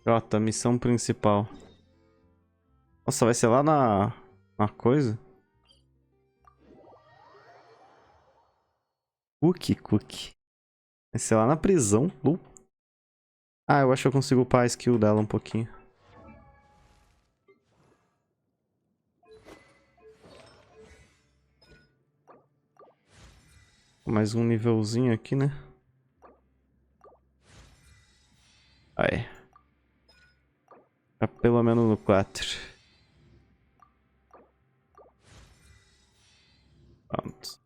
Jota, missão principal. Nossa, vai ser lá na coisa? Cookie. Vai ser lá na prisão. Ah, eu acho que eu consigo upar a skill dela um pouquinho. Mais um nívelzinho aqui, né? Aí. Tá pelo menos no 4. Pronto.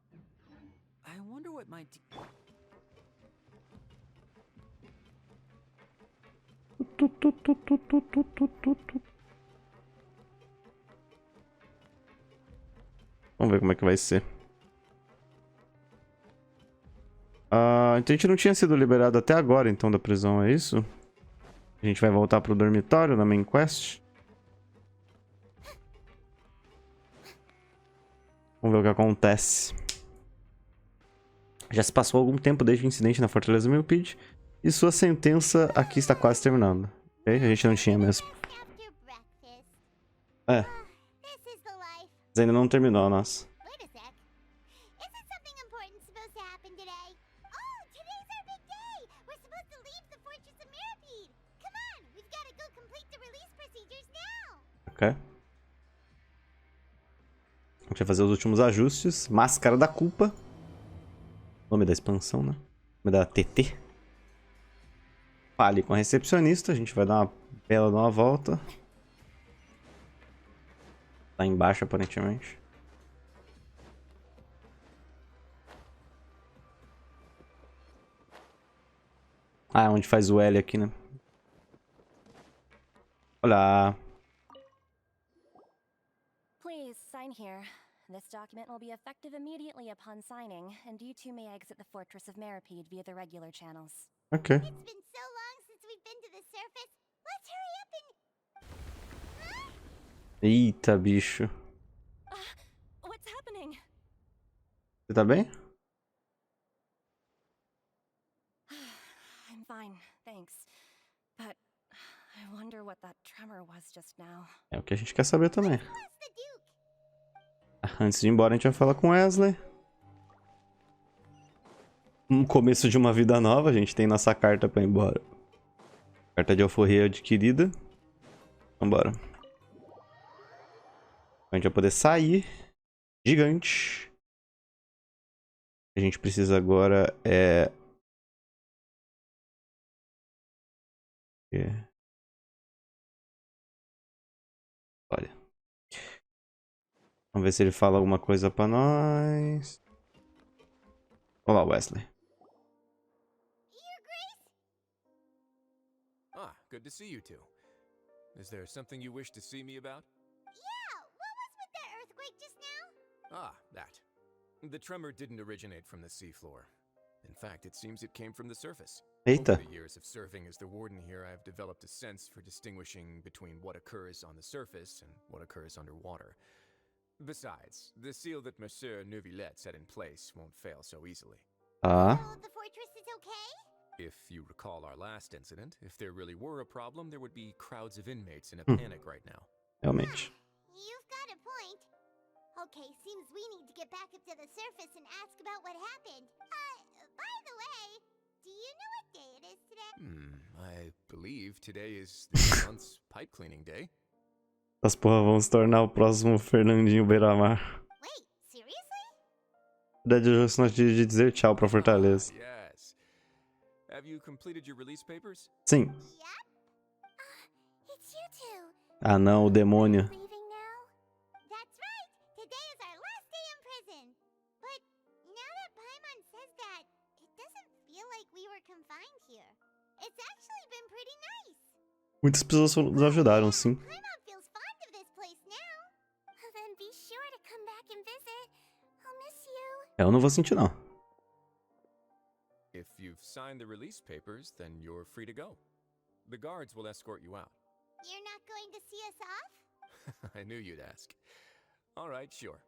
Vamos ver como é que vai ser. Então a gente não tinha sido liberado até agora, então, da prisão, é isso? A gente vai voltar pro dormitório na main quest? Vamos ver o que acontece. Já se passou algum tempo desde o incidente na Fortaleza Milpid e sua sentença aqui está quase terminando. Ok? A gente não tinha mesmo. É. Mas ainda não terminou a nossa. Ok. A gente vai fazer os últimos ajustes. Máscara da Culpa. Nome da expansão, né? Nome da TT. Fale com a recepcionista. A gente vai dar uma bela de uma volta. Tá embaixo, aparentemente. Ah, é onde faz o L aqui, né? Olá. Please sign here. This document will be effective immediately upon signing, and you two may exit the fortress of Meripede via the regular channels. Ok. It's been so long since we've been to the surface. Let's hurry up and... Eita, bicho. What's happening? Você tá bem? I'm fine, thanks. But I wonder what that tremor was just now. É o que a gente quer saber também. Where's the Duke? Antes de ir embora, a gente vai falar com Wesley. No começo de uma vida nova, a gente tem nossa carta pra ir embora. Carta de alforria adquirida. Vambora. A gente vai poder sair. Gigante. A gente precisa agora Olha. Vamos ver se ele fala alguma coisa pra nós. Olá, Wesley. Your Grace? Ah, good to see you two. Is there something you wish to see me about? Yeah, what was with that earthquake just now? Ah, that. The tremor didn't originate from the seafloor. In fact, it seems it came from the surface. Eita. Over the years of serving as the warden here, I have developed a sense for distinguishing between what occurs on the surface and what occurs underwater. Besides, the seal that Monsieur Neuvillette set in place won't fail so easily. Tá. So the fortress is okay? If you recall our last incident, if there really were a problem, there would be crowds of inmates in a Hmm. panic right now. Realmente. You've got a point. Okay, seems we need to get back up to the surface and ask about what happened. By the way, do you know what day it is today? I believe today is this month's pipe cleaning day. As porra vão se tornar o próximo Fernandinho Beiramar. Wait, seriously? Na verdade, eu gosto de dizer tchau pra Fortaleza. Yes. Have you completed your release papers? Sim. Yep. It's you two. Ah não, o demônio. Leaving now? That's right. Today is our last day in prison. But now that Paimon says that, it doesn't feel like we were confined here. It's actually been pretty nice. Muitas pessoas nos ajudaram, sim. Paimon feels fond of this place now. Then be sure to come back and visit. I'll miss you. Eu não vou sentir, não. If you've signed the release papers, then you're free to go. The guards will escort you out. You're not going to see us off? I knew you'd ask. All right, sure.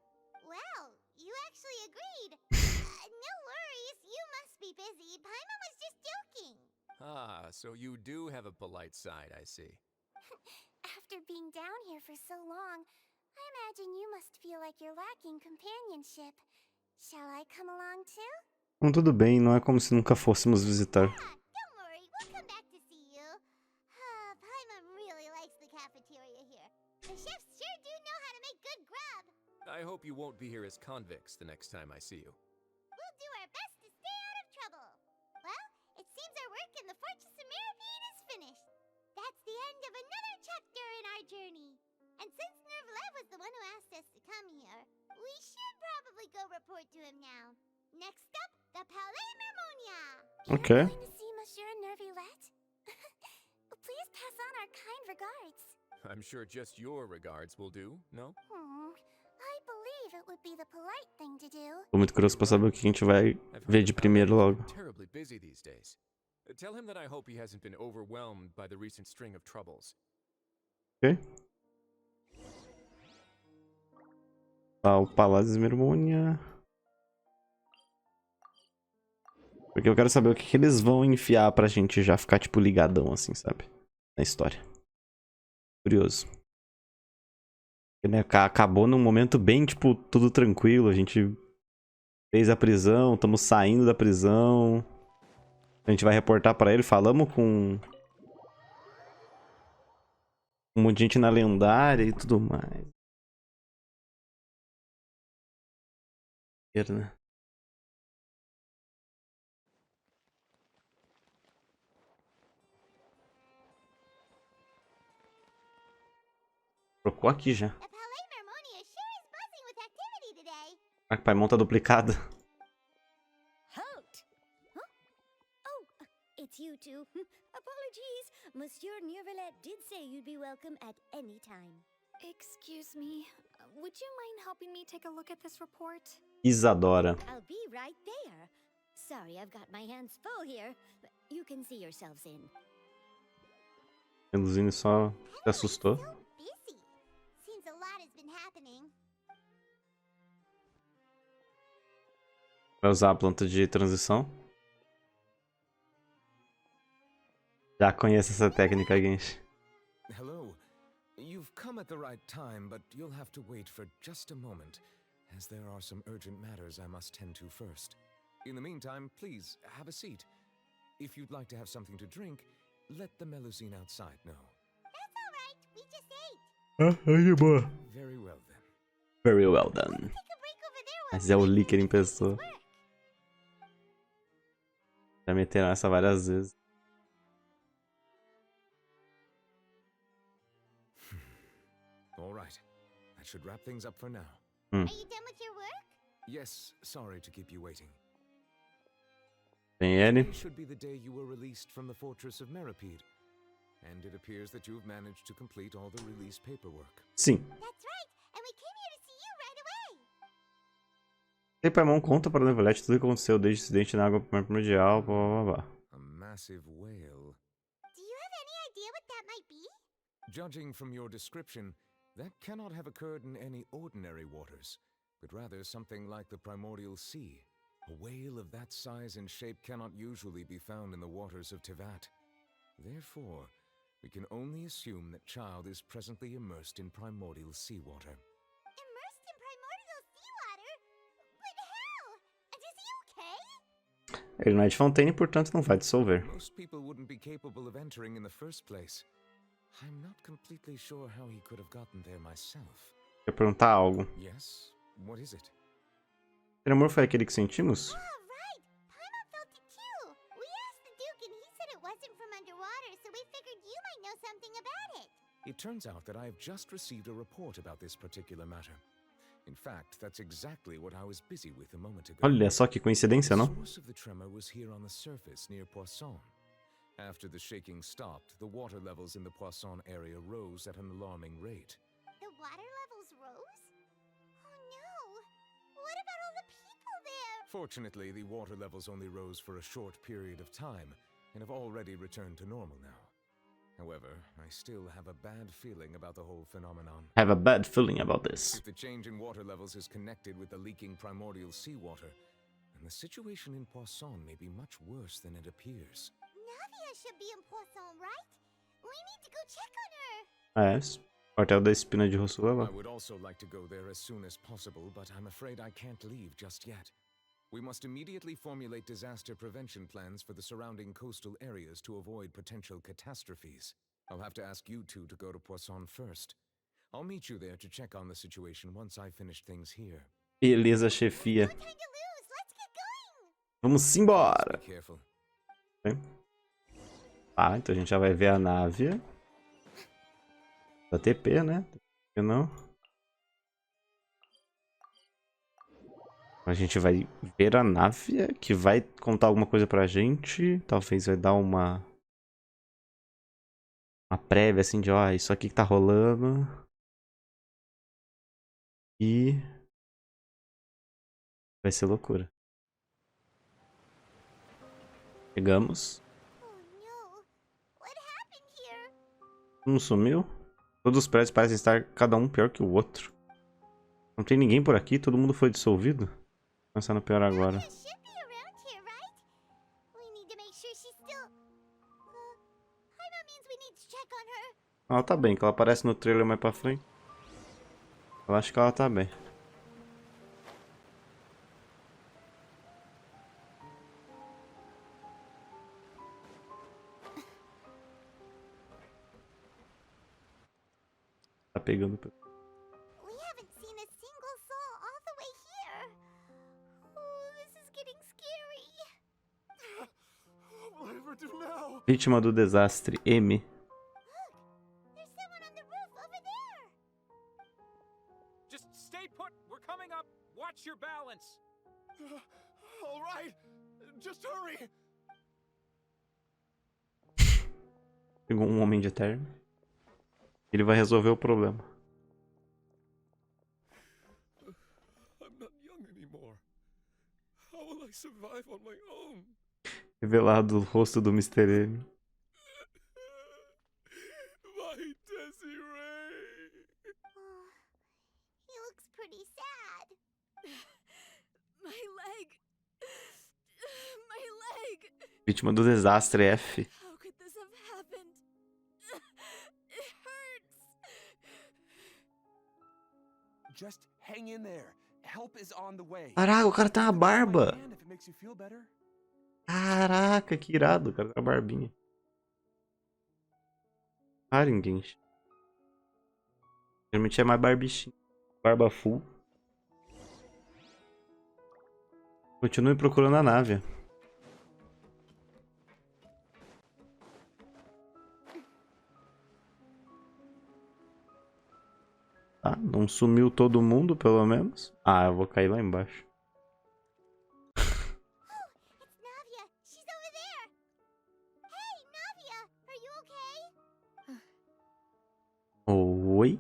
Well, you actually agreed. No worries, you must be busy. Paimon was just joking. Ah, so you do have a polite side, I see. After being down here for so long, I imagine you must feel like you're lacking companionship. Shall I come along too? Então, tudo bem, não é como se nunca fôssemos visitar. Don't worry, we'll come back to see you. Paimon really likes the cafeteria here. The chefs sure do know how to make good grub. I hope you won't be here as convicts the next time I see you. We'll do our best to stay out of trouble. Well, it seems our work in the Fortress of Meripede is finished. That's the end of another chapter in our journey. And since Nervlev was the one who asked us to come here, we should probably go report to him now. Next up, the Palais Mermonia. Okay. You're going to see Monsieur Nervlev? Please pass on our kind regards. I'm sure just your regards will do, no? I believe it would be the polite thing to do. Tô muito curioso pra saber o que a gente vai ver de primeiro logo. Terribly busy these days. Tell him that I hope he hasn't been overwhelmed by the recent string of troubles. Ok. Tá, o Palácio de Mermonia. Porque eu quero saber o que eles vão enfiar pra gente já ficar, tipo, ligadão, assim, sabe? Na história. Curioso. Porque, né, acabou num momento bem, tipo, tudo tranquilo. A gente fez a prisão, estamos saindo da prisão. A gente vai reportar pra ele. Falamos com um monte de gente na lendária e tudo mais. Né? Trocou aqui já. The Palais Mermonia sure is buzzing with activity today. A Paimon tá duplicada. Halt! Huh? Oh, it's you two. Apologies. Monsieur Nervlev did say you'd be welcome at any time. Excuse me. Would you mind helping me take a look at this report? Isadora. I'll be right there. Sorry, I've got my hands full here. You can see yourselves in. Eluzine só se assustou. So busy. Seems a lot has been happening. Vai usar a planta de transição. Já conheço essa técnica, Genshi. Hello. You've come at the right time, but you'll have to wait for just a moment, as there are some urgent matters I must tend to first. In the meantime, please, have a seat. If you'd like to have something to drink, let the Melusine outside know. That's all right. We just ate. Que boa. Very well, then. Very well done. Take a break over there while Mas é o we Licker em finish this pessoa. work. Já meteram essa várias vezes. All right. That should wrap things up for now. Are you done with your work? Yes, sorry to keep you waiting. Tem ele. Today should be the day you were released from the Fortress of Meripede. And it appears that you've managed to complete all the release paperwork. Sim. That's right. And we came here to see you right away. E Paimon conta para o Nervlev tudo o que aconteceu desde o incidente na água primordial, blá blá blá. A massive whale. Do you have any idea what that might be? Judging from your description, that cannot have occurred in any ordinary waters, but rather something like the primordial sea. A whale of that size and shape cannot usually be found in the waters of Tevat. Therefore, we can only assume that child is presently immersed in primordial seawater. Immersed in primordial seawater? But how? And is he okay? Ele não é de Fontaine, portanto não vai dissolver. Most people wouldn't be capable of entering in the first place. I'm not completely sure how he could have gotten there myself. Quer perguntar algo. Yes? What is it? Tremor foi aquele que sentimos? Oh, right. Paimon felt it too. We asked the Duke and he said it wasn't from underwater, so we figured you might know something about it. It turns out that I have just received a report about this particular matter. In fact, that's exactly what I was busy with a moment ago. Olha só que coincidência, The não? source of the tremor was here on the surface near Poisson. After the shaking stopped, the water levels in the Poisson area rose at an alarming rate. The water levels rose? Oh no. What about all the people there? Fortunately, the water levels only rose for a short period of time and have already returned to normal now. However, I still have a bad feeling about the whole phenomenon. Have a bad feeling about this. If the change in water levels is connected with the leaking primordial seawater, then the situation in Poisson may be much worse than it appears. Navia should be in Poisson, right? We need to go check on her. É, quartel da espina de Rousseau é lá. I would also like to go there as soon as possible, but I'm afraid I can't leave just yet. We must immediately formulate disaster prevention plans for the surrounding coastal areas to avoid potential catastrophes. I'll have to ask you two to go to Poisson first. I'll meet you there to check on the situation once I finish things here. Beleza, chefia. No time to lose. Let's get going. Vamos embora. Be careful. Ah, então a gente já vai ver a nave. Da TP, né? Por que não? A gente vai ver a nave que vai contar alguma coisa pra gente. Talvez vai dar uma prévia assim de, ó, isso aqui que tá rolando. E vai ser loucura. Chegamos. Oh no. What happened here? Não sumiu? Todos os prédios parecem estar cada um pior que o outro. Não tem ninguém por aqui, todo mundo foi dissolvido. Pensando pior agora. Navia should be around here, right? We need to make sure she's still. Paimon means we need to check on her. Ela tá bem, que ela aparece no trailer mais pra frente. Eu acho que ela tá bem. Tá pegando. We haven't seen a single soul all the way here. Oh, this is getting scary. What will I ever do now? Vítima do desastre, M. There's someone on the roof over there. Just stay put. We're coming up. Watch your balance. All right. Just hurry. Pegou um homem de terno. Ele vai resolver o problema. I'm not young anymore. How will I survive on my own? Revelado o rosto do Mr. M. My Desiree. Oh, he looks pretty sad. My leg. My leg. Vítima do desastre, F. How could this have happened? It hurts. Just hang in there. Help is on the way. Caraca, o cara tem uma barba. My hand if it makes you feel better. Caraca, que irado, o cara tem uma barbinha. Haringen. Geralmente é mais barbichinho. Barba full. Continue procurando a nave. Tá, não sumiu todo mundo, pelo menos. Ah, eu vou cair lá embaixo. It's Navia. She's over there. Hey, Navia, are you okay? Oi?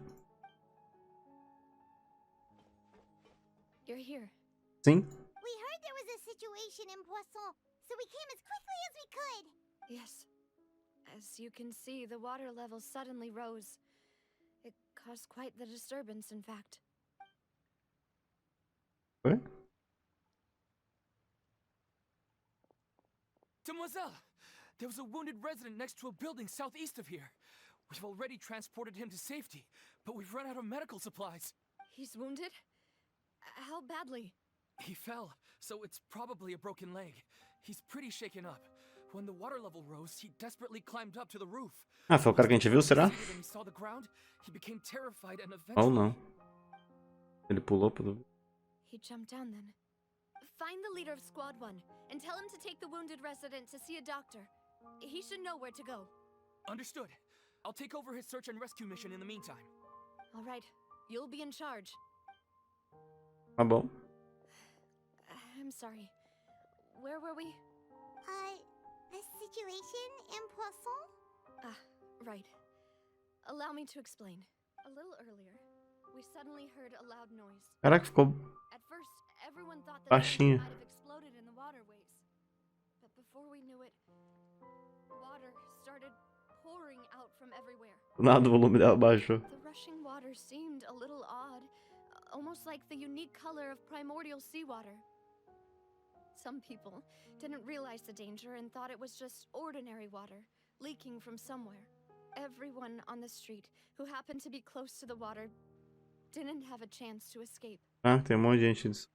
You're here. Sim? We heard there was a situation in Poisson, so we came as quickly as we could. Yes. As you can see, the water level suddenly rose. It caused quite the disturbance, in fact. Oi? Demoiselle, there was a wounded resident next to a building southeast of here. We've already transported him to safety, but we've run out of medical supplies. He's wounded? How badly? He fell, so it's probably a broken leg. He's pretty shaken up. When the water level rose, he desperately climbed up to the roof. Ah, foi o cara que a gente viu, será? When he saw the ground, he became terrified and Ou eventually... não. Ele pulou pelo... He jumped down then. Find the leader of Squad 1 and tell him to take the wounded resident to see a doctor. He should know where to go. Understood. I'll take over his search and rescue mission in the meantime. All right, you'll be in charge. Tá bom. I'm sorry. Where were we? The situation in Poisson? Ah, right. Allow me to explain. A little earlier, we suddenly heard a loud noise. Caraca, ficou At first, everyone thought that baixinho. something might have exploded in the waterways. But before we knew it, water started pouring out from everywhere. Do nada o volume dela baixou. The rushing water seemed a little odd, almost like the unique color of primordial seawater. Some people didn't realize the danger and thought it was just ordinary water leaking from somewhere. Everyone on the street who happened to be close to the water didn't have a chance to escape. Ah, tem monte de gente disso.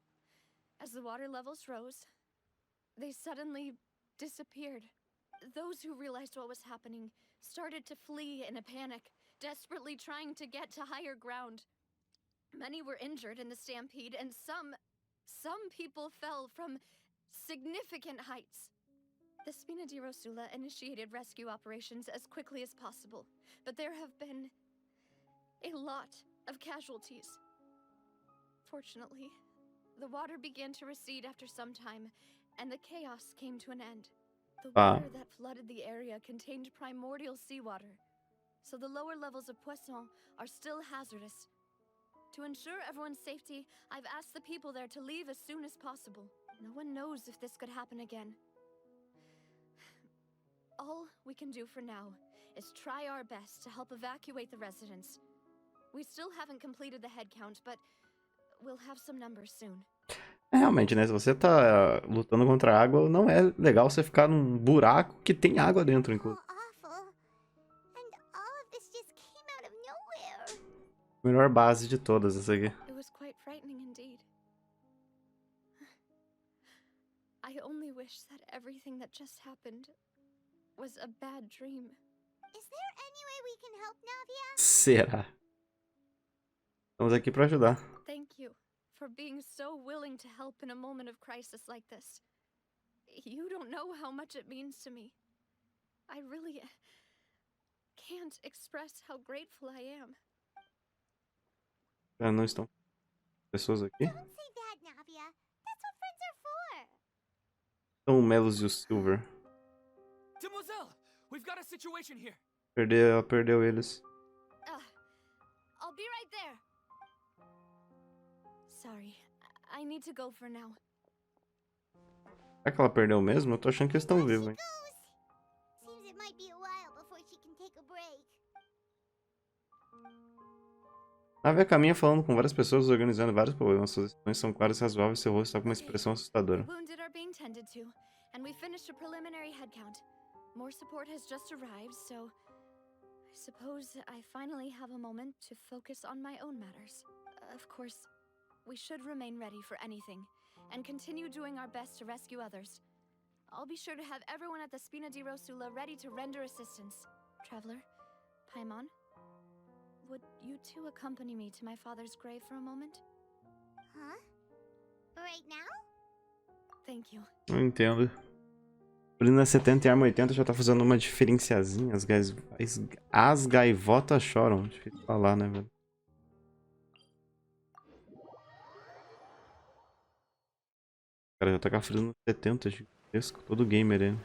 As the water levels rose, they suddenly disappeared. Those who realized what was happening started to flee in a panic, desperately trying to get to higher ground. Many were injured in the stampede, and some people fell from significant heights. The Spina di Rosula initiated rescue operations as quickly as possible, but there have been a lot of casualties. Fortunately, the water began to recede after some time, and the chaos came to an end. The water that flooded the area contained primordial seawater, so the lower levels of Poisson are still hazardous. To ensure everyone's safety, I've asked the people there to leave as soon as possible. No one knows if this could happen again. All we can do for now is try our best to help evacuate the residents. We still haven't completed the head count, but we'll have some numbers soon. Realmente, né? Se você tá lutando contra a água, não é legal você ficar num buraco que tem água dentro, inclusive. Awful. And all of this just came out of nowhere. Melhor base de todas, essa aqui. It was quite frightening indeed. I only wish that everything that just happened was a bad dream. Is there any way we can help, Navia? Será? Estamos aqui pra ajudar. Thank you for being so willing to help in a moment of crisis like this. You don't know how much it means to me. I really can't express how grateful I am. Ah, não estão pessoas aqui? Don't say that, Navia. That's what friends are for. São o Melos e o Silver. Demoiselle, we've got a situation here. Ela perdeu eles. I'll be right there. Sorry, I need to go for now. Será que ela perdeu mesmo? Eu tô achando que eles estão vivos, hein? Seems it might be a while before she can take a break. A Ave caminha falando com várias pessoas, organizando vários problemas. Suas expressões são claras e razoáveis, seu rosto está com uma expressão assustadora. The wounded are being tended to, and we finished a preliminary head count. More support has just arrived, so I suppose I finally have a moment to focus on my own matters. Of course, we should remain ready for anything, and continue doing our best to rescue others. I'll be sure to have everyone at the Spina di Rosula ready to render assistance. Traveler, Paimon, would you two accompany me to my father's grave for a moment? Huh? Right now? Thank you. Não entendo. Brina 70 e Arma 80 já tá fazendo uma diferenciazinha. As gaivotas choram. Difícil falar, né, velho? Cara, já tá com a frio no 70, gigantesco. Todo gamer ele.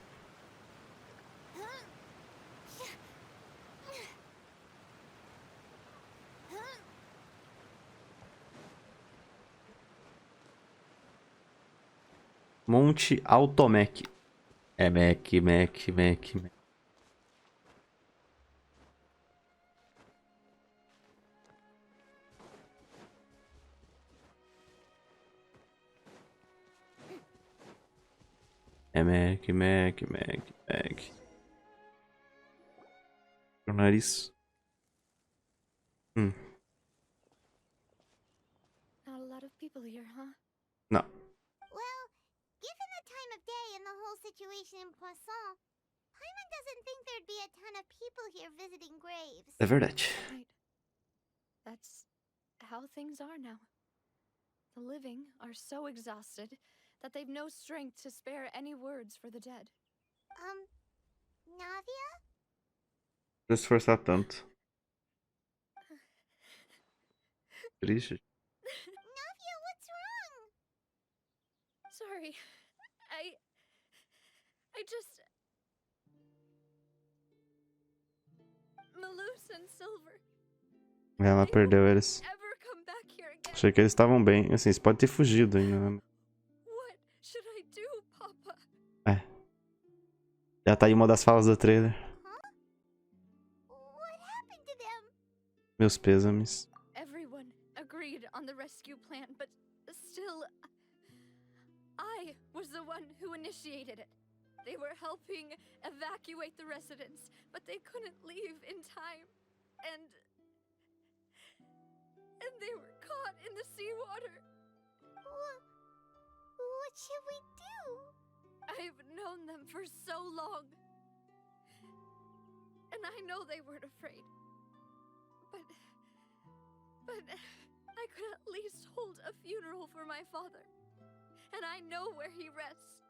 Monte Automec. É Mac. É Mac. O nariz. Not a lot of people here, huh? Não. Well, given the time of day and the whole situation in Poisson, Paimon doesn't think there'd be a ton of people here visiting graves. É verdade. Right. That's how things are now. The living are so exhausted that they've no strength to spare any words for the dead. Navia? Não se esforçar tanto. Triste. Navia, what's wrong? Sorry. I just... Malus and Silver. Ela perdeu eles. Ever come back here again? Achei que eles estavam bem. Assim, eles podem ter fugido ainda, né? What should I do, Papa? Já tá aí uma das falas do trailer. What happened to them? Meus pêsames. Everyone agreed on the rescue plan, but still, I was the the one who initiated it. They were helping evacuate the residents, but they couldn't leave in time. And they were caught in the seawater. What should we do? I've known them for so long. And I know they weren't afraid. But I could at least hold a funeral for my father. And I know where he rests.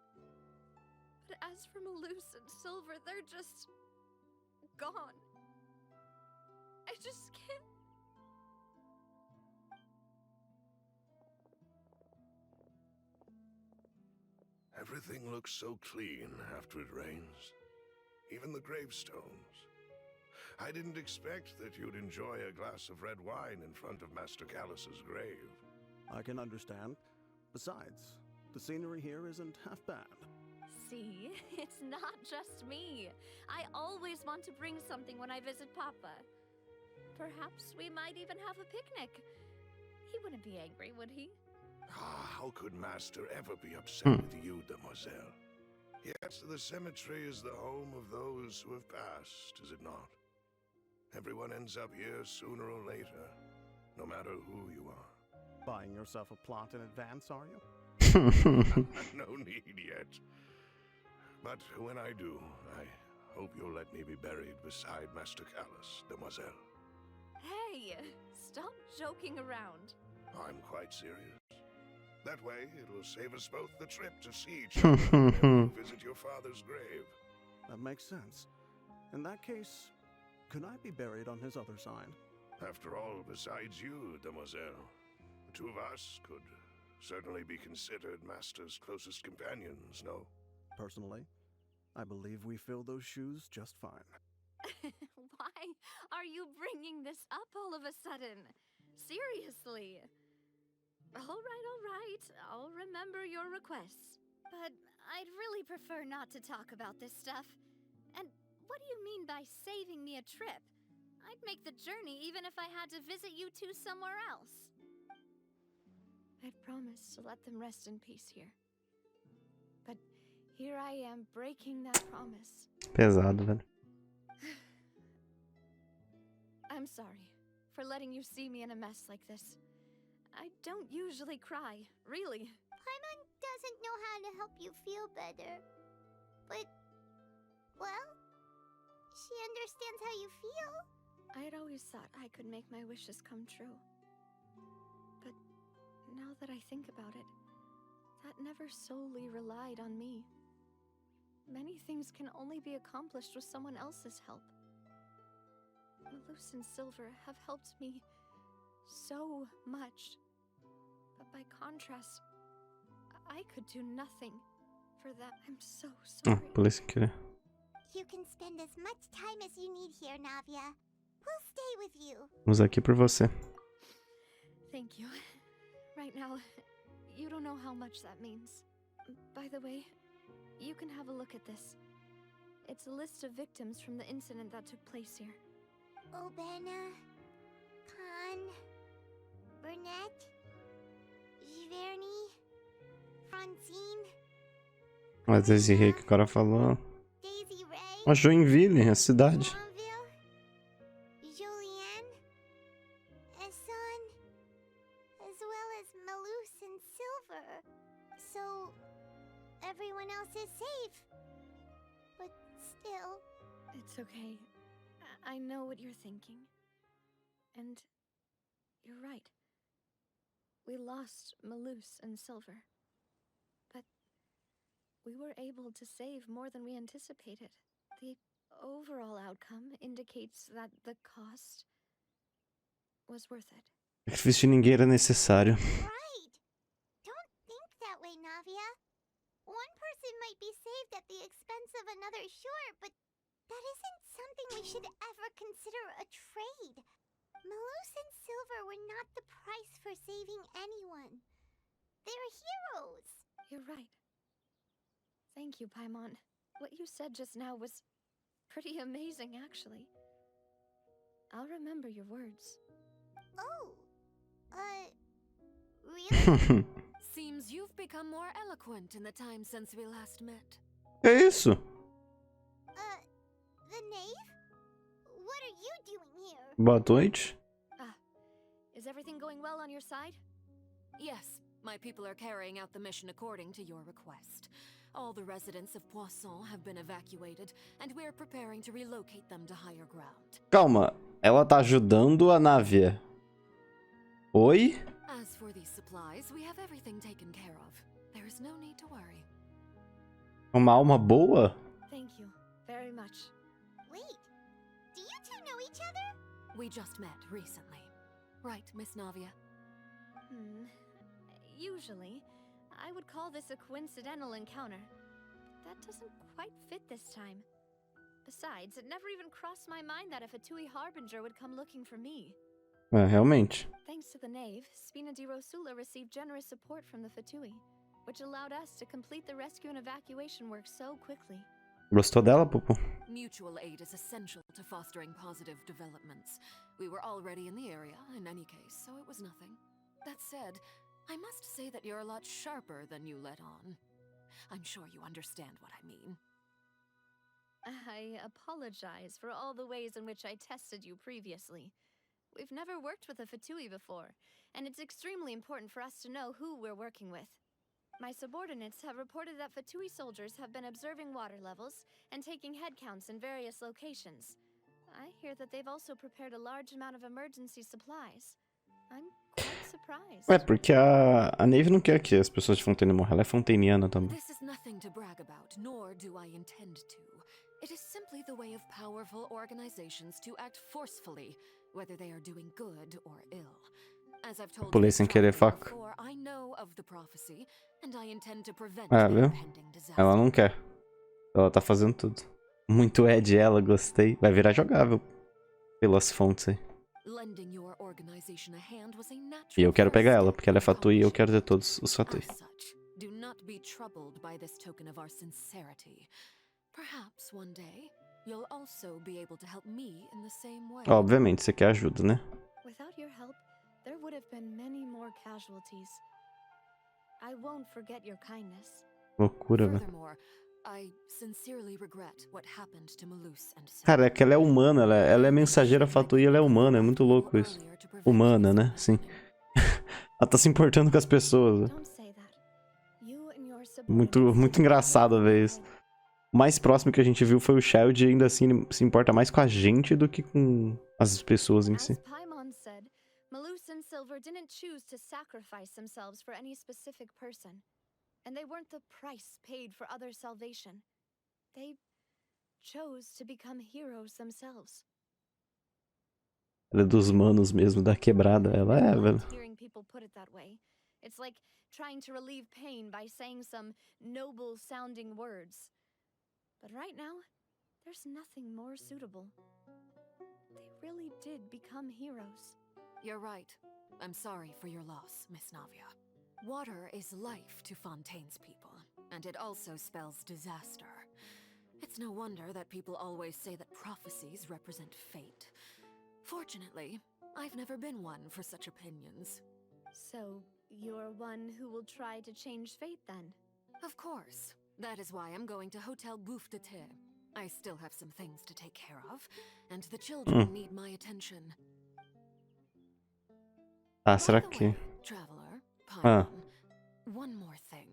But as for Malus and Silver, they're just gone. I just can't. Everything looks so clean after it rains. Even the gravestones. I didn't expect that you'd enjoy a glass of red wine in front of Master Callus's grave. I can understand. Besides, the scenery here isn't half bad. See, it's not just me. I always want to bring something when I visit Papa. Perhaps we might even have a picnic. He wouldn't be angry, would he? How could Master ever be upset with you, Demoiselle? Yes, the cemetery is the home of those who have passed, is it not? Everyone ends up here sooner or later, no matter who you are. Buying yourself a plot in advance, are you? No need yet. But when I do, I hope you'll let me be buried beside Master Callus, Demoiselle. Hey, stop joking around. I'm quite serious. That way, it'll save us both the trip to see each other whenever you visit your father's grave. That makes sense. In that case, could I be buried on his other side? After all, besides you, Demoiselle, the two of us could certainly be considered Master's closest companions, no? Personally, I believe we fill those shoes just fine. Why are you bringing this up all of a sudden? Seriously. All right. I'll remember your requests. But I'd really prefer not to talk about this stuff. And what do you mean by saving me a trip? I'd make the journey even if I had to visit you two somewhere else. I'd promised to let them rest in peace here. But here I am breaking that promise. Pesado, velho. I'm sorry for letting you see me in a mess like this. I don't usually cry, really. Paimon doesn't know how to help you feel better. But, well, she understands how you feel. I had always thought I could make my wishes come true. But now that I think about it, that never solely relied on me. Many things can only be accomplished with someone else's help. Malus and Silver have helped me so much. But by contrast, I could do nothing for that. I'm so sorry. Por isso que... You can spend as much time as you need here, Navia. We'll stay with you. Vamos aqui por você. Thank you. Right now, you don't know how much that means. By the way, you can have a look at this. It's a list of victims from the incident that took place here. Obena, Khan, Burnett, Giverny, Francine, Mas esse rei que o cara falou... Daisy Ray, Ó, Joinville, a cidade. Joinville, Julianne, Esson, as well as Malus and Silver. So, everyone else is safe. But still... It's okay. I know what you're thinking. And you're right. We lost Malus and Silver. But we were able to save more than we anticipated. The overall outcome indicates that the cost was worth it. Sacrifício de ninguém era necessário. Right! Don't think that way, Navia. One person might be saved at the expense of another, sure, but that isn't something we should ever consider a trade. Malus and Silver were not the price for saving anyone. They're heroes. You're right. Thank you, Paimon. What you said just now was pretty amazing, actually. I'll remember your words. Oh, really? Seems you've become more eloquent in the time since we last met. É isso? The knave? What are you doing here? Boa noite. Is everything going well on your side? Yes, my people are carrying out the mission according to your request. All the residents of Poisson have been evacuated, and we're preparing to relocate them to higher ground. Calma, ela tá ajudando a nave. Oi? As for these supplies, we have everything taken care of. There is no need to worry. Uma alma boa? Thank you very much. Wait, do you two know each other? We just met recently. Right, Miss Navia? Usually, I would call this a coincidental encounter. That doesn't quite fit this time. Besides, it never even crossed my mind that a Fatui Harbinger would come looking for me. É, realmente. Thanks to the knave, Spina di Rosula received generous support from the Fatui, which allowed us to complete the rescue and evacuation work so quickly. Gostou dela, Pupu? Mutual aid is essential to fostering positive developments. We were already in the area, in any case, so it was nothing. That said, I must say that you're a lot sharper than you let on. I'm sure you understand what I mean. I apologize for all the ways in which I tested you previously. We've never worked with a Fatui before, and it's extremely important for us to know who we're working with. My subordinates have reported that Fatui soldiers have been observing water levels and taking head counts in various locations. I hear that they've also prepared a large amount of emergency supplies. I'm quite surprised. É, porque a Nave não quer que as pessoas de Fontaine morram. Ela é fontainiana também. This is nothing to brag about, nor do I intend to. It is simply the way of powerful organizations to act forcefully, whether they are doing good or ill. As I've told Pulei sem querer faca. before, I know of the prophecy, and I intend to prevent É, the viu? impending disaster. Ela não quer. Ela tá fazendo tudo. Muito Ed ela, gostei. Vai virar jogável. Pelas fontes aí. Lending your organization a hand was a natural E eu quero first pegar ela, step porque ela é in Fatui e eu accomplishing quero ter it. todos os Fatui. As such, do not be troubled by this token of our sincerity. Perhaps one day you'll also be able to help me in the same way. Obviamente, você quer ajuda, né? Without your help, there would have been many more casualties. I won't forget your kindness. Loucura, velho. Furthermore, I sincerely regret what happened to Malus and Silver. Cara, é que ela é humana, ela é mensageira Fatui e ela é humana. É muito louco isso. Humana, né? Sim. Ela tá se importando com as pessoas, né? Don't say that. You and your Muito subordinates engraçado ver isso. O mais próximo que a gente viu foi o Child e ainda assim ele se importa mais com a gente do que com as pessoas em si. As Paimon said, Malus and Silver didn't choose to sacrifice themselves for any specific person. And they weren't the price paid for other salvation. They chose to become heroes themselves. Ela é dos manos mesmo, da quebrada. Ela é, I velho. liked hearing people put it that way. It's like trying to relieve pain by saying some noble-sounding words. But right now, there's nothing more suitable. They really did become heroes. You're right. I'm sorry for your loss, Miss Navia. Water is life to Fontaine's people, and it also spells disaster. It's no wonder that people always say that prophecies represent fate. Fortunately, I've never been one for such opinions. So, you're one who will try to change fate then? Of course. That is why I'm going to Hotel Bouffe de Thé. I still have some things to take care of, and the children need my attention. Ah, será By the que... way, Traveler, Paimon, one more thing.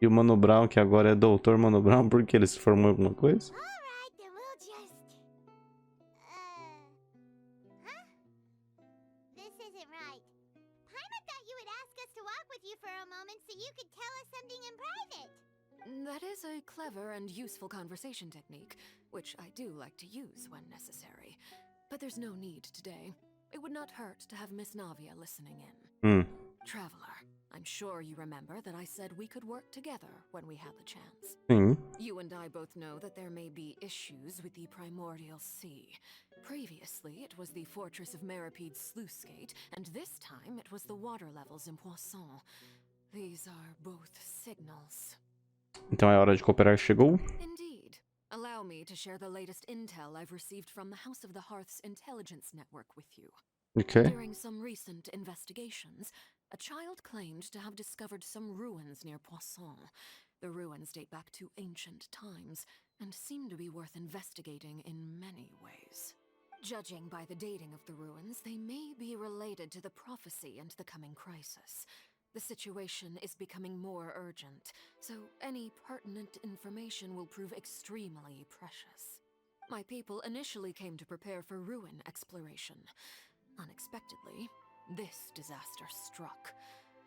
E o Mano Brown, que agora é Doutor Mano Brown, porque ele se formou em alguma coisa? Alright, then we'll just... Huh? This isn't right. Paimon thought you would ask us to walk with you for a moment so you could tell us something in private. That is a clever and useful conversation technique, which I do like to use when necessary. But there's no need today. It would not hurt to have Miss Navia listening in. Traveler, I'm sure you remember that I said we could work together when we had the chance. Sim. You and I both know that there may be issues with the primordial sea. Previously, it was the fortress of Meripede's sluice gate, and this time it was the water levels in Poisson. These are both signals. Então é hora de cooperar, chegou? Indeed. Allow me to share the latest intel I've received from the House of the Hearth's intelligence network with you. Ok. During some recent investigations, a child claimed to have discovered some ruins near Poisson. The ruins date back to ancient times and seem to be worth investigating in many ways. Judging by the dating of the ruins, they may be related to the prophecy and the coming crisis. The situation is becoming more urgent, so any pertinent information will prove extremely precious. My people initially came to prepare for ruin exploration. Unexpectedly, this disaster struck,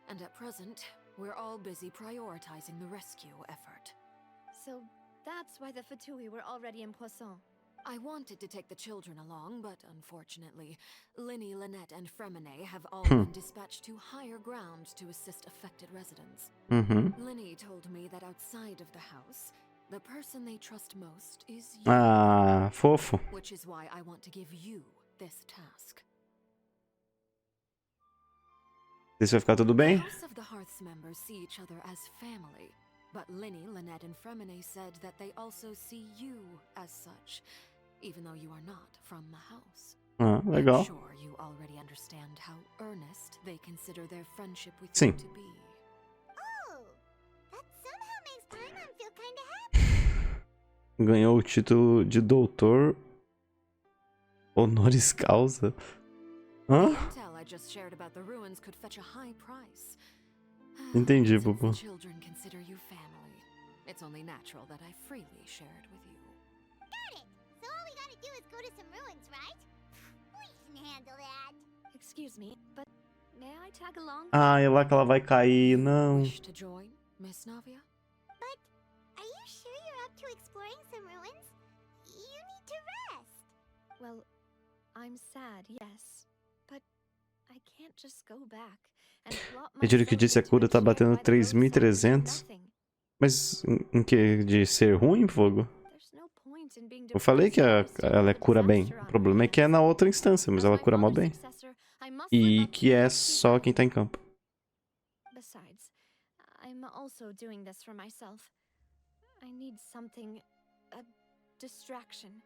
and at present, we're all busy prioritizing the rescue effort. So that's why the Fatui were already in Poisson. I wanted to take the children along, but unfortunately, Linny, Lynette, and Fremine have all been dispatched to higher ground to assist affected residents. Linny told me that outside of the house, the person they trust most is you. Ah, fofo. Which is why I want to give you this task. Isso vai ficar tudo bem? Most of the Hearth's members see each other as family, but Linny, Lynette, and Fremine said that they also see you as such, even though you are not from the house. Ah, legal. I'm sure you already understand how earnest they consider their friendship with Sim. you to be. Oh, that somehow makes Paimon feel kinda happy. Ganhou o título de doutor honoris causa. Hã? Intel I just shared about the ruins could fetch a high price. Entendi, Since Bubu. the children consider you family, it's only natural that I freely share it with you. Got it! So all we gotta do is go to some ruins, right? We can handle that. Excuse me, but may I tag along? Ah, é lá que ela vai cair, não. Wish to join, Miss Navia? But are you sure you're up to exploring some ruins? You need to rest. Well, I'm sad, yes. But I can't just go back and plop Retiro que disse a cura tá batendo 3.300. Mas em que? De ser ruim, Fogo? Eu falei que ela cura bem. O problema é que é na outra instância, mas ela cura mal bem. E que é só quem tá em campo. Besides, I'm also doing this for myself. I need something, a distraction,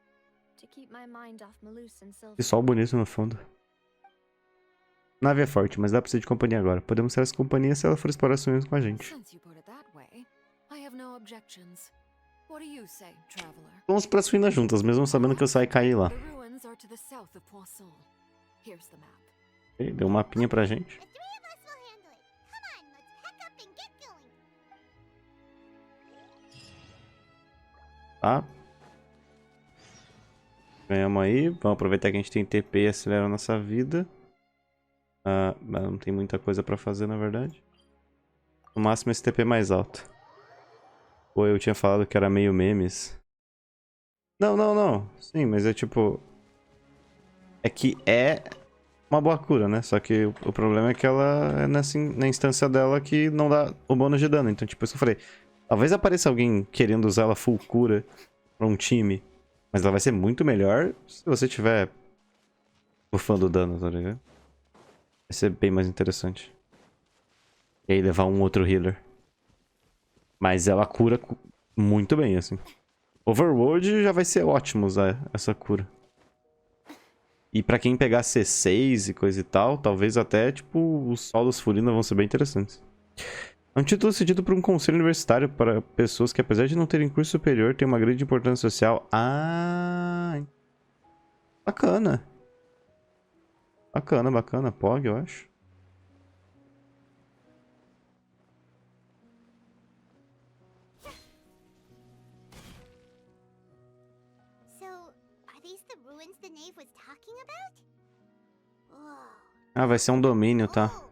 to keep my mind off Malus and Sylvia. E sol bonito no fundo. Nave é forte, mas dá pra ser de companhia agora. Podemos ser essa companhia se ela for explorar sonhos com a gente. Since you put it that way, I have no objections. What do you say, traveler? Vamos pras ruínas juntas, mesmo sabendo que eu saio e cair lá. The ruins are to the south of Poisson. Here's the map. Ok, deu um mapinha pra gente. The three of us will handle it. Come on, let's pack up and get going. Tá. Ganhamos aí. Vamos aproveitar que a gente tem TP e acelera a nossa vida. Ah, mas não tem muita coisa pra fazer, na verdade. No máximo esse TP mais alto. Ou eu tinha falado que era meio memes. Não, não, não. Sim, mas é tipo... É que é uma boa cura, né? Só que o problema é que ela é na instância dela que não dá o bônus de dano. Então, tipo, isso que eu falei. Talvez apareça alguém querendo usar ela full cura pra um time. Mas ela vai ser muito melhor se você tiver buffando o dano, tá ligado? Vai ser bem mais interessante. E aí levar um outro healer. Mas ela cura muito bem, assim. Overworld já vai ser ótimo usar essa cura. E pra quem pegar C6 e coisa e tal, talvez até, tipo, os solos Furina vão ser bem interessantes. É um título cedido por um conselho universitário para pessoas que, apesar de não terem curso superior, têm uma grande importância social. Ah! Bacana. Bacana, bacana. POG, eu acho. So, are these the ruins the knave was talking about? Whoa. Ah, vai ser um domínio, tá? Old.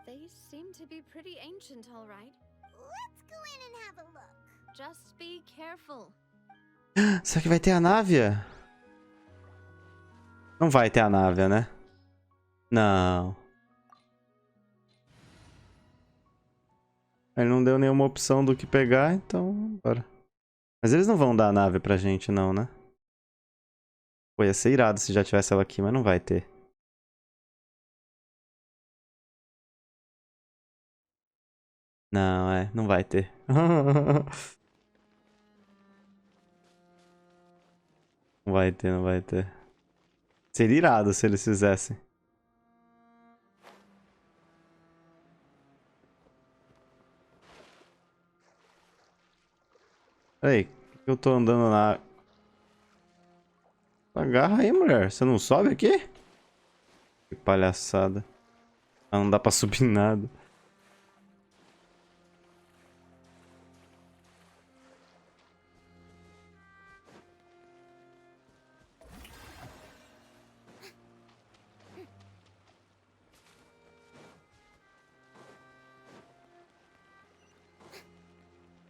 They seem to be pretty ancient, all right. Let's go in and have a look. Just be careful. Será que vai ter a Návia? Não vai ter a Návia, né? Não. Ele não deu nenhuma opção do que pegar, então bora. Mas eles não vão dar a nave pra gente, não, né? Pô, ia ser irado se já tivesse ela aqui, mas não vai ter. Não, não vai ter. Não vai ter, não vai ter. Seria irado se eles fizessem. Peraí, por que eu tô andando na... Agarra aí, mulher. Você não sobe aqui? Que palhaçada. Ah, não dá pra subir nada.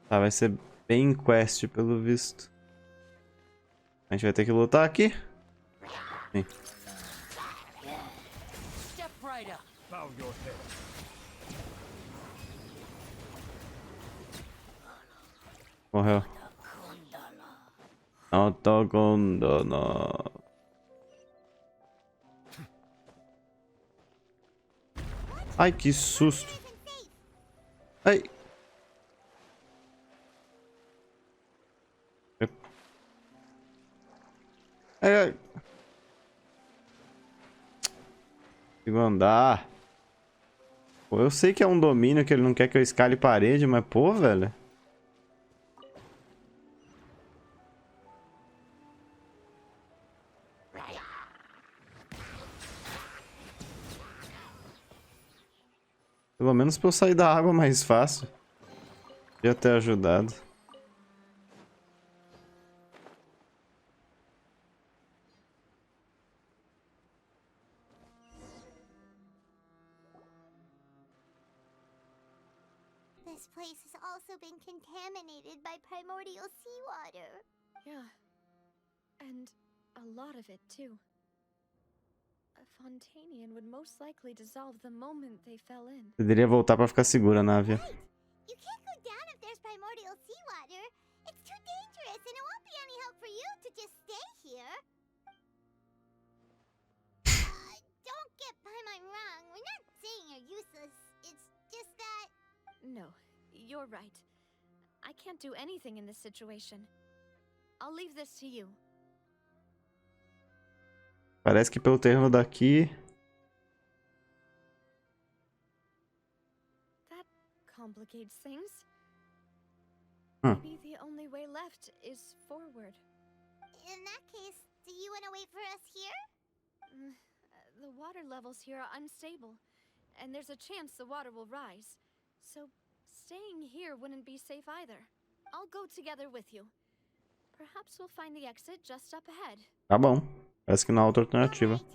Tá, vai ser bem quest, pelo visto. A gente vai ter que lutar aqui? Sim. Step right up. Bow your head. Morreu. Não tô com dano. Ai, que susto. Ai. Ai. Consigo andar. Pô, eu sei que é um domínio que ele não quer que eu escale parede, mas pô, velho. Pelo menos pra eu sair da água mais fácil. Podia ter ajudado. This place has also been contaminated by primordial seawater. Yeah. And a lot of it, too. A Fontanian would most likely dissolve the moment they fell in. Poderia voltar pra ficar segura a nave. You can't go down if there's primordial seawater. It's too dangerous, and it won't be any help for you to just stay here. Don't get Paimon wrong. We're not saying you're useless. It's just that... No, you're right. I can't do anything in this situation. I'll leave this to you. Parece que pelo terreno daqui... That complicates things. Huh. Maybe the only way left is forward. In that case, do you want to wait for us here? The water levels here are unstable, and there's a chance the water will rise. So, staying here wouldn't be safe either. I'll go together with you. Perhaps we'll find the exit just up ahead. Tá bom. Parece que não há outra alternativa. Alright.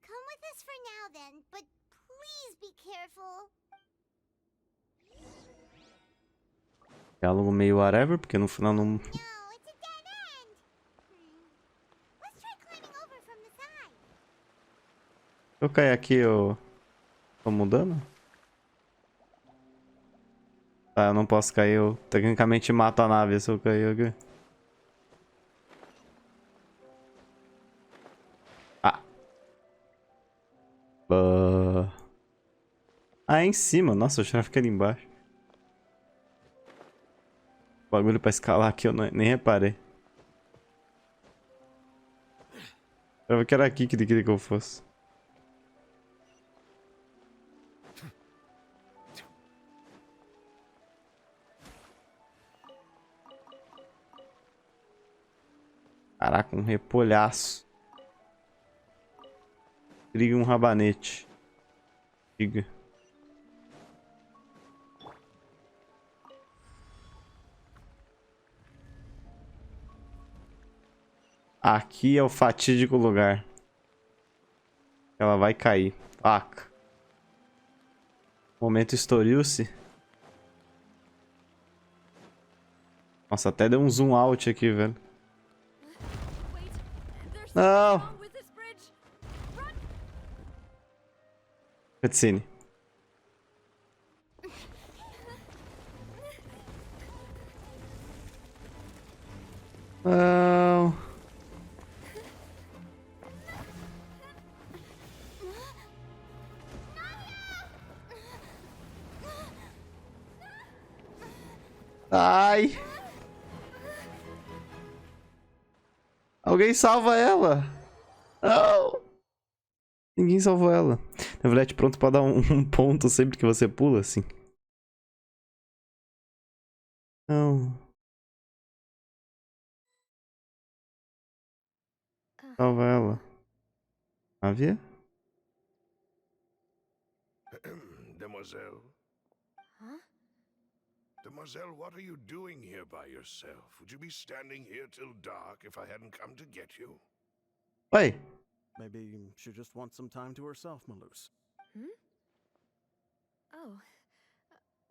Come with us for now then, but please be careful. Diálogo meio whatever, porque no final não... No, it's a dead end. Let's try climbing over from the side. Se eu cair aqui, eu... tô mudando? Tá, eu não posso cair. Eu tecnicamente mato a nave se eu cair aqui. Ah. Ah, é em cima. Nossa, eu achava que era embaixo. O bagulho pra escalar aqui eu nem reparei. Eu achava que era aqui que ele queria que eu fosse. Caraca, um repolhaço. Liga um rabanete. Liga. Aqui é o fatídico lugar. Ela vai cair. Faca. Momento estouriu-se. Nossa, até deu um zoom out aqui, velho. Não! Cutscene. Não. Ai. Alguém salva ela. Não. Ninguém salvou ela. Neverlet pronto pra dar um ponto sempre que você pula, assim. Não. Salva ela. Havia? Demoiselle? Huh? Demoiselle, what are you doing here by yourself? Would you be standing here till dark if I hadn't come to get you? Oi. Maybe she just wants some time to herself, Maloose. Hmm? Oh.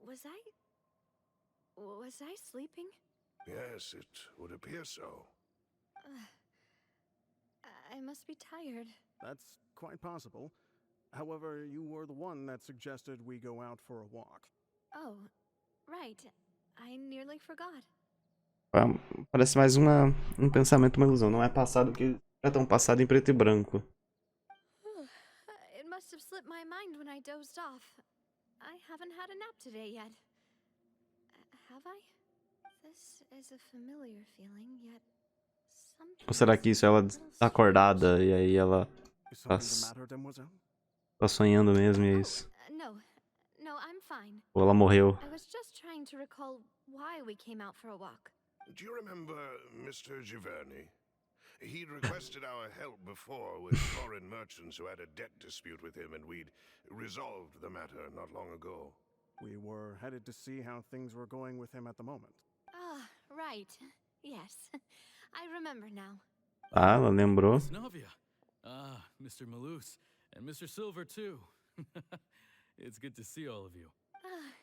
Was I sleeping? Yes, it would appear so. I must be tired. That's quite possible. However, you were the one that suggested we go out for a walk. Oh, right. I nearly forgot. Parece mais um pensamento, uma ilusão. Não é passado que é tão passado em preto e branco. It must have slipped my mind when I dozed off. I haven't had a nap today yet. Have I? This is a familiar feeling, yet something. Ou será que isso é ela tá acordada e aí ela Is tá, something the matter, demoiselle? tá sonhando mesmo e é isso? No, I'm fine. Ou ela morreu? I was just trying to recall why we came out for a walk. Do you remember Mr. Giverny? He'd requested our help before with foreign merchants who had a debt dispute with him, and we'd resolved the matter not long ago. We were headed to see how things were going with him at the moment. Ah, right. Yes. I remember now. Ah, ela lembrou. Miss Navia. Ah, Mr. Maloose. And Mr. Silver, too. It's good to see all of you.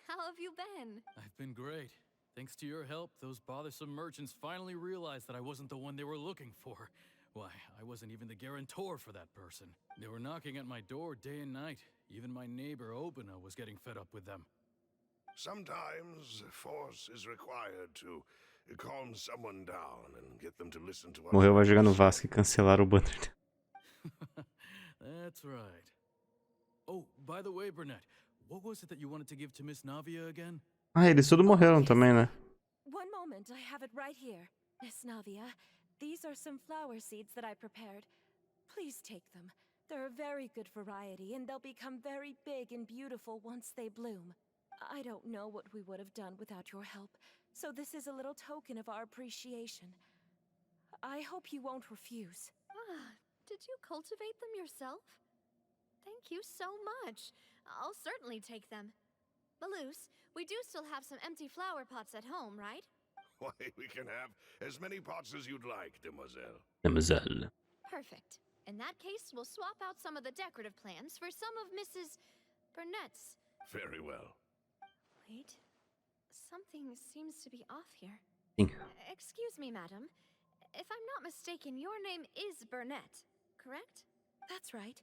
How have you been? I've been great. Thanks to your help, those bothersome merchants finally realized that I wasn't the one they were looking for. Why, I wasn't even the guarantor for that person. They were knocking at my door day and night. Even my neighbor Obina was getting fed up with them. Sometimes force is required to calm someone down and get them to listen to us. Morreu, vai jogar no Vasco e cancelar o banner. That's right. Oh, by the way, Burnett, what was it that you wanted to give to Miss Navia again? Ah, eles tudo morreram também, né? One moment, I have it right here. Miss Navia, these are some flower seeds that I prepared. Please take them. They're a very good variety, and they'll become very big and beautiful once they bloom. I don't know what we would have done without your help, so this is a little token of our appreciation. I hope you won't refuse. Did you cultivate them yourself? Thank you so much. I'll certainly take them. Maloose, we do still have some empty flower pots at home, right? Why, we can have as many pots as you'd like, demoiselle. Demoiselle. Perfect. In that case, we'll swap out some of the decorative plants for some of Mrs. Burnett's. Very well. Wait. Something seems to be off here. Sim. Excuse me, madam. If I'm not mistaken, your name is Burnett, correct? That's right.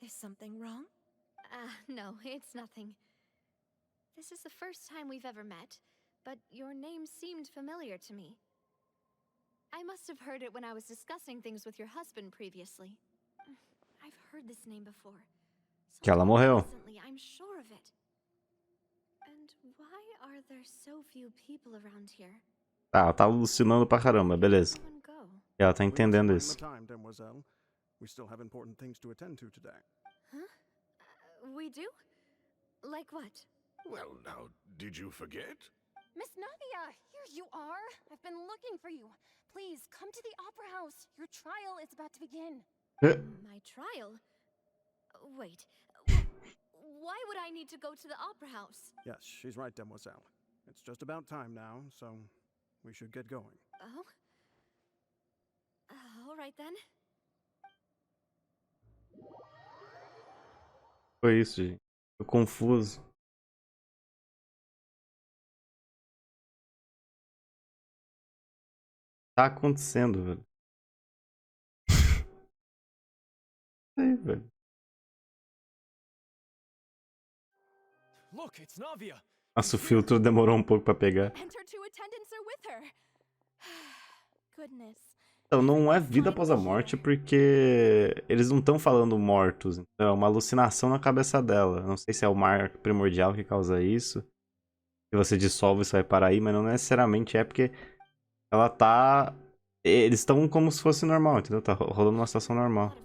Is something wrong? No, it's nothing. This is the first time we've ever met, but your name seemed familiar to me. I must have heard it when I was discussing things with your husband previously. I've heard this name before. Que ela morreu. Recently, I'm sure of it. And why are there so few people around here? Tá, ela tá alucinando pra caramba, beleza. E ela tá entendendo isso. We still have important things to attend to today. Huh? We do? Like what? Well, now, did you forget? Miss Navia, here you are. I've been looking for you. Please, come to the Opera House. Your trial is about to begin. My trial? Wait. Why would I need to go to the Opera House? Yes, she's right, demoiselle. It's just about time now, so we should get going. Oh? All right then. Foi isso, gente. Tô confuso. Tá acontecendo, velho. Aí, velho. Look, it's Navia. Nossa, o filtro demorou um pouco pra pegar. Enter two attendants are with her. Goodness. Então, não é vida após a morte porque eles não estão falando mortos. Então, é uma alucinação na cabeça dela. Não sei se é o mar primordial que causa isso. Se você dissolve, isso vai parar aí, mas não necessariamente é porque ela tá... Eles estão como se fosse normal, entendeu? Tá rolando uma situação normal.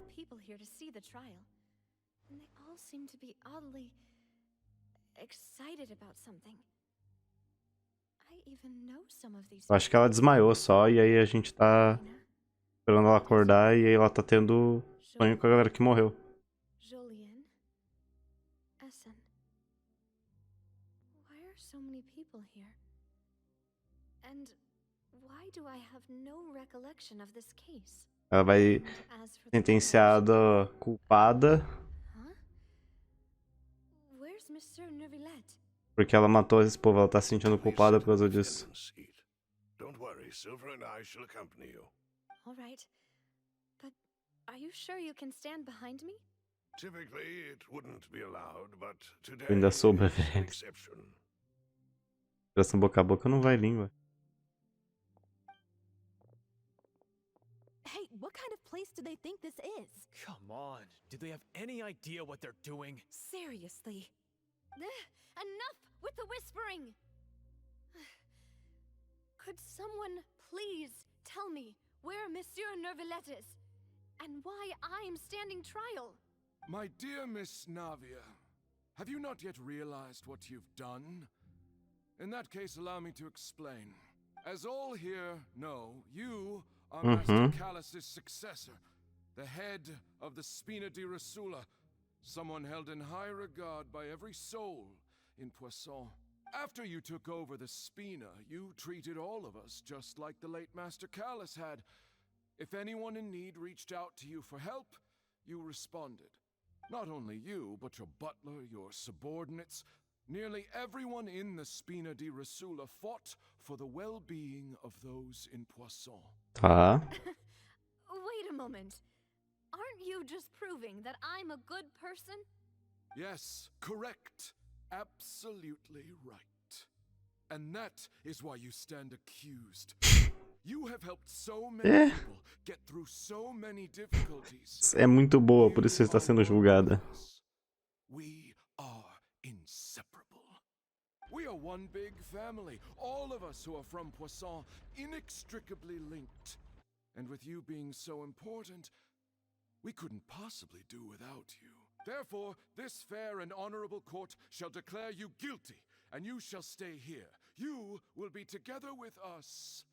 Eu acho que ela desmaiou só e aí a gente tá Esperando ela acordar e aí ela tá tendo sonho com a galera que morreu. Julien, Essen. Why are so many people here? And why do I have no recollection of this case? Ela vai And as for the sentenciada culpada huh? Where's Monsieur Neuvillette? porque ela matou esse povo. Ela tá se sentindo culpada por causa disso. Don't worry, Silver and I shall accompany you. All right. But are you sure you can stand behind me? Typically, it wouldn't be allowed, but today Eu ainda sou is an velho. exception. Operação boca a boca não vai língua. Hey, what kind of place do they think this is? Come on. Do they have any idea what they're doing? Seriously. Enough with the whispering! Could someone please tell me where Monsieur Neuvillette is? And why I'm standing trial? My dear Miss Navia, have you not yet realized what you've done? In that case, allow me to explain. As all here know, you are Master Callus's successor, the head of the Spina di Rasula, someone held in high regard by every soul in Poisson. After you took over the Spina, you treated all of us just like the late Master Callus had. If anyone in need reached out to you for help, you responded. Not only you, but your butler, your subordinates, nearly everyone in the Spina di Rasula fought for the well-being of those in Poisson. Tá. Wait a moment. Aren't you just proving that I'm a good person? Yes, correct. Absolutely right. And that is why you stand accused. You have helped so many people get through so many difficulties. É muito boa, por isso você está sendo julgada. We are inseparable. We are one big family, all of us who are from Poisson, inextricably linked. And with you being so important, we couldn't possibly do without you. Therefore, this fair and honorable court shall declare you guilty, and you shall stay here. You will be together with us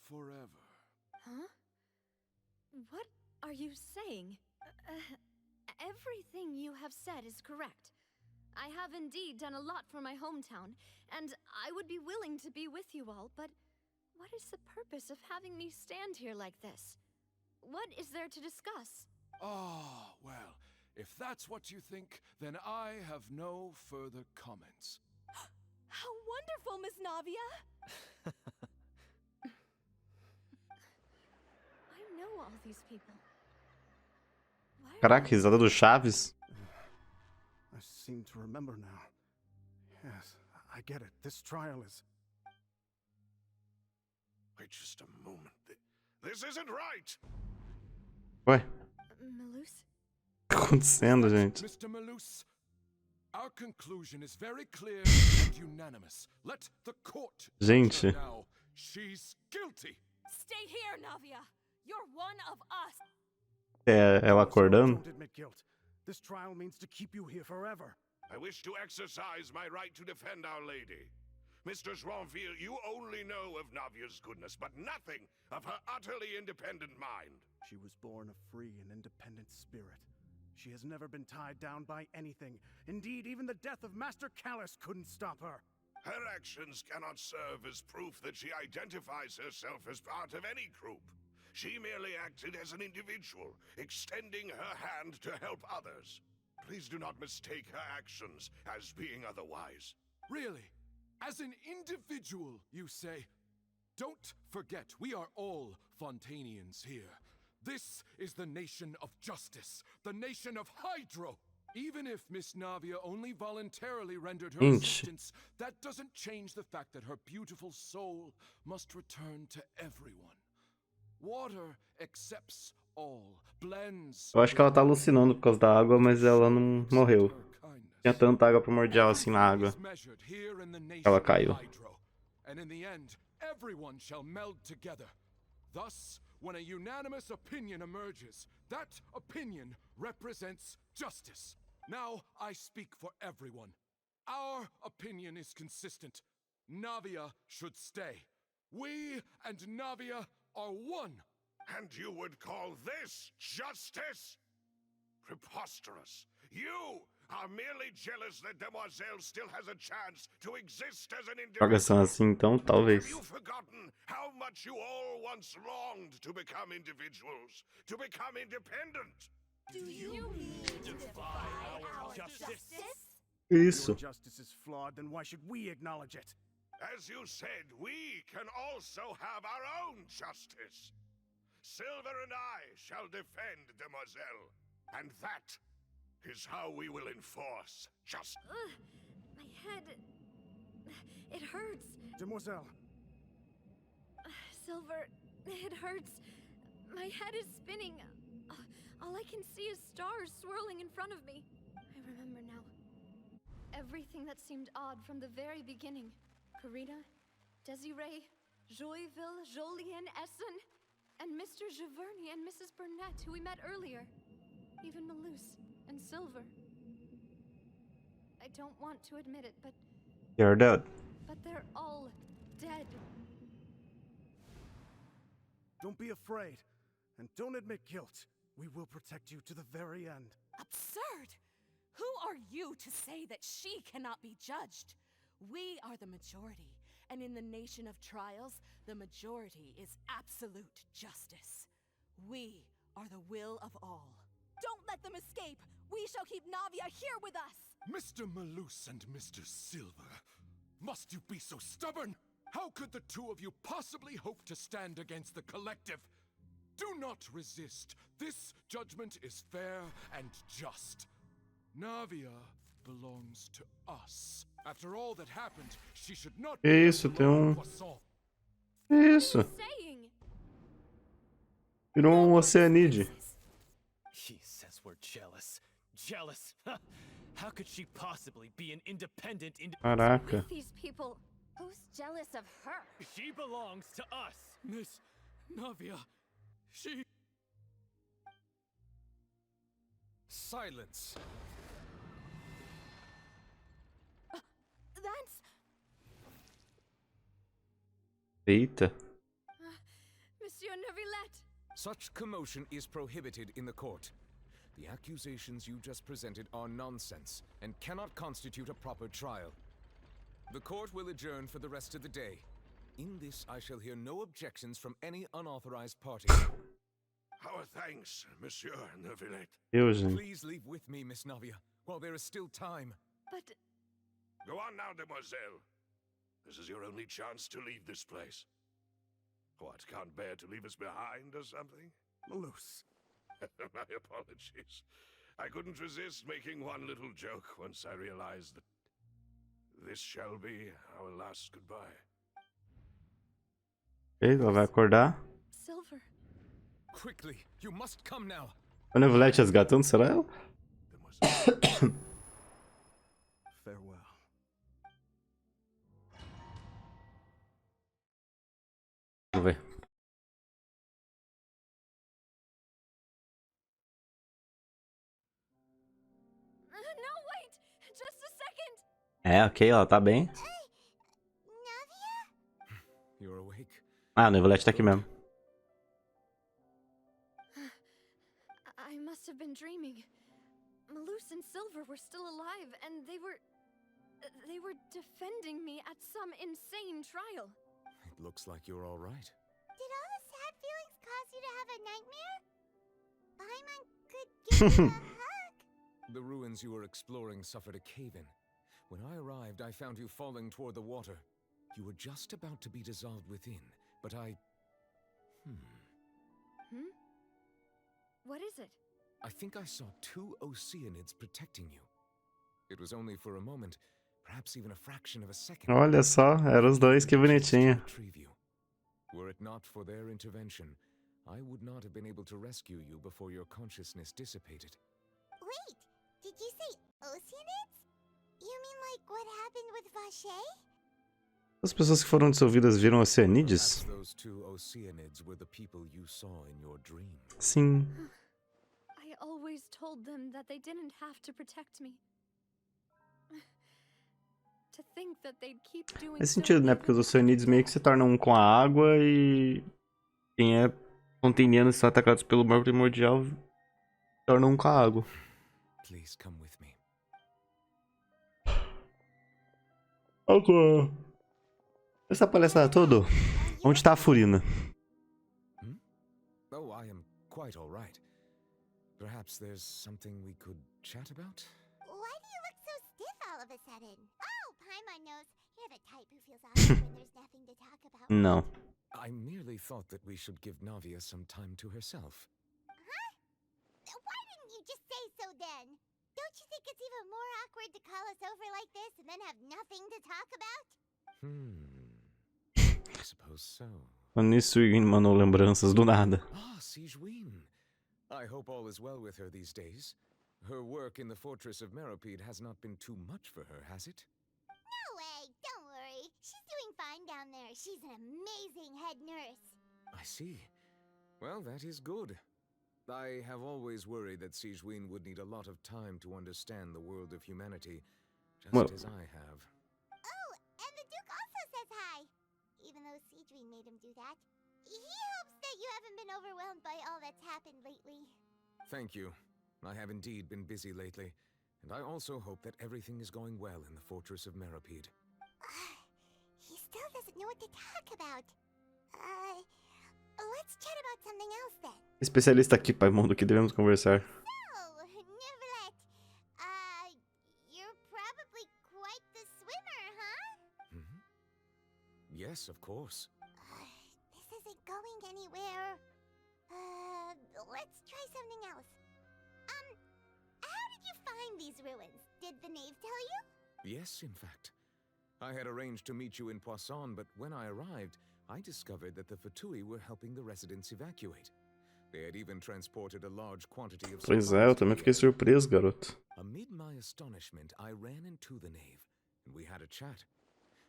forever. Huh? What are you saying? Everything you have said is correct. I have indeed done a lot for my hometown, and I would be willing to be with you all, but what is the purpose of having me stand here like this? What is there to discuss? Ah, well, if that's what you think, then I have no further comments. How wonderful, Miss Navia! I know all these people. Why are Caraca, they risada do Chaves. I seem to remember now. Yes, I get it. This trial is... Wait just a moment. This isn't right! Ué, Malus? o que tá acontecendo, gente? Mr. Malus, our conclusion is very clear and unanimous. Let the court judge her Gente. now. She's guilty. Stay here, Navia! You're one of us! É ela acordando? Don't admit guilt. This trial means to keep you here forever. I wish to exercise my right to defend Our Lady. Mr. Joinville, you only know of Navia's goodness, but nothing of her utterly independent mind. She was born a free and independent spirit. She has never been tied down by anything. Indeed, even the death of Master Callus couldn't stop her. Her actions cannot serve as proof that she identifies herself as part of any group. She merely acted as an individual, extending her hand to help others. Please do not mistake her actions as being otherwise. Really? As an individual, you say? Don't forget, we are all Fontanians here. This is the nation of justice, the nation of Hydro. Even if Miss Navia only voluntarily rendered her assistance, that doesn't change the fact that her beautiful soul must return to everyone. Water accepts all, blends. Eu acho que ela tá alucinando por causa da água, mas ela não morreu. Tinha tanta água primordial assim na água. Ela caiu. And in the end, everyone shall meld together. Thus, when a unanimous opinion emerges, that opinion represents justice. Now I speak for everyone. Our opinion is consistent. Navia should stay. We and Navia are one. And you would call this justice? Preposterous. You are merely jealous that Demoiselle still has a chance to exist as an Joga são individual. assim, então, Have talvez. you forgotten how much you all once longed to become individuals, to become independent? Do you mean defy our justice? Isso. Your justice is flawed, then why should we acknowledge it? As you said, we can also have our own justice. Silver and I shall defend Demoiselle, and that is how we will enforce justice. My head... It hurts. Demoiselle, Silver, it hurts. My head is spinning. All I can see is stars swirling in front of me. I remember now. Everything that seemed odd from the very beginning. Karina, Desiree, Joyville, Jolien, Essen, and Mr. Giverny and Mrs. Burnett, who we met earlier. Even Malus and Silver. I don't want to admit it, but You're dead. they're all dead. don't be afraid, and don't admit guilt. We will protect you to the very end. Absurd! Who are you to say that she cannot be judged? We are the majority, and in the nation of trials, the majority is absolute justice. We are the will of all. Don't let them escape! We shall keep Navia here with us! Mr. Malus and Mr. Silver, must you be so stubborn? How could the two of you possibly hope to stand against the collective? Do not resist. This judgment is fair and just. Navia belongs to us. After all that happened, she should not be Isso, left tem alone um... for Saul. Isso. Saying? Virou um oceanide. She says we're jealous. Jealous? How could she possibly be an independent Caraca. With these people, who's jealous of her? She belongs to us. Miss Navia, she... Silence. That's... Eita. Monsieur Neuvillette. Such commotion is prohibited in the court. The accusations you just presented are nonsense and cannot constitute a proper trial. The court will adjourn for the rest of the day. In this, I shall hear no objections from any unauthorized party. Our thanks, Monsieur Neuvillette. Eu, gente. Please leave with me, Miss Navia, while there is still time. But... Go on now, Demoiselle. This is your only chance to leave this place. What, can't bear to leave us behind or something? Malus. My apologies. I couldn't resist making one little joke once I realized that this shall be our last goodbye. Ela vai acordar. Silver. Quickly, you must come now. A Neuvillette resgatando, será ela? Demoiselle. Farewell. Vamos ver. No, wait! Just a second! É, ok, ela tá bem. Navia? You're awake. Ah, a Neuvillette tá aqui mesmo. I must have been dreaming. Malus and Silver were still alive, and they were defending me at some insane trial. It looks like you're all right. Did all the sad feelings cause you to have a nightmare? Paimon could give you a hug. The ruins you were exploring suffered a cave-in. When I arrived, I found you falling toward the water. You were just about to be dissolved within, but I... What is it? I think I saw two Oceanids protecting you. It was only for a moment, perhaps even a fraction of a second. Olha só, eram os dois, que bonitinho. Retrieve you. Were it not for their intervention, I would not have been able to rescue you before your consciousness dissipated. Wait, did you say Oceanids? You mean like what happened with Vache? As pessoas que foram dissolvidas viram oceanides? Perhaps those two Oceanids were the people you saw in your dream. Sim. I always told them that they didn't have to protect me. To think that they'd keep doing Faz so sentido, né? Porque os oceanides meio que se tornam um com a água e quem é contenianos são atacados pelo mar primordial, tornam um cago. Please come with me. Agora. Essa palhaçada toda. Onde tá a Furina? Oh, I am quite all right. Perhaps there's something we could chat about? Why do you look so stiff all of a sudden? Oh, Paimon knows. You're the type who feels awkward when there's nothing to talk about. Não. I merely thought that we should give Navia some time to herself. Huh? Why didn't you just say so then? Don't you think it's even more awkward to call us over like this and then have nothing to talk about? I suppose so. Nisso, Yuin mandou lembranças do nada. Ah, Sigewin. I hope all is well with her these days. Her work in the fortress of Meropide has not been too much for her, has it? No way, don't worry. She's doing fine down there. She's an amazing head nurse. I see. Well, that is good. I have always worried that Sigewin would need a lot of time to understand the world of humanity, just as I have. Oh, and the Duke also says hi. Even though Sigewin made him do that. He hopes that you haven't been overwhelmed by all that's happened lately. Thank you. I have indeed been busy lately, and I also hope that everything is going well in the fortress of Meropide. He still doesn't know what to talk about. Let's chat about something else then. Especialista aqui, Paimundo, que devemos conversar. So, Neverlet, you're probably quite the swimmer, huh? Yes, of course. This isn't going anywhere. Let's try something else. How did you find these ruins? Did the knave tell you? Yes, in fact. I had arranged to meet you in Poisson, but when I arrived, I discovered that the Fatui were helping the residents evacuate. They had even transported a large quantity of Pois é, eu também fiquei surpreso, garoto. Amid my astonishment, I ran into the knave, and we had a chat.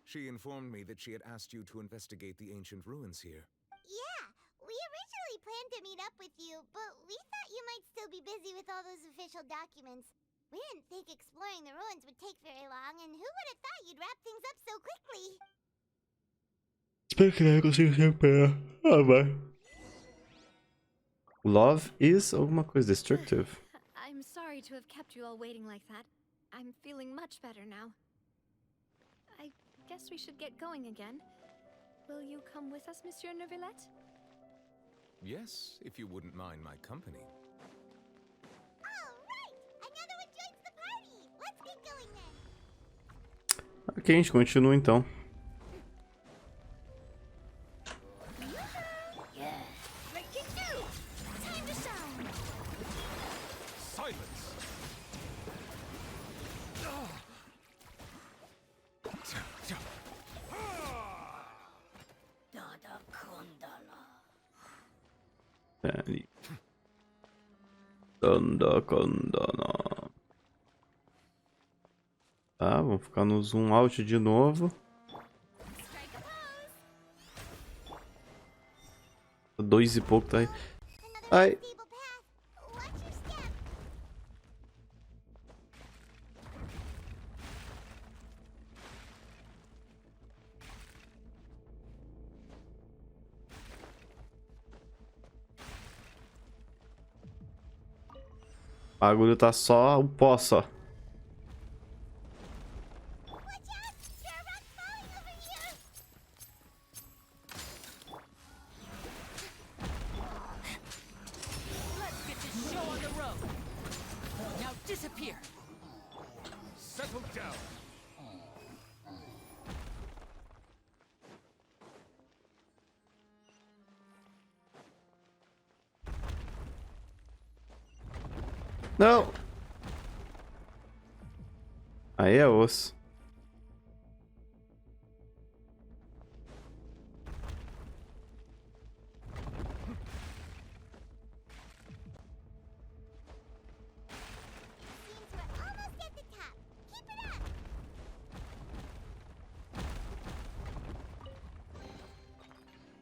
She informed me that she had asked you to investigate the ancient ruins here. Yeah, we originally planned to meet up with you, but we thought you might still be busy with all those official documents. We didn't think exploring the ruins would take very long, and who would have thought you'd wrap things up so quickly? Espero que não consiga se recuperar. Ah, vai. Love is alguma coisa destructive. I'm sorry to have kept you all waiting like that. I'm feeling much better now. I guess we should get going again. Will you come with us, Monsieur Neuvillette? Yes, if you wouldn't mind my company. All right! Another one joins the party! Let's get going then! Ok, a gente continua então. Ali. Kandana. Tá, vamos ficar no zoom out de novo. 2 e pouco, tá aí. Ai. O bagulho tá só o pó só. Não! Aí é osso.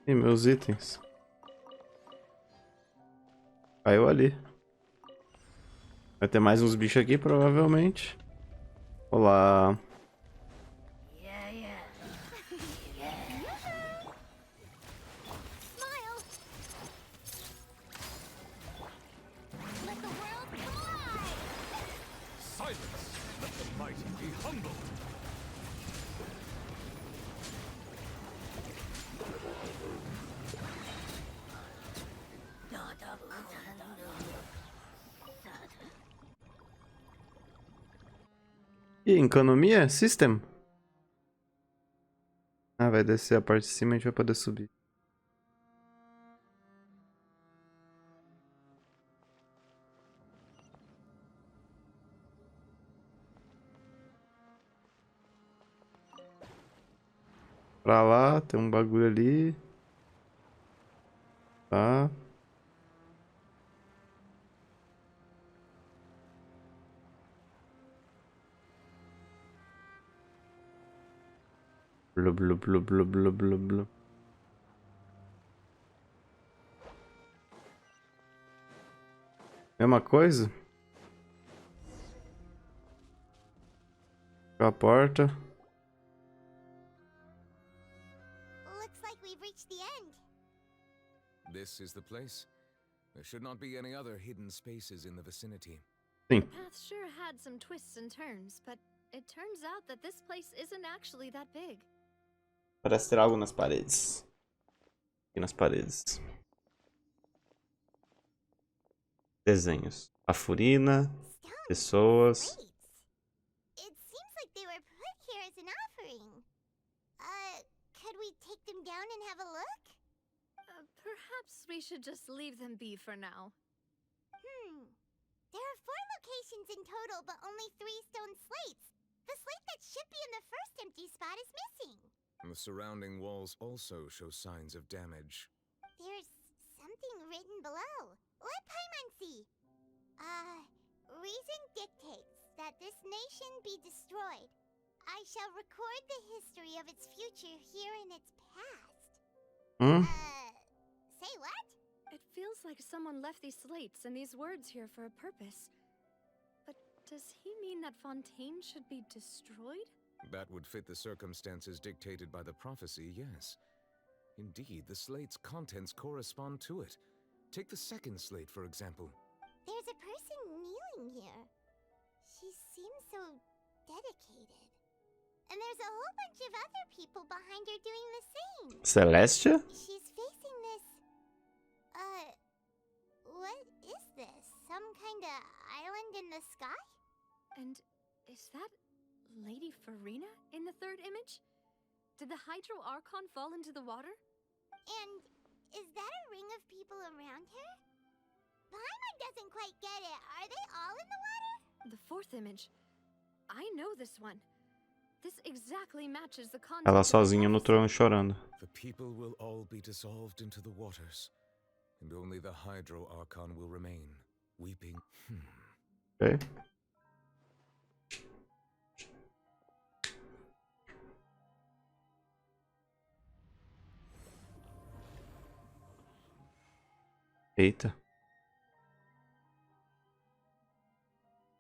E meus itens? Caiu ali. Vai ter mais uns bichos aqui, provavelmente. Olá. E economia? System? Ah, vai descer a parte de cima e a gente vai poder subir. Pra lá, tem um bagulho ali. Tá. Blu, blu, blu, blu, blu, blu, blu. Mesma coisa? Fechou a porta. Looks like we've reached the end. This is the place. There should not be any other hidden spaces in the vicinity. Sim. The path sure had some twists and turns, but it turns out that this place isn't actually that big. Parece ter algo nas paredes. Aqui nas paredes. Desenhos. A furina. Pessoas. It seems like they were put here as an offering. Could we take them down and have a look? Perhaps we should just leave them be for now. There are 4 locations in total, but only 3 stone slates. The slate that should be in the first empty spot is missing. The surrounding walls also show signs of damage. There's something written below. Let Paimon see. Reason dictates that this nation be destroyed. I shall record the history of its future here in its past. Say what? It feels like someone left these slates and these words here for a purpose. But does he mean that Fontaine should be destroyed? That would fit the circumstances dictated by the prophecy, yes. Indeed, the slate's contents correspond to it. Take the second slate, for example. There's a person kneeling here. She seems so dedicated. And there's a whole bunch of other people behind her doing the same. Celestia? She's facing this... what is this? Some kind of island in the sky? And is that Lady Farina in the third image? Did the Hydro Archon fall into the water? And is that a ring of people around her? Paimon doesn't quite get it. Are they all in the water? The fourth image. I know this one. This exactly matches the content. Ela sozinha no trono chorando. The people will all be dissolved into the waters, and only the Hydro Archon will remain, weeping. Okay. Eita.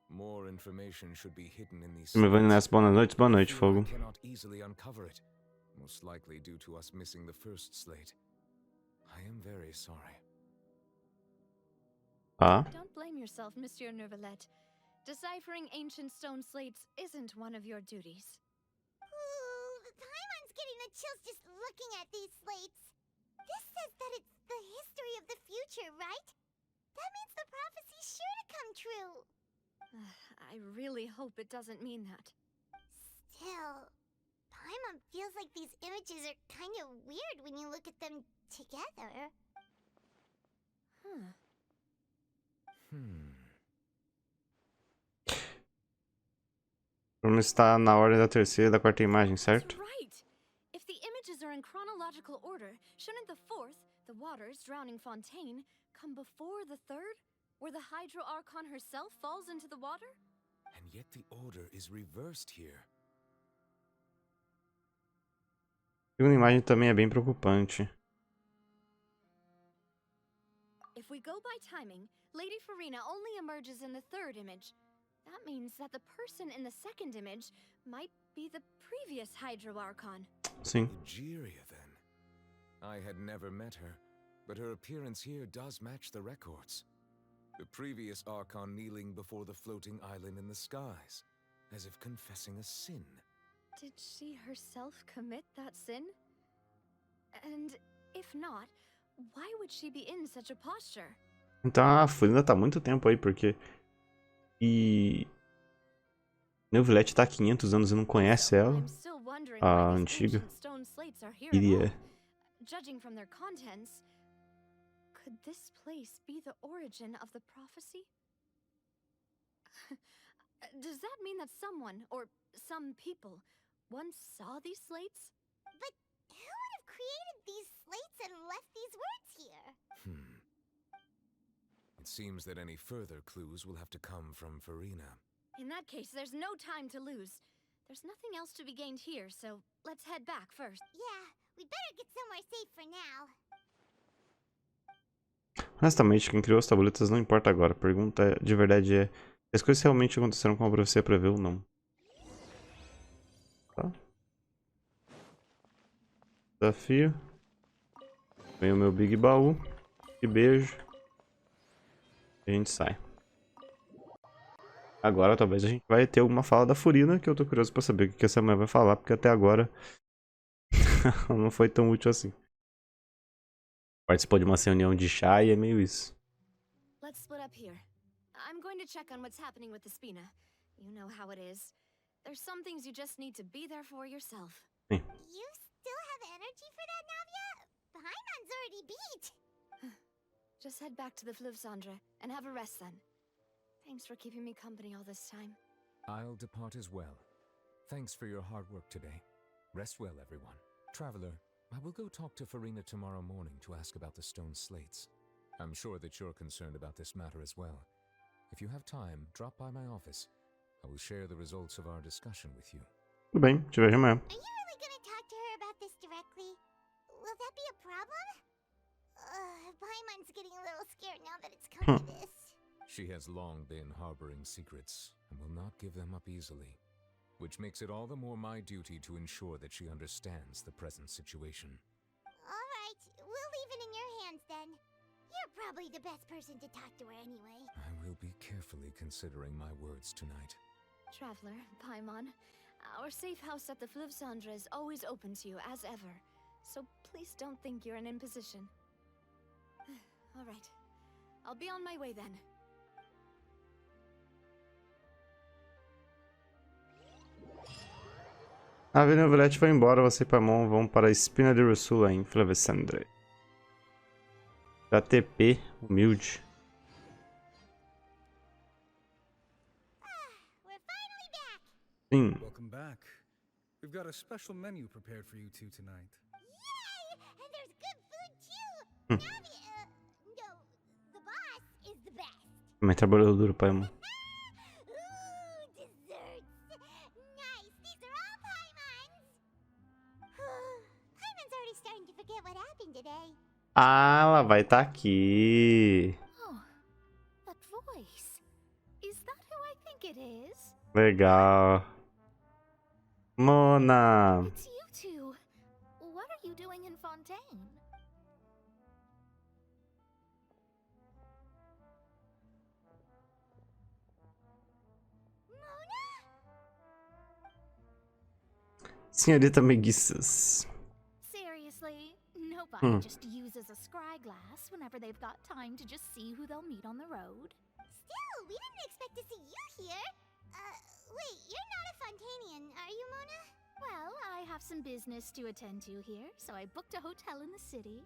More information should be hidden in these. Me vou nessa. Boa noite, Fogo. Cannot easily uncover it, most likely due to us missing the first slate. I am very sorry. Ah. Don't blame yourself, Monsieur Neuvillette. Deciphering ancient stone slates isn't one of your duties. Ooh, Paimon's getting the chills just looking at these slates. This says that it's the history of the future, right? That means the prophecy's sure to come true. I really hope it doesn't mean that. Still, Paimon feels like these images are kind of weird when you look at them together. Vamos estar na ordem da terceira e da quarta imagem, certo? Right. If the images are in chronological order, shouldn't the fourth, the waters drowning Fontaine, come before the third, where the Hydro Archon herself falls into the water? And yet the order is reversed here. A segunda imagem também é bem preocupante. If we go by timing, Lady Farina only emerges in the third image. That means that the person in the second image might be the previous Hydro Archon. Sim. Egeria, then. I had never met her, but her appearance here does match the records. The previous Archon kneeling before the floating island in the skies, as if confessing a sin. Did she herself commit that sin? And if not, why would she be in such a posture? Então a Furina tá há muito tempo aí, porque... E... Neuvillette tá há 500 anos e não conhece ela. I'm still wondering A why these antiga. ancient stone slates are here at Iria. all. Judging from their contents, could this place be the origin of the prophecy? Does that mean that someone, or some people, once saw these slates? But who would have created these slates and left these words here? It seems that any further clues will have to come from Farina. In that case, there's no time to lose. There's nothing else to be gained here, so let's head back first. Yeah, we'd better get somewhere safe for now. Honestamente, quem criou as tabuletas não importa agora. A pergunta de verdade é: as coisas realmente aconteceram como a profecia prevê ou não? Tá. Desafio. Vem o meu Big Baú. E beijo. E a gente sai. Agora talvez a gente vai ter alguma fala da Furina, que eu tô curioso pra saber o que essa mulher vai falar, porque até agora não foi tão útil assim. Participou de uma reunião de chá e é meio isso. Let's split up here. I'm going to check on what's happening with the Spina. You know how it is. There's some things you just need to be there for yourself. Sim. You still have energy for that, Navia? Paimon's already beat. Just head back to the Fleuve Cendre and have a rest then. Thanks for keeping me company all this time. I'll depart as well. Thanks for your hard work today. Rest well, everyone. Traveler, I will go talk to Farina tomorrow morning to ask about the stone slates. I'm sure that you're concerned about this matter as well. If you have time, drop by my office. I will share the results of our discussion with you. Tudo bem, te vejo amanhã. Are you really gonna talk to her about this directly? Will that be a problem? Paimon's getting a little scared now that it's come to this. She has long been harboring secrets and will not give them up easily, which makes it all the more my duty to ensure that she understands the present situation. Alright, we'll leave it in your hands then. You're probably the best person to talk to her anyway. I will be carefully considering my words tonight. Traveler, Paimon, our safe house at the Fleuve Cendre is always open to you as ever, so please don't think you're in imposition. Alright, I'll be on my way then. A Neuvillette foi embora, você e Paimon vão para a Espina de Ursula em Fleuve Cendre. Da TP, humilde. We're finally back! Sim. Welcome back. We've got a special menu prepared for you two tonight. Yay! And there's good food too! Navia, no, the boss is the best. Também trabalhou duro, Paimon. Ooh, desserts! Nice, these are all Paimon's! Paimon's already starting to forget what happened today. Ah, ela vai estar aqui. Oh, that voice. Is that who I think it is? Legal. Mona. It's you two. What are you doing in Fontaine? Senhorita Meguiças. Seriously, nobody just uses a scry glass whenever they've got time to just see who they'll meet on the road. Still, we didn't expect to see you here. Wait, you're not a Fontainian, are you, Mona? Well, I have some business to attend to here, so I booked a hotel in the city.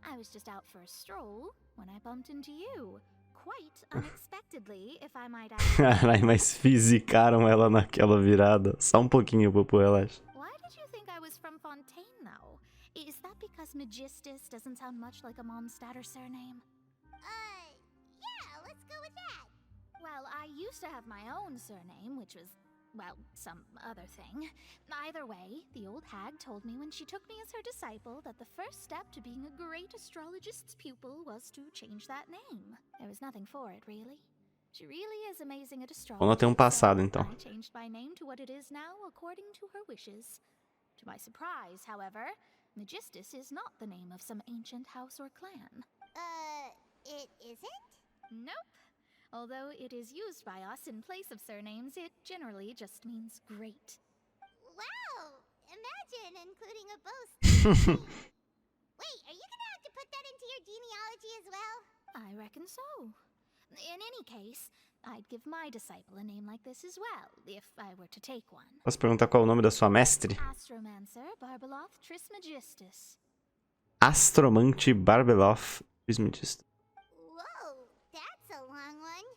I was just out for a stroll when I bumped into you. Quite unexpectedly, if I might add. Caralho, mas fisicaram ela naquela virada. Só um pouquinho, Popo, relaxa. Why did you think I was from Fontaine, though? Is that because Magistus doesn't sound much like a Mondstadter surname? Yeah, let's go with that. Well, I used to have my own surname, which was, well, some other thing. Either way, the old hag told me when she took me as her disciple that the first step to being a great astrologist's pupil was to change that name. There was nothing for it, really. She really is amazing at astrology. Ela tem um passado, so então. I changed my name to what it is now according to her wishes. To my surprise, however, Magistus is not the name of some ancient house or clan. It isn't? Nope. Although it is used by us in place of surnames, it generally just means great. Wow! Imagine including a boast. Wait, are you gonna have to put that into your genealogy as well? I reckon so. In any case, I'd give my disciple a name like this as well, if I were to take one. Posso perguntar qual é o nome da sua mestre? Astromancer Barbeloth Trismegistus. Astromante Barbeloth Trismegistus. Whoa, that's a long one.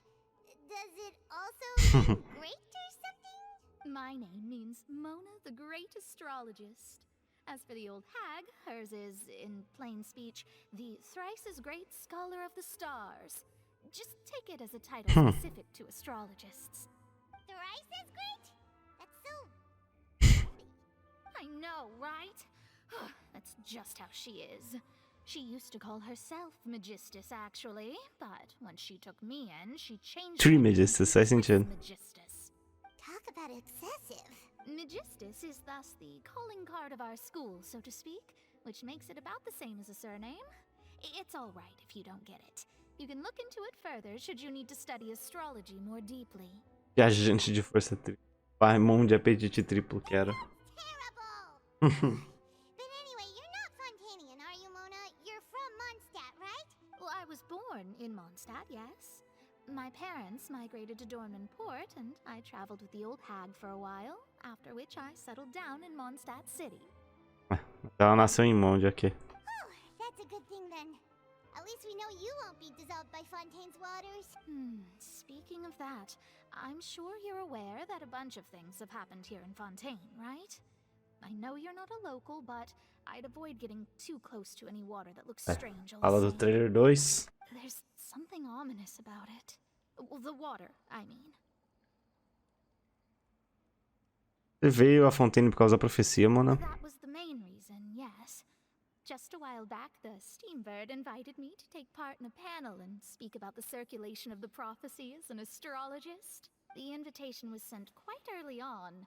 Does it also mean great or something? My name means Mona the Great Astrologist. As for the old hag, hers is, in plain speech, the thrice-as-great Scholar of the Stars. Just take it as a title specific to astrologists. Thrice as great? That's so... I know, right? That's just how she is. She used to call herself Magistus, actually, but when she took me in, she changed Trismegistus, faz sentido. Magistus. Talk about excessive. Magistus is thus the calling card of our school, so to speak, which makes it about the same as a surname. It's all right if you don't get it. You can look into it further should you need to study astrology more deeply. Viajante de força tripla. Paimon de apetite triplo, quero. But anyway, you're not Fontanian, are you, Mona? You're from Mondstadt, right? Well, I was born in Mondstadt, yes. My parents migrated to Dornman Port, and I traveled with the old hag for a while, after which I settled down in Mondstadt City. Ela nasceu em Monde aqui. Oh, that's a good thing then. At least we know you won't be dissolved by Fontaine's waters. Speaking of that, I'm sure you're aware that a bunch of things have happened here in Fontaine, right? I know you're not a local, but I'd avoid getting too close to any water that looks strange. Fala do trailer 2. There's something ominous about it. Well, the water, I mean. Você veio a Fontaine por causa da profecia, Mona? That was the main reason, yes. Just a while back, the Steambird invited me to take part in a panel and speak about the circulation of the prophecy as an astrologist. The invitation was sent quite early on.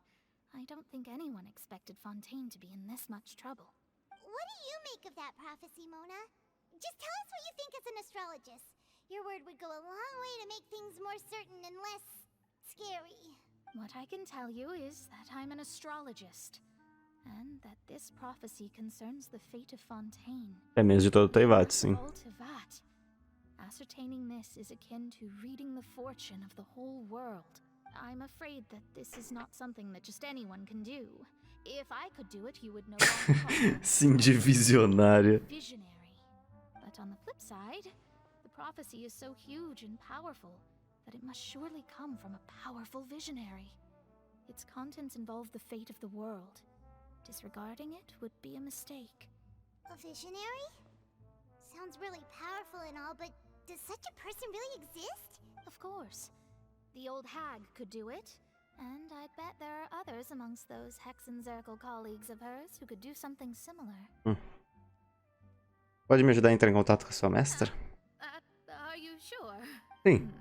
I don't think anyone expected Fontaine to be in this much trouble. What do you make of that prophecy, Mona? Just tell us what you think as an astrologist. Your word would go a long way to make things more certain and less... scary. What I can tell you is that I'm an astrologist, and that this prophecy concerns the fate of Fontaine. É mesmo de todo o Teyvat, sim. All Teyvat. Ascertaining this is akin to reading the fortune of the whole world. I'm afraid that this is not something that just anyone can do. If I could do it, you would no longer call me Sim, de visionária. visionary. But on the flip side, the prophecy is so huge and powerful that it must surely come from a powerful visionary. Its contents involve the fate of the world. Disregarding it would be a mistake. A visionary? Sounds really powerful and all, but does such a person really exist? Of course. The old hag could do it, and I'd bet there are others amongst those Hexenzirkel colleagues of hers who could do something similar. Pode me ajudar a entrar em contato com a sua mestra? Are you sure? Sim.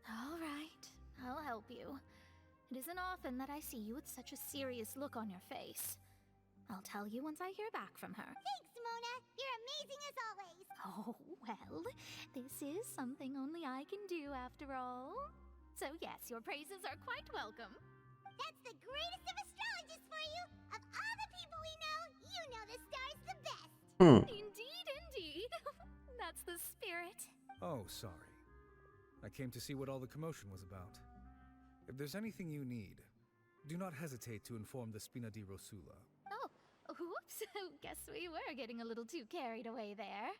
All right, I'll help you. It isn't often that I see you with such a serious look on your face. I'll tell you once I hear back from her. Thanks, Mona. You're amazing as always. Oh, well, this is something only I can do after all. So yes, your praises are quite welcome. That's the greatest of astrologists for you. Of all the people we know, you know the star's the best. Indeed, indeed. That's the spirit. Oh, sorry. I came to see what all the commotion was about. If there's anything you need, do not hesitate to inform the Spina di Rosula. Oh, whoops. Guess we were getting a little too carried away there.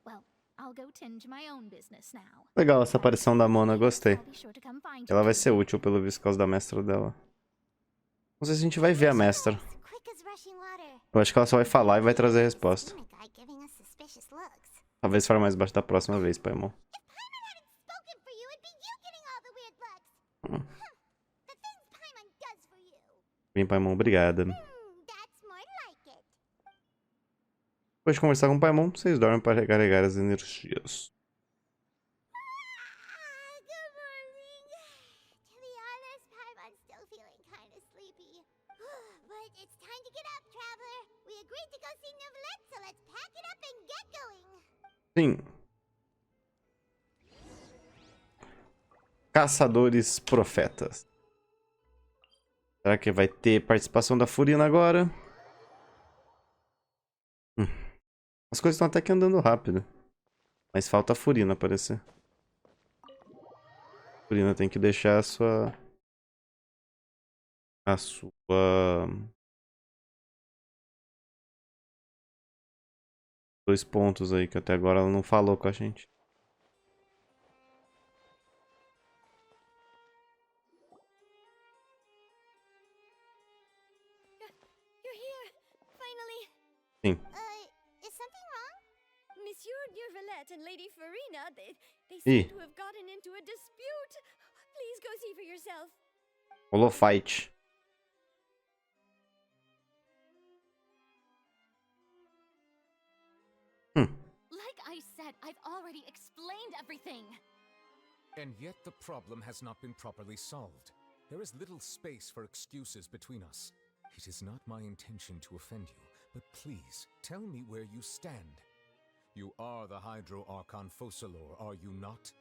Well, I'll go tend to my own business now. Legal essa aparição da Mona, gostei. I'll be sure to come find Ela you. vai ser útil pelo visto por causa da mestra dela. Não sei se a gente vai ver a mestra. Quick as rushing water. Eu acho que ela só vai falar e vai trazer a resposta. The guy giving us suspicious looks. Talvez fale mais baixo da próxima vez, Paimon. If Paimon hadn't spoken for you, it'd be you getting all the weird looks. The things Paimon does for you. Bem, Paimon, obrigada. That's more like it. Depois de conversar com o Paimon, vocês dormem para recarregar as energias. Good morning. To be honest, Paimon's still feeling kind of sleepy. But it's time to get up, traveler. We agreed to go see Neuvillette, so let's pack it up and get going. Sim. Caçadores Profetas. Será que vai ter participação da Furina agora? As coisas estão até que andando rápido. Mas falta a Furina aparecer. Furina tem que deixar a sua... Dois pontos aí, que até agora ela não falou com a gente. You're here, finally. Sim. Is something wrong? Monsieur Durvalette and Lady Farina, they Ih. seem to have gotten into a dispute. Please go see for yourself. Rolou fight. Like I said, I've already explained everything. And yet the problem has not been properly solved. There is little space for excuses between us. It is not my intention to offend you, but please, tell me where you stand. You are the Hydro Archon Focalor, are you not?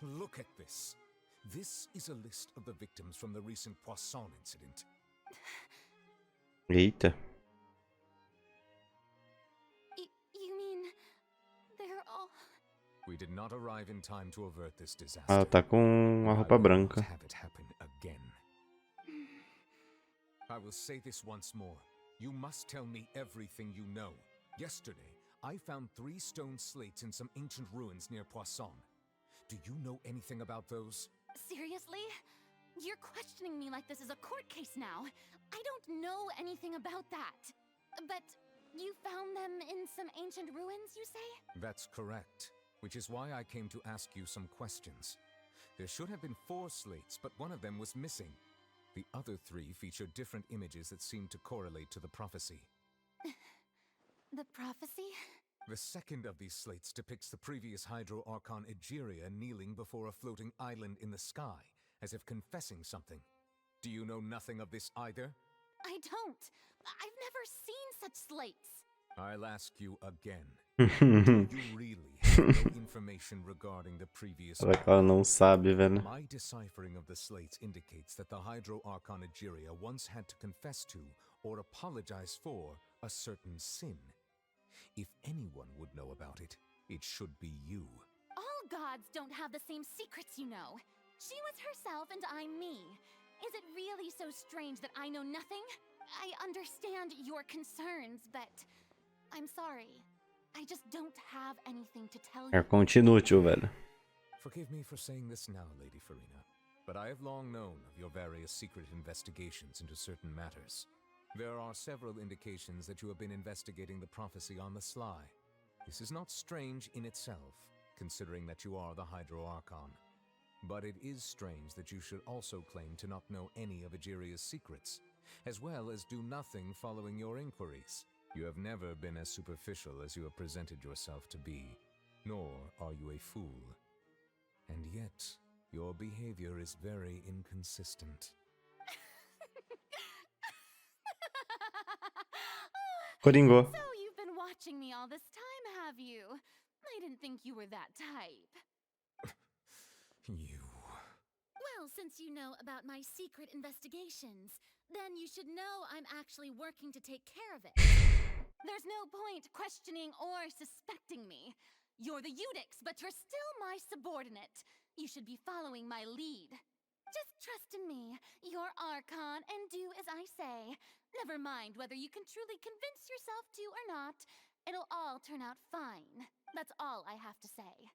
Look at this. This is a list of the victims from the recent Poisson incident. Eita. You mean they're all... We did not arrive in time to avert this disaster. Ela tá com a roupa branca. Have it happen again. I will say this once more. You must tell me everything you know. Yesterday, I found 3 stone slates in some ancient ruins near Poisson. Do you know anything about those? Seriously? You're questioning me like this is a court case now. I don't know anything about that. But you found them in some ancient ruins, you say? That's correct. Which is why I came to ask you some questions. There should have been 4 slates, but one of them was missing. The other 3 feature different images that seem to correlate to the prophecy. The prophecy? The second of these slates depicts the previous Hydro Archon Egeria kneeling before a floating island in the sky, as if confessing something. Do you know nothing of this either? I don't. I've never seen such slates. I'll ask you again. Do you really have no information regarding the previous... Será que ela não sabe, velho? My deciphering of the slates indicates that the Hydro Archon Egeria once had to confess to, or apologize for, a certain sin. If anyone would know about it, it should be you. All gods don't have the same secrets, you know. She was herself and I'm me. Is it really so strange that I know nothing? I understand your concerns, but I'm sorry. I just don't have anything to tell you. É inútil, velho. Forgive me for saying this now, Lady Farina, but I have long known of your various secret investigations into certain matters. There are several indications that you have been investigating the prophecy on the sly. This is not strange in itself, considering that you are the Hydro Archon. But it is strange that you should also claim to not know any of Egeria's secrets, as well as do nothing following your inquiries. You have never been as superficial as you have presented yourself to be, nor are you a fool. And yet, your behavior is very inconsistent. Coringou. So you've been watching me all this time, have you? I didn't think you were that type. You... Well, since you know about my secret investigations, then you should know I'm actually working to take care of it. There's no point questioning or suspecting me. You're the Eudex, but you're still my subordinate. You should be following my lead. Just trust in me, your Archon, and do as I say. Never mind whether you can truly convince yourself to or not. It'll all turn out fine. That's all I have to say.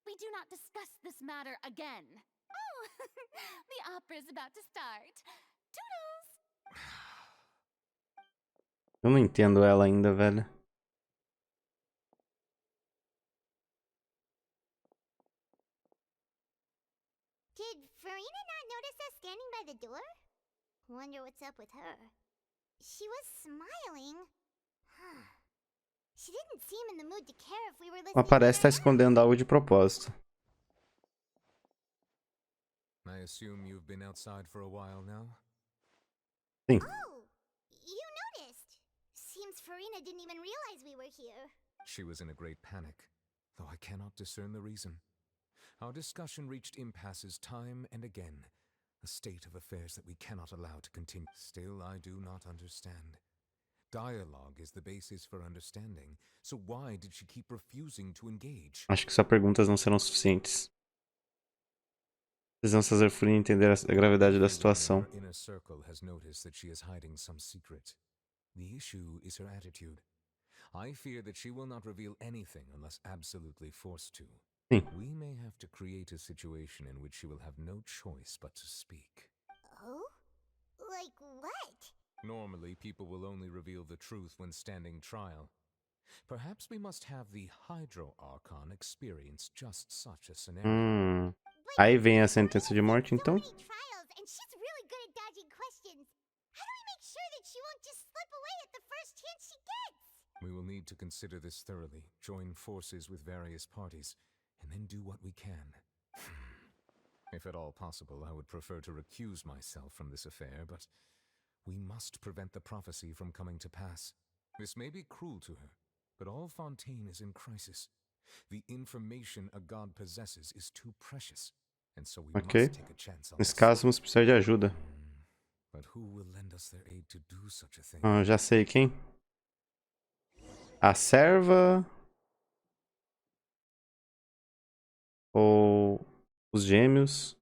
We do not discuss this matter again. Oh, the opera's about to start. Toodles! Eu não entendo ela ainda, velho. Did Farina not notice us standing by the door? Wonder what's up with her. She was smiling. She didn't seem in the mood to care if we were listening. Ela parece estar escondendo algo de propósito. I assume you've been outside for a while now? Sim. Oh, you noticed. Seems Farina didn't even realize we were here. She was in a great panic, though I cannot discern the reason. Our discussion reached impasses time and again, a state of affairs that we cannot allow to continue. Still, I do not understand. Dialogue is the basis for understanding, so why did she keep refusing to engage? Acho que só perguntas não serão suficientes. Precisamos fazer Furinha entender a gravidade da situação. Her inner circle has noticed that she is hiding some secret. The issue is her attitude. I fear that she will not reveal anything unless absolutely forced to. Sim. We may have to create a situation in which she will have no choice but to speak. Oh? Like what? Normally, people will only reveal the truth when standing trial. Perhaps we must have the Hydro Archon experience just such a scenario. Aí vem a sentença de morte, então. Trials, and she's really good at dodging questions. How do we make sure that she won't just slip away at the first chance she gets? We will need to consider this thoroughly, join forces with various parties, and then do what we can. If at all possible, I would prefer to recuse myself from this affair, but we must prevent the prophecy from coming to pass. This may be cruel to her, but all Fontaine is in crisis. The information a god possesses is too precious, and so we must take a chance on Nesse this. caso, vamos precisar de ajuda. But who will lend us their aid to do such a thing? Já sei quem. A serva ou os gêmeos?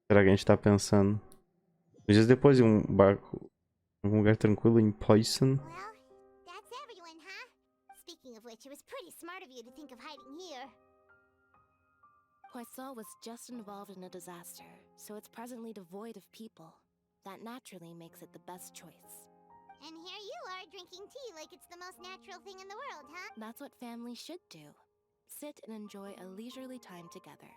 Será que a gente tá pensando? Dias depois, em um barco, em um lugar tranquilo em Poison. Well, that's everyone, huh? Speaking of which, it was pretty smart of you to think of hiding here. Poisson was just involved in a disaster, so it's presently devoid of people. That naturally makes it the best choice. And here you are drinking tea like it's the most natural thing in the world, huh? That's what families should do. Sit and enjoy a leisurely time together.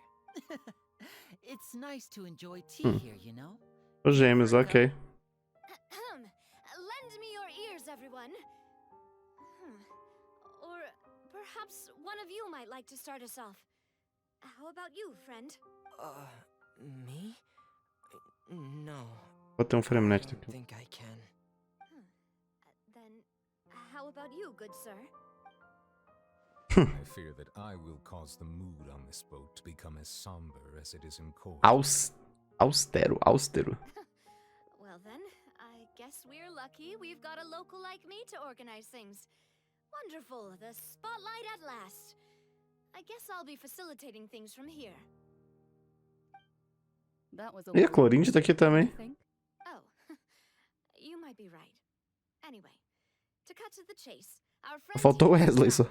It's nice to enjoy tea here, you know? Os gêmeos, ok. Lend me your ears, everyone. Or perhaps one of you might like to start us off. How about you, friend? Me? No. Vou ter frame net I don't aqui. think I can. Then, how about you, good sir? I fear that I will cause the mood on this boat to become as somber as it is in court. Austero. Well then, I guess we're lucky we've got a local like me to organize things. Wonderful, the spotlight at last. I guess I'll be facilitating things from here. That was E a Clorinda tá aqui também. Oh, you might be right. Anyway, to cut to the chase, our friend Faltou o Wesley só.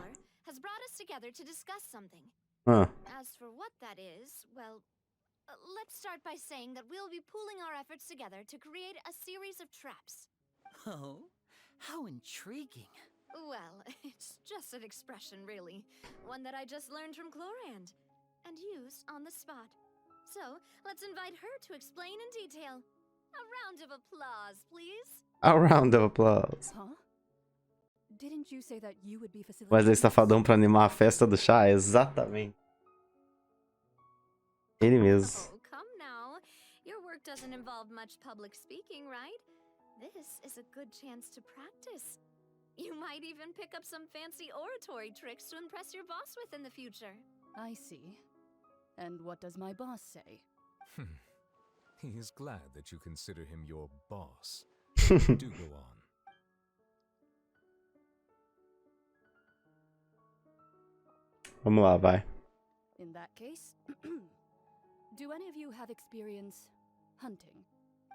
has brought us together to discuss something. As for what that is, well, let's start by saying that we'll be pooling our efforts together to create a series of traps. Oh, how intriguing. Well, it's just an expression, really. One that I just learned from Chlorand and used on the spot. So, let's invite her to explain in detail. A round of applause, please. A round of applause. Huh? Didn't you say that you would be facilitating? Wesley Safadão pra animar a festa do chá, exatamente. Ele mesmo. Oh, come now. Your work doesn't involve much public speaking, right? This is a good chance to practice. You might even pick up some fancy oratory tricks to impress your boss with in the future. I see. And what does my boss say? He is glad that you consider him your boss. Do go on. Vamos lá, vai. In that case, do any of you have experience hunting?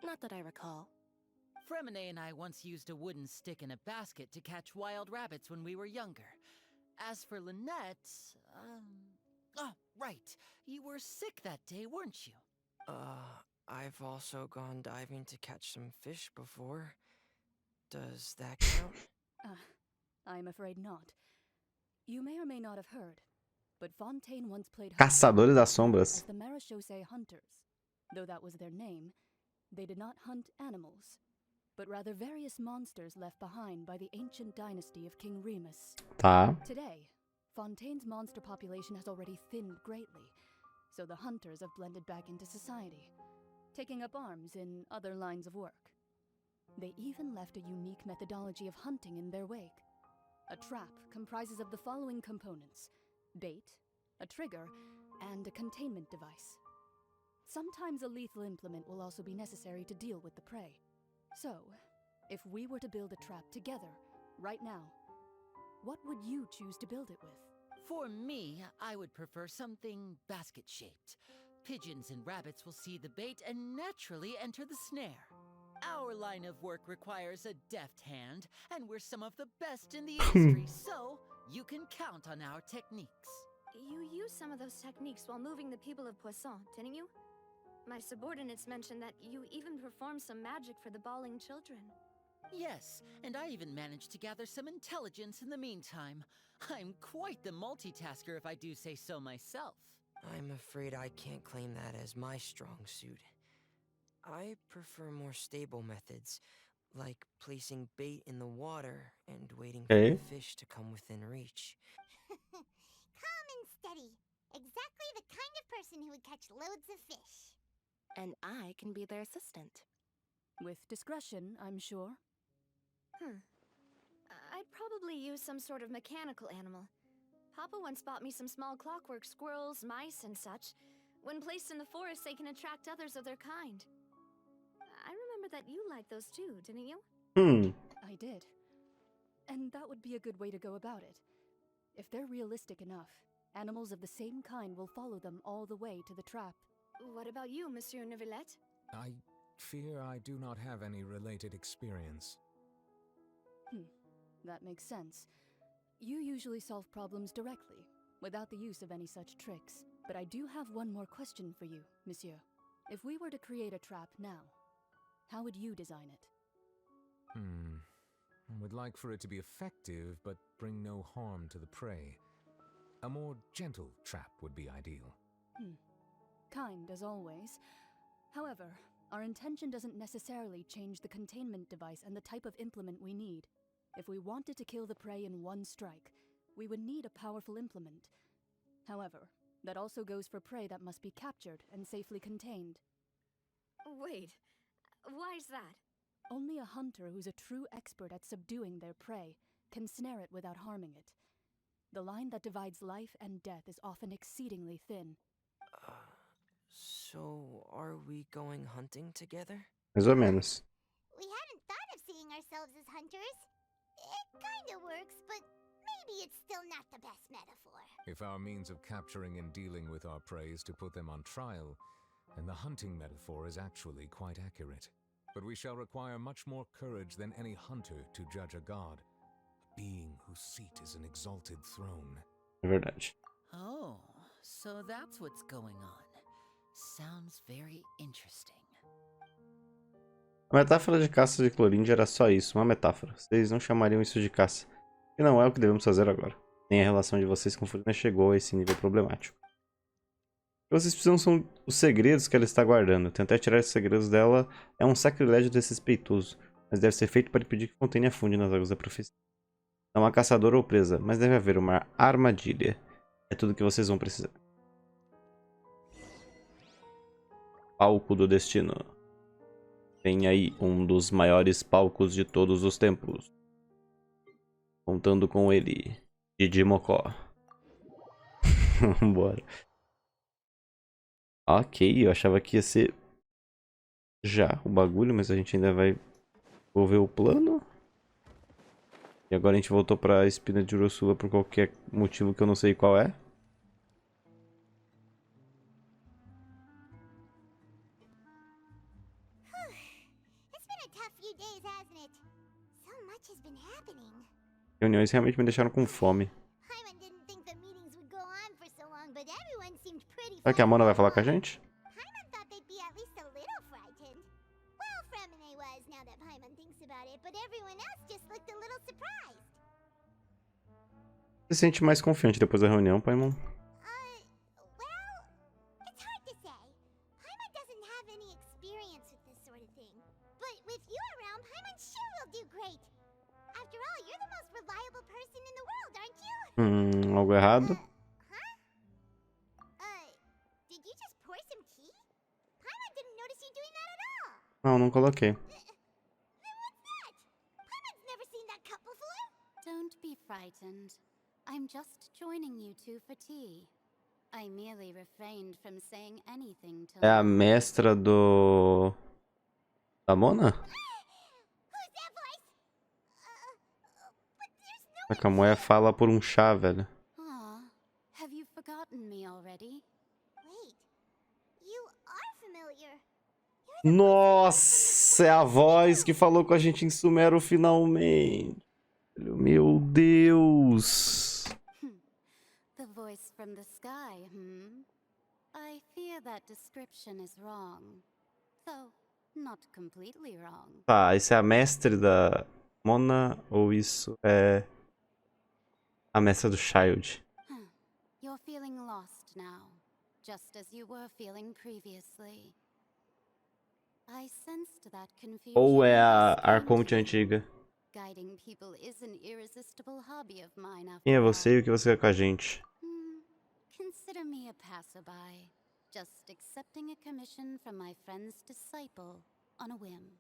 Not that I recall. Fremine and I once used a wooden stick in a basket to catch wild rabbits when we were younger. As for Lynette, oh, right. You were sick that day, weren't you? I've also gone diving to catch some fish before. Does that count? I'm afraid not. You may or may not have heard, but Fontaine once played Caçadores das as Sombras. the Marechaussee Hunters. Though that was their name, they did not hunt animals, but rather various monsters left behind by the ancient dynasty of King Remus. Tá. Today, Fontaine's monster population has already thinned greatly, so the hunters have blended back into society, taking up arms in other lines of work. They even left a unique methodology of hunting in their wake. A trap comprises of the following components: bait, a trigger, and a containment device. Sometimes a lethal implement will also be necessary to deal with the prey. So, if we were to build a trap together, right now, what would you choose to build it with? For me, I would prefer something basket-shaped. Pigeons and rabbits will see the bait and naturally enter the snare. Our line of work requires a deft hand, and we're some of the best in the industry, so you can count on our techniques. You used some of those techniques while moving the people of Poisson, didn't you? My subordinates mentioned that you even performed some magic for the bawling children. Yes, and I even managed to gather some intelligence in the meantime. I'm quite the multitasker if I do say so myself. I'm afraid I can't claim that as my strong suit. I prefer more stable methods, like placing bait in the water and waiting for the fish to come within reach. Calm and steady. Exactly the kind of person who would catch loads of fish. And I can be their assistant. With discretion, I'm sure. I'd probably use some sort of mechanical animal. Papa once bought me some small clockwork squirrels, mice, and such. When placed in the forest, they can attract others of their kind. I remember that you liked those too, didn't you? I did. And that would be a good way to go about it. If they're realistic enough, animals of the same kind will follow them all the way to the trap. What about you, Monsieur Neuvillette? I fear I do not have any related experience. That makes sense. You usually solve problems directly, without the use of any such tricks. But I do have one more question for you, Monsieur. If we were to create a trap now, how would you design it? I would like for it to be effective, but bring no harm to the prey. A more gentle trap would be ideal. Kind, as always. However, our intention doesn't necessarily change the containment device and the type of implement we need. If we wanted to kill the prey in one strike, we would need a powerful implement. However, that also goes for prey that must be captured and safely contained. Wait, why is that? Only a hunter who's a true expert at subduing their prey can snare it without harming it. The line that divides life and death is often exceedingly thin. So, are we going hunting together? Mais ou menos. We hadn't thought of seeing ourselves as hunters. It kinda works, but maybe it's still not the best metaphor. If our means of capturing and dealing with our prey is to put them on trial, then the hunting metaphor is actually quite accurate. But we shall require much more courage than any hunter to judge a god, a being whose seat is an exalted throne. É verdade. Oh, so that's what's going on. Sounds very interesting. A metáfora de caça de Clorinde era só isso, uma metáfora. Vocês não chamariam isso de caça. E não é o que devemos fazer agora. Nem a relação de vocês com Furina chegou a esse nível problemático. O que vocês precisam são os segredos que ela está guardando. Tentar tirar esses segredos dela é um sacrilégio desrespeitoso, mas deve ser feito para impedir que Fontaine afunde nas águas da profecia. Não há caçador ou presa, mas deve haver uma armadilha. É tudo que vocês vão precisar. Palco do Destino. Tem aí um dos maiores palcos de todos os tempos. Contando com ele, Didi Mocó. Vambora. Ok, eu achava que ia ser já o bagulho, mas a gente ainda vai ver o plano. E agora a gente voltou pra Espina de Ursula por qualquer motivo que eu não sei qual é. Reuniões realmente me deixaram com fome. Será que a Mona vai falar com a gente? Você se sente mais confiante depois da reunião, Paimon? Algo errado? Não, não coloquei. Don't be frightened. I'm just joining you two for tea. I merely refrained from saying anything till É a mestra do... da Mona? A mulher fala por um chá, velho. Ah, forgotten me already? Wait, you are familiar. Nossa, é a voz que falou com a gente em Sumero finalmente. Meu Deus. The voice from the sky, I fear that description is wrong. Though, not completely wrong. Tá, esse é a mestre da Mona ou isso é a mestra do Child? You're feeling lost now, just as you were feeling previously. I sensed that confusion. Ou é a Arconte antiga? Guiding people is an irresistible hobby of mine after Quem é all. você e o que você quer com a gente? Consider me a passerby, just accepting a commission from my friend's disciple on a whim.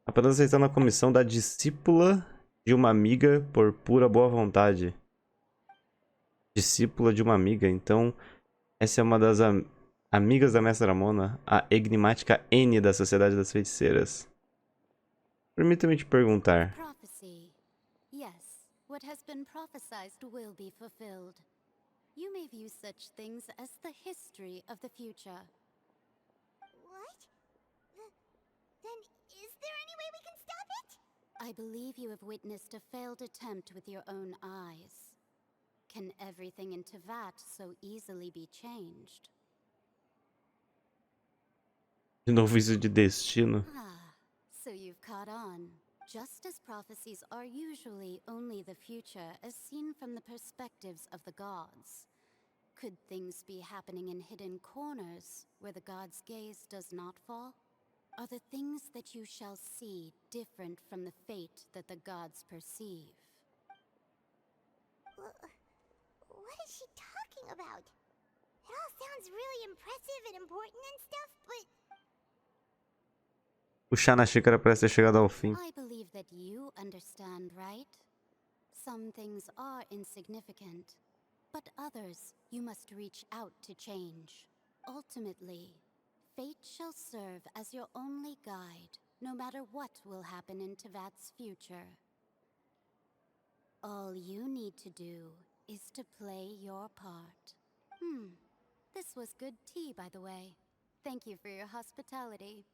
Apenas aceitando a comissão da discípula de uma amiga por pura boa vontade. Discípula de uma amiga, então essa é uma das amigas da Mestra Mona, a enigmática N da Sociedade das Feiticeiras. Permita-me te perguntar. Prophecy. Yes, what has been prophesied will be fulfilled. You may view such things as the history of the future. What? Then is there any way we can stop it? I believe you have witnessed a failed attempt with your own eyes. Can everything in Tevat so easily be changed? De novo isso de destino. So you've caught on. Just as prophecies are usually only the future as seen from the perspectives of the gods. Could things be happening in hidden corners where the gods' gaze does not fall? Are the things that you shall see different from the fate that the gods perceive? What is she talking about? It all sounds really impressive and important and stuff, but... O chá na xícara parece ter chegado ao fim. I believe that you understand, right? Some things are insignificant, but others you must reach out to change. Ultimately, fate shall serve as your only guide, no matter what will happen in Tevat's future. All you need to do is to play your part. This was good tea, by the way. Thank you for your hospitality.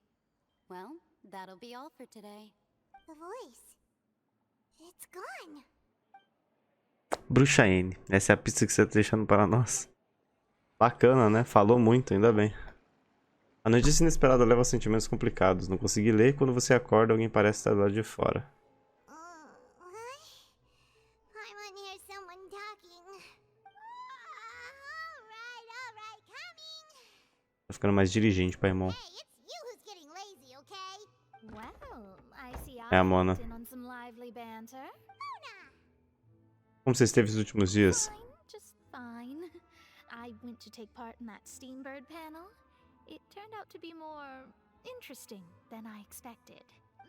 Well, that'll be all for today. The voice... It's gone. Bruxa N. Essa é a pista que você tá deixando para nós. Bacana, né? Falou muito, ainda bem. A notícia inesperada leva a sentimentos complicados. Não consegui ler e quando você acorda, alguém parece estar do lado de fora. I want to hear someone talking. Alright, coming. Tá ficando mais dirigente, Paimon. Well, I see É a I Mona. hopped in on some lively banter. Como você esteve os últimos dias? Just fine. I went to take part in that Steambird panel. It turned out to be more interesting than I expected.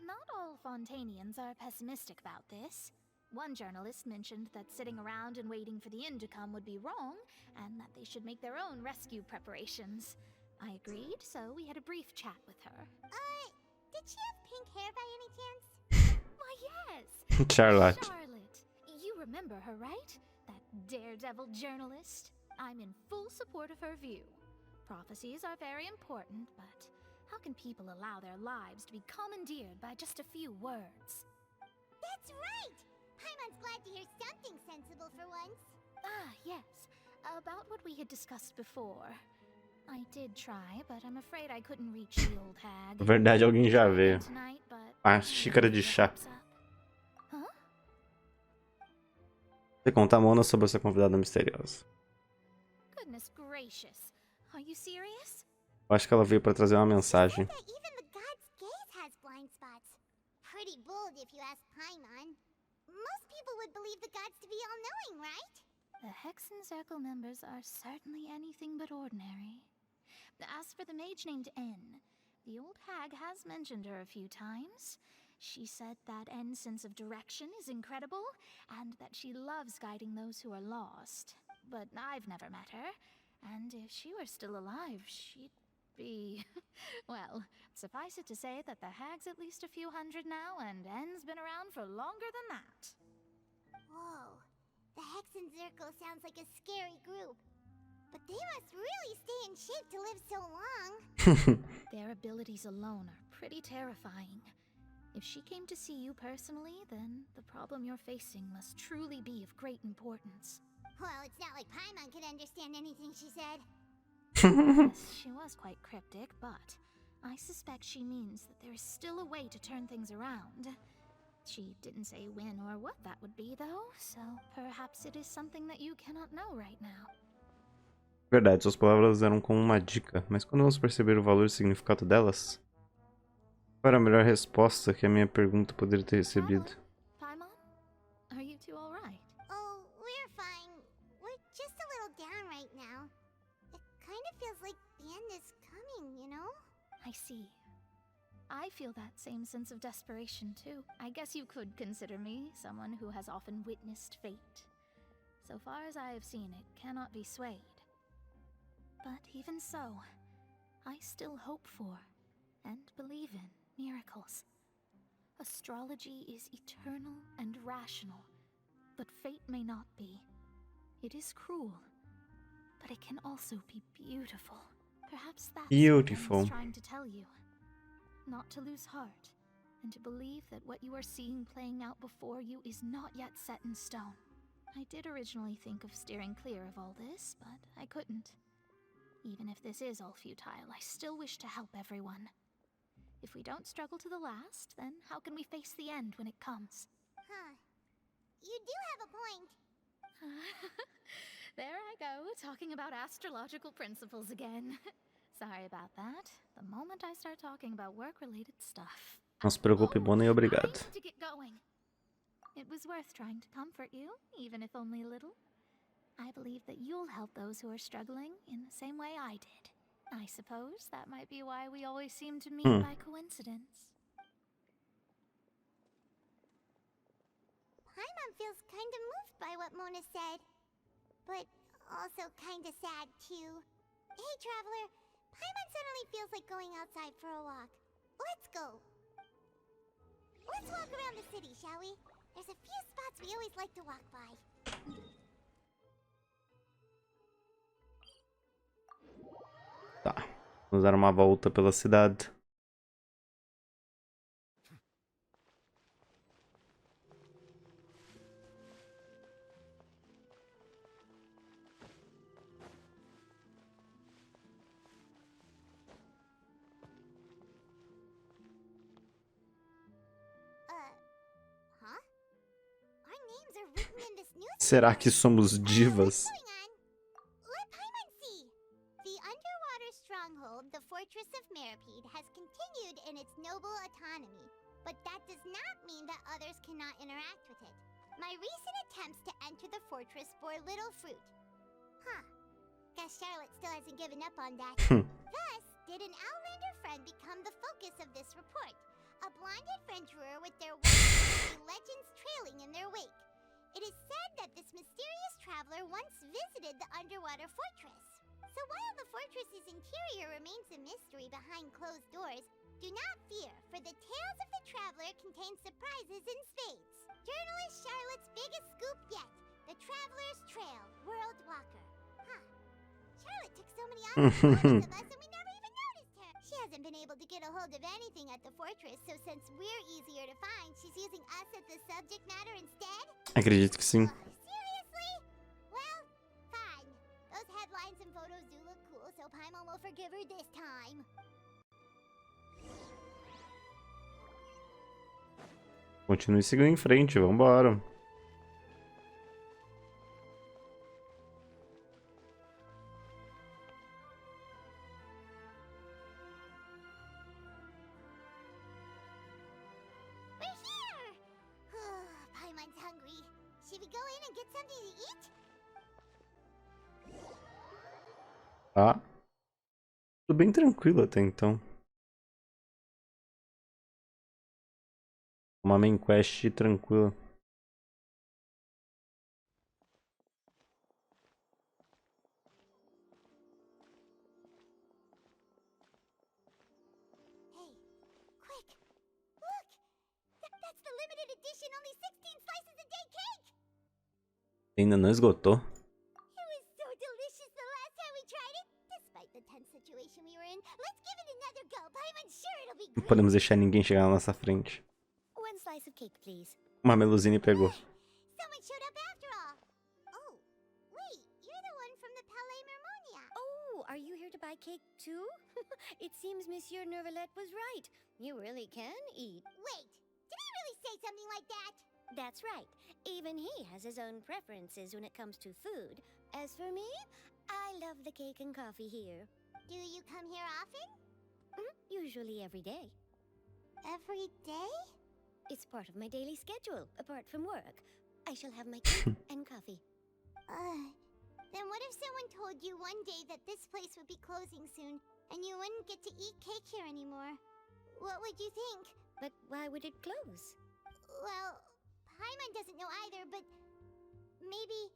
Not all Fontanians are pessimistic about this. One journalist mentioned that sitting around and waiting for the end to come would be wrong, and that they should make their own rescue preparations. I agreed, so we had a brief chat with her. Did she have pink hair by any chance? Why, yes! Charlotte. Charlotte. You remember her, right? That daredevil journalist? I'm in full support of her view. Prophecies are very important, but how can people allow their lives to be commandeered by just a few words? That's right! Paimon's glad to hear something sensible for once. Ah, yes. About what we had discussed before. I did try, but I'm afraid I couldn't reach the old hag. Na verdade, alguém já veio. A xícara de chá. Você conta a Mona sobre essa convidada misteriosa. Goodness gracious. Are you serious? Eu acho que ela veio pra trazer uma mensagem. Even the god's gaze has blind spots. Pretty bold if you ask Paimon. Most people would believe the gods to be all-knowing, right? The Hexen Circle members are certainly anything but ordinary. As for the mage named N, the old hag has mentioned her a few times. She said that N's sense of direction is incredible, and that she loves guiding those who are lost. But I've never met her, and if she were still alive, she'd be... well, suffice it to say that the hag's at least a few hundred now, and N's been around for longer than that. Whoa. The Hexen Circle sounds like a scary group. But they must really stay in shape to live so long. Their abilities alone are pretty terrifying. If she came to see you personally, then the problem you're facing must truly be of great importance. Well, it's not like Paimon could understand anything she said. Yes, she was quite cryptic, but I suspect she means that there is still a way to turn things around. She didn't say when or what that would be, though, so perhaps it is something that you cannot know right now. Verdade, suas palavras eram como uma dica, mas quando vamos perceber o valor e significado delas? Qual era a melhor resposta que a minha pergunta poderia ter recebido? Paimon, are you two all right? Oh, we're fine. We're just a little down right now. It kind of feels like the end is coming, you know? I see. I feel that same sense of desperation, too. I guess you could consider me someone who has often witnessed fate. So far as I have seen, it cannot be swayed. But even so, I still hope for and believe in miracles. Astrology is eternal and rational, but fate may not be. It is cruel, but it can also be beautiful. Perhaps that's what I was trying to tell you. Not to lose heart, and to believe that what you are seeing playing out before you is not yet set in stone. I did originally think of steering clear of all this, but I couldn't. Even if this is all futile, I still wish to help everyone. If we don't struggle to the last, then how can we face the end when it comes? Huh. You do have a point. There I go, talking about astrological principles again. Sorry about that. The moment I start talking about work-related stuff. Não se preocupe, Bona, e obrigado. I need to get going. It was worth trying to comfort you, even if only a little. I believe that you'll help those who are struggling in the same way I did. I suppose that might be why we always seem to meet by coincidence. Paimon feels kind of moved by what Mona said. But also kind of sad, too. Hey, Traveler. Paimon suddenly feels like going outside for a walk. Let's go. Let's walk around the city, shall we? There's a few spots we always like to walk by. Tá. Vamos dar uma volta pela cidade. Huh? Our names are written in this newspaper. Será que somos divas? Let Paimon see. The underwater stronghold, the Fortress of Meripede, has continued in its noble autonomy, but that does not mean that others cannot interact with it. My recent attempts to enter the fortress bore little fruit. Huh. Guess Charlotte still hasn't given up on that. Thus, did an Outlander friend become the focus of this report? A blonde adventurer with their wild legends trailing in their wake. It is said that this mysterious traveler once visited the underwater fortress. So while the fortress's interior remains a mystery behind closed doors, do not fear, for the tales of the traveler contain surprises in spades. Journalist Charlotte's biggest scoop yet, the Traveler's Trail, World Walker. Huh. Charlotte took so many honors of us and we never even noticed her. She hasn't been able to get a hold of anything at the fortress, so since we're easier to find, she's using us as the subject matter instead? Acredito que sim. Seriously? Well, fine. Those headlines and photos do look cool, so Paimon will forgive her this time. Continue seguindo em frente, vambora. We're here! Paimon's hungry. Should we go in and get something to eat? Tá. Tudo bem tranquilo até então. Uma main quest tranquila. Hey, quick! Look! That's the limited edition only 16 slices a day cake! Ainda não esgotou. It was so delicious the last podemos deixar ninguém chegar na nossa frente. One slice of cake, please. Uma melusine pegou. Someone showed up after all. Oh, wait, you're the one from the Palais Mermonia. Oh, are you here to buy cake too? It seems Monsieur Nervalette was right. You really can eat. Wait, did he really say something like that? That's right. Even he has his own preferences when it comes to food. As for me, I love the cake and coffee here. Do you come here often? Usually every day. Every day? It's part of my daily schedule, apart from work. I shall have my cake and coffee. Then what if someone told you one day that this place would be closing soon, and you wouldn't get to eat cake here anymore? What would you think? But why would it close? Well, Paimon doesn't know either, but maybe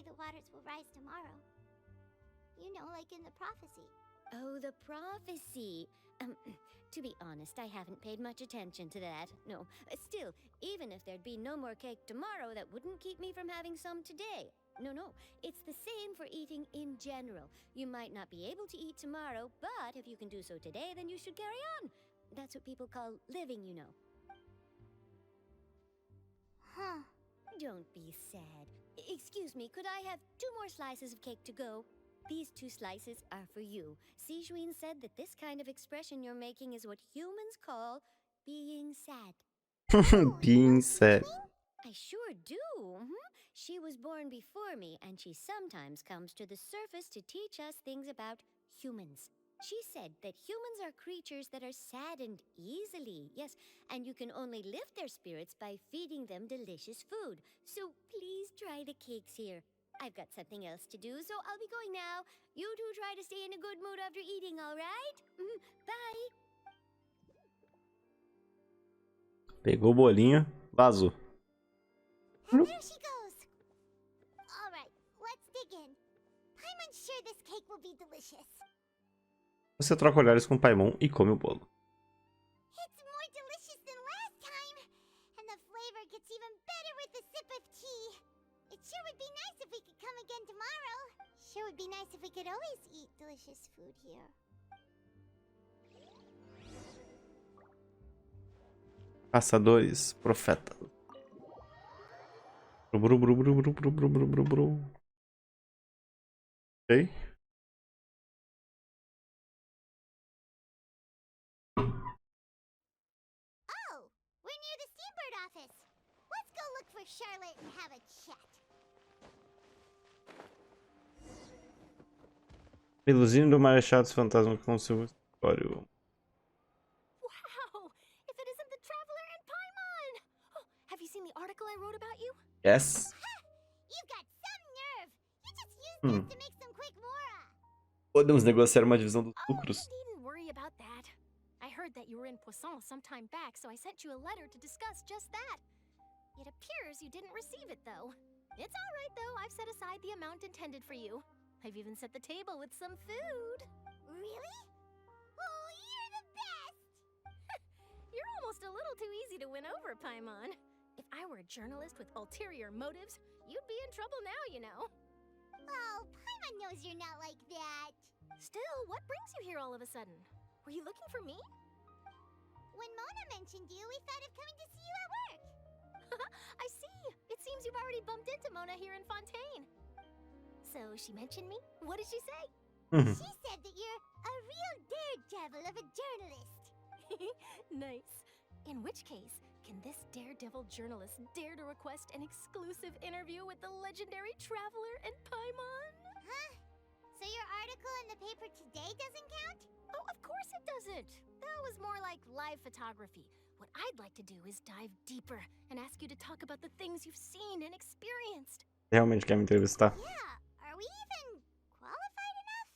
the waters will rise tomorrow. You know, like in the prophecy. Oh, the prophecy. To be honest, I haven't paid much attention to that. No, still, even if there'd be no more cake tomorrow, that wouldn't keep me from having some today. No, it's the same for eating in general. You might not be able to eat tomorrow, but if you can do so today, then you should carry on. That's what people call living, you know. Huh. Don't be sad. Excuse me, could I have 2 more slices of cake to go? These 2 slices are for you. Sijuin said that this kind of expression you're making is what humans call being sad. Being sad. I sure do. She was born before me, and she sometimes comes to the surface to teach us things about humans. She said that humans are creatures that are saddened easily, yes, and you can only lift their spirits by feeding them delicious food. So please try the cakes here. I've got something else to do, so I'll be going now. You two try to stay in a good mood after eating, all right? Bye. Pegou o bolinho, vazou. And there she goes. All right, let's dig in. Paimon's sure this cake will be delicious. Você troca olhares com o Paimon e come o bolo. It's more delicious than last time, and the flavor gets even better with a sip of tea. It sure would be nice if we could come again tomorrow. Sure would be nice if we could always eat delicious food here. Caçadores, profeta. Bru, bru, bru, bru, bru, bru, bru, bru, bru. Ok. Oh, we're near the Steambird office. Let's go look for Charlotte and have a chat. Melusine do Marechal dos Fantasmas com seu escritório. Wow! If it isn't the Traveler and Paimon! Oh, have you seen the article I wrote about you? Yes. You've got some nerve. You just used that to make some quick mora. Podemos negociar uma divisão dos lucros. Needn't worry about that. I heard that you were in Poisson some time back, so I sent you a letter to discuss just that. It appears you didn't receive it, though. It's all right, though. I've set aside the amount intended for you. I've even set the table with some food. Really? Oh, you're the best! You're almost a little too easy to win over, Paimon. If I were a journalist with ulterior motives, you'd be in trouble now, you know. Oh, Paimon knows you're not like that. Still, what brings you here all of a sudden? Were you looking for me? When Mona mentioned you, we thought of coming to see you at work. I see. It seems you've already bumped into Mona here in Fontaine. So she mentioned me? What did she say? She said that you're a real daredevil of a journalist. Nice. In which case, can this daredevil journalist dare to request an exclusive interview with the legendary Traveler and Paimon? Huh? So your article in the paper today doesn't count? Oh, of course it doesn't. That was more like live photography. What I'd like to do is dive deeper and ask you to talk about the things you've seen and experienced. Realmente quer me entrevistar? Yeah. Are we even qualified enough?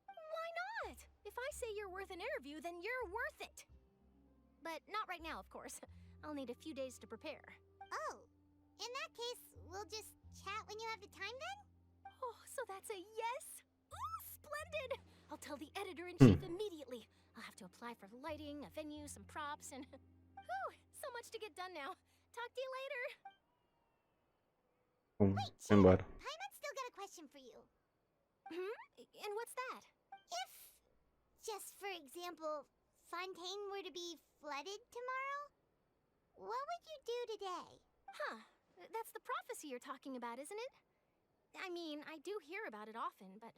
Why not? If I say you're worth an interview, then you're worth it. But not right now, of course. I'll need a few days to prepare. Oh, in that case, we'll just chat when you have the time then? Oh, so that's a yes? Ooh, splendid! I'll tell the editor-in-chief immediately. I'll have to apply for lighting, a venue, some props, and... Whew, so much to get done now. Talk to you later. Wait, embora. Paimon's still got a question for you. And what's that? If, just for example, Fontaine were to be flooded tomorrow, what would you do today? Huh. That's the prophecy you're talking about, isn't it? I mean, I do hear about it often, but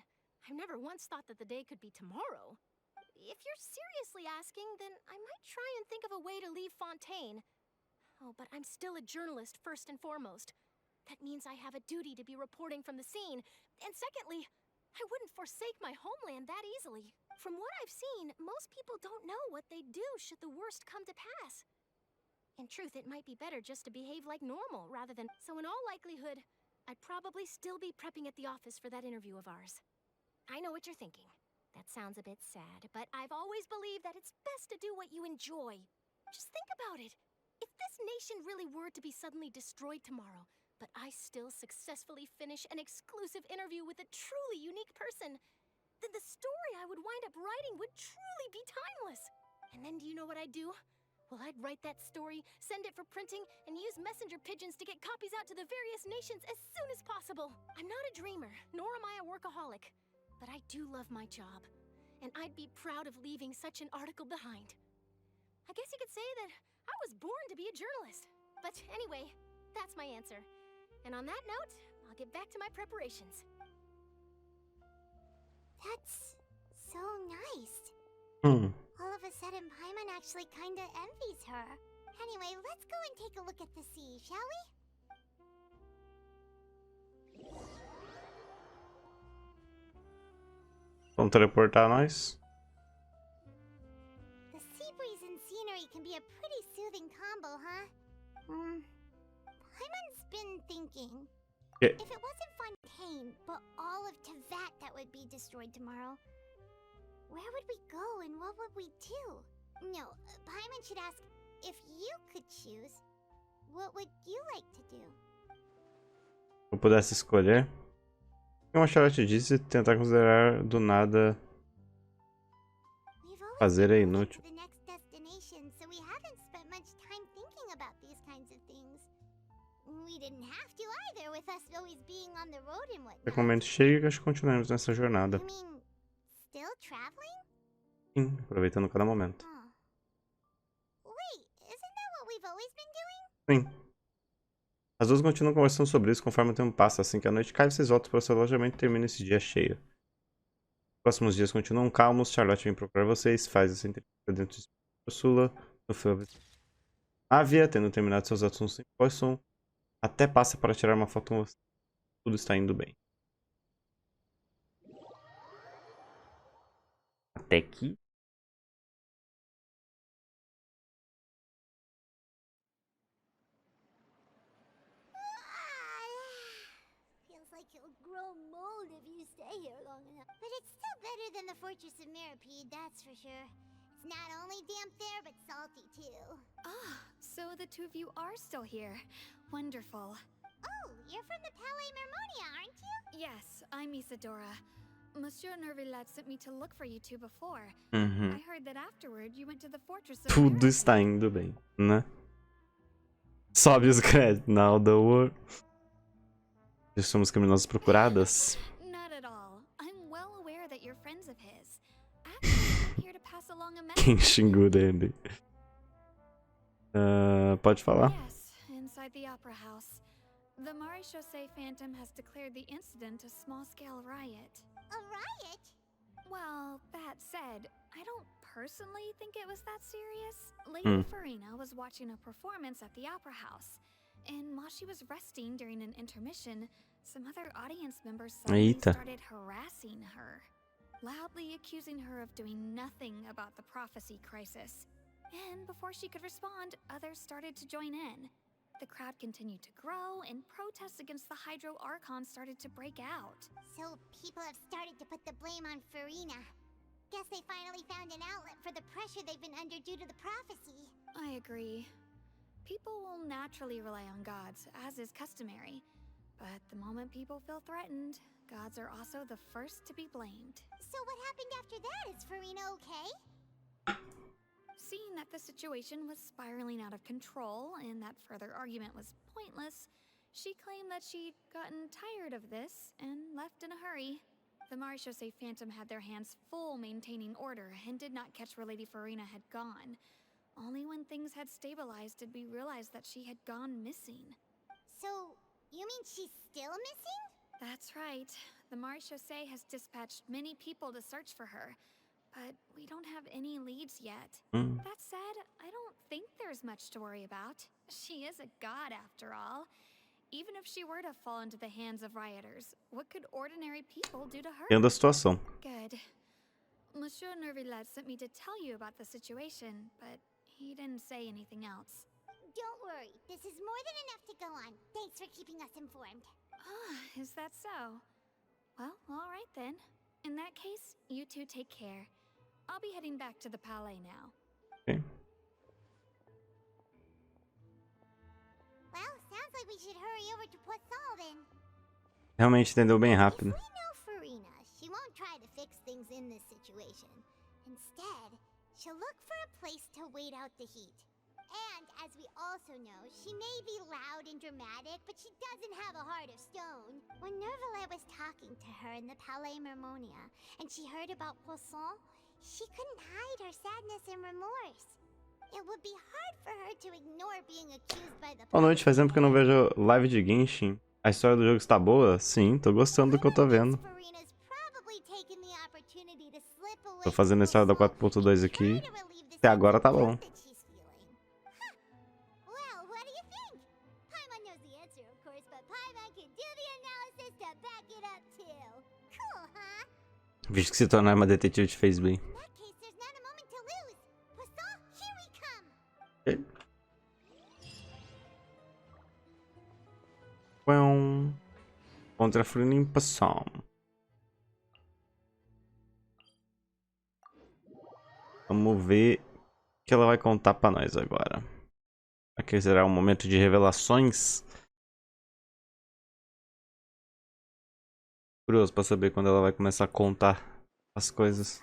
I've never once thought that the day could be tomorrow. If you're seriously asking, then I might try and think of a way to leave Fontaine. Oh, but I'm still a journalist first and foremost. That means I have a duty to be reporting from the scene. And secondly, I wouldn't forsake my homeland that easily. From what I've seen, most people don't know what they'd do should the worst come to pass. In truth, it might be better just to behave like normal rather than... So in all likelihood, I'd probably still be prepping at the office for that interview of ours. I know what you're thinking. That sounds a bit sad, but I've always believed that it's best to do what you enjoy. Just think about it. If this nation really were to be suddenly destroyed tomorrow, but I still successfully finish an exclusive interview with a truly unique person, then the story I would wind up writing would truly be timeless. And then do you know what I'd do? Well, I'd write that story, send it for printing, and use messenger pigeons to get copies out to the various nations as soon as possible. I'm not a dreamer, nor am I a workaholic. But I do love my job, and I'd be proud of leaving such an article behind. I guess you could say that I was born to be a journalist. But anyway, that's my answer. And on that note, I'll get back to my preparations. That's so nice. All of a sudden, Paimon actually kinda envies her. Anyway, let's go and take a look at the sea, shall we? Vamos teleportar nós. The sea breeze and scenery can be a pretty soothing combo, huh? Paimon's been thinking. Yeah. If it wasn't Fontaine, but all of Tevat that would be destroyed tomorrow, where would we go and what would we do? No, Paimon should ask, if you could choose, what would you like to do? Se eu pudesse escolher. Como a Charlotte disse, tentar considerar do nada fazer é inútil. The next destination, so we haven't spent much time thinking about these kinds of things. We didn't have to either, with us always being on the road and whatnot. Até que o momento chega, acho que continuamos nessa jornada. You mean, still traveling? Sim, aproveitando cada momento. Wait, isn't that what we've always been doing? Sim. As duas continuam conversando sobre isso conforme o tempo passa. Assim que a noite cai, vocês voltam para o seu alojamento e terminam esse dia cheio. Os próximos dias continuam calmos. Charlotte vem procurar vocês, faz essa entrevista dentro de Ursula, no filme Ávia, tendo terminado seus assuntos em Poisson, até passa para tirar uma foto com você. Tudo está indo bem. Até que... Feels like you'll grow mold if you stay here long enough. But it's still better than the Fortress of Mirapede, that's for sure. It's not only damp there, but salty too. Ah, so the two of you are still here. Wonderful. Oh, you're from the Palais Mermonia, aren't you? Yes, I'm Isadora. Monsieur Nervillat sent me to look for you two before. Uhum. I heard that afterward you went to the Fortress of Tudo está indo bem, né? Sobe os créditos. Now the war. Somos criminosos procuradas. Not at all. I'm well aware that you're friends of his. Actually, I'm here to pass along a Quem message. xingou dele? Pode falar. Yes, inside the Opera House. The Maréchaussée Phantom has declared the incident a small-scale riot. A riot? Well, that said, I don't personally think it was that serious. Lady Farina was watching a performance at the Opera House, and while she was resting during an intermission, some other audience members suddenly started harassing her, loudly accusing her of doing nothing about the prophecy crisis. And before she could respond, others started to join in. The crowd continued to grow, and protests against the Hydro Archon started to break out. So people have started to put the blame on Farina. Guess they finally found an outlet for the pressure they've been under due to the prophecy. I agree. People will naturally rely on gods, as is customary. But the moment people feel threatened, gods are also the first to be blamed. So what happened after that? Is Farina okay? Seeing that the situation was spiraling out of control and that further argument was pointless, she claimed that she'd gotten tired of this and left in a hurry. The Marechaussee Phantom had their hands full maintaining order and did not catch where Lady Farina had gone. Only when things had stabilized did we realize that she had gone missing. So, you mean she's still missing? That's right. The Marechaussee has dispatched many people to search for her, but we don't have any leads yet. That said, I don't think there's much to worry about. She is a god after all. Even if she were to fall into the hands of rioters, what could ordinary people do to her? Entendo a situação. Good. Monsieur Nervillet sent me to tell you about the situation, but he didn't say anything else. Don't worry, this is more than enough to go on. Thanks for keeping us informed. Ah, is that so? Well, all right then. In that case, you two take care. I'll be heading back to the palais now. Okay. Well, sounds like we should hurry over to Poisson then. Realmente entendeu bem rápido. If we know Farina, she won't try to fix things in this situation. Instead, she'll look for a place to wait out the heat. And, as we also know, she may be loud and dramatic, but she doesn't have a heart of stone. When Nervillet was talking to her in the Palais Mermonia, and she heard about Poisson, she couldn't hide her sadness and remorse. It would be hard for her to ignore being accused by the Boa noite, faz tempo que eu não vejo live de Genshin. A história do jogo está boa? Sim, tô gostando do que eu tô vendo. Tô fazendo a história da 4.2 aqui. Até agora tá bom. Visto que se tornar uma detetive te fez bem. Okay. Contra a Farina em Poisson. Vamos ver o que ela vai contar pra nós agora. Aqui será um momento de revelações. Curioso pra saber quando ela vai começar a contar as coisas.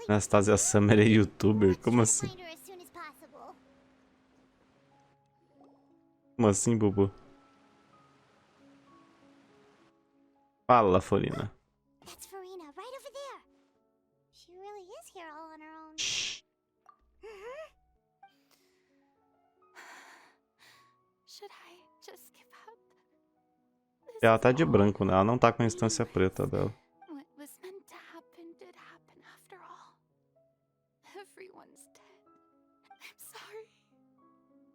Anastasia Summer é youtuber? Como assim? Como assim, Bubu? Fala, Farina. That's Farina, right over there. She really is here all on her own. Should I just give up? Ela tá de branco, né? Ela não tá com a instância preta dela. What was meant to happen did happen after all. Everyone's dead. I'm sorry.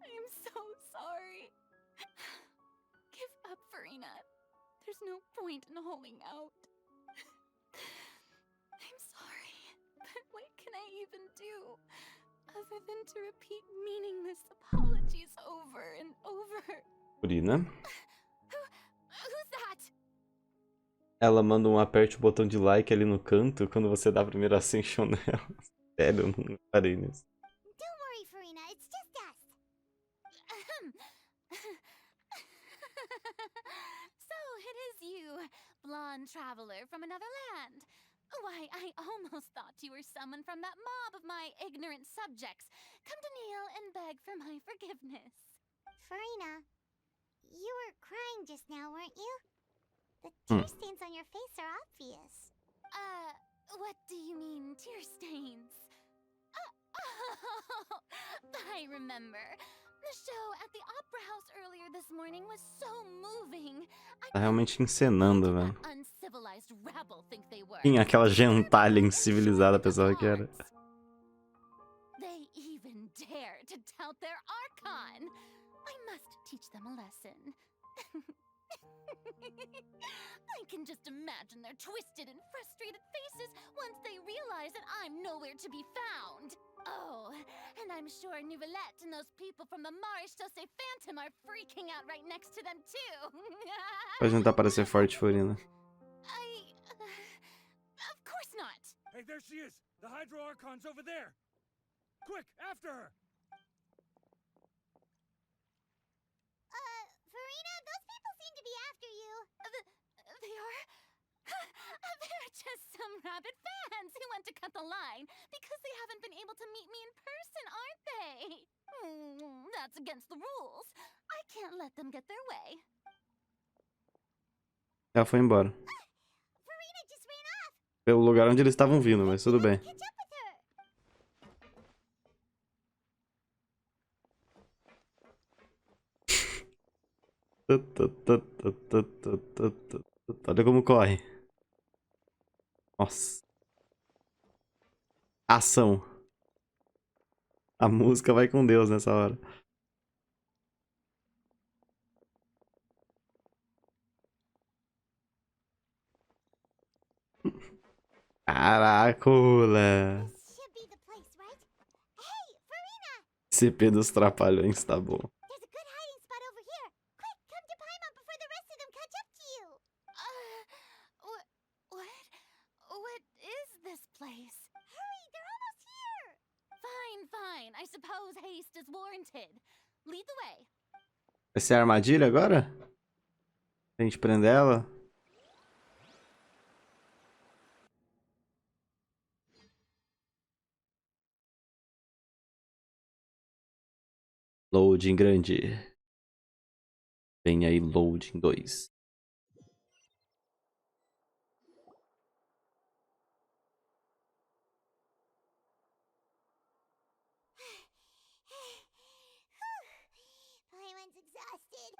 I'm so sorry. Give up, Farina. There's no point in holding out. I'm sorry, but what can I even do other than to repeat meaningless apologies over and over? Farina. Who's that? Ela manda um aperte o botão de like ali no canto quando você dá a primeira ascension nela. Sério, eu não parei nisso. Don't worry, Farina, it's just us. So it is you, blonde traveler from another land. Why, I almost thought you were someone from that mob of my ignorant subjects. Come to kneel and beg for my forgiveness. Farina, you were crying just now, weren't you? The tear stains on your face are obvious. What do you mean, tear stains? Oh, I remember. The show at the Opera House earlier this morning was so moving. Tá realmente encenando, velho. Uncivilized rabble think they were. Sim, aquela gentalha incivilizada, pensava que era. They even dare to tout their Archon. I must teach them a lesson. I can just imagine their twisted and frustrated faces once they realize that I'm nowhere to be found. Oh, and I'm sure Nouvellette and those people from the Marechaussee Phantom are freaking out right next to them too. Pode tentar parecer forte, Farina. Of course not. Hey, there she is! The Hydro Archon's over there! Quick, after her! Farina, those people seem to be after you. They are? They're just some rabid fans who want to cut the line because they haven't been able to meet me in person, aren't they? That's against the rules. I can't let them get their way. Ela foi embora. Pelo lugar onde eles estavam vindo, mas tudo bem. Olha como corre. Nossa. Ação. A música vai com Deus nessa hora. Caracola. CP dos Trapalhões, tá bom. What is this place? Hurry, they're almost here. Fine. I suppose haste is warranted. Lead the way. Vai ser a armadilha agora? A gente prender ela? Loading grande. Vem aí, loading 2. Paimon's exhausted.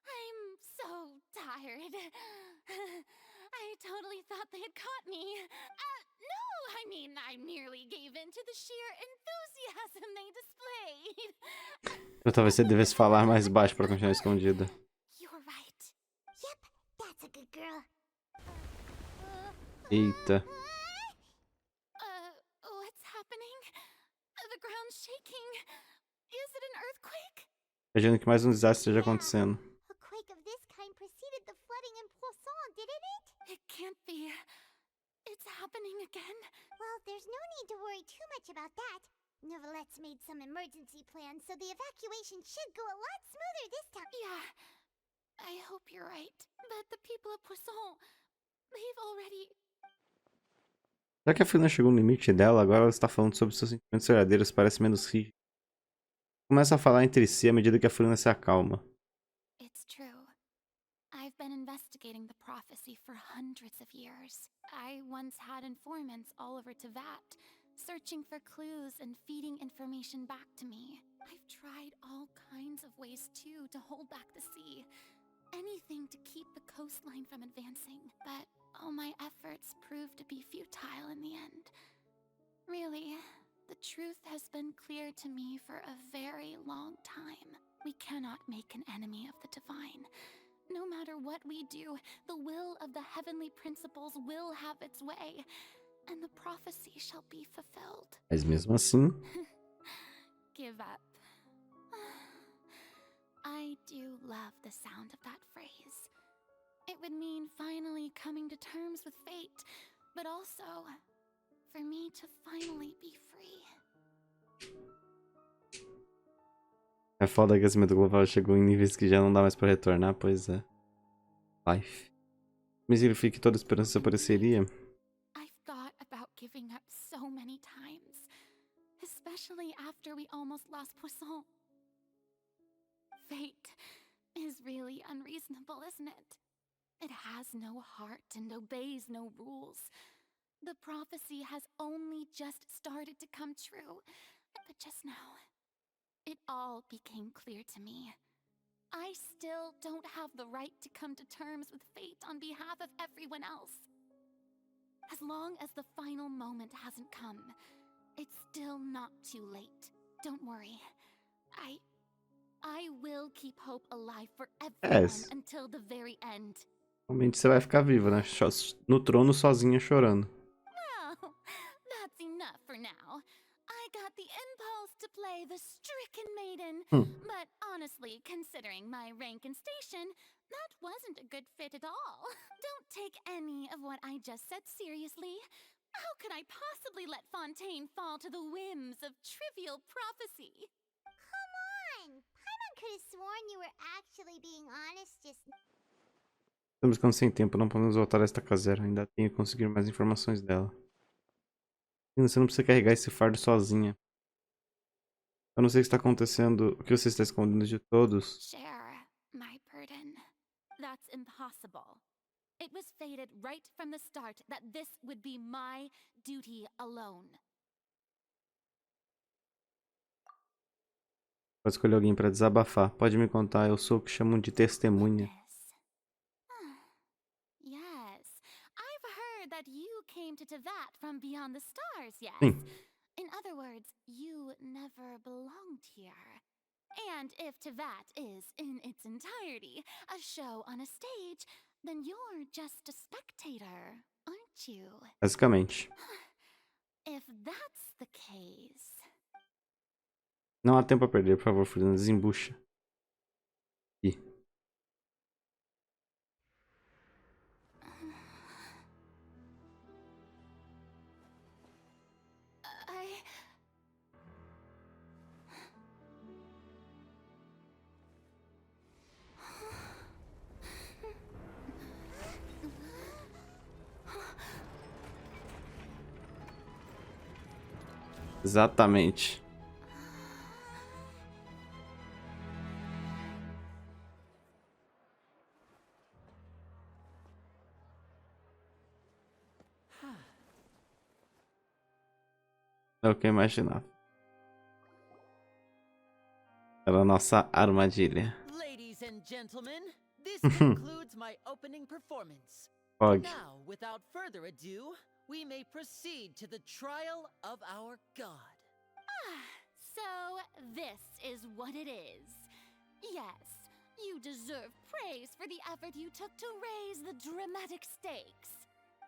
I'm so tired. I totally thought they had caught me. No, I mean, I merely gave in to the sheer enthusiasm they displayed. Eu talvez você devesse falar mais baixo pra continuar escondida. You're right. Yep, that's a good girl. Eita. What's happening? The ground's shaking. Is it an earthquake? Imagino que mais um desastre esteja acontecendo. A quake of this kind preceded the flooding in Poisson, didn't it? It can't be. It's happening again. Well, there's no need to worry too much about that. Novelette's made some emergency plans, so the evacuation should go a lot smoother this time. Yeah, I hope you're right. But the people of Poisson, they've already... Será que a Frina chegou no limite dela? Agora ela está falando sobre seus sentimentos verdadeiros, parece menos rígido. Começa a falar entre si à medida que a Frina se acalma. It's true. I've been investigating the prophecy for hundreds of years. I once had informants all over Tevat, searching for clues and feeding information back to me. I've tried all kinds of ways too to hold back the sea. Anything to keep the coastline from advancing, but all my efforts proved to be futile in the end. Really, the truth has been clear to me for a very long time. We cannot make an enemy of the divine. No matter what we do, the will of the heavenly principles will have its way, and the prophecy shall be fulfilled. Mas mesmo assim... Give up. I do love the sound of that phrase. It would mean finally coming to terms with fate, but also for me to finally be free. É foda que o aquecimento global chegou em níveis que já não dá mais pra retornar, pois é. Life. Me significa que toda esperança desapareceria. I've thought about giving up so many times, especially after we almost lost Poisson. Fate is really unreasonable, isn't it? It has no heart and obeys no rules. The prophecy has only just started to come true, but just now, it all became clear to me. I still don't have the right to come to terms with fate on behalf of everyone else. As long as the final moment hasn't come, it's still not too late. Don't worry. I will keep hope alive for everyone until the very end. Realmente você vai ficar viva, né? No trono sozinha chorando. Well, that's enough for now. I got the impulse to play the stricken maiden, but honestly, considering my rank and station, that wasn't a good fit at all. Don't take any of what I just said seriously. How could I possibly let Fontaine fall to the whims of trivial prophecy? Come on! Paimon could have sworn you were actually being honest just. Estamos ficando sem tempo, não podemos voltar a esta caseira. Ainda tenho que conseguir mais informações dela. Você não precisa carregar esse fardo sozinha. Eu não sei o que está acontecendo. O que você está escondendo de todos? Share my burden. That's impossible. It was fated right from the start that this would be my duty alone. Pode escolher alguém para desabafar. Pode me contar, eu sou o que chamam de testemunha. Yes, I've heard that you came to Tevat from beyond the stars, yes? Sim. In other words, you never belonged here. And if Tevat is, in its entirety, a show on a stage, then you're just a spectator, aren't you? Basicamente. If that's the case... Não há tempo a perder, por favor, Fernanda, desembucha. Ih. Exatamente. É o que eu imaginava. Era a nossa armadilha. Ladies and gentlemen, this concludes my opening performance. Pog. Now, without further ado, we may proceed to the trial of our god. So, this is what it is. Yes, you deserve praise for the effort you took to raise the dramatic stakes.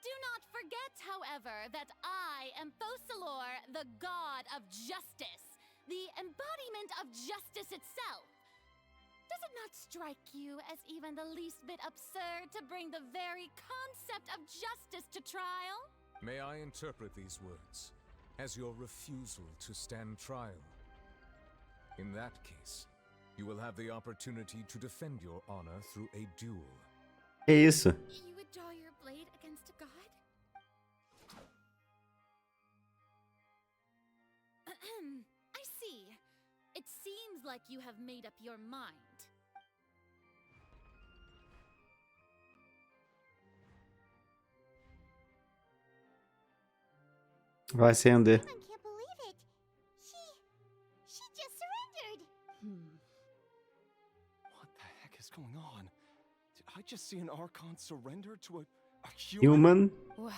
Do not forget, however, that I am Fosalor, the god of justice, the embodiment of justice itself. Does it not strike you as even the least bit absurd to bring the very concept of justice to trial? May I interpret these words as your refusal to stand trial? In that case, you will have the opportunity to defend your honor through a duel. Que isso? You would draw your blade against a god? I see. It seems like you have made up your mind. Vai se render. I can't believe it. She just surrendered. What the heck is going on? Did I just see an Archon surrender to a Human? Wow,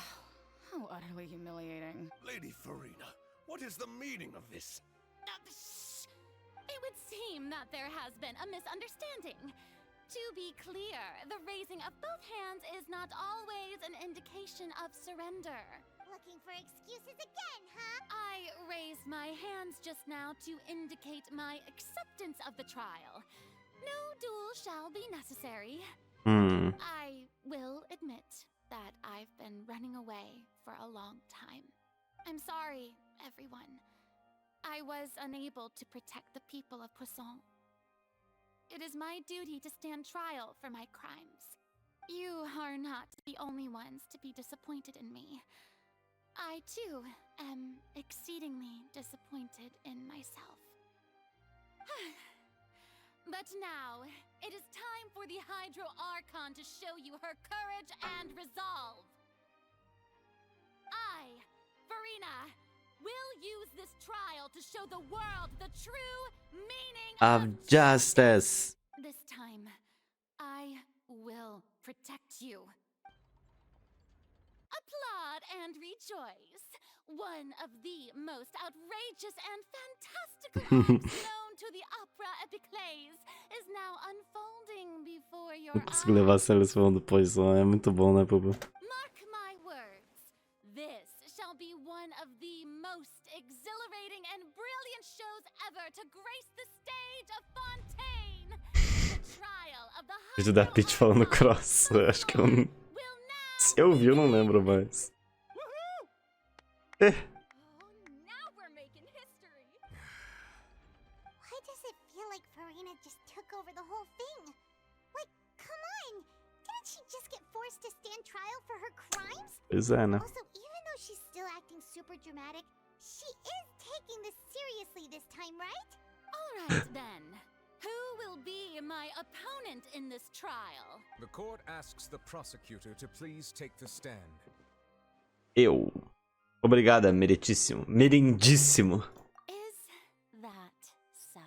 how utterly humiliating. Lady Farina, what is the meaning of this? It would seem that there has been a misunderstanding. To be clear, the raising of both hands is not always an indication of surrender. Looking for excuses again, huh? I raised my hands just now to indicate my acceptance of the trial. No duel shall be necessary. I will admit that I've been running away for a long time. I'm sorry, everyone. I was unable to protect the people of Poisson. It is my duty to stand trial for my crimes. You are not the only ones to be disappointed in me. I, too, am exceedingly disappointed in myself. But now, it is time for the Hydro Archon to show you her courage and resolve. I, Farina, will use this trial to show the world the true meaning Of justice. This time, I will protect you. Applaud and rejoice. One of the most outrageous and fantastical arcs known to the opera epiclese is now unfolding before your Não consigo levar a sério esse falando depois, é muito bom, né, Bubu? Mark my words. This shall be one of the most exhilarating and brilliant shows ever to grace the stage of Fontaine. The trial of the Vídeo da Peach falando cross. Acho que eu não... Se eu vi, eu não lembro mais. Why does it feel like Farina just Pois é, né? Also, even though she's still acting super dramatic, she is taking this seriously this time, right? All right then. Who will be my opponent in this trial? The court asks the prosecutor to please take the stand. Eu. Obrigada, meritíssimo. Merindíssimo. Is that so?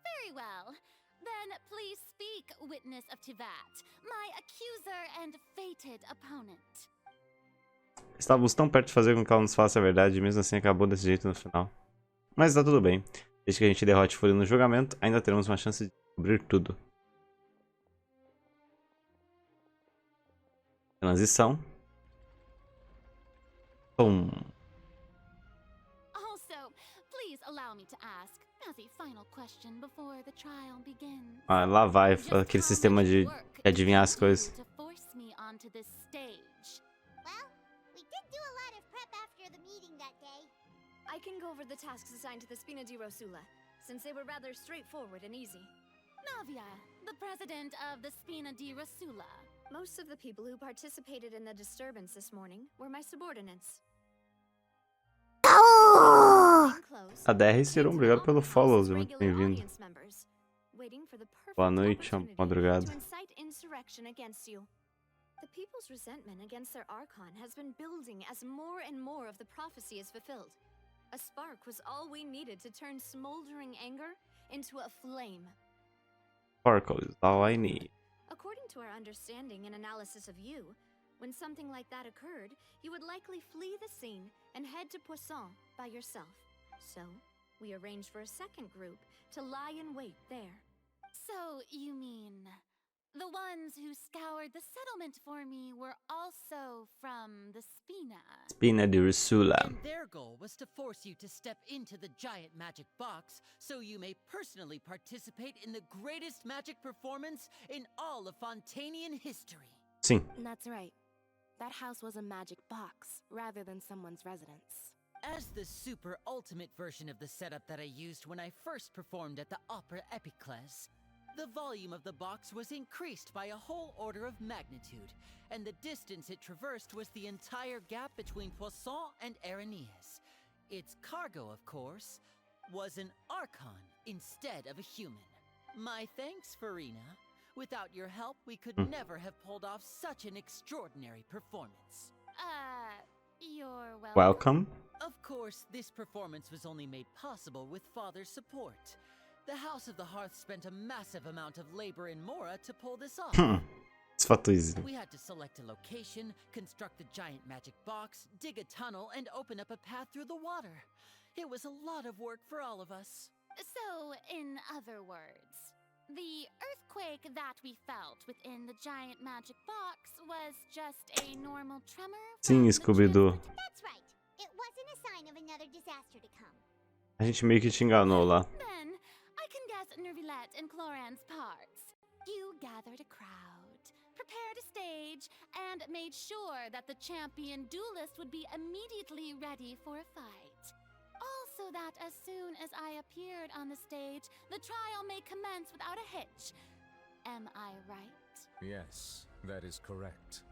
Very well. Then please speak, witness of Tivat, my accuser and fated opponent. Estávamos tão perto de fazer com que ela nos falasse a verdade, e mesmo assim acabou desse jeito no final. Mas tá tudo bem. Desde que a gente derrote Fúria no julgamento, ainda teremos uma chance de descobrir tudo. Transição. Pum. Also, please allow me to ask, as a final question before the trial begins. Ah, lá vai aquele sistema de adivinhar as coisas. To force me onto this stage. Well, we did do a lot of prep after the meeting that day. I can go over the tasks assigned to the Spina di Rosula, since they were rather straightforward and easy. Navia, the president of the Spina di Rosula. Most of the people who participated in the disturbance this morning were my subordinates. A DR Serum, obrigado pelo follow, muito bem-vindo. Boa noite, madrugada. To incite insurrection against you. The people's resentment against their Archon has been building as more and more of the prophecy is fulfilled. A spark was all we needed to turn smoldering anger into a flame. Sparkle is all I need. According to our understanding and analysis of you, when something like that occurred, you would likely flee the scene and head to Poisson by yourself. So, we arranged for a second group to lie in wait there. So, you mean the ones who scoured the settlement for me were also from the Spina? Spina di Rosula. And their goal was to force you to step into the giant magic box so you may personally participate in the greatest magic performance in all of Fontanian history. Sim. That's right. That house was a magic box rather than someone's residence. As the super ultimate version of the setup that I used when I first performed at the Opera Epiclese, the volume of the box was increased by a whole order of magnitude, and the distance it traversed was the entire gap between Poisson and Araneas. Its cargo, of course, was an Archon instead of a human. My thanks, Farina. Without your help, we could never have pulled off such an extraordinary performance. You're Welcome. Of course, this performance was only made possible with Father's support. The House of the Hearth spent a massive amount of labor in Mora to pull this off. We had to select a location, construct the giant magic box, dig a tunnel, and open up a path through the water. It was a lot of work for all of us. So, in other words, the earthquake that we felt within the giant magic box was just a normal tremor? Sim, Scooby-Doo. That's right. It wasn't a sign of another disaster to come. A gente meio que te enganou lá. Then, I can guess Nervilette and Cloran's parts. You gathered a crowd, prepared a stage, and made sure that the champion duelist would be immediately ready for a fight. Also that as soon as I appeared on the stage, the trial may commence without a hitch. Am I right? Yes, that is correct.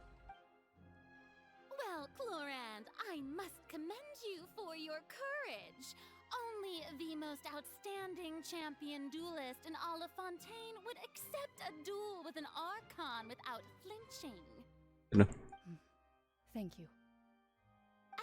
Well, Clorand, I must commend you for your courage. Only the most outstanding champion duelist in all of Fontaine would accept a duel with an Archon without flinching. Thank you.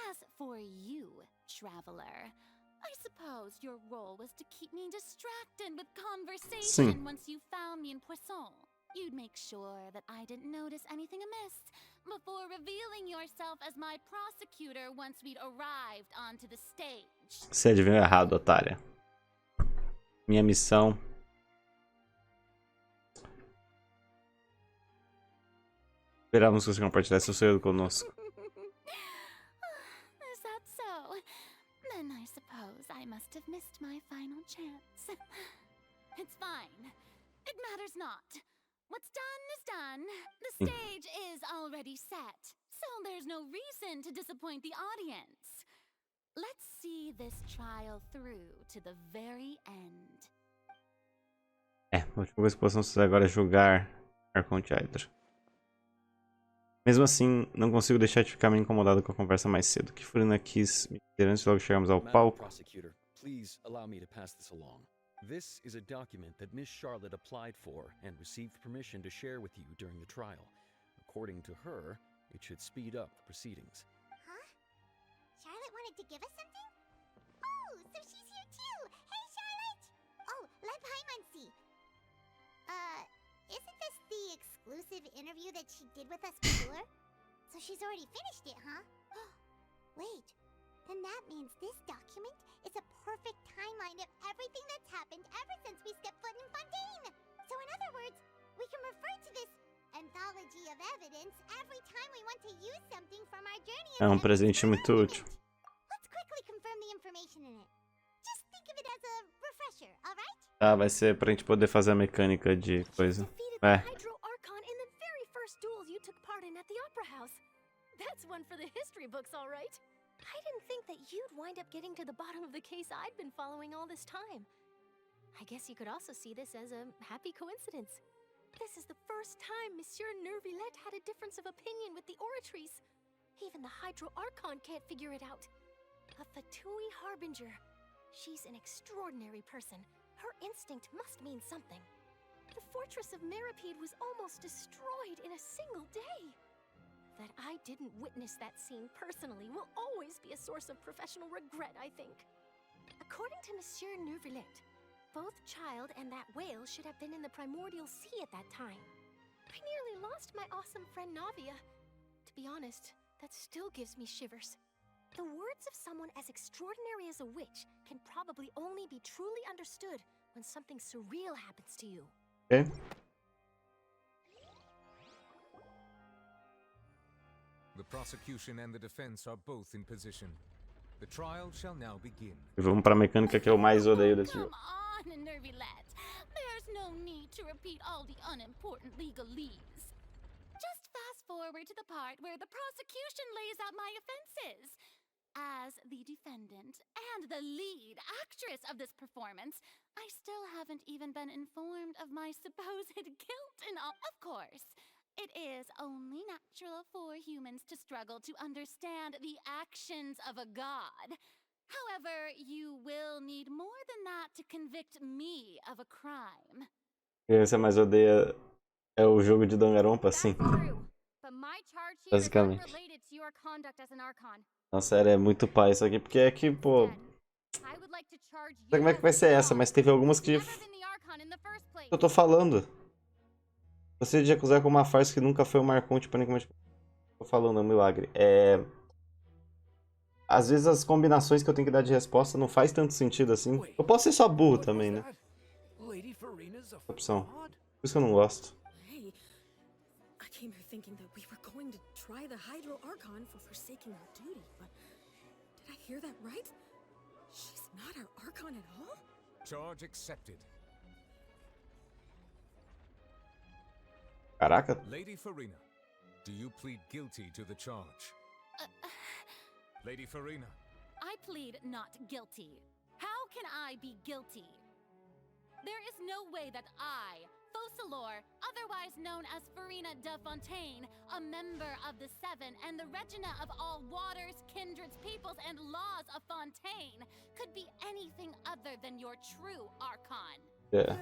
As for you, Traveler, I suppose your role was to keep me distracted with conversation once you found me in Poisson. You'd make sure that I didn't notice anything amiss before revealing yourself as my prosecutor once we'd arrived onto the stage. Você adivinhou errado, otária. Minha missão... Esperávamos que você compartilhasse o segredo conosco. Is that so? Then I suppose I must have missed my final chance. It's fine. It matters not. What's done is done. The stage is already set, so there's no reason to disappoint the audience. Let's see this trial through to the very end. A última coisa que possamos fazer agora é julgar Archon Hydra. Mesmo assim, não consigo deixar de ficar meio incomodado com a conversa mais cedo. Que Furina quis me dizer antes de logo chegarmos ao Madam palco. Prosecutor, please allow me to pass this along. This is a document that Miss Charlotte applied for and received permission to share with you during the trial. According to her, it should speed up the proceedings. Huh? Charlotte wanted to give us something? Oh, so she's here too! Hey, Charlotte! Oh, let Paimon see. Isn't this the exclusive interview that she did with us before? So she's already finished it, huh? Wait, then that means this document is a perfect timeline of everything that's happened ever since we stepped foot in Fontaine! So in other words, we can refer to this anthology of evidence every time we want to use something from our journey. É presente muito útil. Let's quickly confirm the information in it. Just think of it as a refresher, alright? Tá, vai ser pra gente poder fazer a mecânica de coisa. É. Hydro Archon in the very first duels you took part in at the Opera House. That's one for the history books, all right. I didn't think that you'd wind up getting to the bottom of the case I'd been following all this time. I guess you could also see this as a happy coincidence. This is the first time Monsieur Nervillette had a difference of opinion with the oratories. Even the Hydro Archon can't figure it out. A Fatui Harbinger. She's an extraordinary person. Her instinct must mean something. The fortress of Meripede was almost destroyed in a single day. That I didn't witness that scene personally will always be a source of professional regret, I think. According to Monsieur Nervillette, both Child and that whale should have been in the primordial sea at that time. I nearly lost my awesome friend Navia. To be honest, that still gives me shivers. The words of someone as extraordinary as a witch can probably only be truly understood when something surreal happens to you. Okay. The prosecution and the defense are both in position. The trial shall now begin. E vamos pra mecânica que eu mais odeio desse jogo. Come on, Nervillette. There's no need to repeat all the unimportant legalese. Just fast forward to the part where the prosecution lays out my offenses. As the defendant and the lead actress of this performance, I still haven't even been informed of my supposed guilt and all. Of course, it is only natural for humans to struggle to understand the actions of a god. However, you will need more than that to convict me of a crime. E você mais odeia é o jogo de Danganronpa, sim. But my charge here is Basicamente. unrelated to your conduct as an Archon. Nossa, sério, é muito pai isso aqui, porque é que, pô... I would like to charge Não sei como é que vai ser essa, mas teve algumas que... Eu tô falando. Você de acusar com uma farsa que nunca foi um marconte para nenhuma... Tô falando, é um milagre. Às vezes as combinações que eu tenho que dar de resposta não faz tanto sentido assim. Eu posso ser só burro também, né? Opção. Por isso que eu não gosto. Hey, I came here thinking that we were going to try the Hydro Archon for forsaking her duty, but did I hear that right? She's not our Archon at all? Charge accepted. Caraca. Lady Farina, do you plead guilty to the charge? Lady Farina. I plead not guilty. How can I be guilty? There is no way that I, Focalor, otherwise known as Farina de Fontaine, a member of the Seven and the Regina of all waters, kindreds, peoples, and laws of Fontaine, could be anything other than your true Archon. Yeah.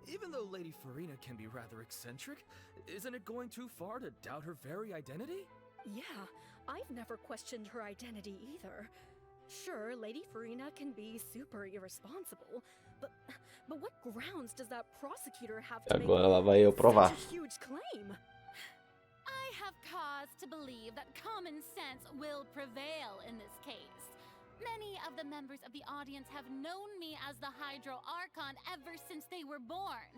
Even though Lady Farina can be rather eccentric, isn't it going too far to doubt her very identity? Yeah, I've never questioned her identity either. Sure, Lady Farina can be super irresponsible, but what grounds does that prosecutor have to make Agora lá vai eu provar. such a huge claim? I have cause to believe that common sense will prevail in this case. Many of the members of the audience have known me as the Hydro Archon ever since they were born.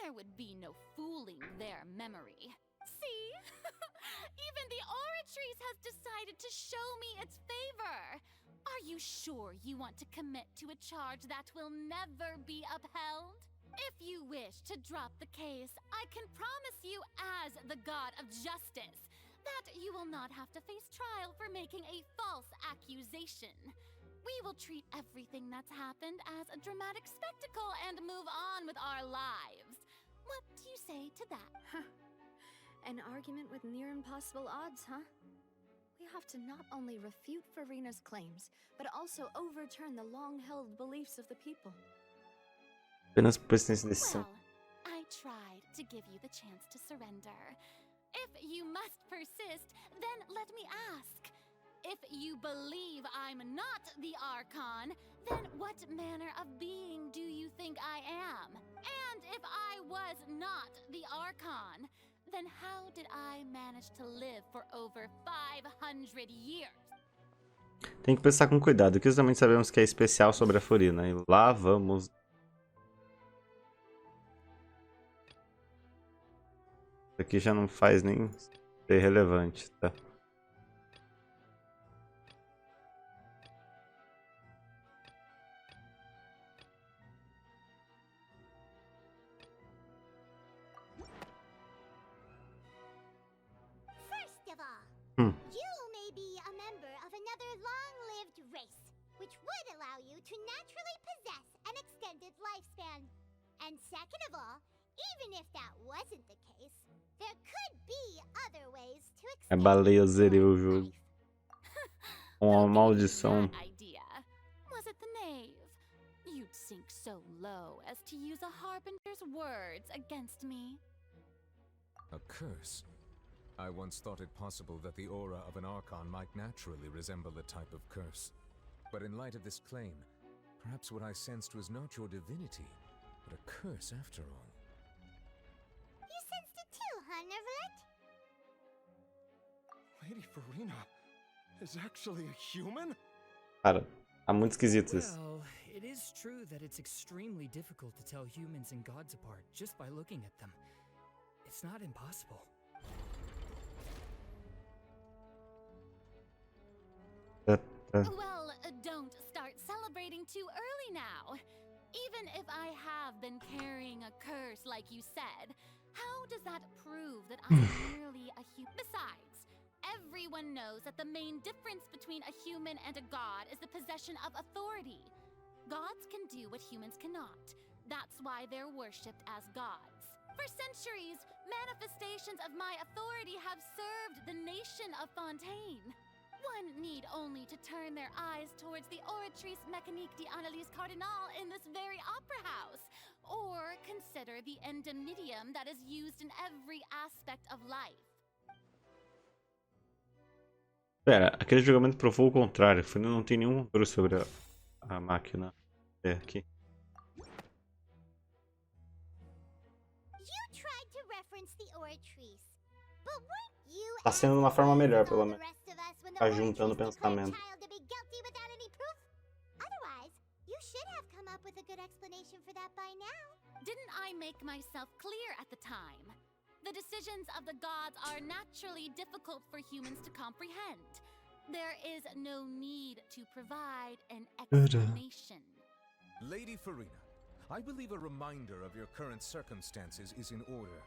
There would be no fooling their memory. See? Even the Oratrice has decided to show me its favor. Are you sure you want to commit to a charge that will never be upheld? If you wish to drop the case, I can promise you as the God of Justice that you will not have to face trial for making a false accusation. We will treat everything that's happened as a dramatic spectacle and move on with our lives. What do you say to that? An argument with near impossible odds, huh? We have to not only refute Furina's claims, but also overturn the long-held beliefs of the people. Apenas por essa decisão. Well, I tried to give you the chance to surrender. If you must persist, then let me ask. If you believe I'm not the Archon, then what manner of being do you think I am? And if I was not the Archon, then how did I manage to live for over 500 years? Tem que pensar com cuidado, que também sabemos que é especial sobre a Furina. E lá vamos. Isso aqui já não faz nem ser relevante, tá? First of all, you may be a member of another long-lived race, which would allow you to naturally possess an extended lifespan. And second of all, even if that wasn't the case, there could be other ways to A baleia zerei o jogo. Com uma maldição. Idea. Was it the knave? You'd sink so low as to use a harbinger's words against me. A curse? I once thought it possible that the aura of an Archon might naturally resemble a type of curse. But in light of this claim, perhaps what I sensed was not your divinity, but a curse after all. You sensed it too, huh, Neverlet? Lady Furina is actually a human? Cara, tá muito esquisito isso. Well, it is true that it's extremely difficult to tell humans and gods apart just by looking at them. It's not impossible. Well, don't start celebrating too early now. Even if I have been carrying a curse like you said, how does that prove that I'm merely a human? Besides, everyone knows that the main difference between a human and a god is the possession of authority. Gods can do what humans cannot. That's why they're worshipped as gods. For centuries, manifestations of my authority have served the nation of Fontaine. One need only to turn their eyes towards the Oratrice Mécanique d'Analyse Cardinal in this very opera house, or consider the endemnitium that is used in every aspect of life. Pera, aquele julgamento provou o contrário. Furina não tem nenhum controle sobre a máquina. É aqui. You tried to reference the Oratrice, but weren't you Tá sendo de uma forma melhor, pelo menos. Tá the juntando o Oratrice declared pensamento. child to be guilty without any proof? Otherwise, you should have come up with a good explanation for that by now. Didn't I make myself clear at the time? The decisions of the gods are naturally difficult for humans to comprehend. There is no need to provide an explanation. Lady Furina, I believe a reminder of your current circumstances is in order.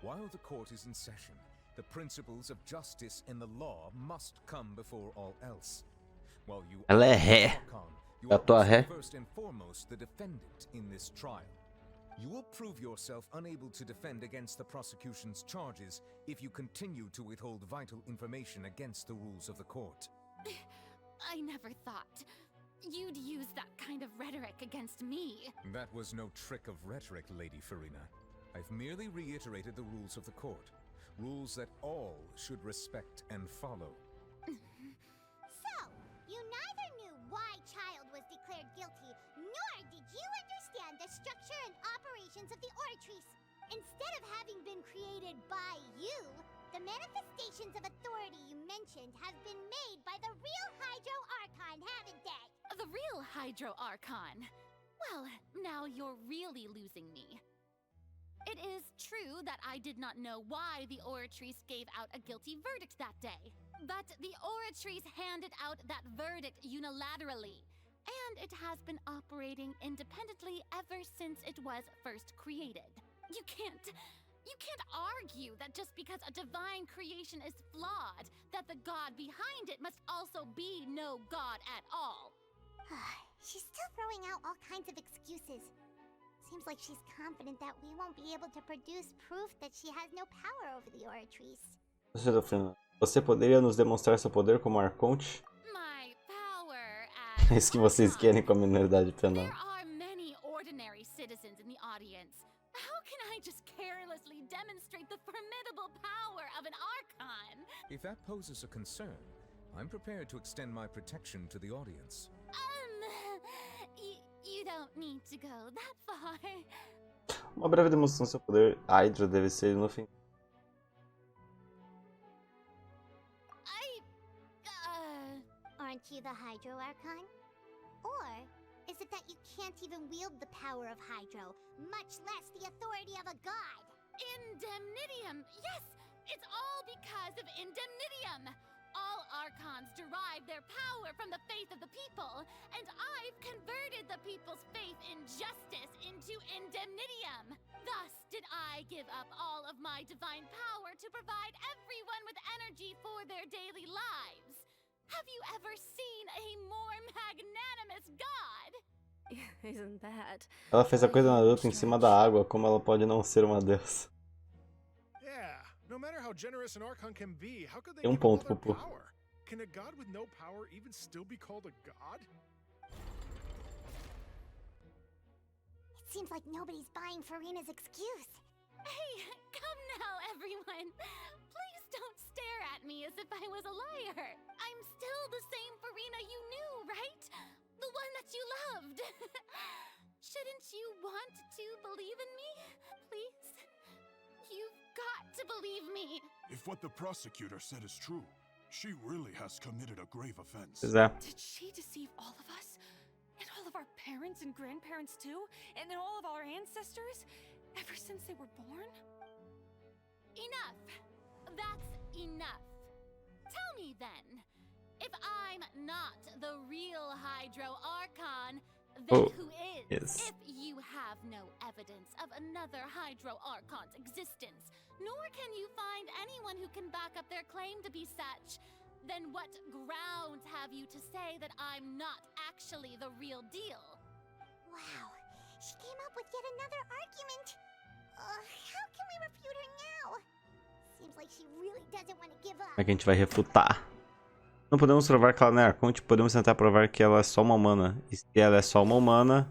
While the court is in session, the principles of justice and the law must come before all else. While you Ela é are ré. Archon, you Eu are tô a also ré. first and foremost the defendant in this trial. You will prove yourself unable to defend against the prosecution's charges if you continue to withhold vital information against the rules of the court. I never thought you'd use that kind of rhetoric against me. That was no trick of rhetoric, Lady Furina. I've merely reiterated the rules of the court. Rules that all should respect and follow. So, you neither knew why Child was declared guilty, nor did you understand the structure and operations of the Oratrice. Instead of having been created by you, the manifestations of authority you mentioned have been made by the real Hydro Archon, haven't they? The real Hydro Archon? Well, now you're really losing me. It is true that I did not know why the Oratrice gave out a guilty verdict that day. But the Oratrice handed out that verdict unilaterally. And it has been operating independently ever since it was first created. You can't argue that just because a divine creation is flawed, that the god behind it must also be no god at all. She's still throwing out all kinds of excuses. Seems like she's confident that we won't be able to produce proof that she has no power over the Oratrice. Você poderia nos demonstrar seu poder como arconte? É isso que vocês querem com a minoridade penal. There are many ordinary citizens in the audience. How can I just carelessly demonstrate the formidable power of an Archon? If that poses a concern, I'm prepared to extend my protection to the audience. You don't need to go that far. Uma breve demonstração do seu poder Hydra deve ser no fim. Aren't you the Hydro Archon? Or is it that you can't even wield the power of Hydro, much less the authority of a god? Indemnitium! Yes! It's all because of Indemnitium! All Archons derive their power from the faith of the people, and I've converted the people's faith in justice into Indemnitium! Thus did I give up all of my divine power to provide everyone with energy for their daily lives! Have you ever seen a more magnanimous god? Isn't that? Ela fez a coisa adulta em cima da água, como ela pode não ser uma deusa? Yeah, no matter how generous an Archon can be, how could they Tem give up all ponto, their Pupu. power? Can a god with no power even still be called a god? It seems like nobody's buying Farina's excuse. Hey, come now, everyone. Please don't stare at me as if I was a liar. I'm still the same Farina you knew, right? The one that you loved. Shouldn't you want to believe in me? Please? You've got to believe me. If what the prosecutor said is true, she really has committed a grave offense. Did she deceive all of us? And all of our parents and grandparents too? And then all of our ancestors? Ever since they were born? Enough. That's enough. Tell me then, if I'm not the real Hydro Archon, then who is? Yes. If you have no evidence of another Hydro Archon's existence, nor can you find anyone who can back up their claim to be such, then what grounds have you to say that I'm not actually the real deal? Wow, she came up with yet another argument. How can we refute her now? Seems like she really doesn't want to give up. Como é que a gente vai refutar? Não podemos provar que ela não é arconte, podemos tentar provar que ela é só uma humana. E se ela é só uma humana...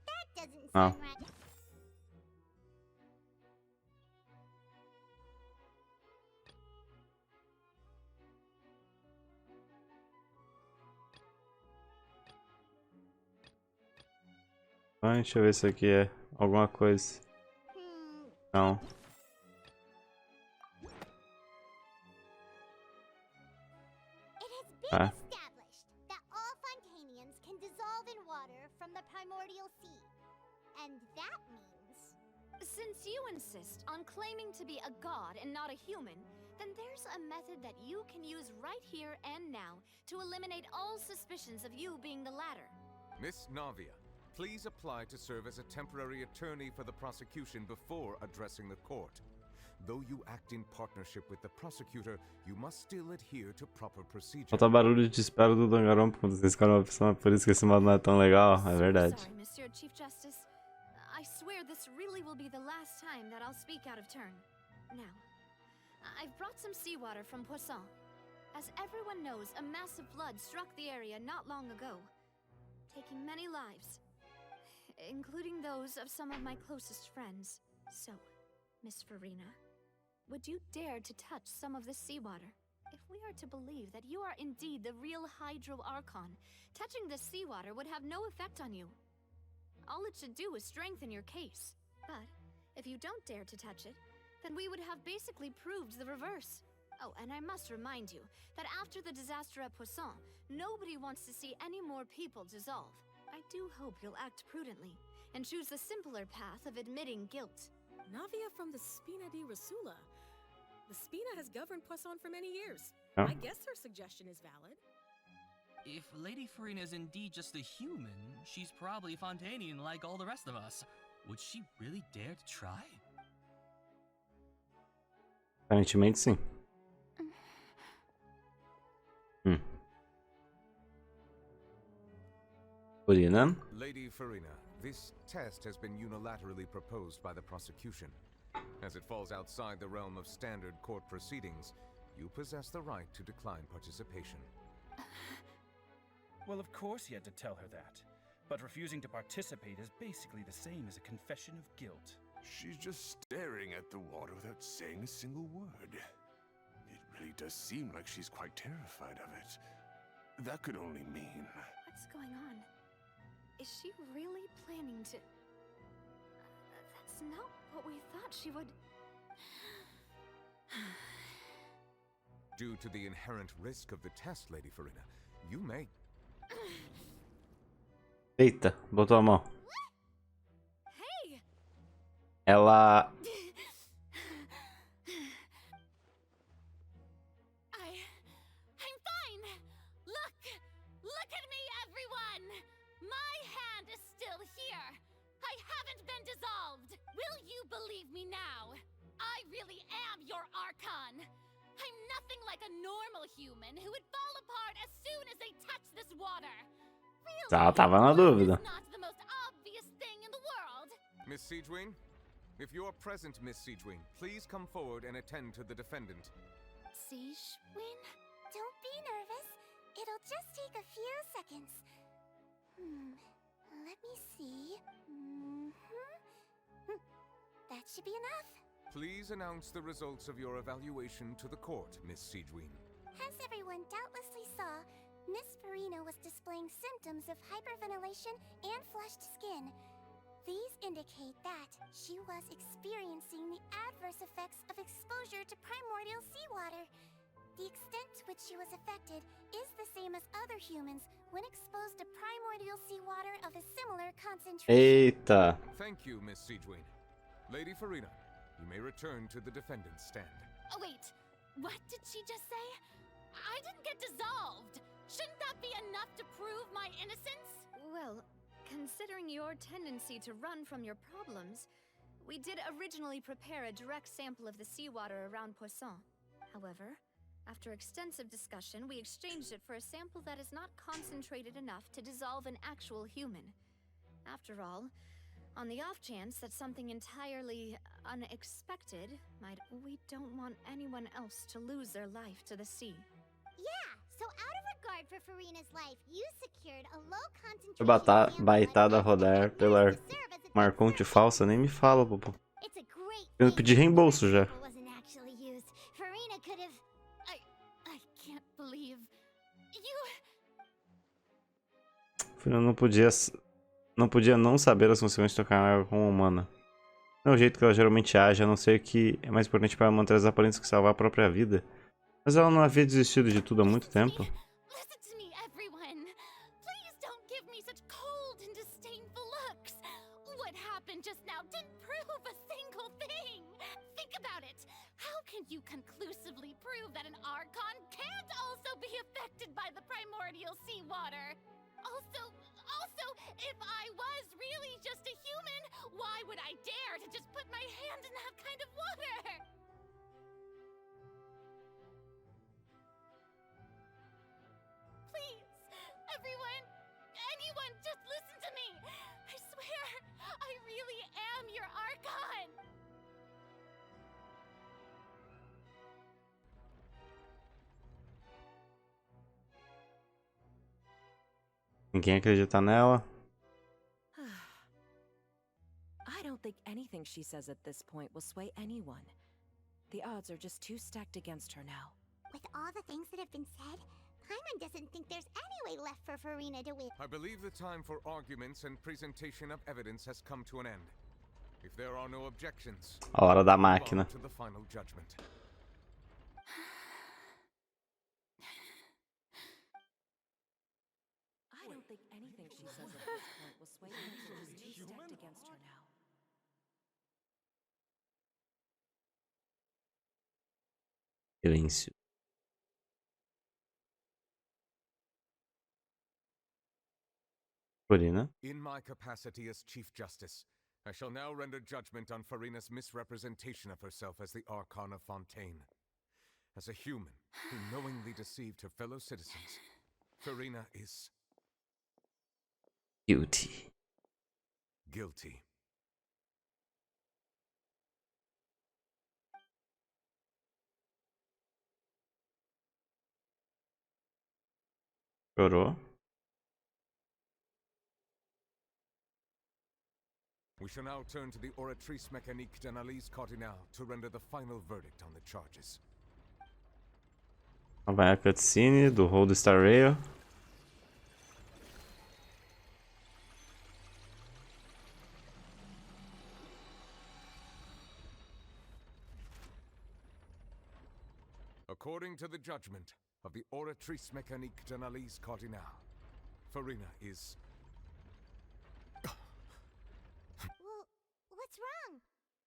That doesn't Ah. sound right. Deixa eu ver se aqui é alguma coisa. Não. It has been Ah. established that all Fontanians can dissolve in water from the primordial sea. And that means... Since you insist on claiming to be a god and not a human, then there's a method that you can use right here and now to eliminate all suspicions of you being the latter. Miss Navia, please apply to serve as a temporary attorney for the prosecution before addressing the court. Though you act in partnership with the prosecutor, you must still adhere to proper procedure. Falta barulho de espera do Danganronpa quando vocês ficaram uma pessoa, por isso que esse modo não é tão legal, é verdade. Sorry, Monsieur Chief Justice. I swear this really will be the last time that I'll speak out of turn. Now, I've brought some seawater from Poisson. As everyone knows, a massive flood struck the area not long ago, taking many lives, including those of some of my closest friends. So, Miss Farina, would you dare to touch some of this seawater? If we are to believe that you are indeed the real Hydro Archon, touching this seawater would have no effect on you. All it should do is strengthen your case. But if you don't dare to touch it, then we would have basically proved the reverse. Oh, and I must remind you that after the disaster at Poisson, nobody wants to see any more people dissolve. I do hope you'll act prudently and choose the simpler path of admitting guilt. Navia from the Spina di Rasula. The Spina has governed Poisson for many years. Oh. I guess her suggestion is valid. If Lady Farina is indeed just a human, she's probably Fontanian like all the rest of us. Would she really dare to try? Aparentemente sim. Farina? Lady Farina, this test has been unilaterally proposed by the prosecution. As it falls outside the realm of standard court proceedings, you possess the right to decline participation. Well, of course he had to tell her that. But refusing to participate is basically the same as a confession of guilt. She's just staring at the water without saying a single word. It really does seem like she's quite terrified of it. That could only mean... What's going on? Is she really planning to... That's not what we thought she would... Due to the inherent risk of the test, Lady Farina, you may... Eita, botou a mão. Hey! Ela... I'm fine! Look at me, everyone! My hand is still here! I haven't been dissolved! Will you believe me now? I really am your Archon! I'm nothing like a normal human who would fall apart as soon as they touch this water! Really, Ela tava na dúvida. not the most obvious thing in the world! Miss Siegewin? If you're present, Miss Siegewin, please come forward and attend to the defendant. Siegewin? Don't be nervous. It'll just take a few seconds. Let me see. That should be enough. Please announce the results of your evaluation to the court, Miss Siegewin. As everyone doubtlessly saw, Miss Farina was displaying symptoms of hyperventilation and flushed skin. These indicate that she was experiencing the adverse effects of exposure to primordial seawater. The extent to which she was affected is the same as other humans when exposed to primordial seawater of a similar concentration. Eita. Thank you, Miss Siegewin. Lady Farina, you may return to the defendant's stand. Oh wait, what did she just say? I didn't get dissolved! Shouldn't that be enough to prove my innocence? Well, considering your tendency to run from your problems, we did originally prepare a direct sample of the seawater around Poisson. However, after extensive discussion, we exchanged it for a sample that is not concentrated enough to dissolve an actual human. After all, on the off chance that something entirely unexpected might... We don't want anyone else to lose their life to the sea. Yeah, so out of regard for Farina's life, you secured a low concentration Baitada a rodar pela Marconte falsa, nem me fala, popô. Eu pedi reembolso já. Wasn't actually used. Farina could have... I can't believe... Eu não podia não saber as consequências de tocar água com uma humana. Não é o jeito que ela geralmente age, a não ser que é mais importante para ela manter as aparências que salvar a própria vida. Mas ela não havia desistido de tudo há muito tempo. Listen to me, everyone. Please don't give me such cold and disdainful looks. What happened just now didn't prove a single thing. Think about it. How can you conclusively prove that an Archon can't also be affected by the primordial seawater? Also, if I was really just a human, why would I dare to just put my hand in that kind of water? Please, everyone, anyone, just listen to me. I swear, I really am your Archon. Ninguém acredita nela. I don't think anything she says at this point will sway anyone. The odds are just too stacked against her now. With all the things that have been said, Paimon doesn't think there's any way left for Farina to win. I believe the time for arguments and presentation of evidence has come to an end. If there are no objections, A hora da máquina. to the final judgment. I don't think anything she says at this point will sway anyone. She's too stacked against her now. Silêncio. Furina. In my capacity as Chief Justice, I shall now render judgment on Furina's misrepresentation of herself as the Archon of Fontaine. As a human who knowingly deceived her fellow citizens, Furina is... Guilty. Guilty. Chorou. We shall now turn to the Oratrice Mécanique d'Analyse Cardinale to render the final verdict on the charges. Vai a cutscene do Hold Star Rail. According to the judgment of the Oratrice Mécanique d'Analyse Cardinale, Furina is... Well, what's wrong?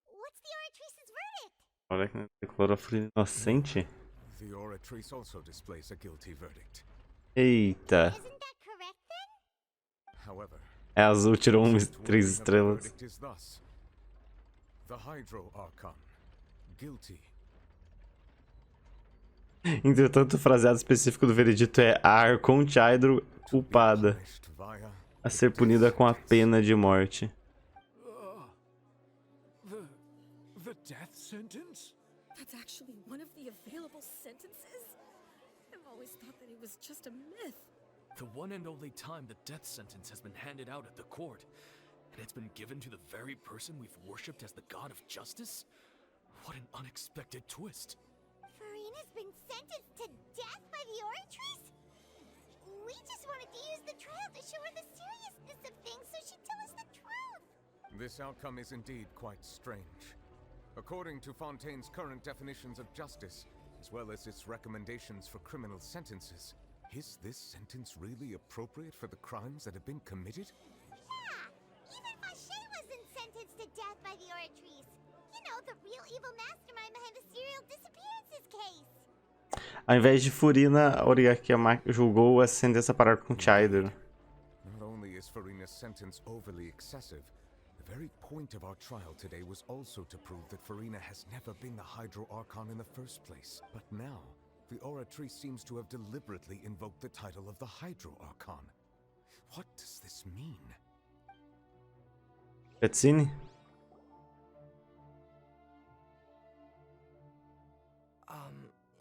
What's the Oratrice's verdict? Olha que declarou Furina inocente. The Oratrice also displays a guilty verdict. Eita. Isn't that correct then? However, É azul, tirou 3 the estrelas. verdict is thus. The Hydro Archon, guilty. Entretanto, o fraseado específico do veredito é a Archon Hydro culpada a ser punida com a pena de morte. The death sentence? That's actually one of the available sentences? I've always thought that it was just a myth. The one and only time the death sentence has been handed out at the court, and it's been given to the very person we've worshipped as the god of justice? What an unexpected twist. Furina's been sentenced to death by the Oratrice? We just wanted to use the trial to show her the seriousness of things so she'd tell us the truth. This outcome is indeed quite strange. According to Fontaine's current definitions of justice, as well as its recommendations for criminal sentences, is this sentence really appropriate for the crimes that have been committed? Yeah, even Fauché wasn't sentenced to death by the Oratrice. You know, the real evil mastermind behind the serial disappearances case. Ao invés de Furina, a Oriarquia julgou a sentença para Archon Hydro. Not only is Furina's sentence overly excessive, the very point of our trial today was also to prove that Furina has never been the Hydro Archon in the first place. But now, the Oratrice seems to have deliberately invoked the title of the Hydro Archon. What does this mean? Cutscene?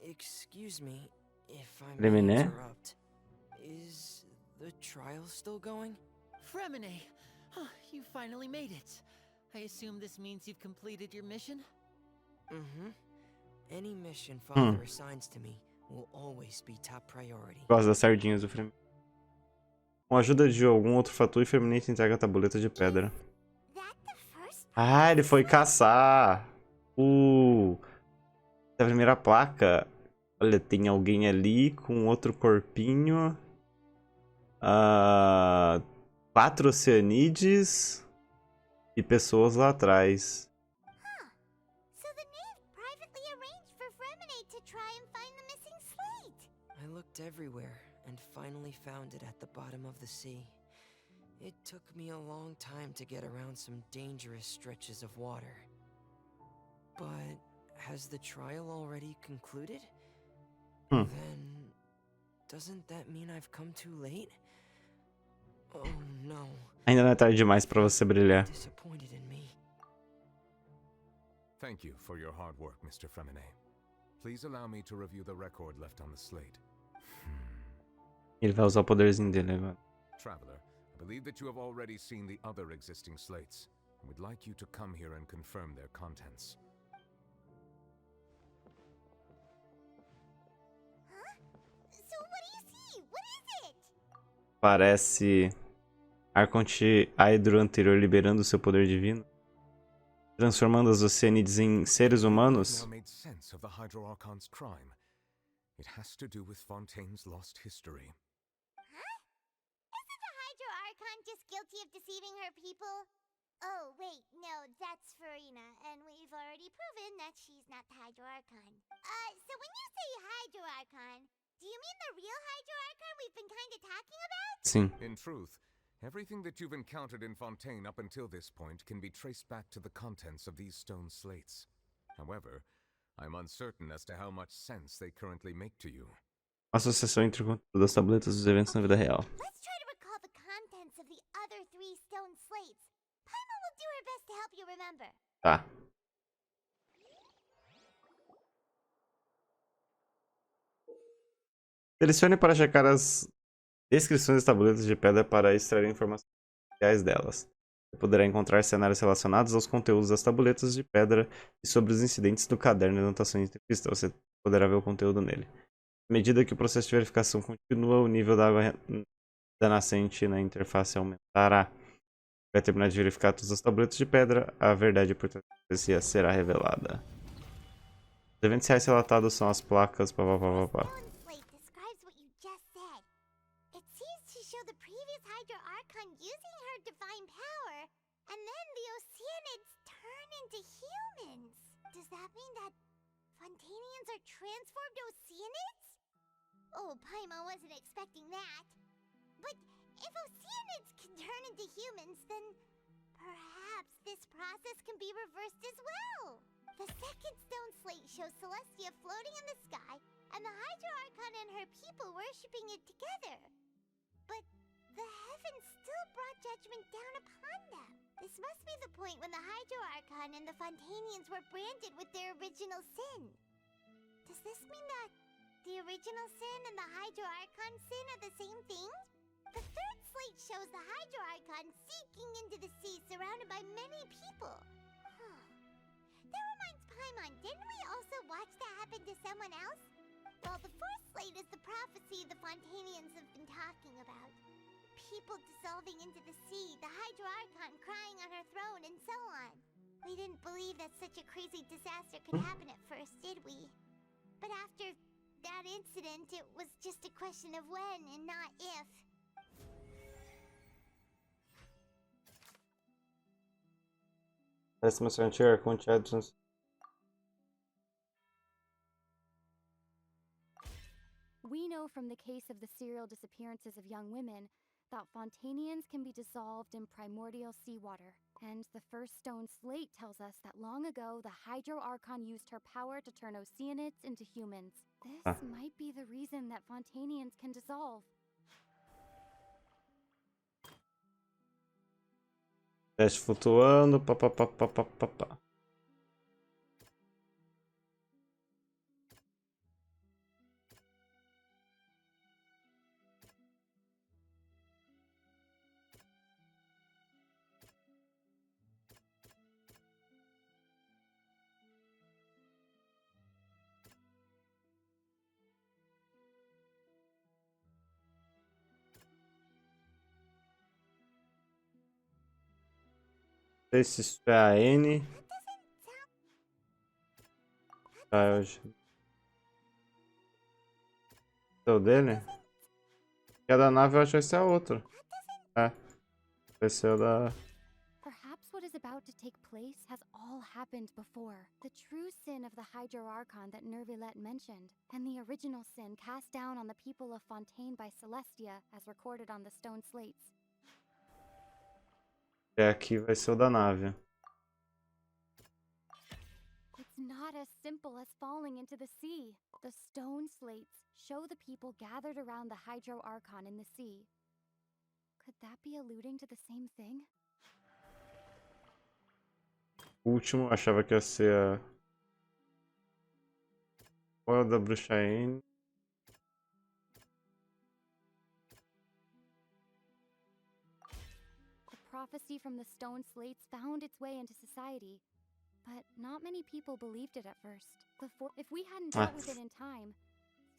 Excuse me, if I may Preliminaire? interrupt. Is the trial still going? Fremine! Oh, you finally made it. I assume this means you've completed your mission? Mm-hmm. Any mission Father assigns to me will always be top priority. Gosto das sardinhas do Fremine. Com a ajuda de algum outro fator, o Fremine te entrega a tabuleta de pedra. Ah, ele foi caçar! A primeira placa. Olha, tem alguém ali com outro corpinho. 4 oceanides. E pessoas lá atrás. So the knave privately arranged for Fremine to try and find the missing slate. I looked everywhere and finally found it at the bottom of the sea. It took me a long time to get around some dangerous stretches of water. But has the trial already concluded? Then doesn't that mean I've come too late? Oh no. Ainda não é tarde demais pra você brilhar. Disappointed in me. Thank you for your hard work, Mr. Fremine. Please allow me to review the record left on the slate. Ele vai usar o poderzinho dele agora. Traveler, I believe that you have already seen the other existing slates, and would like you to come here and confirm their contents. So what do you see? What is it? Parece Archon Hydro anterior liberando seu poder divino, transformando as Oceanides em seres humanos. Now made sense of the Hydro Archon's crime. It has to do with Fontaine's lost history. Huh? Isn't the Hydro Archon just guilty of deceiving her people? Oh, wait, no, that's Furina, and we've already proven that she's not the Hydro Archon. So when you say Hydro Archon, do you mean the real Hydro Archon we've been kinda talking about? Sim. In truth, Everything that you've encountered in Fontaine up until this point can be traced back to the contents of these stone slates. However, I'm uncertain as to how much sense they currently make to you. Associação entre o conteúdo das tabletas e os eventos na vida real. Let's try to recall the contents of the other 3 stone slates. Paimon will do her best to help you remember. Tá. Selecione para checar as descrições das tabletas de pedra para extrair informações essenciais delas. Você poderá encontrar cenários relacionados aos conteúdos das tabuletas de pedra e sobre os incidentes do caderno de anotações de pista. Você poderá ver o conteúdo nele. À medida que o processo de verificação continua, o nível da água da nascente na interface aumentará. Vai terminar de verificar todas as tabletas de pedra, a verdade por trás da profecia será revelada. Os eventos reais relatados são as placas, papapá. Fontanians are transformed Oceanids? Oh, Paimon wasn't expecting that. But if Oceanids can turn into humans, then perhaps this process can be reversed as well. The second stone slate shows Celestia floating in the sky, and the Hydro Archon and her people worshipping it together. But the heavens still brought judgment down upon them. This must be the point when the Hydro Archon and the Fontanians were branded with their original sin. Does this mean that the original sin and the Hydro Archon sin are the same thing? The third slate shows the Hydro Archon sinking into the sea surrounded by many people. That reminds Paimon, didn't we also watch that happen to someone else? Well, the fourth slate is the prophecy the Fontanians have been talking about. People dissolving into the sea, the Hydro Archon crying on her throne, and so on. We didn't believe that such a crazy disaster could happen at first, did we? But after that incident, it was just a question of when and not if. Essa moção antiga com Chadson. We know from the case of the serial disappearances of young women that Fontanians can be dissolved in primordial seawater. And the first stone slate tells us that long ago, the Hydro Archon used her power to turn Oceanids into humans. This might be the reason that Fontanians can dissolve. Teste flutuando, papapá. Não sei se isso é a N. É o dele? Que é da nave, eu acho que esse é outro. É. Esse é o da... Perhaps what is about to take place has all happened before. The true sin of the Hydro Archon that Nervilet mentioned, and the original sin cast down on the people of Fontaine by Celestia, as recorded on the stone slates. É, aqui vai ser o da nave. It's not as simple as falling into the sea. The stone slates show the people gathered around the Hydro Archon in the sea. Could that be alluding to the same thing? O último eu achava que ia ser a... Qual é o da bruxa N? Prophecy from the stone slates found its way into society, but not many people believed it at first. If we hadn't dealt with it in time,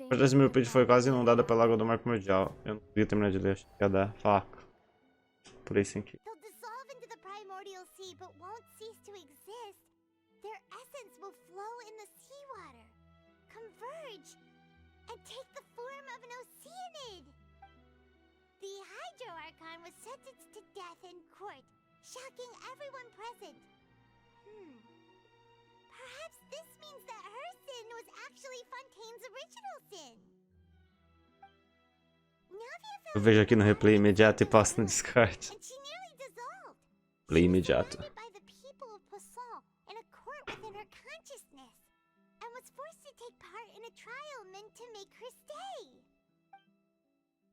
A cidade de Milpede foi quase inundada pela água do mar primordial. Eu não podia terminar de ler, acho que ia dar faca. Por isso aqui. They'll dissolve into the primordial sea, but won't cease to exist. Their essence will flow in the seawater, converge, and take the form of an Oceanid. The Hydro Archon was sentenced to death in court, shocking everyone present. Perhaps this means that her sin was actually Fontaine's original sin. Eu vejo aqui no replay imediato e posto no Discord. Play imediato. By the people of Poisson in a court within her consciousness, and was forced to take part in a trial meant to make her stay.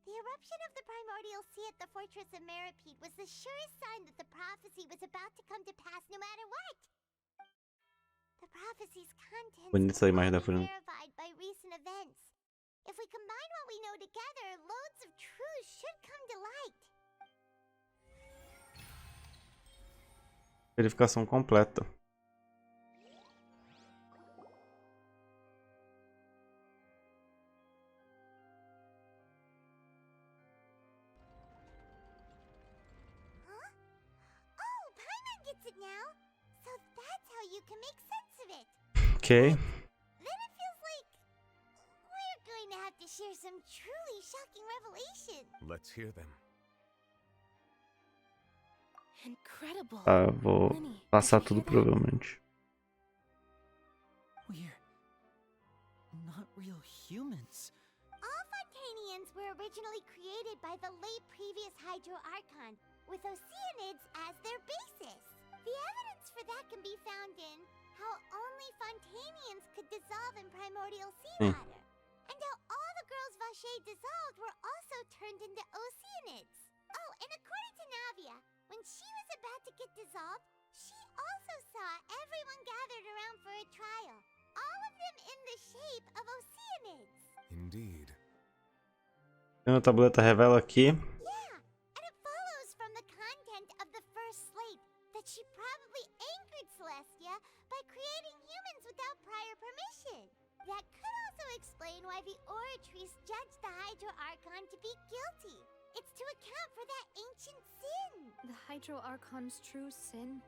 The eruption of the primordial sea at the fortress of Meripede was the surest sign that the prophecy was about to come to pass no matter what. The prophecy's contents Bonita essa have imagem da all been Furina. verified by recent events. If we combine what we know together, loads of truths should come to light. Verificação completa. Oh, Paimon gets it now. So that's how you can make sense of it. Ok. Then it feels like we're going to have to share some truly shocking revelation. Let's hear them. Incredible. Tá, vou Lenny, passar did you tudo hear that? provavelmente. We're not real humans. All Fontanians were originally created by the late previous Hydro Archon, with Oceanids as their basis. The evidence for that can be found in how only Fontanians could dissolve in primordial seawater, and how all the girls Vacher dissolved were also turned into Oceanids. Oh, and according to Navia, when she was about to get dissolved, she also saw everyone gathered around for a trial, all of them in the shape of Oceanids. Indeed. A tabuleta revela aqui. Yeah, and it follows from the content of the first slate that she probably angered Celestia by creating humans without prior permission. That could also explain why the Oratrice judged the Hydro Archon to be guilty. It's to account for that ancient sin. The Hydro Archon's true sin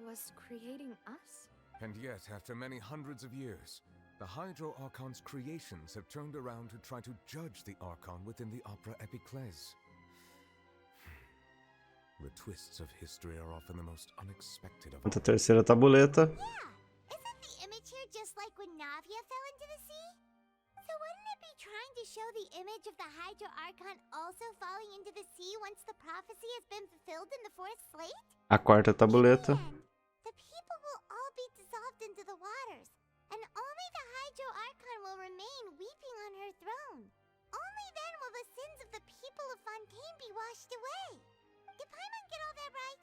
was creating us? And yet, after many hundreds of years, the Hydro Archon's creations have turned around to try to judge the Archon within the opera Epiclese. The twists of history are often the most unexpected of all. A terceira tabuleta. Isn't the image here just like when Navia fell into the sea? So wouldn't it be trying to show the image of the Hydro Archon also falling into the sea once the prophecy has been fulfilled in the fourth slate? A quarta tabuleta. The people will all be dissolved into the waters, and only the Hydro Archon will remain weeping on her throne. Only then will the sins of the people of Fontaine be washed away. Did Paimon get all that right?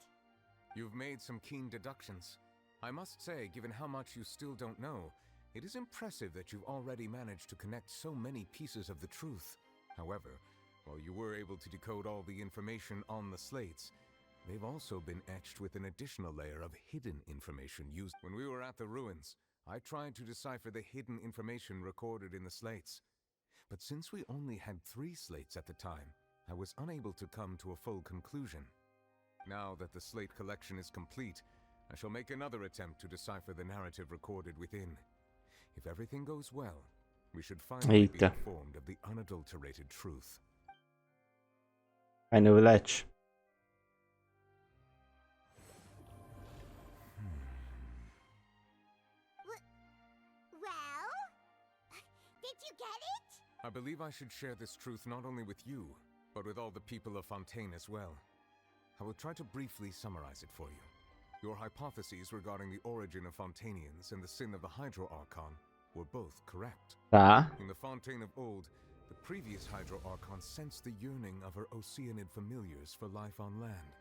You've made some keen deductions. I must say, given how much you still don't know, it is impressive that you've already managed to connect so many pieces of the truth. However, while you were able to decode all the information on the slates, they've also been etched with an additional layer of hidden information used. When we were at the ruins, I tried to decipher the hidden information recorded in the slates. But since we only had 3 slates at the time, I was unable to come to a full conclusion. Now that the slate collection is complete, I shall make another attempt to decipher the narrative recorded within. If everything goes well, we should finally be Eita. informed of the unadulterated truth. Aí no Vilete. Well? Did you get it? I believe I should share this truth not only with you, but with all the people of Fontaine as well. I will try to briefly summarize it for you. Your hypotheses regarding the origin of Fontanians and the sin of the Hydro Archon were both correct. Tá. In the Fontaine of old, the previous Hydro Archon sensed the yearning of her Oceanid familiars for life on land.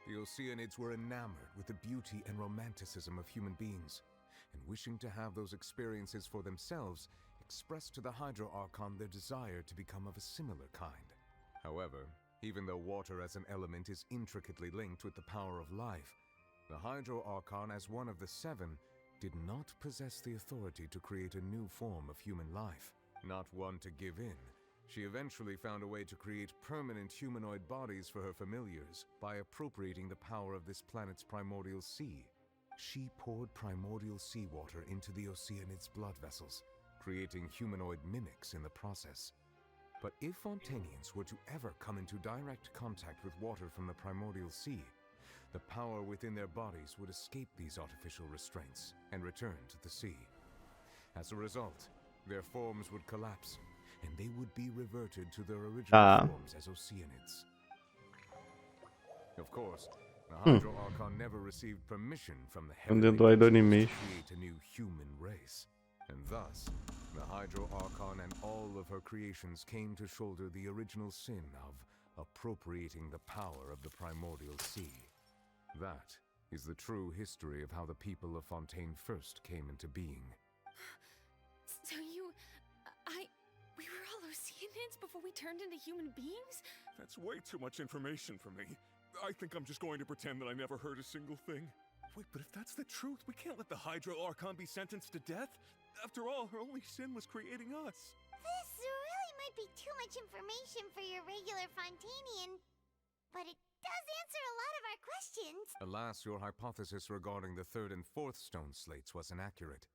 The Oceanids were enamored with the beauty and romanticism of human beings, and wishing to have those experiences for themselves, expressed to the Hydro Archon their desire to become of a similar kind. However, even though water as an element is intricately linked with the power of life, the Hydro Archon, as one of the 7, did not possess the authority to create a new form of human life. Not one to give in, she eventually found a way to create permanent humanoid bodies for her familiars by appropriating the power of this planet's primordial sea. She poured primordial seawater into the Oceanids' blood vessels, creating humanoid mimics in the process. But if Fontanians were to ever come into direct contact with water from the primordial sea, the power within their bodies would escape these artificial restraints and return to the sea. As a result, their forms would collapse, and they would be reverted to their original forms as Oceanids. Of course, the Hydro Archon never received permission from the heavenly principles to create a new human race, and thus, the Hydro Archon and all of her creations came to shoulder the original sin of appropriating the power of the primordial sea. That is the true history of how the people of Fontaine first came into being. So we were all Oceanids before we turned into human beings? That's way too much information for me. I think I'm just going to pretend that I never heard a single thing. Wait, but if that's the truth, we can't let the Hydro Archon be sentenced to death. After all, her only sin was creating us. This really might be too much information for your regular Fontainian, but it does answer a lot of our questions. Alas, your hypothesis regarding the third and fourth stone slates was inaccurate.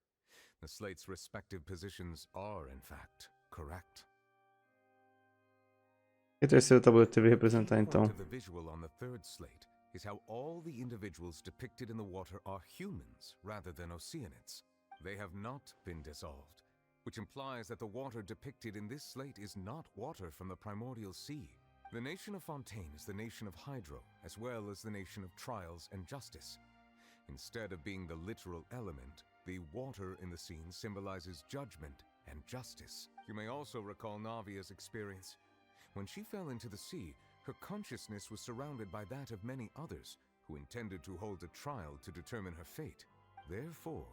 The slates' respective positions are, in fact, correct. E terceiro tabuleiro teve representar então. The visual on the third slate is how all the individuals depicted in the water are humans rather than Oceanids. They have not been dissolved, which implies that the water depicted in this slate is not water from the primordial sea. The nation of Fontaine is the nation of Hydro, as well as the nation of trials and justice. Instead of being the literal element, the water in the scene symbolizes judgment and justice. You may also recall Navia's experience. When she fell into the sea, her consciousness was surrounded by that of many others who intended to hold a trial to determine her fate. Therefore,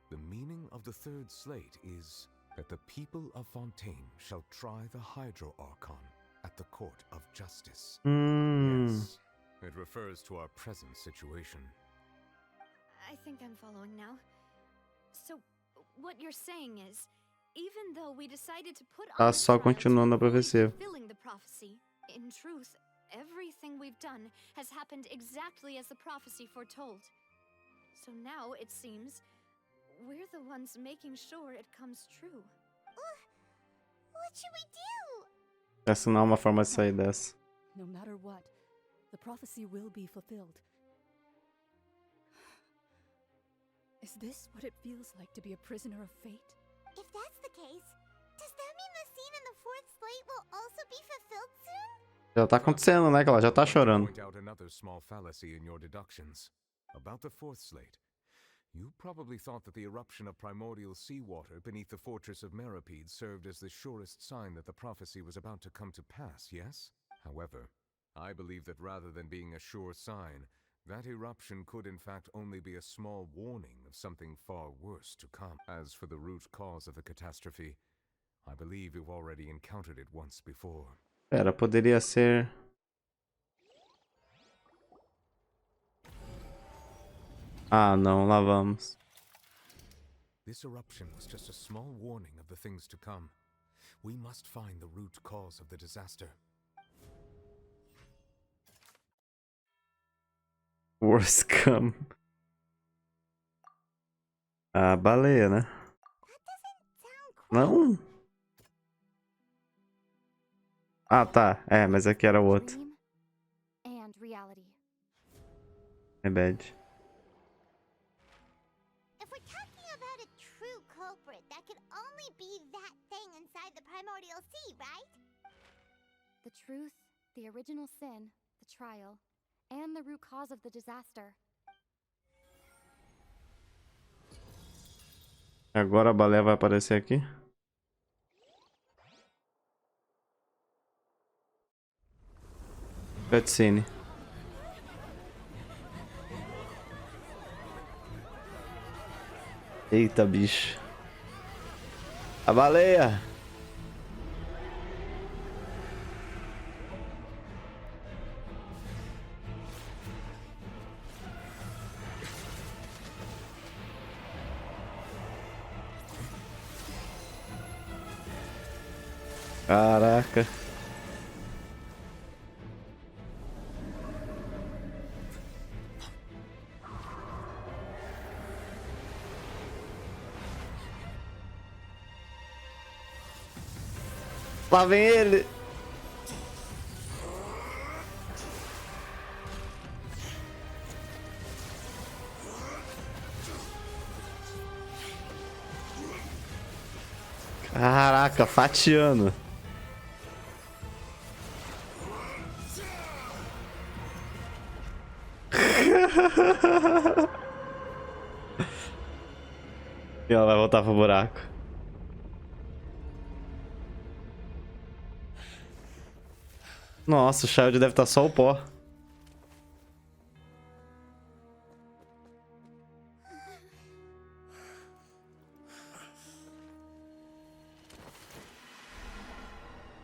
the meaning of the third slate is that the people of Fontaine shall try the Hydro Archon at the court of justice. Yes, it refers to our present situation. I think I'm following now. So, what you're saying is, even though we decided to put on só continuando a profecia. fulfilling the prophecy, in truth, everything we've done has happened exactly as the prophecy foretold. So now, it seems, we're the ones making sure it comes true. What should we do? Essa não é uma forma de sair dessa. No matter what, the prophecy will be fulfilled. Is this what it feels like to be a prisoner of fate? If that's the case, does that mean the scene in the fourth slate will also be fulfilled soon? Já tá acontecendo, né? Que ela já tá chorando. Point out another small fallacy in your deductions. About the fourth slate. You probably thought that the eruption of primordial seawater beneath the fortress of Meripede served as the surest sign that the prophecy was about to come to pass, yes? However, I believe that rather than being a sure sign, that eruption could in fact only be a small warning of something far worse to come. As for the root cause of the catastrophe, I believe you've already encountered it once before. Pera, poderia ser... Ah, não, lá vamos. This eruption was just a small warning of the things to come. We must find the root cause of the disaster. Worst come. A baleia, né? Não? Ah, tá. É, mas aqui era o outro. And reality. É bad. If we're talking about a true culprit, that could only be that thing inside the primordial sea, right? The truth, the original sin, the trial, and the root cause of the disaster. Agora a baleia vai aparecer aqui. Cutscene. Eita, bicho. A baleia! Caraca. Lá vem ele. Caraca, fatiando. E ela vai voltar pro buraco. Nossa, o Child deve estar só o pó.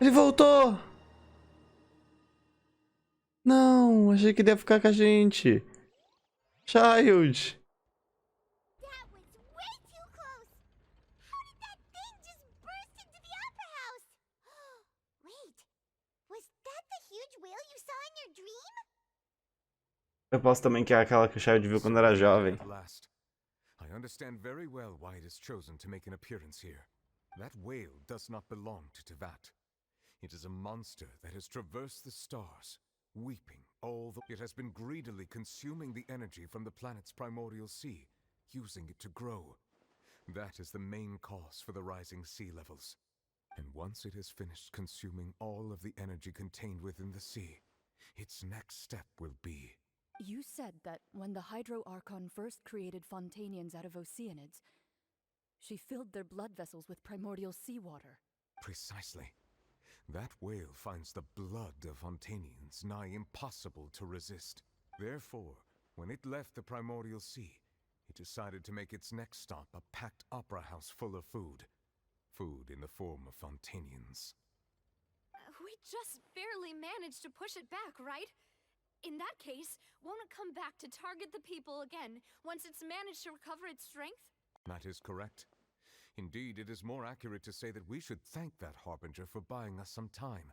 Ele voltou! Não, achei que ele ia ficar com a gente. Child! Eu posso também que é aquela que o Child viu quando era jovem. At last. I understand very well why it has chosen to make an appearance here. That whale does not belong to Tevat. It is a monster that has traversed the stars, weeping all the... It has been greedily consuming the energy from the planet's primordial sea, using it to grow. That is the main cause for the rising sea levels. And once it has finished consuming all of the energy contained within the sea, its next step will be... You said that when the Hydro Archon first created Fontanians out of Oceanids, she filled their blood vessels with primordial seawater. Precisely. That whale finds the blood of Fontanians nigh impossible to resist. Therefore, when it left the primordial sea, it decided to make its next stop a packed opera house full of food. Food in the form of Fontanians. We just barely managed to push it back, right? In that case, won't it come back to target the people again once it's managed to recover its strength? That is correct. Indeed, it is more accurate to say that we should thank that Harbinger for buying us some time.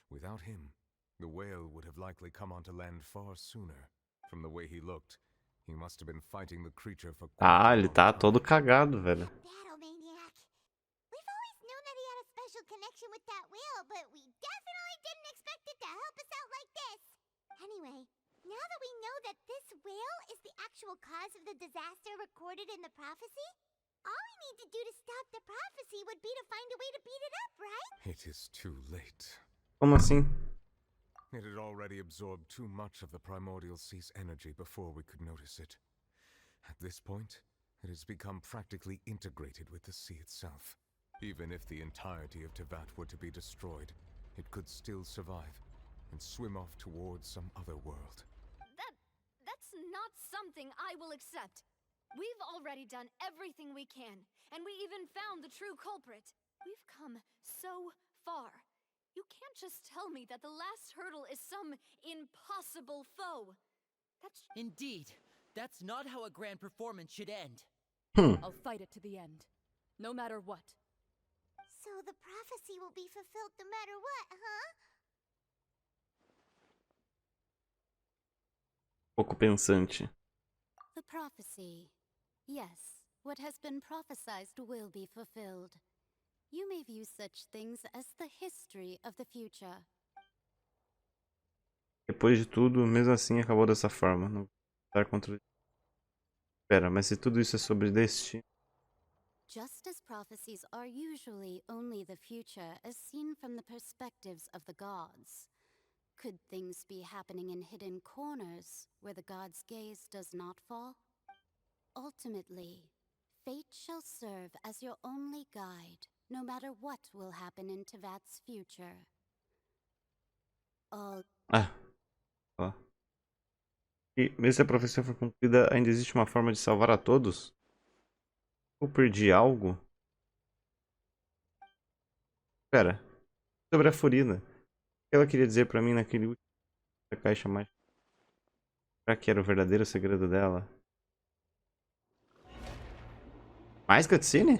Without him, the whale would have likely come onto land far sooner. From the way he looked, he must have been fighting the creature for quite Ah, a ele long tá time. todo cagado, velho. Battlemaniac. We've always known that he had a special connection with that whale, but we definitely didn't expect it to help us out like this. Anyway, now that we know that this whale is the actual cause of the disaster recorded in the prophecy, all we need to do to stop the prophecy would be to find a way to beat it up, right? It is too late. Como assim? It had already absorbed too much of the primordial sea's energy before we could notice it. At this point, it has become practically integrated with the sea itself. Even if the entirety of Tevat were to be destroyed, it could still survive and swim off towards some other world. That's not something I will accept. We've already done everything we can, and we even found the true culprit. We've come so far. You can't just tell me that the last hurdle is some impossible foe. That's... Indeed. That's not how a grand performance should end. I'll fight it to the end, no matter what. So the prophecy will be fulfilled no matter what, huh? Pouco pensante. The prophecy. Yes, what has been prophesied will be fulfilled. You may view such things as the history of the future. Depois de tudo, mesmo assim, acabou dessa forma. Não vai contra... Espera, mas se tudo isso é sobre destino... Just as prophecies are usually only the future as seen from the perspectives of the gods, could things be happening in hidden corners where the gods' gaze does not fall? Ultimately, fate shall serve as your only guide, no matter what will happen in Tevat's future. All... Ó. E mesmo se a profecia for cumprida, ainda existe uma forma de salvar a todos? Eu perdi algo? Pera. Sobre a Furina. O que ela queria dizer pra mim naquele último caixa mágica? Será que era o verdadeiro segredo dela? Mais cutscene?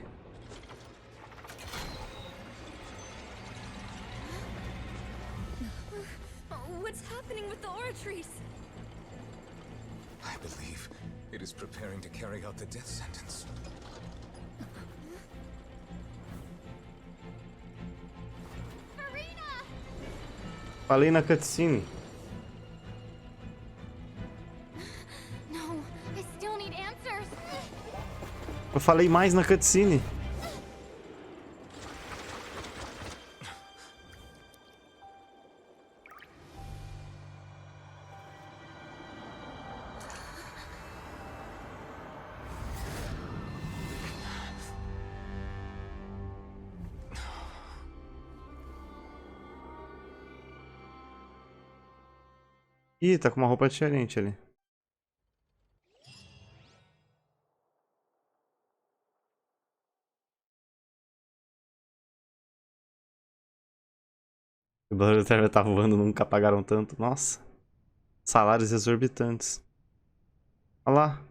What's happening with the oratories? I believe it is preparing to carry out the death sentence. Falei na cutscene. No, I still need answers. Eu falei mais na cutscene. Ih, tá com uma roupa diferente ali. O dólar do tá voando, nunca pagaram tanto. Nossa. Salários exorbitantes. Olha lá.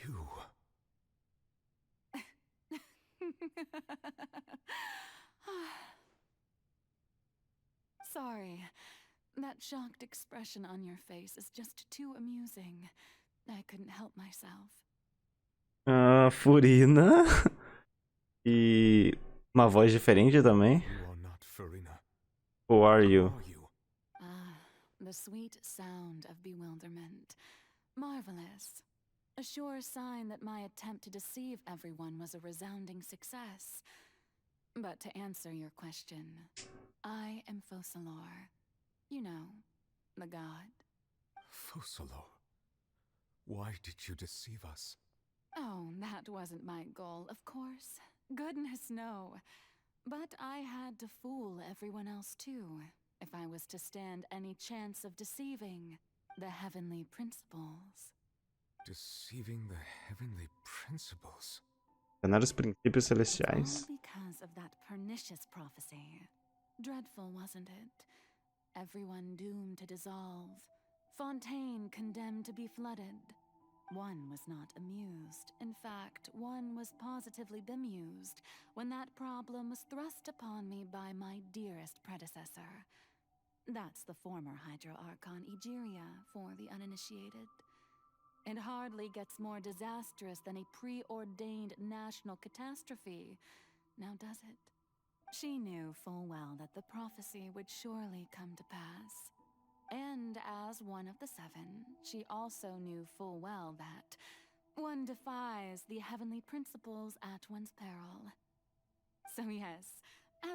You. Sorry. That shocked expression on your face is just too amusing. I couldn't help myself. Furina. E uma voz diferente também. You are not Furina. Who are you? The sweet sound of bewilderment. Marvelous. A sure sign that my attempt to deceive everyone was a resounding success. But to answer your question, I am Focalor. You know, the god. Focalor. Why did you deceive us? Oh, that wasn't my goal, of course. Goodness, no. But I had to fool everyone else too, if I was to stand any chance of deceiving the heavenly principles. Deceiving the heavenly principles? Enganar os princípios celestiais. All because of that pernicious prophecy. Dreadful, wasn't it? Everyone doomed to dissolve. Fontaine condemned to be flooded. One was not amused. In fact, one was positively bemused when that problem was thrust upon me by my dearest predecessor. That's the former Hydro Archon Egeria for the uninitiated. It hardly gets more disastrous than a preordained national catastrophe, now does it? She knew full well that the prophecy would surely come to pass. And as one of the seven, she also knew full well that one defies the heavenly principles at one's peril. So yes,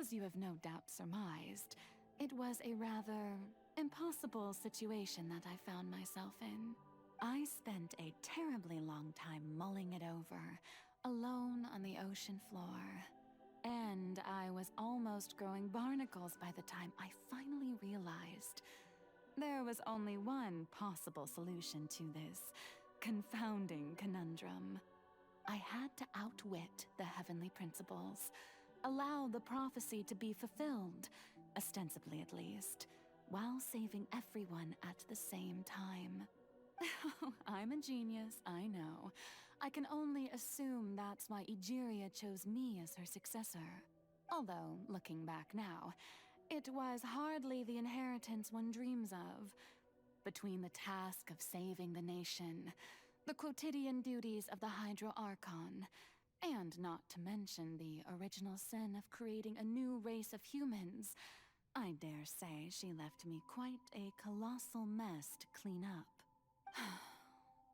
as you have no doubt surmised, it was a rather impossible situation that I found myself in. I spent a terribly long time mulling it over, alone on the ocean floor. And I was almost growing barnacles by the time I finally realized there was only one possible solution to this confounding conundrum. I had to outwit the heavenly principles, allow the prophecy to be fulfilled, ostensibly at least, while saving everyone at the same time. I'm a genius, I know. I can only assume that's why Egeria chose me as her successor. Although, looking back now, it was hardly the inheritance one dreams of. Between the task of saving the nation, the quotidian duties of the Hydro Archon, and not to mention the original sin of creating a new race of humans, I dare say she left me quite a colossal mess to clean up.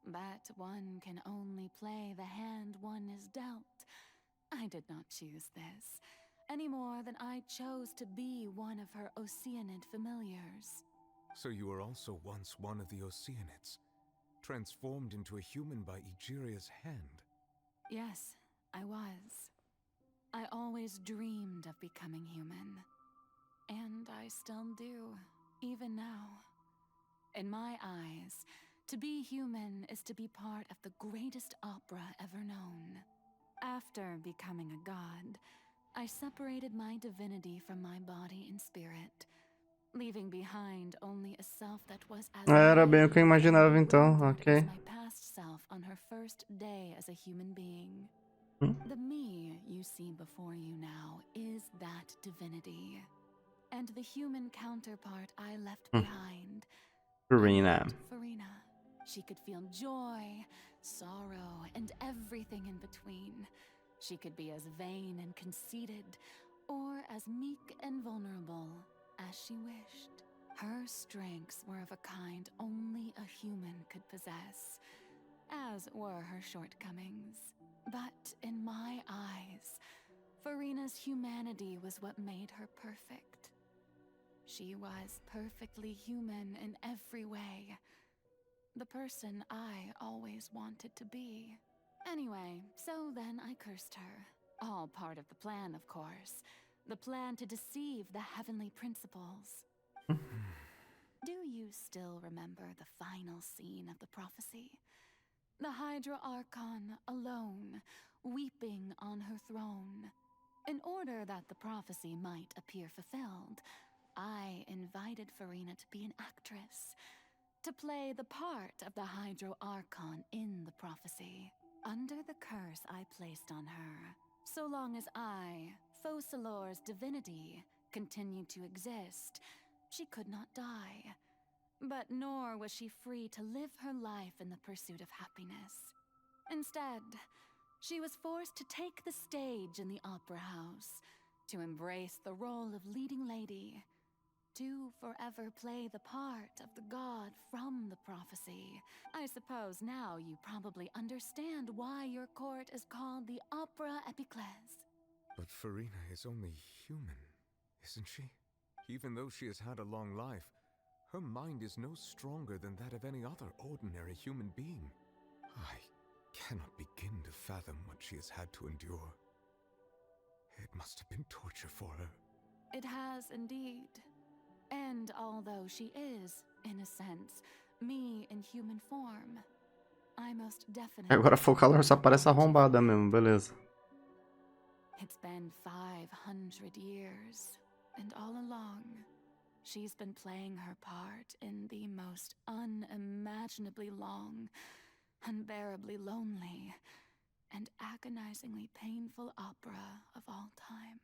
But one can only play the hand one is dealt. I did not choose this, any more than I chose to be one of her Oceanid familiars. So you were also once one of the Oceanids, transformed into a human by Egeria's hand? Yes, I was. I always dreamed of becoming human. And I still do, even now. In my eyes, to be human is to be part of the greatest opera ever known. After becoming a god, I separated my divinity from my body and spirit, leaving behind only a self that was as Era bem o que eu imaginava então, ok. my past self on her first day as a human being. The me you see before you now is that divinity. And the human counterpart I left behind, Furina. Furina. She could feel joy, sorrow, and everything in between. She could be as vain and conceited, or as meek and vulnerable as she wished. Her strengths were of a kind only a human could possess, as were her shortcomings. But in my eyes, Furina's humanity was what made her perfect. She was perfectly human in every way. The person I always wanted to be. Anyway, so then I cursed her. All part of the plan, of course. The plan to deceive the heavenly principles. Do you still remember the final scene of the prophecy? The Hydra Archon alone, weeping on her throne. In order that the prophecy might appear fulfilled, I invited Farina to be an actress, to play the part of the Hydro Archon in the prophecy. Under the curse I placed on her, so long as I, Focalor's divinity, continued to exist, she could not die. But nor was she free to live her life in the pursuit of happiness. Instead, she was forced to take the stage in the opera house, to embrace the role of leading lady, to forever play the part of the god from the prophecy. I suppose now you probably understand why your court is called the Opera Epiclese. But Farina is only human, isn't she? Even though she has had a long life, her mind is no stronger than that of any other ordinary human being. I cannot begin to fathom what she has had to endure. It must have been torture for her. It has indeed. And although she is, in a sense, me in human form, I most definitely... Agora Focalor só parece arrombada mesmo, beleza. It's been 500 years, and all along, she's been playing her part in the most unimaginably long, unbearably lonely, and agonizingly painful opera of all time.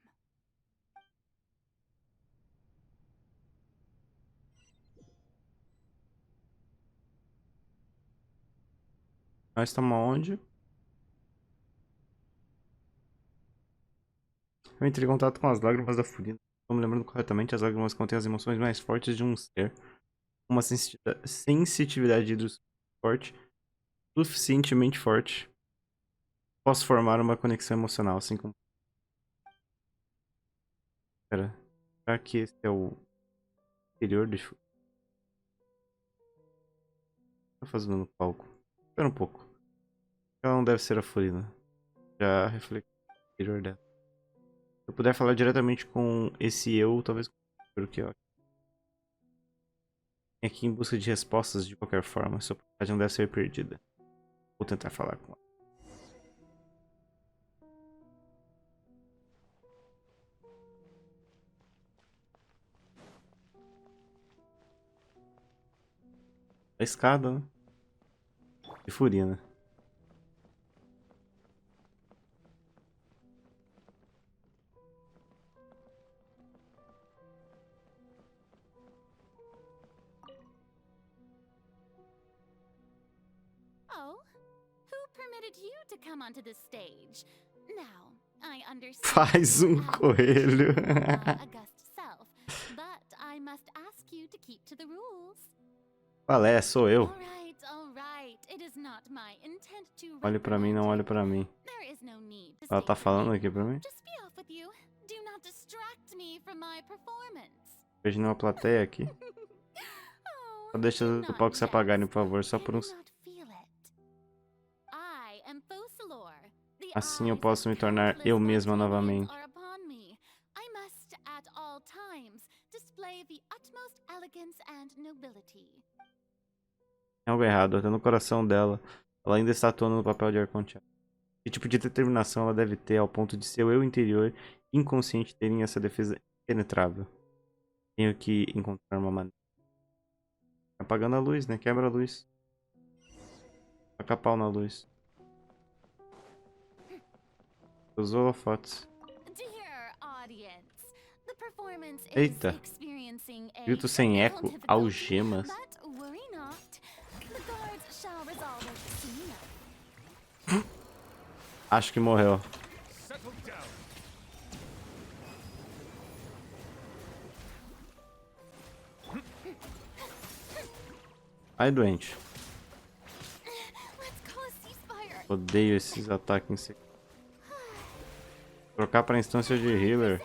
Nós estamos onde? Eu entrei em contato com as lágrimas da Furina. Estou me lembrando corretamente, as lágrimas contêm as emoções mais fortes de um ser. Uma sensitividade forte, suficientemente forte. Posso formar uma conexão emocional, assim como... Pera, será que esse é o interior de... Tá fazendo no palco. Espera um pouco. Ela não deve ser a Furina. Já refleti no interior dela. Se eu puder falar diretamente com esse eu, talvez... Pelo que eu aqui em busca de respostas de qualquer forma. Sua oportunidade não deve ser perdida. Vou tentar falar com ela. A escada, né? De Furina. Oh, who permitted you to come onto the stage? Now, I understand. Faz coelho. August self, but I must ask you to keep to the rules. Qual é? Sou eu. All right. It is not my intent to... Olhe pra mim, não olhe pra mim. There is no need to Ela tá falando aqui pra mim? Just be off with you. Do not distract me from my performance. Vejo numa plateia aqui. Só deixa o palco se apagarem, por favor, só por uns... Assim eu posso me tornar eu mesma novamente. I must at all times display the utmost elegance and nobility. Tem algo errado, até no coração dela. Ela ainda está atuando no papel de arconte. Que tipo de determinação ela deve ter ao ponto de seu eu interior inconsciente terem essa defesa impenetrável? Tenho que encontrar uma maneira. Apagando a luz, né? Quebra a luz. Taca pau na luz. Os holofotes. Eita. Grito sem eco, algemas. Acho que morreu. Ai, doente. Odeio esses ataques em sequência. Trocar para instância de healer.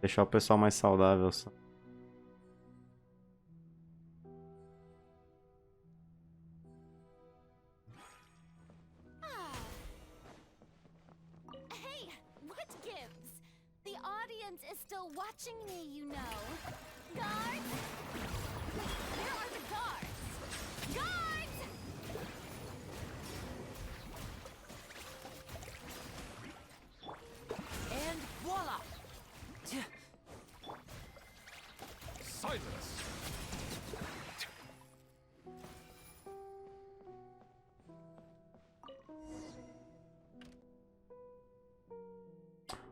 Deixar o pessoal mais saudável só. Hey, what gives? The audience is still watching me, you know. Guards! Where are the guards? Guards! And voila! Silence!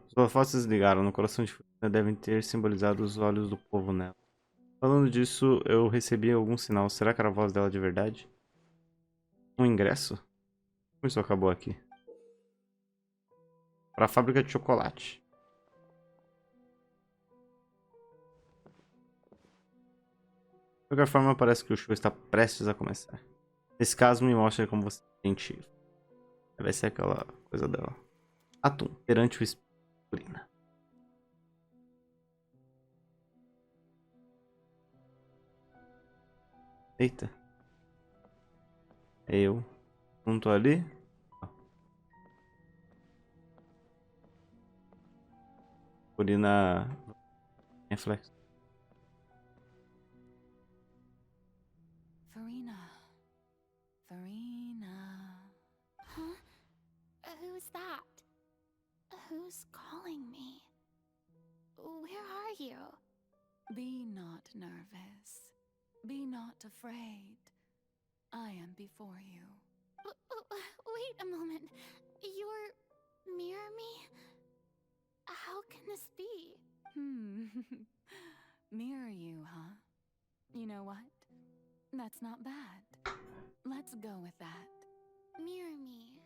Os holofotes desligaram. No coração de Furina devem ter simbolizado os olhos do povo nela. Falando disso, eu recebi algum sinal. Será que era a voz dela de verdade? Um ingresso? Como isso acabou aqui? Para a fábrica de chocolate. De qualquer forma, parece que o show está prestes a começar. Nesse caso, me mostre como você se sente. Vai ser aquela coisa dela. Atum, perante o espírito. Eita. Eu. Não tô ali? Purina. Reflexo. Farina. Huh? Who's that? Who's calling me? Where are you? Be not nervous. Be not afraid. I am before you. Wait a moment. You're mirror me? How can this be? Mirror you, huh? You know what? That's not bad. Let's go with that. Mirror me.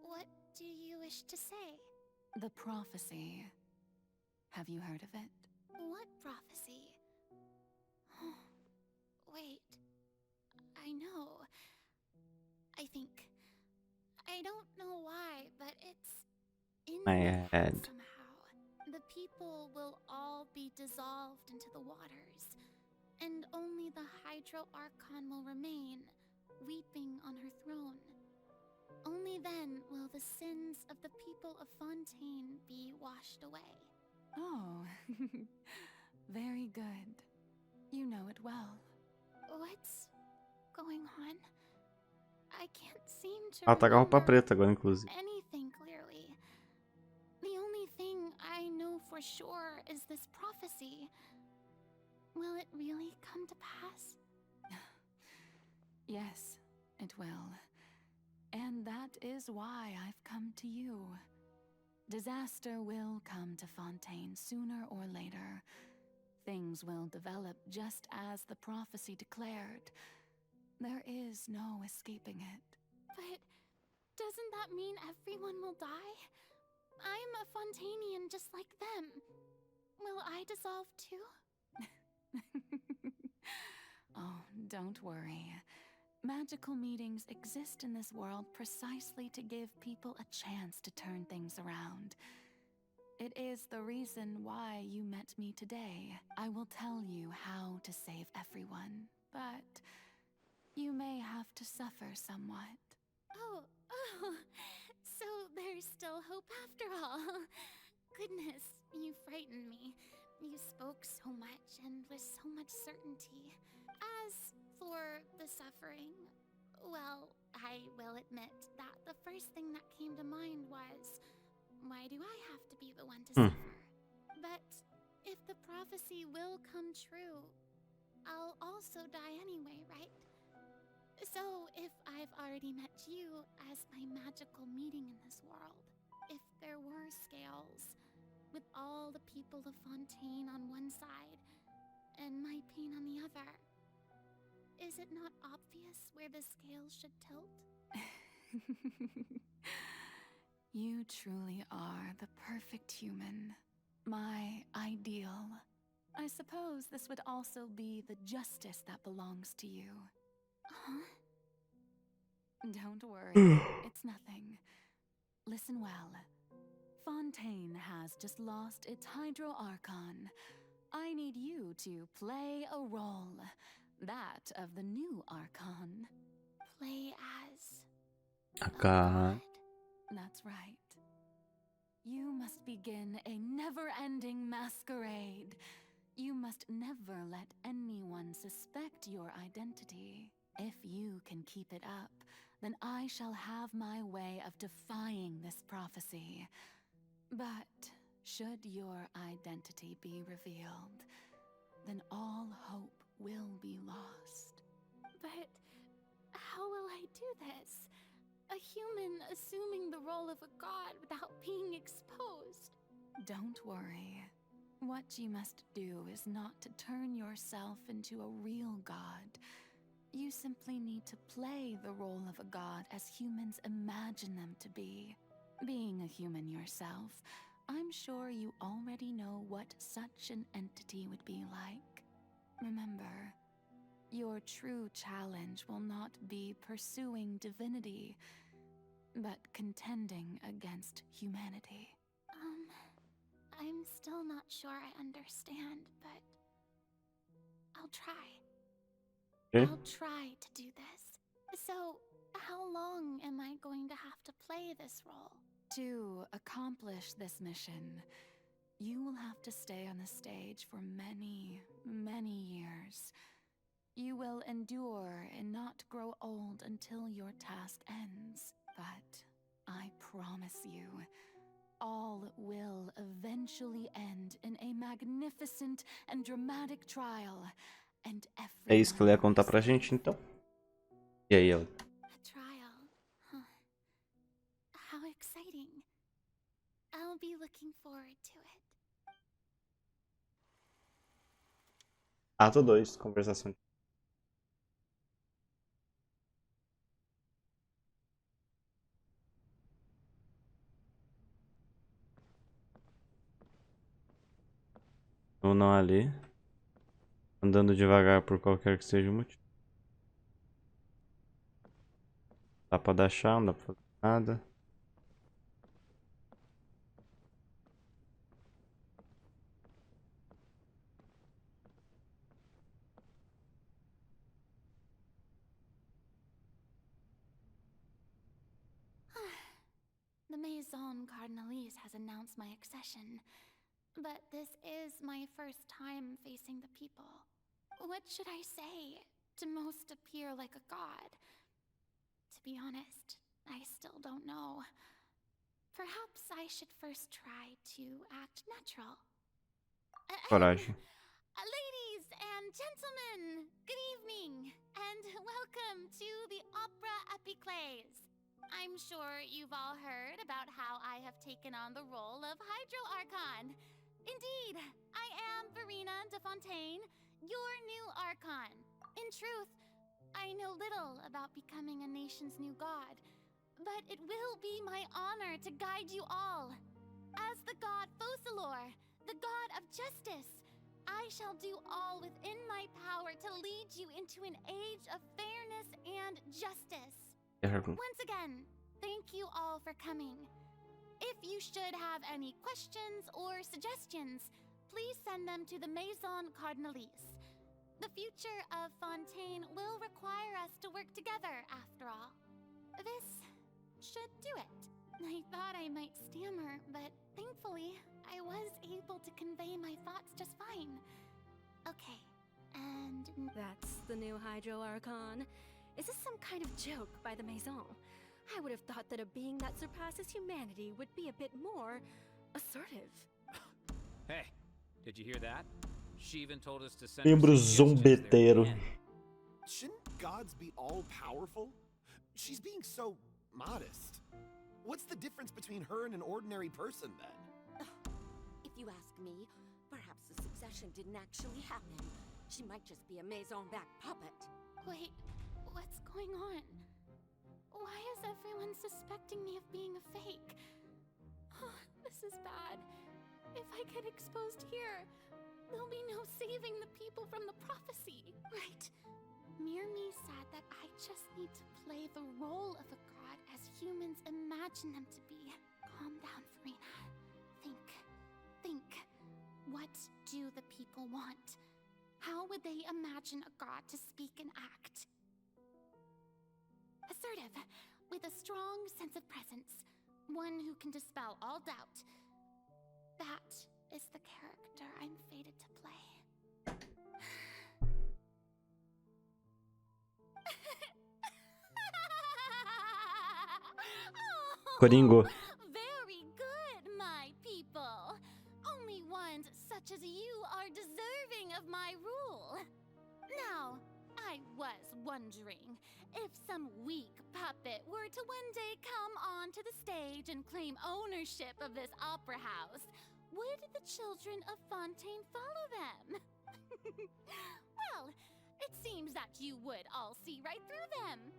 What do you wish to say? The prophecy. Have you heard of it? What prophecy? Wait. I know. I think. I don't know why, but it's in My my head. somehow. The people will all be dissolved into the waters, and only the Hydro Archon will remain, weeping on her throne. Only then will the sins of the people of Fontaine be washed away. Oh, very good. You know it well. What's going on? I can't seem to Ela tá com a roupa remember preta agora, inclusive. anything clearly. The only thing I know for sure is this prophecy. Will it really come to pass? Yes, it will. And that is why I've come to you. Disaster will come to Fontaine sooner or later. Things will develop just as the prophecy declared. There is no escaping it. But doesn't that mean everyone will die? I'm a Fontainian just like them. Will I dissolve too? Oh, don't worry. Magical meetings exist in this world precisely to give people a chance to turn things around. It is the reason why you met me today. I will tell you how to save everyone, but you may have to suffer somewhat. Oh, so there's still hope after all. Goodness, you frightened me. You spoke so much and with so much certainty. As for the suffering, well, I will admit that the first thing that came to mind was, why do I have to be the one to suffer? But if the prophecy will come true, I'll also die anyway, right? So if I've already met you as my magical meeting in this world, if there were scales, with all the people of Fontaine on one side, and my pain on the other, is it not obvious where the scales should tilt? You truly are the perfect human. My ideal. I suppose this would also be the justice that belongs to you. Huh? Don't worry, it's nothing. Listen well. Fontaine has just lost its Hydro Archon. I need you to play a role. That of the new Archon. Play as... God. That's right. You must begin a never-ending masquerade. You must never let anyone suspect your identity. If you can keep it up, then I shall have my way of defying this prophecy. But should your identity be revealed, then all hope will be lost. But how will I do this? A human assuming the role of a god without being exposed. Don't worry. What you must do is not to turn yourself into a real god. You simply need to play the role of a god as humans imagine them to be. Being a human yourself, I'm sure you already know what such an entity would be like. Remember, your true challenge will not be pursuing divinity, but contending against humanity. I'm still not sure I understand, but I'll try. Okay. I'll try to do this. So, how long am I going to have to play this role? To accomplish this mission, you will have to stay on the stage for many, many years. You will endure and not grow old until your task ends. But I promise you, all will eventually end in a magnificent and dramatic trial, and É isso que ela ia contar pra gente, então. E aí, ela? A trial, huh? How exciting. I'll be looking forward to it. Ato 2, conversação. Ou não ali. Andando devagar por qualquer que seja o motivo. Dá pra dar chá, não dá pra fazer nada. The Maison Cardinalise has announced my accession, but this is my first time facing the people. What should I say to most appear like a god? To be honest, I still don't know. Perhaps I should first try to act natural. Coragem. Ladies and gentlemen, good evening, and welcome to the Opera Epiclese. I'm sure you've all heard about how I have taken on the role of Hydro Archon. Indeed, I am Verena de Fontaine, your new Archon. In truth, I know little about becoming a nation's new god, but it will be my honor to guide you all. As the god Focalor, the god of justice, I shall do all within my power to lead you into an age of fairness and justice. Once again, thank you all for coming. If you should have any questions or suggestions, please send them to the Maison Cardinalise. The future of Fontaine will require us to work together, after all. This should do it. I thought I might stammer, but thankfully, I was able to convey my thoughts just fine. Okay, and... That's the new Hydro Archon. Is this some kind of joke by the Maison? I would have thought that a being that surpasses humanity would be a bit more assertive. Hey, did you hear that? She even told us to send Membro zombeteiro. Shouldn't gods be all-powerful? She's being so modest. What's the difference between her and an ordinary person, then? If you ask me, perhaps the succession didn't actually happen. She might just be a Maison-back puppet. Wait, what's going on? Why is everyone suspecting me of being a fake? Oh, this is bad. If I get exposed here, there'll be no saving the people from the prophecy. Right. Mirmi said that I just need to play the role of a god as humans imagine them to be. Calm down, Farina. Think. What do the people want? How would they imagine a god to speak and act? Assertive, with a strong sense of presence. One who can dispel all doubt. That is the character I'm fated to play. Coringo. Very good, my people. Only ones such as you are deserving of my rule. Now, I was wondering if some weak puppet were to one day come onto the stage and claim ownership of this opera house, would the children of Fontaine follow them? Well, it seems that you would all see right through them.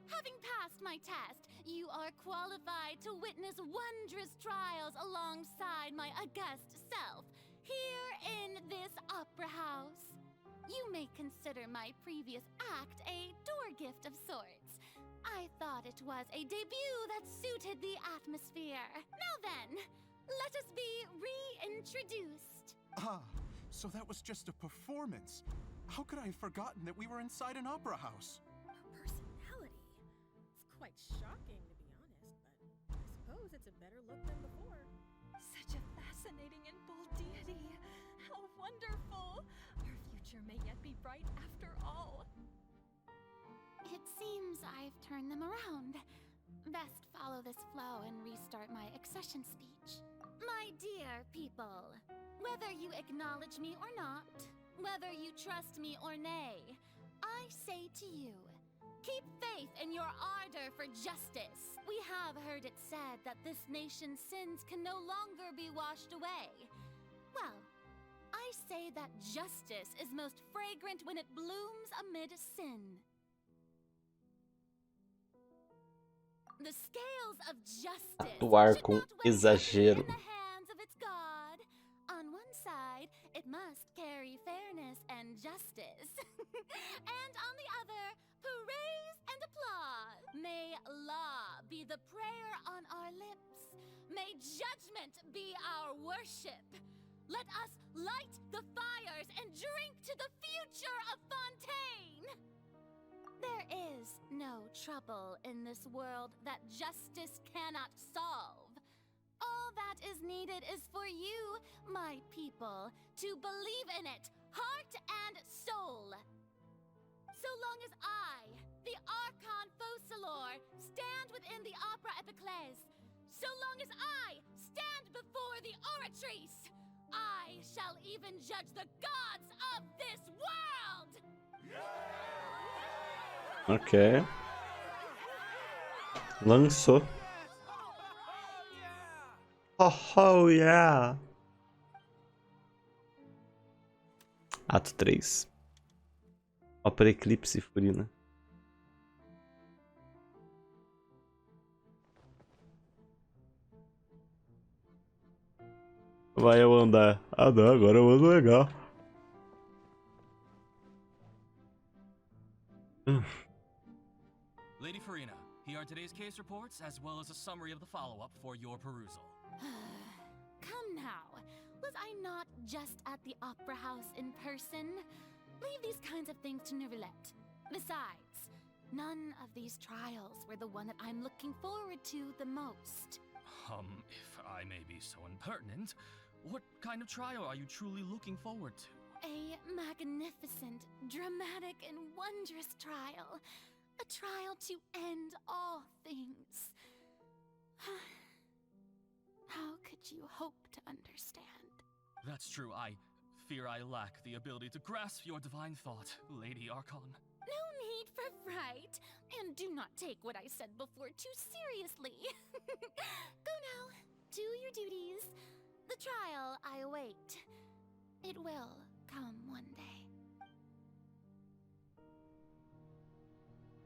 Having passed my test, you are qualified to witness wondrous trials alongside my august self, here in this opera house. You may consider my previous act a door gift of sorts. I thought it was a debut that suited the atmosphere. Now then, let us be reintroduced. Ah, so that was just a performance. How could I have forgotten that we were inside an opera house? Personality? It's quite shocking, to be honest, but I suppose it's a better look than before. Such a fascinating and bold deity. How wonderful! Our future may yet be bright after all. It seems I've turned them around. Best follow this flow and restart my accession speech. My dear people, whether you acknowledge me or not, whether you trust me or nay, I say to you, keep faith in your ardor for justice. We have heard it said that this nation's sins can no longer be washed away. Well, I say that justice is most fragrant when it blooms amid sin. The scales of justice Atuar should com not weigh exagero. in the hands of its God. On one side, it must carry fairness and justice. And on the other, praise and applause. May law be the prayer on our lips. May judgment be our worship. Let us light the fires and drink to the future of Fontaine. There is no trouble in this world that justice cannot solve. All that is needed is for you, my people, to believe in it, heart and soul. So long as I, the Archon Focalor, stand within the Opera Epiclese, so long as I stand before the Oratrice, I shall even judge the gods of this world! Ok. Lançou. Oh yeah! Ato 3. Ópera Eclipse Furina. Vai eu andar. Ah não, agora eu ando legal. Lady Farina, here are today's case reports, as well as a summary of the follow-up for your perusal. Come now, was I not just at the Opera House in person? Leave these kinds of things to Neuvillette. Besides, none of these trials were the one that I'm looking forward to the most. If I may be so impertinent, what kind of trial are you truly looking forward to? A magnificent, dramatic, and wondrous trial. A trial to end all things. How could you hope to understand? That's true, I fear I lack the ability to grasp your divine thought, Lady Archon. No need for fright, and do not take what I said before too seriously. Go now, do your duties. The trial I await. It will come one day.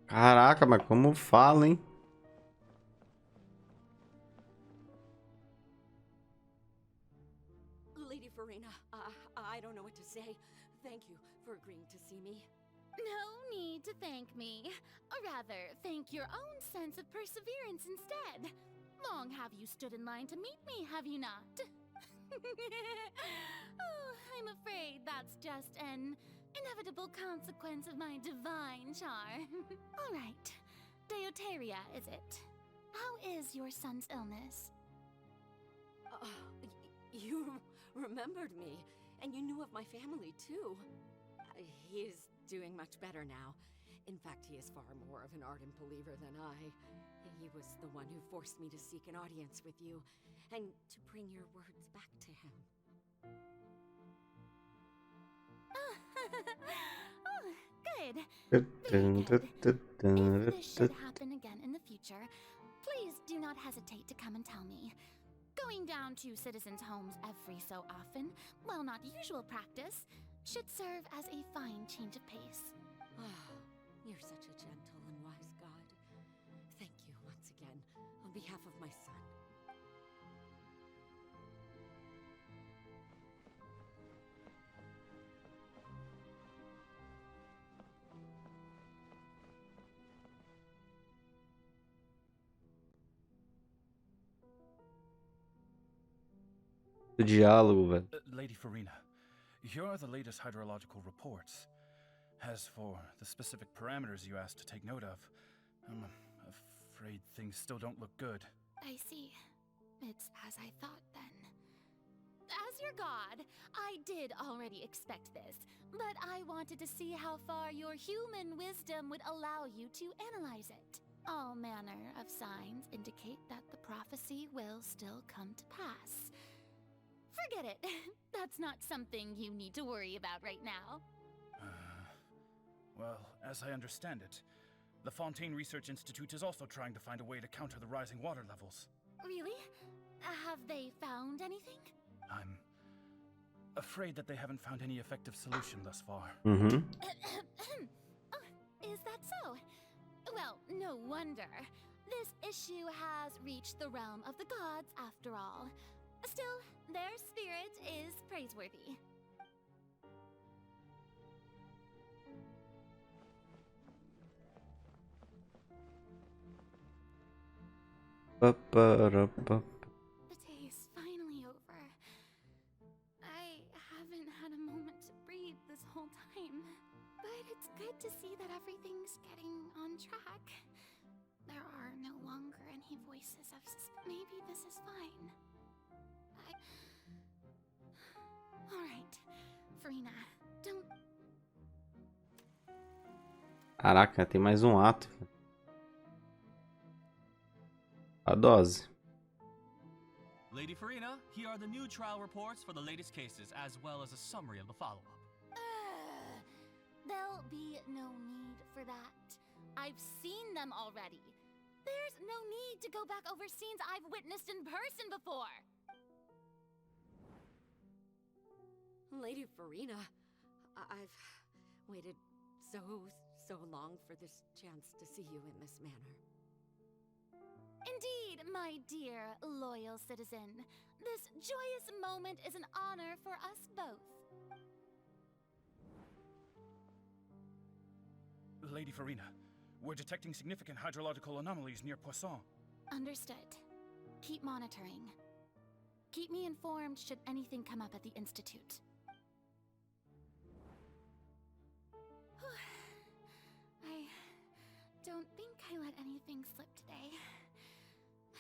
Caraca, mas como fala, hein? Lady Farina, I don't know what to say. Thank you for agreeing to see me. No need to thank me. Or rather, thank your own sense of perseverance instead. Long have you stood in line to meet me, have you not? Oh, I'm afraid that's just an inevitable consequence of my divine charm. All right. Deuteria, is it? How is your son's illness? You remembered me, and you knew of my family, too. He is doing much better now. In fact, he is far more of an ardent believer than I. He was the one who forced me to seek an audience with you, and to bring your words back to him. Oh, good. Very good. If this should happen again in the future, please do not hesitate to come and tell me. Going down to citizens' homes every so often, while not usual practice, should serve as a fine change of pace. You're such a gentle and wise god. Thank you once again, on behalf of my son. O diálogo, velho. Lady Farina, here are the latest hydrological reports. As for the specific parameters you asked to take note of, I'm afraid things still don't look good. I see. It's as I thought, then. As your god, I did already expect this, but I wanted to see how far your human wisdom would allow you to analyze it. All manner of signs indicate that the prophecy will still come to pass. Forget it. That's not something you need to worry about right now. Well, as I understand it, the Fontaine Research Institute is also trying to find a way to counter the rising water levels. Really? Have they found anything? I'm afraid that they haven't found any effective solution thus far. Mm-hmm. Is that so? Well, no wonder. This issue has reached the realm of the gods, after all. Still, their spirit is praiseworthy. Ba-ba-da-ba. The day is finally over. I haven't had a moment to breathe this whole time. But it's good to see that everything's getting on track. There are no longer any voices of maybe this is fine. Alright, Farina, don't... Caraca, tem mais um ato. A dose. Lady Farina, here are the new trial reports for the latest cases, as well as a summary of the follow-up. There'll be no need for that. I've seen them already. There's no need to go back over scenes I've witnessed in person before. Lady Farina, I've waited so long for this chance to see you in this manner. Indeed, my dear, loyal citizen. This joyous moment is an honor for us both. Lady Farina, we're detecting significant hydrological anomalies near Poisson. Understood. Keep monitoring. Keep me informed should anything come up at the Institute. I don't think I let anything slip today.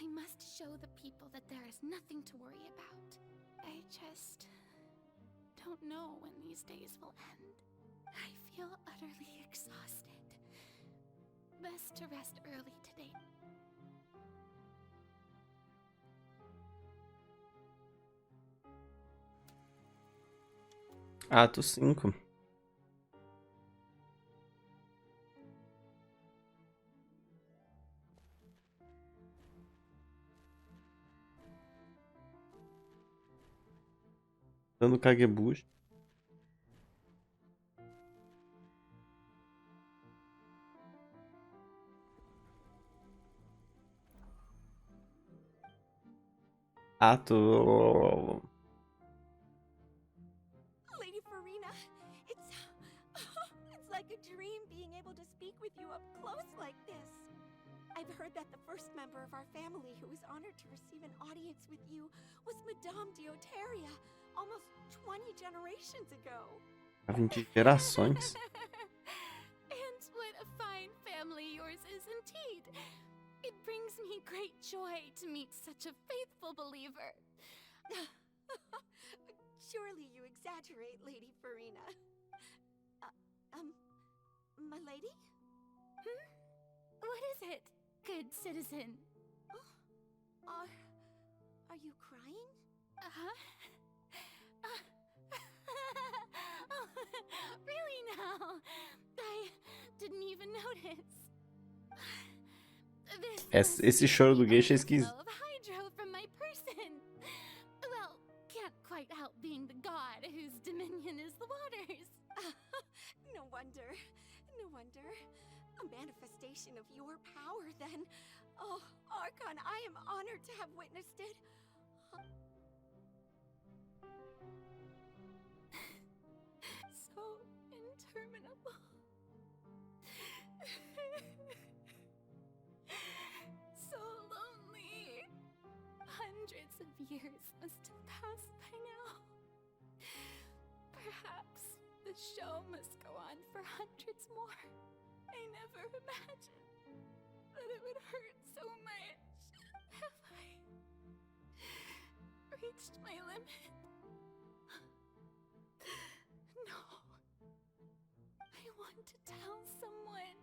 I must show the people that there is nothing to worry about. I just don't know when these days will end. I feel utterly exhausted. Best to rest early today. Ato 5. Dando Kagebush. Ato... Lady Farina, it's like a dream being able to speak with you up close like this. I've heard that the first member of our family who was honored to receive an audience with you was Madame Deoteria, almost 20 generations ago. Há 20 gerações. And what a fine family yours is indeed. It brings me great joy to meet such a faithful believer. Surely you exaggerate, Lady Farina. My lady? What is it, good citizen? Are you crying? Uh-huh. Oh, really now? I didn't even notice. Esse choro do Geisha é esquisito. Of hydro from my person. Well, can't quite help being the god whose dominion is the waters. No wonder. No wonder. A manifestation of your power, then. Oh, Archon, I am honored to have witnessed it. So interminable. So lonely. Hundreds of years must have passed by now. Perhaps the show must go on for hundreds more. I never imagined that it would hurt so much. Have I reached my limit? No. I want to tell someone,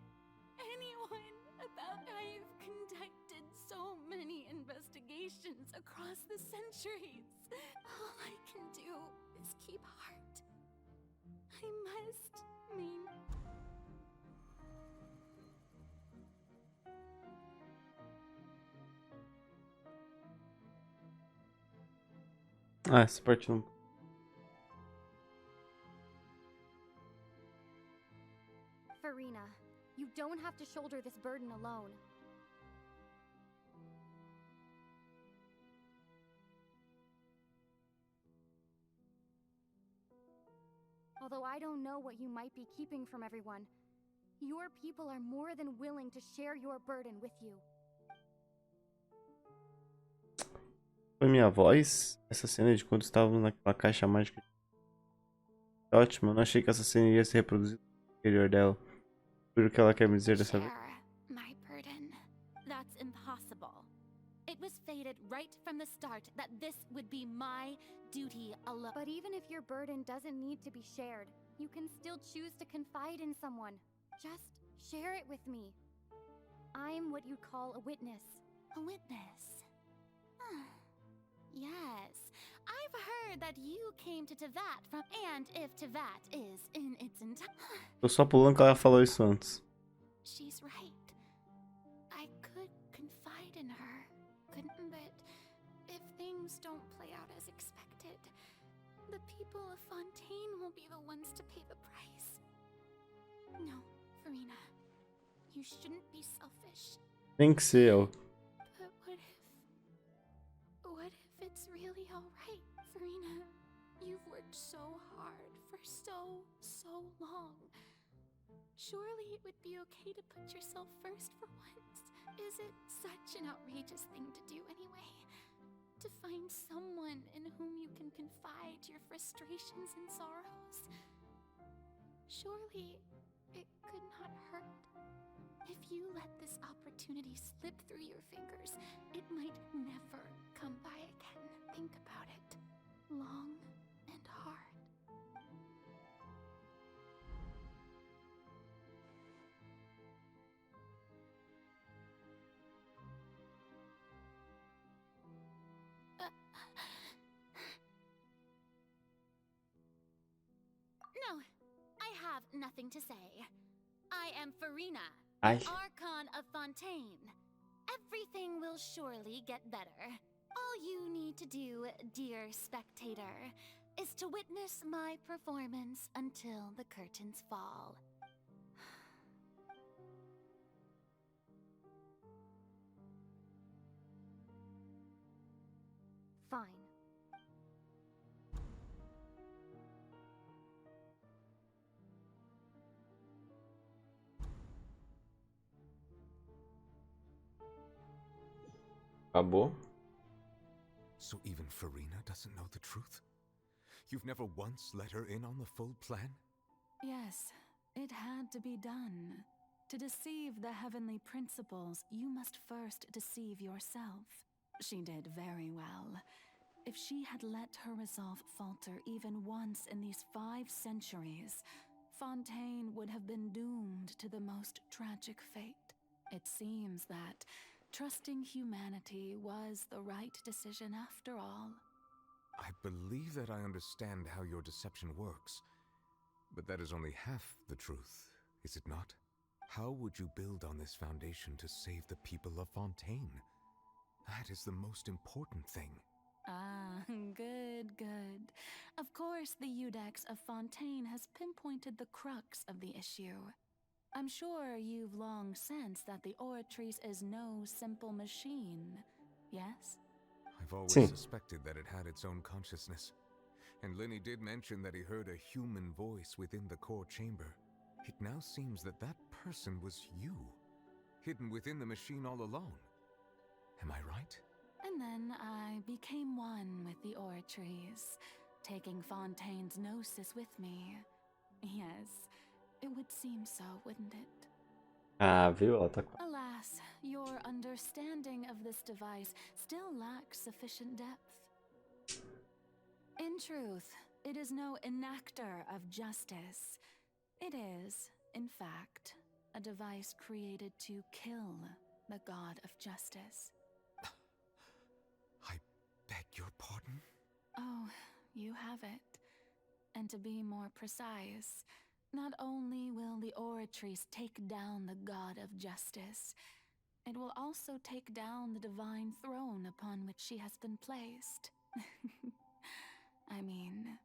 anyone, about I've conducted so many investigations across the centuries. All I can do is keep heart. I must mean. Ah, essa parte não. Farina, you don't have to shoulder this burden alone. Although I don't know what you might be keeping from everyone, your people are more than willing to share your burden with you. Foi minha voz? Essa cena de quando estavam naquela caixa mágica. Ótimo, eu não achei que essa cena iria se reproduzir no interior dela. Por o que ela quer me dizer dessa vez? My burden. That's impossible. It was fated right from the start that this would be my duty alone. But even if your burden doesn't need to be shared, you can still choose to confide in someone. Just share it with me. I'm what you'd call a witness. A witness? Yes. I've heard that you came to Tevat from... And if Tevat is in its entire... Tô só pulando que ela falou isso antes. She's right. I could confide in her, couldn't, but if things don't play out as expected, the people of Fontaine will be the ones to pay the price. No, Farina, you shouldn't be selfish. Tem que ser, ó. But what if it's really alright, Farina? You've worked so hard for so long. Surely it would be okay to put yourself first for once. Is it such an outrageous thing to do anyway? To find someone in whom you can confide your frustrations and sorrows? Surely it could not hurt. If you let this opportunity slip through your fingers, it might never come by again. Think about it long and hard. No, I have nothing to say. I am Farina, Aye. Archon of Fontaine. Everything will surely get better. All you need to do, dear spectator, is to witness my performance until the curtains fall. Fine. Acabou. So even Farina doesn't know the truth? You've never once let her in on the full plan? Yes, it had to be done. To deceive the heavenly principles, you must first deceive yourself. She did very well. If she had let her resolve falter even once in these 5 centuries, Fontaine would have been doomed to the most tragic fate. It seems that trusting humanity was the right decision after all. I believe that I understand how your deception works, but that is only half the truth, is it not? How would you build on this foundation to save the people of Fontaine? That is the most important thing. Ah, good, good. Of course, the Iudex of Fontaine has pinpointed the crux of the issue. I'm sure you've long sensed that the Oratrice is no simple machine, yes? I've always Sim. suspected that it had its own consciousness. And Lenny did mention that he heard a human voice within the core chamber. It now seems that that person was you, hidden within the machine all along. Am I right? And then I became one with the Oratrice, taking Fontaine's gnosis with me. Yes, it would seem so, wouldn't it? Ah, viu? Ela tá... Alas, your understanding of this device still lacks sufficient depth. In truth, it is no enactor of justice. It is, in fact, a device created to kill the god of justice. I beg your pardon? Oh, you have it. And to be more precise, not only will the Oratrice take down the god of justice, it will also take down the divine throne upon which she has been placed. I mean,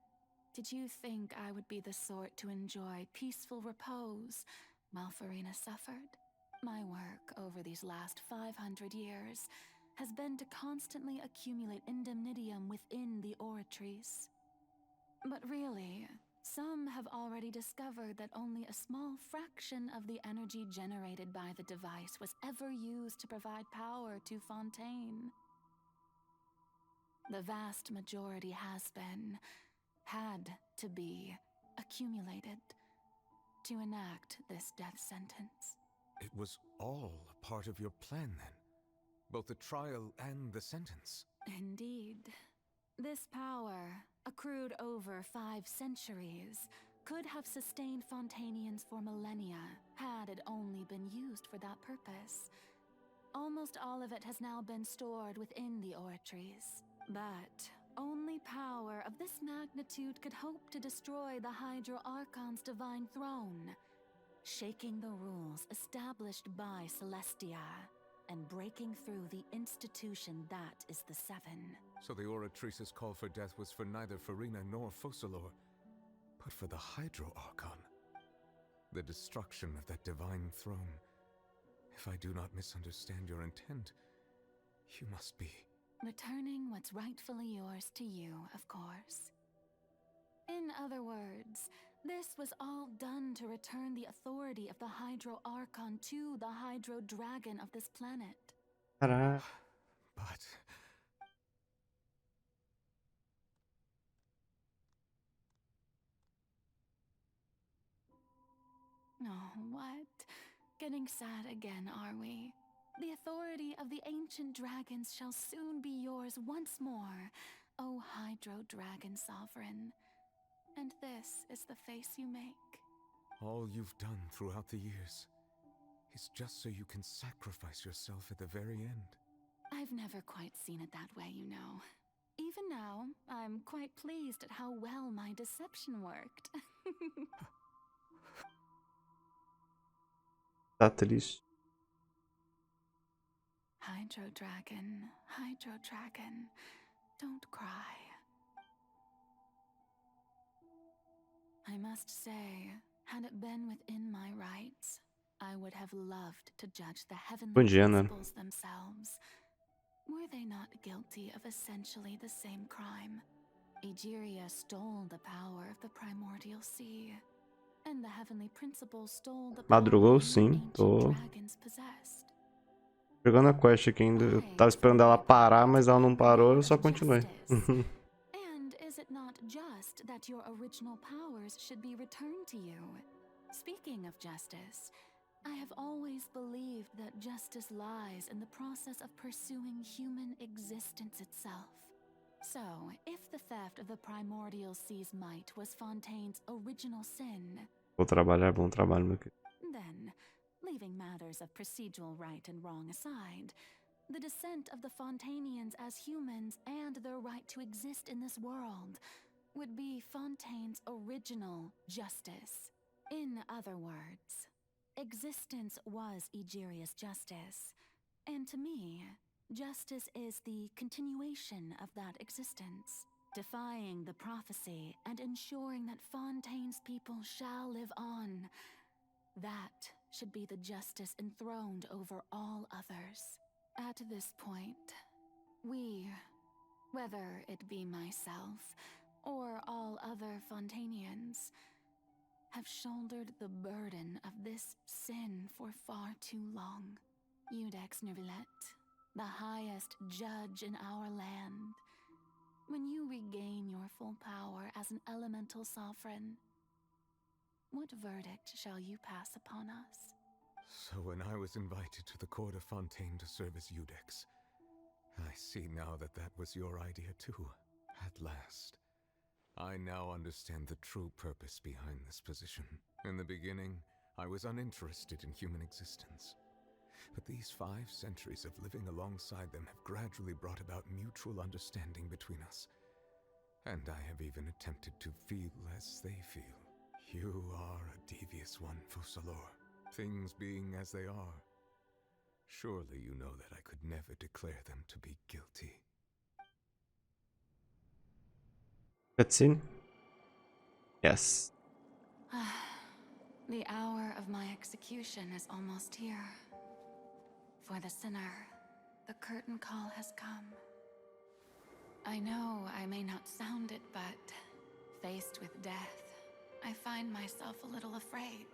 did you think I would be the sort to enjoy peaceful repose while Farina suffered? My work over these last 500 years has been to constantly accumulate indemnitium within the Oratrice. But really, some have already discovered that only a small fraction of the energy generated by the device was ever used to provide power to Fontaine. The vast majority had to be, accumulated to enact this death sentence. It was all a part of your plan then? Both the trial and the sentence? Indeed. This power, accrued over 5 centuries, could have sustained Fontainians for millennia had it only been used for that purpose. Almost all of it has now been stored within the Oratrice. But only power of this magnitude could hope to destroy the Hydro Archon's divine throne, shaking the rules established by Celestia and breaking through the institution that is the Seven. So the Oratrice's call for death was for neither Farina nor Focalor, but for the Hydro Archon. The destruction of that divine throne. If I do not misunderstand your intent, you must be... Returning what's rightfully yours to you, of course. In other words, this was all done to return the authority of the Hydro Archon to the Hydro Dragon of this planet. Caraca. But... Oh, what? Getting sad again, are we? The authority of the ancient dragons shall soon be yours once more, O Hydro Dragon Sovereign. And this is the face you make. all you've done throughout the years is just so you can sacrifice yourself at the very end. I've never quite seen it that way, you know. Even now, I'm quite pleased at how well my deception worked. Tá triste. Hydro Dragon, don't cry. I must say, had it been within my rights, I would have loved to judge the heavenly Podia, né? principles themselves. Were they not guilty of essentially the same crime? Egeria stole the power of the primordial sea, and the heavenly principles stole the power Madrugou, the sim. ancient Tô. dragons possessed. Chegou na quest aqui ainda. Eu tava esperando ela parar, mas ela não parou, eu só continuei. And is it not just that your original powers should be returned to you? Speaking of justice, I have always believed that justice lies in the process of pursuing human existence itself. So, if the theft of the primordial sea's might was Fontaine's original sin, Vou trabalhar, bom trabalho, meu querido. then, leaving matters of procedural right and wrong aside, the descent of the Fontainians as humans and their right to exist in this world would be Fontaine's original justice. In other words, existence was Egeria's justice, and to me, justice is the continuation of that existence, defying the prophecy and ensuring that Fontaine's people shall live on. That should be the justice enthroned over all others. At this point, we, whether it be myself or all other Fontainians, have shouldered the burden of this sin for far too long. Iudex Neuvillette, the highest judge in our land, when you regain your full power as an elemental sovereign, what verdict shall you pass upon us? So when I was invited to the court of Fontaine to serve as Iudex, I see now that that was your idea too. At last. I now understand the true purpose behind this position. In the beginning, I was uninterested in human existence. But these 5 centuries of living alongside them have gradually brought about mutual understanding between us. And I have even attempted to feel as they feel. You are a devious one, Fussalor. Things being as they are. Surely you know that I could never declare them to be guilty. Cutscene? Yes. The hour of my execution is almost here. For the sinner, the curtain call has come. I know I may not sound it, but faced with death, I find myself a little afraid.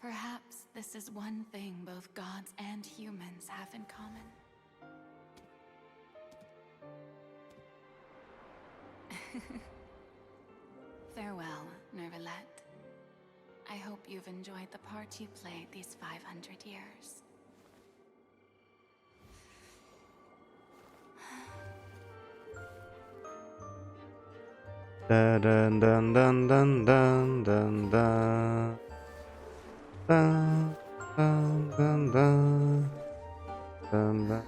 Perhaps this is one thing both gods and humans have in common. Farewell, Neuvillette. I hope you've enjoyed the part you played these 500 years. Dun dun dun dun dun dun dun dun. Dun dun dun dun. Dun dun.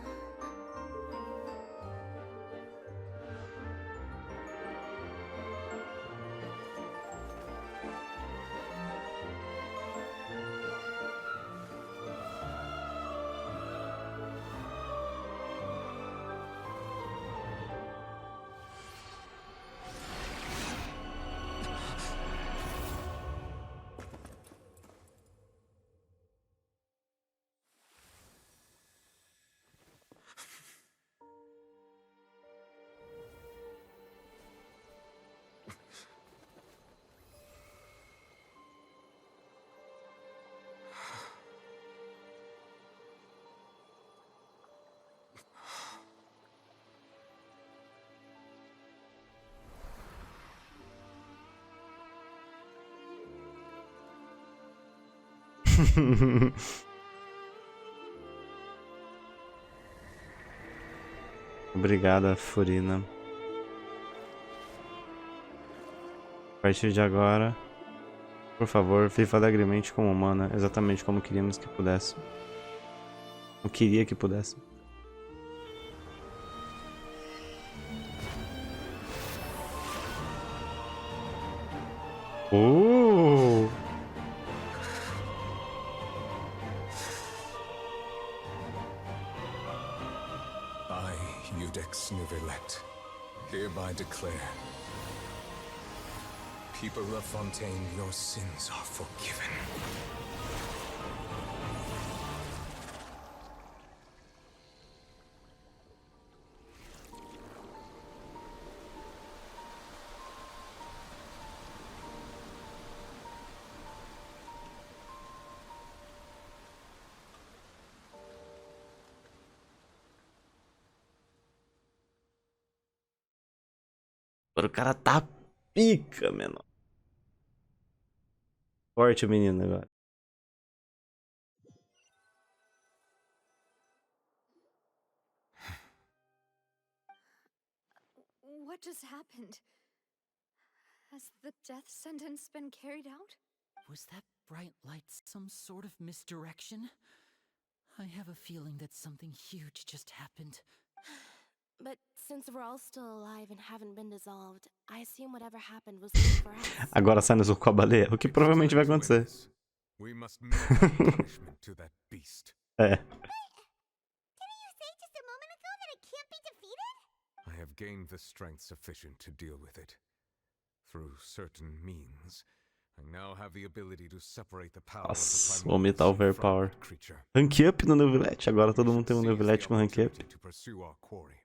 Obrigada, Furina. A partir de agora, por favor, viva alegremente como humana, exatamente como queríamos que pudesse. Eu queria que pudesse. I, Iudex Neuvillette, hereby declare, people of Fontaine, your sins are forgiven. Agora o cara tá pica, menor. Forte o menino agora. What just happened? Has the death sentence been carried out? Was that bright light some sort of misdirection? I have a feeling that something huge just happened. But since we're all still alive and haven't been dissolved, I assume whatever happened was good for us. Agora sai no soco com a baleia. O que provavelmente vai acontecer. We must mete out punishment to that beast. É. Didn't you say just a moment ago that it can't be defeated? I have gained the strength sufficient to deal with it. Through certain means, I now have the ability to separate the power Nossa, of the vou aumentar o primordial overpower. creature. Rank up no Novelete. Agora todo mundo tem um Novelete com rank up. To pursue our quarry.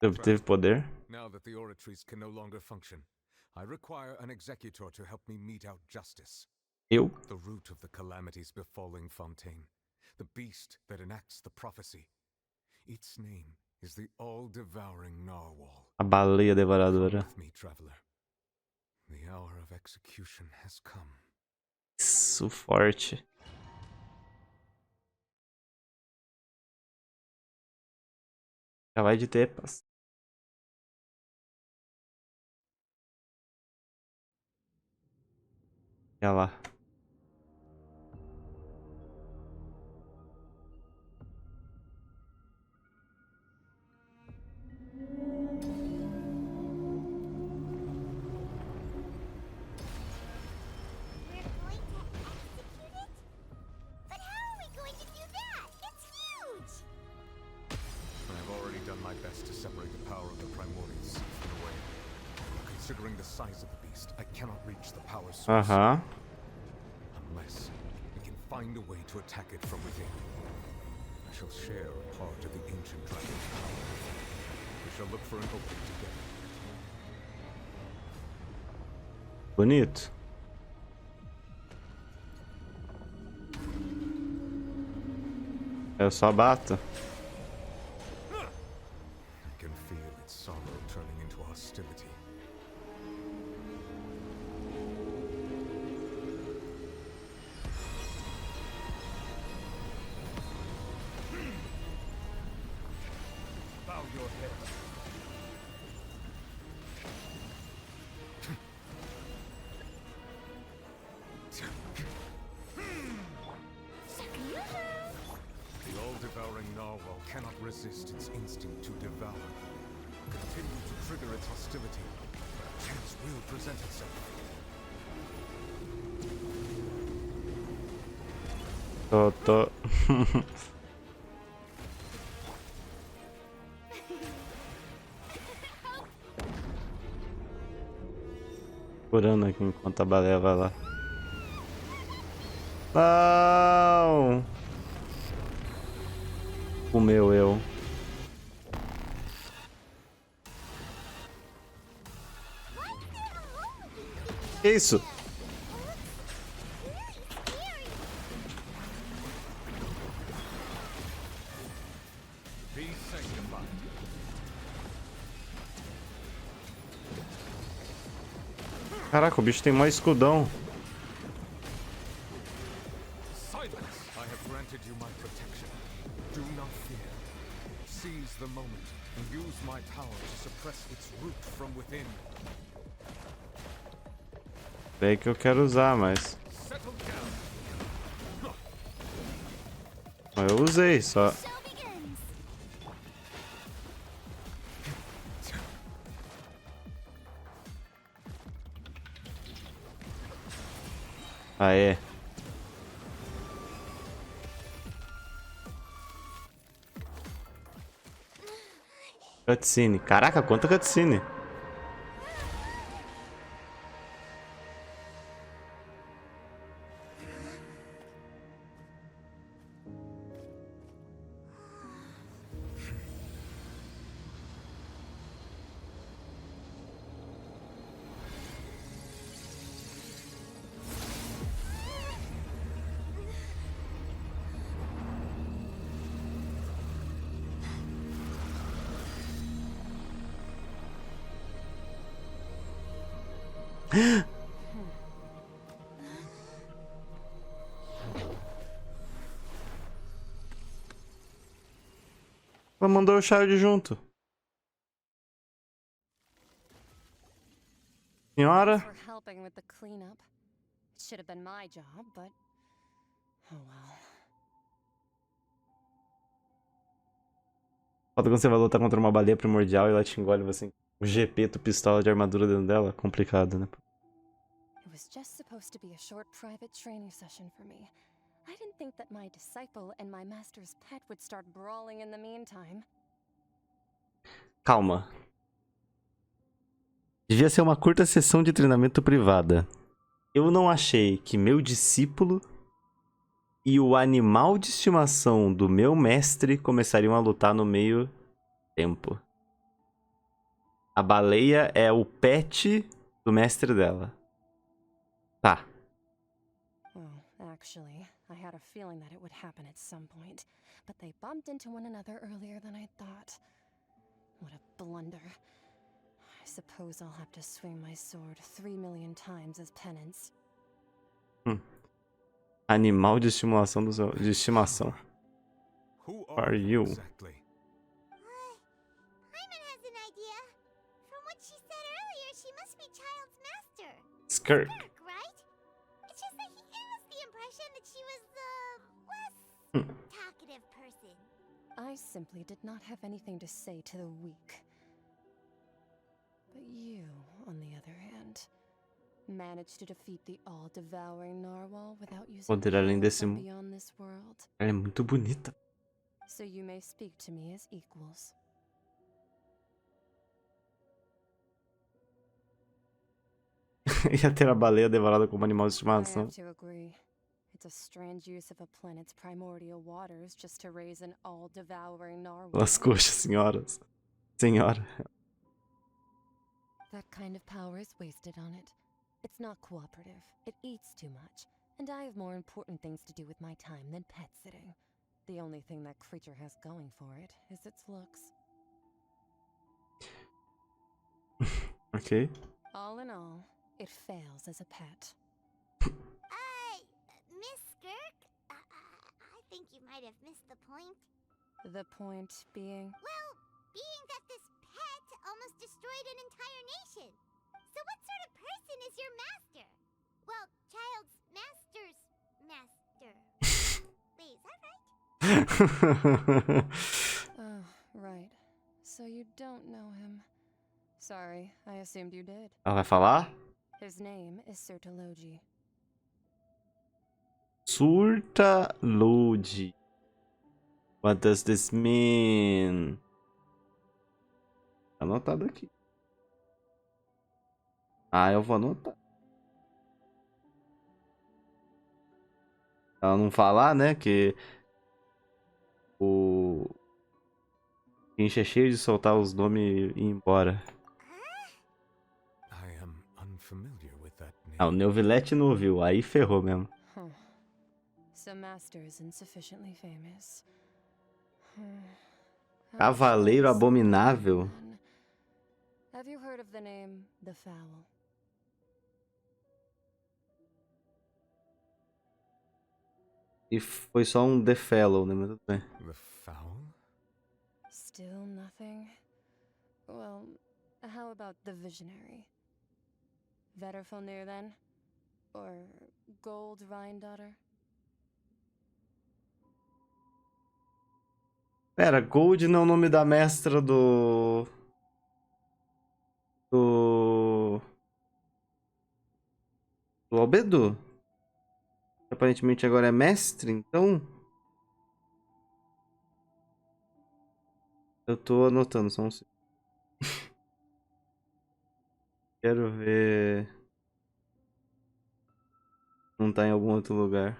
Obteve poder. Now that the oratories can no longer function, I require an executor to help me mete out justice. Eu? The root of the calamities befalling Fontaine. The beast that enacts the prophecy. Its name is the all-devouring narwhal. A baleia devoradora. Come with me, traveler. The hour of execution has come. Isso, forte. Já vai de tepas. Olha lá. Considering the size of the beast, I cannot reach the power source. Unless we can find a way to attack it from within. I shall share a part of the ancient dragon's power. We shall look for an opening together. Bonito. Eu só bato. I can feel its sorrow turning into hostility. Your head. The all-devouring narwhal cannot resist its instinct to devour. Continue to trigger its hostility. A chance will present itself. Tô. Curando aqui enquanto a baleia vai lá. Não! Comeu eu. Que isso? Caraca, o bicho tem mais escudão. Silence! I have granted you my protection. Do not fear. Seize the moment and use my power to suppress its root from within. Bem que eu quero usar, mas... Eu usei, só... Aê. Cutscene. Caraca, quanta cutscene. Ela mandou o Child junto. Senhora? Thanks for helping with the cleanup. It should have been my job, but oh well. Foda quando você vai lutar contra uma baleia primordial e ela te engole você. O GP, tu pistola de armadura dentro dela. Complicado, né? It was just supposed to be a short private training session for me. I didn't think that my disciple and my master's pet would start brawling in the meantime. Calma. Devia ser uma curta sessão de treinamento privada. Eu não achei que meu discípulo e o animal de estimação do meu mestre começariam a lutar no meio tempo. A baleia é o pet do mestre dela. Tá. Well, actually, I had a feeling that it would happen at some point, but they bumped into one another earlier than I thought. What a blunder. I suppose I'll have to swing my sword 3 million times as penance. Animal de estimulação de estimação. Who are you? Exactly? Paimon has an idea. From what she said earlier, she must be Child's master. Skirk. Right? It's just that he gave us the impression that she was the less talkative person. I simply did not have anything to say to the weak. But you, on the other hand, managed to defeat the all-devouring narwhal without using Poder além power desse from mundo. beyond this world. Ela é muito bonita. So you may speak to me as equals. Ia ter a baleia devorada como animal de I estimação. have to agree. It's a strange use of a planet's primordial waters just to raise an all-devouring narwhal. Las coxas, senhoras. Senhora. That kind of power is wasted on it. It's not cooperative. It eats too much. And I have more important things to do with my time than pet sitting. The only thing that creature has going for it is its looks. Ok. All in all, it fails as a pet. Miss Skirk? I think you might have missed the point. The point being? Well, being that this pet almost destroyed an entire nation. So what sort of person is your master? Well, Child's master's master. Wait, is that right? Oh, right. So you don't know him. Sorry, I assumed you did. Ela vai falar? His name is Surtology. Surtology. What does this mean? Anotado aqui. Ah, eu vou anotar. Ela não falar, né, que o Kinch é cheio de soltar os nomes e ir embora. I am unfamiliar with that name. Ah, o Neuvilete não ouviu, aí ferrou mesmo. Huh. So master is insufficiently famous. Cavaleiro Abominável. Have you heard of the name The Fowl? E foi só um The Fellow, né? Mas tudo bem. The Fowl? Still nothing? Well, how about the Visionary? Vetterfalnir then? Or Gold Rhine-daughter? Pera, Gold não é o nome da mestra do Albedo? Aparentemente agora é mestre, então... Eu tô anotando, só um segundo. Quero ver... Não tá em algum outro lugar.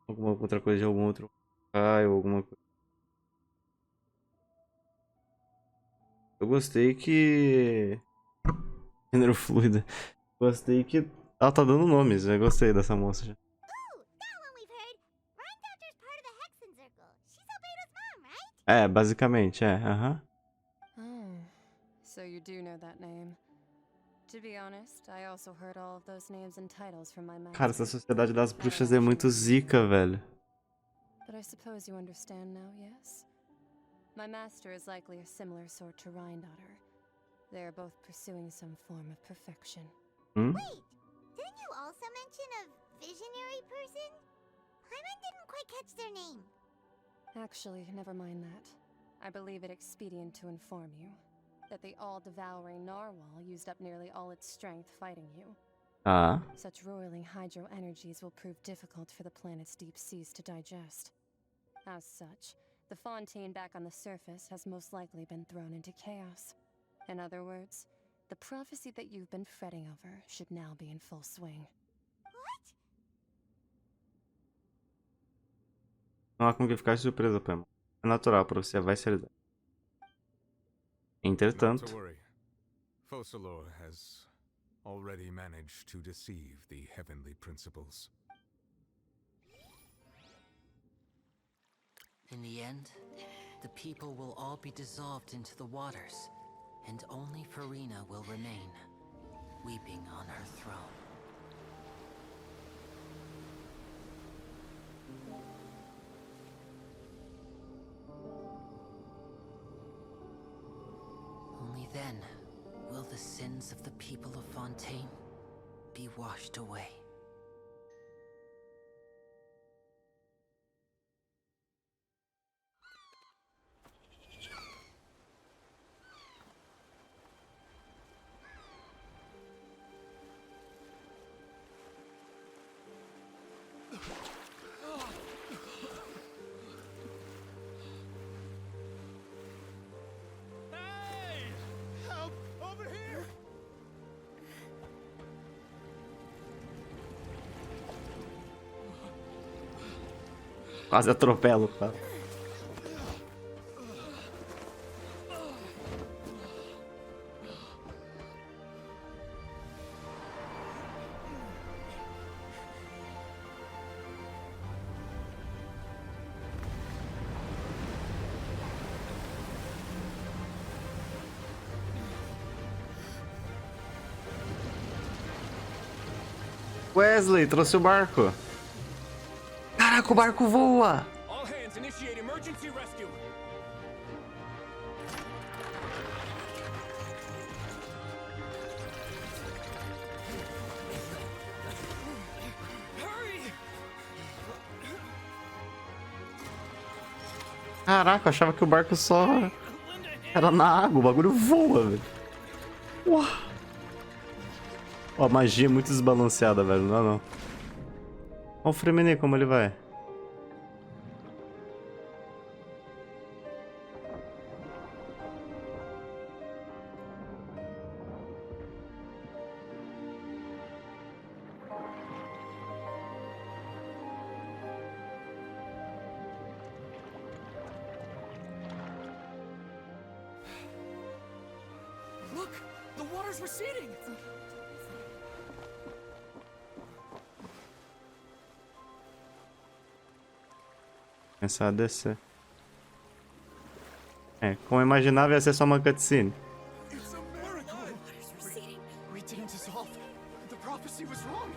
Alguma outra coisa de algum outro... ou alguma coisa. Eu gostei que... Gênero fluido. Gostei que ela tá dando nomes, eu gostei dessa moça já. É, basicamente, é, aham. Oh, So you do know that name. To be honest, I also heard all of those names and titles from my master. Cara, essa sociedade das bruxas é muito zica, velho. But I suppose you understand now, yes? My master is likely a similar sort to Rhindaughter. They are both pursuing some form of perfection. Hmm? Wait, didn't you also mention a visionary person? Paimon didn't quite catch their name. Actually, never mind that. I believe it expedient to inform you that the all-devouring narwhal used up nearly all its strength fighting you. Ah. Such roiling hydro energies will prove difficult for the planet's deep seas to digest. As such, the fontaine back on the surface has most likely been thrown into chaos. In other words, the prophecy that you've been fretting over should now be in full swing. Não há como que ficar surpresa, Pema. É natural, a profecia vai se realizar. Entretanto... Not to worry. Focalor has already managed to deceive the heavenly principles. In the end, the people will all be dissolved into the waters, and only Farina will remain, weeping on her throne. Only then will the sins of the people of Fontaine be washed away. Quase atropelo, cara. Wesley, trouxe o barco. Caraca, o barco voa! All hands initiate emergency rescue. Caraca, eu achava que o barco só era na água, o bagulho voa, velho. Uau. Ó, a magia é muito desbalanceada, velho, não é não. Olha o Fremeni como ele vai. Look, the water's receding. Começar a descer. É, como eu imaginava, ia ser só uma cutscene. It's a miracle! We didn't dissolve. The prophecy was wrong.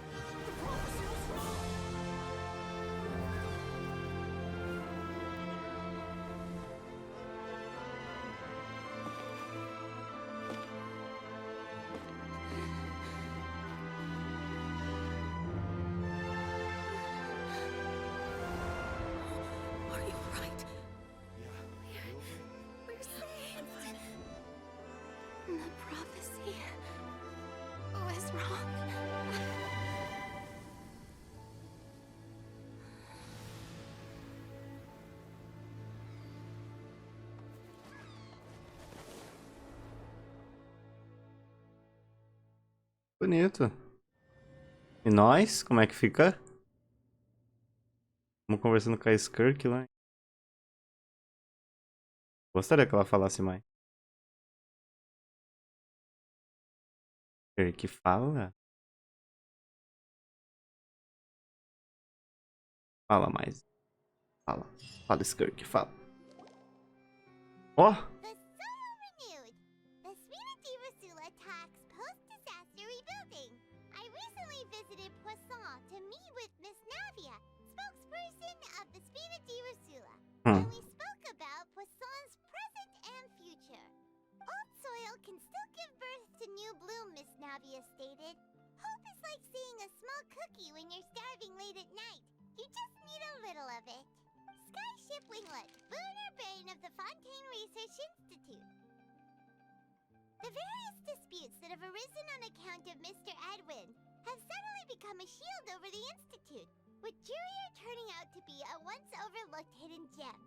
The prophecy was wrong. Are you right? We're saved. The prophecy was wrong. Bonito. E nós? Como é que fica? Vamos conversando com a Skirk lá. Gostaria que ela falasse mais. Skirk fala? Fala mais. Fala. Fala, Skirk, fala. Ó! The soul renewed. The sweet small cookie when you're starving late at night. You just need a little of it. Skyship Winglet, Booner Brain of the Fontaine Research Institute. The various disputes that have arisen on account of Mr. Edwin have suddenly become a shield over the Institute, with Jurier turning out to be a once-overlooked hidden gem.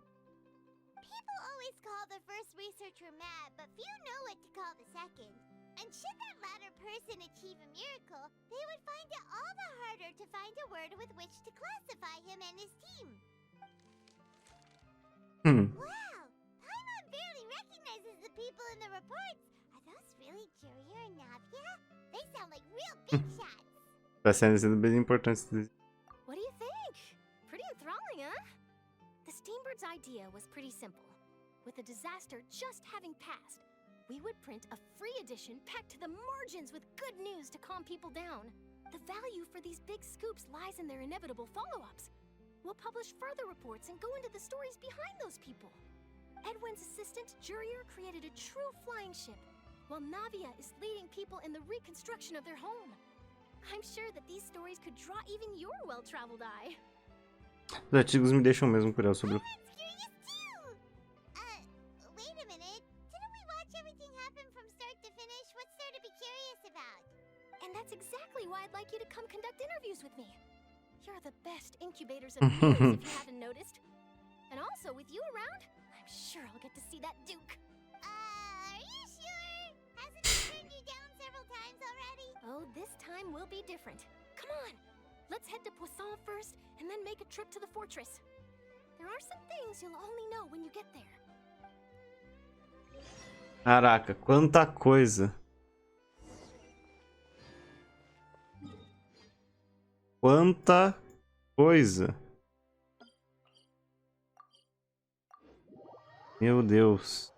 People always call the first researcher mad, but few know what to call the second. And should that latter person achieve a miracle, they would find it all the harder to find a word with which to classify him and his team. Wow! Paimon barely recognizes the people in the reports. Are those really Jurier and Navia? They sound like real big shots. Tá sendo bem importante. What do you think? Pretty enthralling, huh? The Steambird's idea was pretty simple. With the disaster just having passed, we would print a free edition packed to the margins with good news to calm people down. The value for these big scoops lies in their inevitable follow-ups. We'll publish further reports and go into the stories behind those people. Edwin's assistant, Jurier, created a true flying ship, while Navia is leading people in the reconstruction of their home. I'm sure that these stories could draw even your well-traveled eye. Os artigos me deixam mesmo curioso sobre o... Wait a minute. Didn't we watch everything happen from start to finish? What's there to be curious about? And that's exactly why I'd like you to come conduct interviews with me. You're the best incubators of news, if you haven't noticed. And also, with you around, I'm sure I'll get to see that Duke. Are you sure? Hasn't he turned you down several times already? Oh, this time will be different. Come on! Let's head to Poisson first, and then make a trip to the fortress. There are some things you'll only know when you get there. Caraca, quanta coisa. Quanta coisa. Meu Deus.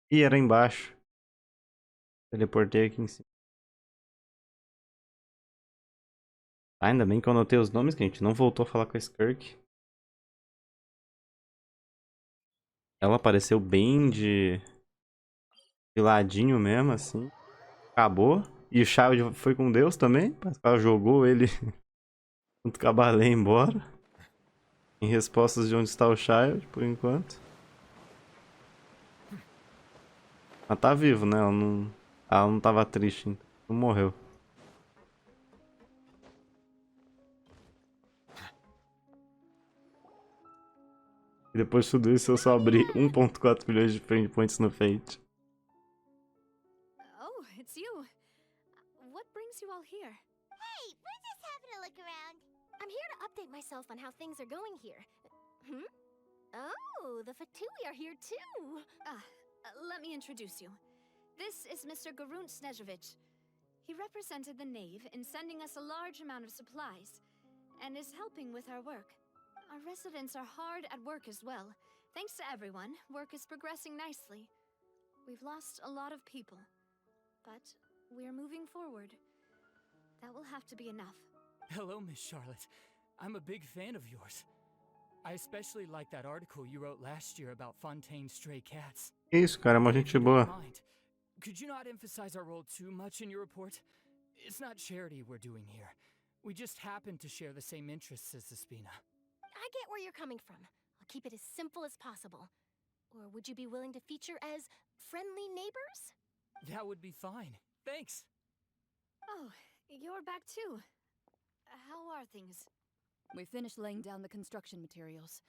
Ih, era embaixo. Teleportei aqui em cima. Ainda bem que eu anotei os nomes, que a gente não voltou a falar com a Skirk. Ela apareceu bem de ladinho mesmo, assim. Acabou. E o Child foi com Deus também. Ela jogou ele junto com a baleia embora. Em respostas de onde está o Child, por enquanto. Ela tá vivo, né? Ela não tava triste, então não morreu. E depois de tudo isso eu só abri 1.4 milhões de friend points no Fate. Oh, it's you. What brings you all here? Hey, we're just having a look around. I'm here to update myself on how things are going here. Oh, the Fatui are here too. Let me introduce you. This is Mr. Garunt Snezhevich. He represented the Knave in sending us a large amount of supplies, and is helping with our work. Our residents are hard at work as well. Thanks to everyone, work is progressing nicely. We've lost a lot of people, but we're moving forward. That will have to be enough. Hello, Miss Charlotte. I'm a big fan of yours. I especially like that article you wrote last year about Fontaine's stray cats. Isso, cara, é uma gente boa. Could you not emphasize our role too much in your report? It's not charity we're doing here. We just happen to share the same interests as the Spina. I get where you're coming from. I'll keep it as simple as possible. Or would you be willing to feature as friendly neighbors? That would be fine. Thanks. Oh, you're back too. How are things? We finished laying down the construction materials.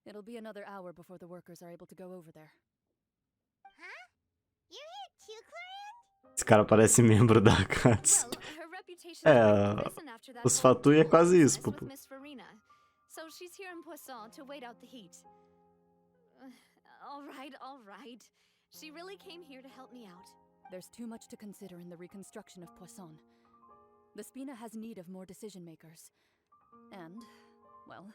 It'll be another hour before the workers are able to go over there. Huh? You're here too, Clarion? Esse cara parece membro da Cats. Os Fatui é quase isso, Pupu. So she's here in Poisson to wait out the heat. All right. She really came here to help me out. There's too much to consider in the reconstruction of Poisson. The Spina has need of more decision makers. And, well,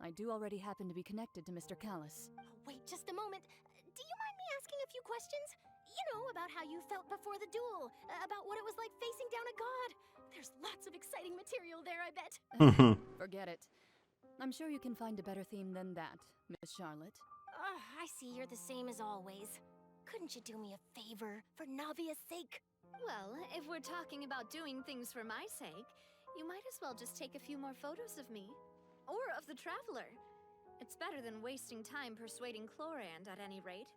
I do already happen to be connected to Mr. Callis. Oh, wait just a moment. Do you mind me asking a few questions? You know, about how you felt before the duel. About what it was like facing down a god. There's lots of exciting material there, I bet. Forget it. I'm sure you can find a better theme than that, Miss Charlotte. I see you're the same as always. Couldn't you do me a favor, for Navia's sake? Well, if we're talking about doing things for my sake, you might as well just take a few more photos of me. Or of the traveler. It's better than wasting time persuading Chlorand at any rate.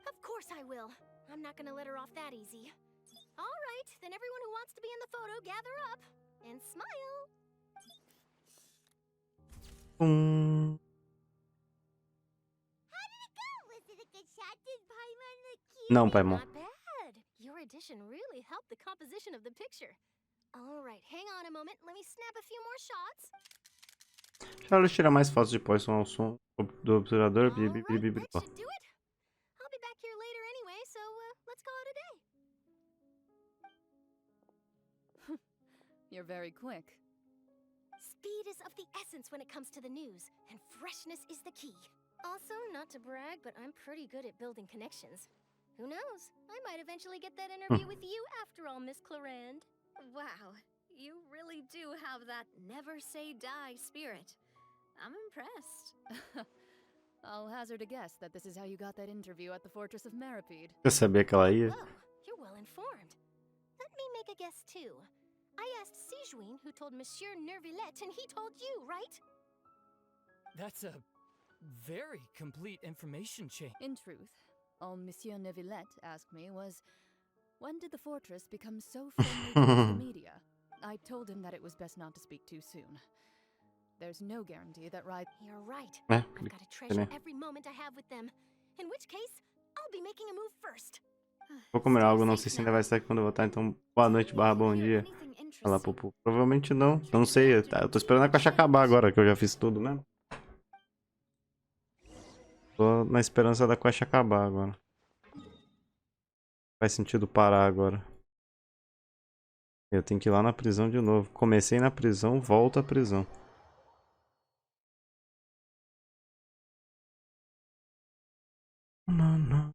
Of course I will. I'm not gonna let her off that easy. All right, then everyone who wants to be in the photo, gather up. And smile. How did it go? Was it a good shot? Did Paimon look cute? Não, Paimon. Not bad. Your addition really helped the composition of the picture. All right, hang on a moment. Let me snap a few more shots. Charles tira mais fotos de Poisson ao som do obturador. That should do it. I'll be back here later anyway, so let's call it a day. You're very quick. Speed is of the essence when it comes to the news, and freshness is the key. Also, not to brag, but I'm pretty good at building connections. Who knows? I might eventually get that interview with you after all, Miss Chlorand. Wow, you really do have that never say die spirit. I'm impressed. I'll hazard a guess that this is how you got that interview at the Fortress of Meripede. Eu sabia que ela ia. Oh, you're well informed. Let me make a guess too. I asked Sijuin, who told Monsieur Nervillette, and he told you, right? That's a very complete information chain. In truth, all Monsieur Nervillette asked me was, when did the fortress become so friendly to the media? I told him that it was best not to speak too soon. There's no guarantee that You're right. É, I've got to treasure every moment I have with them. In which case, I'll be making a move first. Vou comer algo, não sei se ainda vai sair quando eu voltar, então boa noite, bom dia. Olá, Pupu. Provavelmente não, não sei, eu tô esperando a caixa acabar agora, que eu já fiz tudo mesmo. Tô na esperança da quest acabar agora. Faz sentido parar agora. Eu tenho que ir lá na prisão de novo. Comecei na prisão, volto à prisão. Não, não.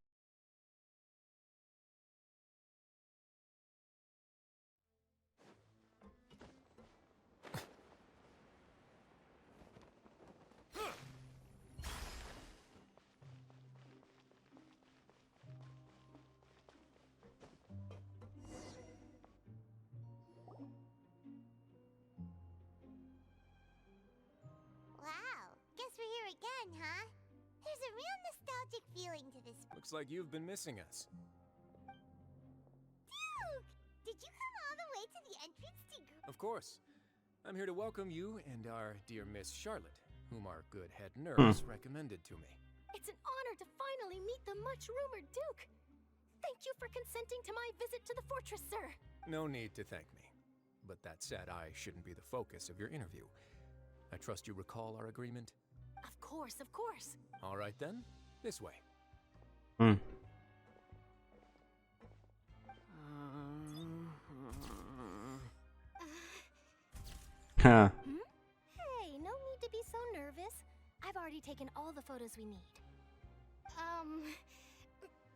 Wow, guess we're here again, huh? There's a real nostalgic feeling to this. Looks like you've been missing us. Duke! Did you come all the way to the entrance to... Of course. I'm here to welcome you and our dear Miss Charlotte, whom our good head nurse recommended to me. It's an honor to finally meet the much-rumored Duke. Thank you for consenting to my visit to the fortress, sir. No need to thank me. But that said, I shouldn't be the focus of your interview. I trust you recall our agreement? Of course, of course. All right then, this way. Huh. Hey, no need to be so nervous. I've already taken all the photos we need.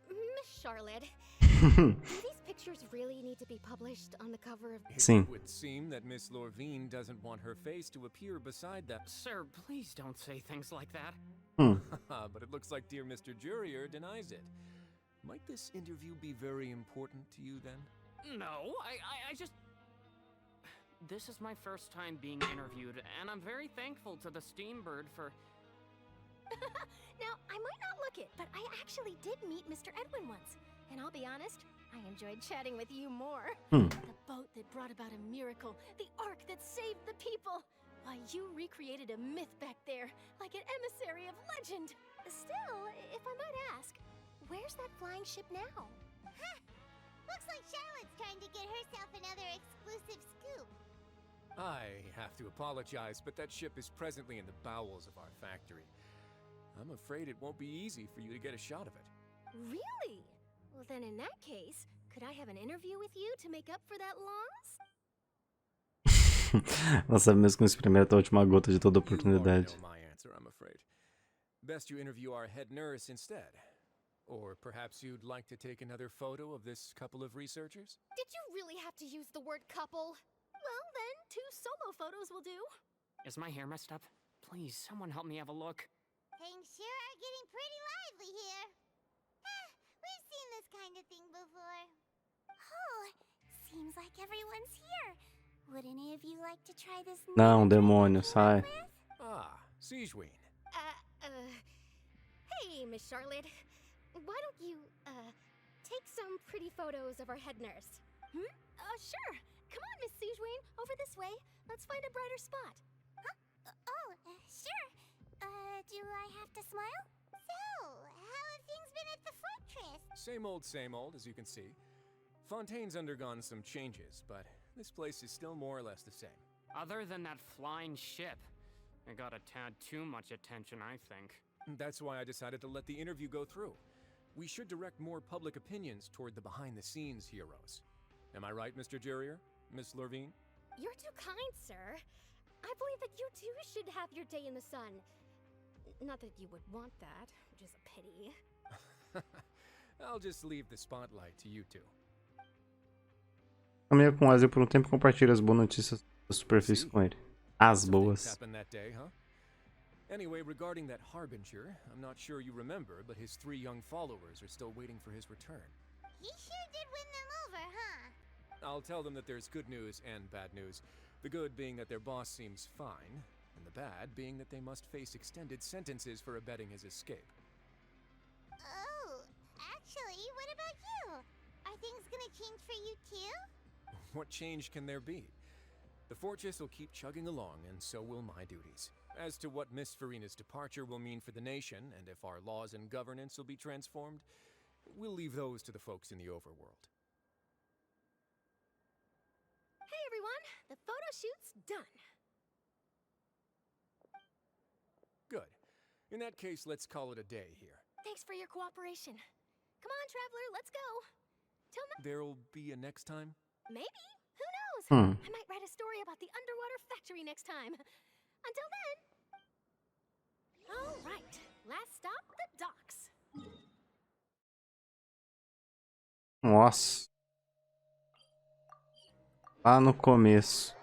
Miss Charlotte, do these pictures really need to be published on the cover of... Sim. It would seem that Miss Lorvine doesn't want her face to appear beside that... Sir, please don't say things like that. But it looks like dear Mr. Jurier denies it. Might this interview be very important to you then? No, I just... This is my first time being interviewed, and I'm very thankful to the Steambird for... Now, I might not look it, but I actually did meet Mr. Edwin once. And I'll be honest, I enjoyed chatting with you more. The boat that brought about a miracle, the ark that saved the people. Why, you recreated a myth back there, like an emissary of legend. Still, if I might ask, where's that flying ship now? Huh. Looks like Charlotte's trying to get herself another exclusive scoop. I have to apologize, but that ship is presently in the bowels of our factory. I'm afraid it won't be easy for you to get a shot of it. Really? Well, then in that case, could I have an interview with you to make up for that loss? Ela sabe mesmo que não espremer até a última gota de toda oportunidade. You know my answer, I'm afraid. Best you interview our head nurse instead. Or perhaps you'd like to take another photo of this couple of researchers? Did you really have to use the word couple? Well, then, 2 solo photos will do. Is my hair messed up? Please, someone help me have a look. Things sure are getting pretty lively here. We've seen this kind of thing before. Oh, seems like everyone's here. Would any of you like to try this Não, demônio, sai. Ah, Sigeween. Hey, Miss Charlotte. Why don't you, take some pretty photos of our head nurse? Sure. Come on, Miss Sigeween. Over this way. Let's find a brighter spot. Sure. Do I have to smile? So, how have things been at the fortress? Same old, as you can see. Fontaine's undergone some changes, but this place is still more or less the same. Other than that flying ship, it got a tad too much attention, I think. That's why I decided to let the interview go through. We should direct more public opinions toward the behind-the-scenes heroes. Am I right, Mr. Jurrier? Miss Lurvine? You're too kind, sir. I believe that you too should have your day in the sun. Not that you would want that, which is a pity. I'll just leave the spotlight to you two. Caminha com Ozzy por tempo e compartilha as boas notícias da superfície com ele. As boas. Happened that day, huh? Anyway, regarding that Harbinger, I'm not sure you remember, but his 3 young followers are still waiting for his return. He sure did win them over, huh? I'll tell them that there's good news and bad news. The good being that their boss seems fine, and the bad being that they must face extended sentences for abetting his escape. Oh, actually, what about you? Are things gonna change for you too? What change can there be? The fortress will keep chugging along, and so will my duties. As to what Miss Farina's departure will mean for the nation, and if our laws and governance will be transformed, we'll leave those to the folks in the overworld. Hey everyone, the photo shoot's done. Good. In that case, let's call it a day here. Thanks for your cooperation. Come on, Traveler, let's go. There'll be a next time? Maybe. Who knows? I might write a story about the underwater factory next time. Until then. All right. Last stop, the docks. Nossa. Lá no começo.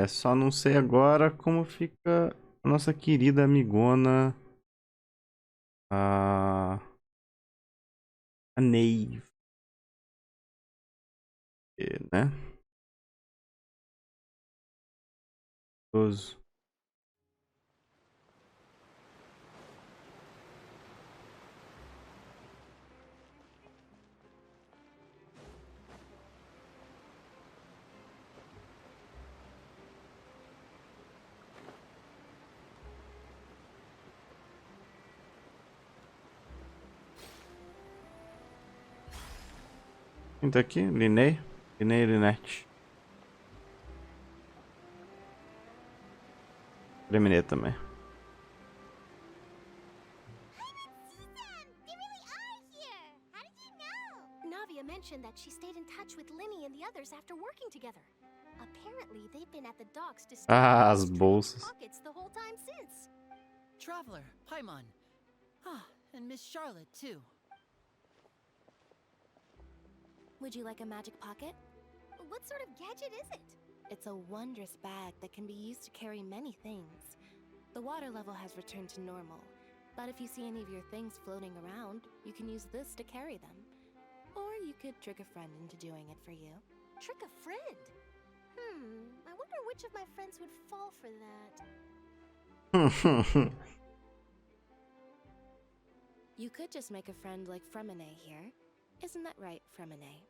Só não sei agora como fica a nossa querida amigona. A Nave. Né? Gostoso. Quem tá aqui? Linei e Linette. Terminei também. Navia mentioned that she stayed in touch with Linny and the others after working together. Apparently, they've been at the docks As bolsas. pockets the whole time since. Traveler, Paimon. And Miss Charlotte, too. Would you like a magic pocket? What sort of gadget is it? It's a wondrous bag that can be used to carry many things. The water level has returned to normal, but if you see any of your things floating around, you can use this to carry them. Or you could trick a friend into doing it for you. Trick a friend? I wonder which of my friends would fall for that. You could just make a friend like Fremine here. Isn't that right, Fremine?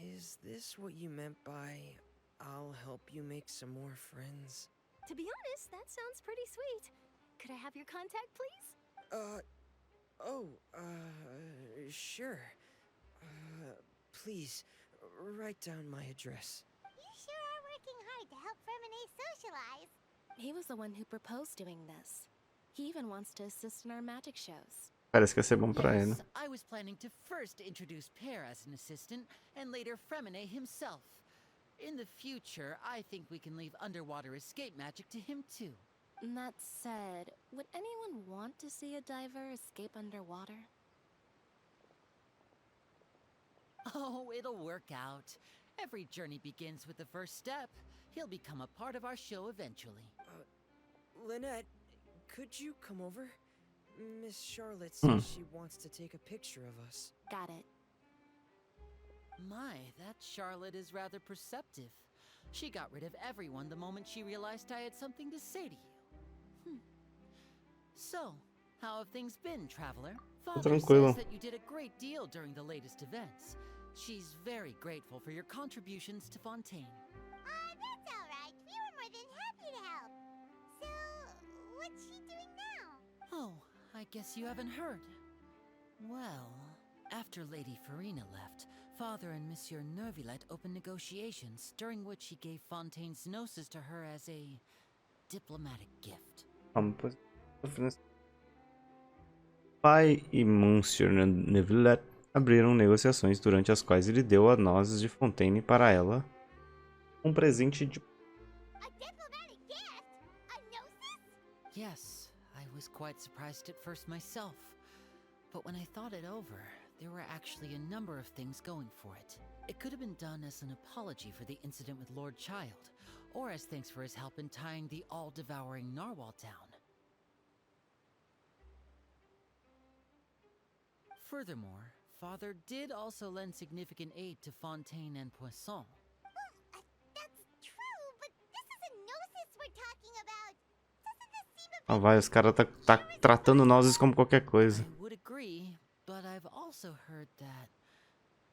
Is this what you meant by, I'll help you make some more friends? To be honest, that sounds pretty sweet. Could I have your contact, please? Sure. Please, write down my address. You sure are working hard to help Fremine socialize. He was the one who proposed doing this. He even wants to assist in our magic shows. Parece que ia ser bom pra ele. Yes, I was planning to first introduce Pear as an assistant, and later Fremine himself. In the future, I think we can leave underwater escape magic to him too. That said, would anyone want to see a diver escape underwater? Oh, it'll work out. Every journey begins with the first step. He'll become a part of our show eventually. Lynette, could you come over? Miss Charlotte says she wants to take a picture of us. Got it. My, that Charlotte is rather perceptive. She got rid of everyone the moment she realized I had something to say to you. So, how have things been, Traveler? Father says that you did a great deal during the latest events. She's very grateful for your contributions to Fontaine. That's all right. We were more than happy to help. So, what's she doing now? Oh, I guess you haven't heard. Well, after Lady Farina left, Father and Monsieur Neuvillette opened negotiations, during which he gave Fontaine's gnosis to her as a diplomatic gift. Pai e Monsieur Neuvillette abriram negociações durante as quais ele deu a nozes de Fontaine para ela presente de... A diplomatic gift? A gnosis? Yes, I was quite surprised at first myself. But when I thought it over, there were actually a number of things going for it. It could have been done as an apology for the incident with Lord Child, or as thanks for his help in tying the all-devouring narwhal down. Furthermore, Father did also lend significant aid to Fontaine and Poisson. That's true, but this is a gnosis we're talking about. Doesn't this seem a bit... Ah, vai, os caras tá tratando nozes como qualquer coisa. I would agree, but I've also heard that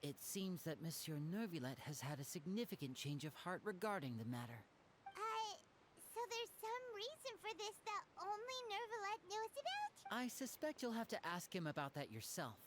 it seems that Monsieur Neuvillette has had a significant change of heart regarding the matter. So there's some reason for this that only Neuvillette knows about? I suspect you'll have to ask him about that yourself.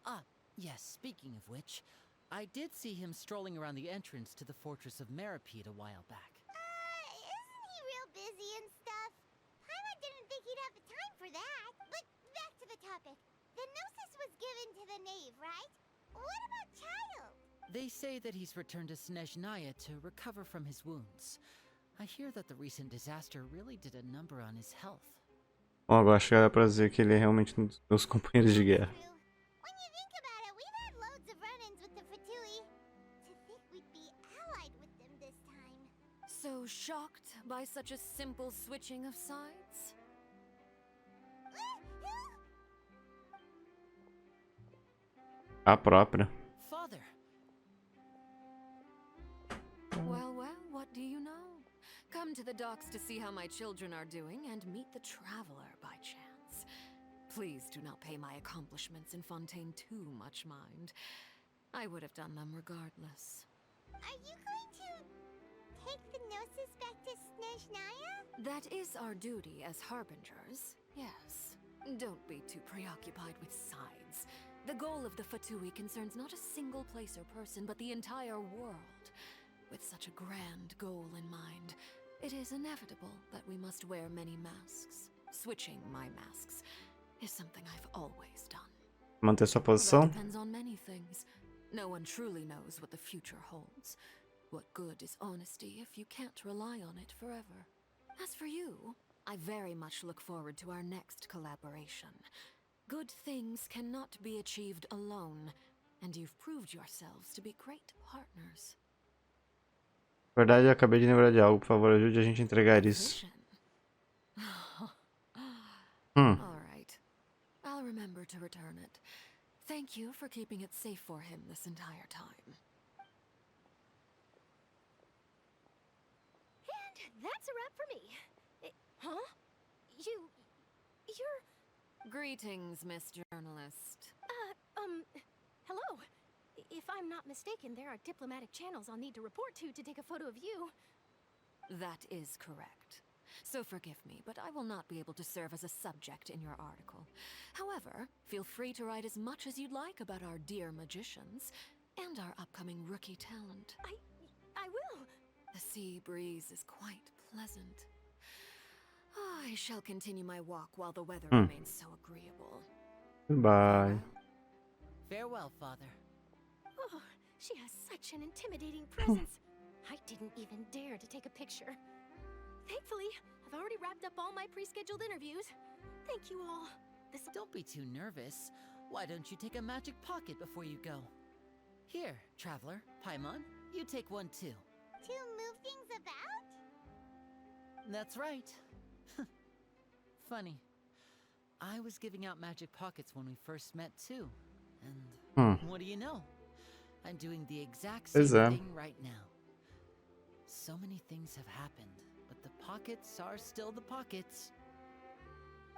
Ah, yes, speaking of which, I did see him strolling around the entrance to the Fortress of Meripede a while back. Isn't he real busy and stuff? Paimon didn't think he'd have the time for that. But back to the topic. The gnosis was given to the knave, right? What about Child? They say that he's returned to Snezhnaya to recover from his wounds. I hear that the recent disaster really did a number on his health. Bom, agora acho que dá pra dizer que ele é realmente um dos meus companheiros de guerra. When you think about it, we've had loads of run-ins with the Fatui. To think we'd be allied with them this time. So shocked by such a simple switching of sides? A própria. Father. Well, what do you know? Come to the docks to see how my children are doing and meet the Traveler by chance. Please do not pay my accomplishments in Fontaine too much mind. I would have done them regardless. Are you going to take the gnosis back to Snezhnaya? That is our duty as harbingers, yes. Don't be too preoccupied with sides. The goal of the Fatui concerns not a single place or person, but the entire world. With such a grand goal in mind, it is inevitable that we must wear many masks. Switching my masks is something I've always done. Manter sua posição. That depends on many things. No one truly knows what the future holds. What good is honesty if you can't rely on it forever? As for you, I very much look forward to our next collaboration. Good things cannot be achieved alone, and you've proved yourselves to be great partners. Na verdade, eu acabei de lembrar de algo. Por favor, ajude a gente a entregar isso. All right. I'll remember to return it. Thank you for keeping it safe for him this entire time. And that's a wrap for me. Huh? You're... Greetings, Miss Journalist. Hello. If I'm not mistaken, there are diplomatic channels I'll need to report to take a photo of you. That is correct. So forgive me, but I will not be able to serve as a subject in your article. However, feel free to write as much as you'd like about our dear magicians and our upcoming rookie talent. I will. The sea breeze is quite pleasant. I shall continue my walk while the weather remains so agreeable. Bye. Farewell, Father. Oh, she has such an intimidating presence. I didn't even dare to take a picture. Thankfully, I've already wrapped up all my pre-scheduled interviews. Thank you all. Don't be too nervous. Why don't you take a magic pocket before you go? Here, Traveler, Paimon, you take one too. To move things about? That's right. Funny. I was giving out magic pockets when we first met too. And what do you know? I'm doing the exact same thing right now. So many things have happened, but the pockets are still the pockets.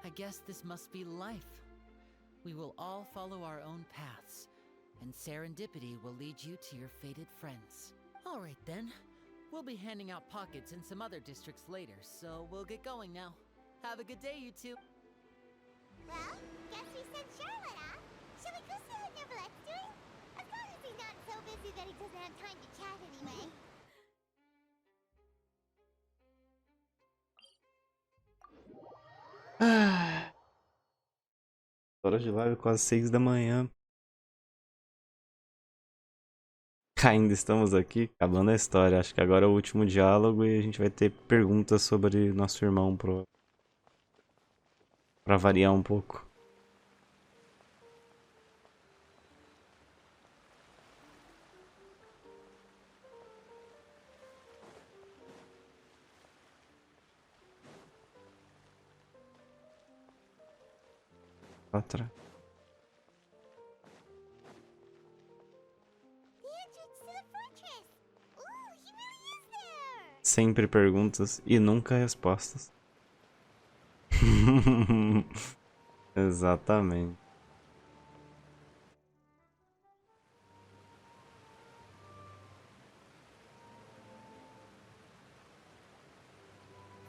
I guess this must be life. We will all follow our own paths, and serendipity will lead you to your fated friends. All right then. We'll be handing out pockets in some other districts later, so we'll get going now. Have a good day, you two. Well, guess we sent Charlotte off. Shall we go see what Neverlette's doing? As long as he's not so busy that he doesn't have time to chat anyway. Hora de live, quase 6 da manhã. Ainda estamos aqui, acabando a história. Acho que agora é o último diálogo e a gente vai ter perguntas sobre nosso irmão pra variar um pouco. Outra. Sempre perguntas e nunca respostas. Exatamente.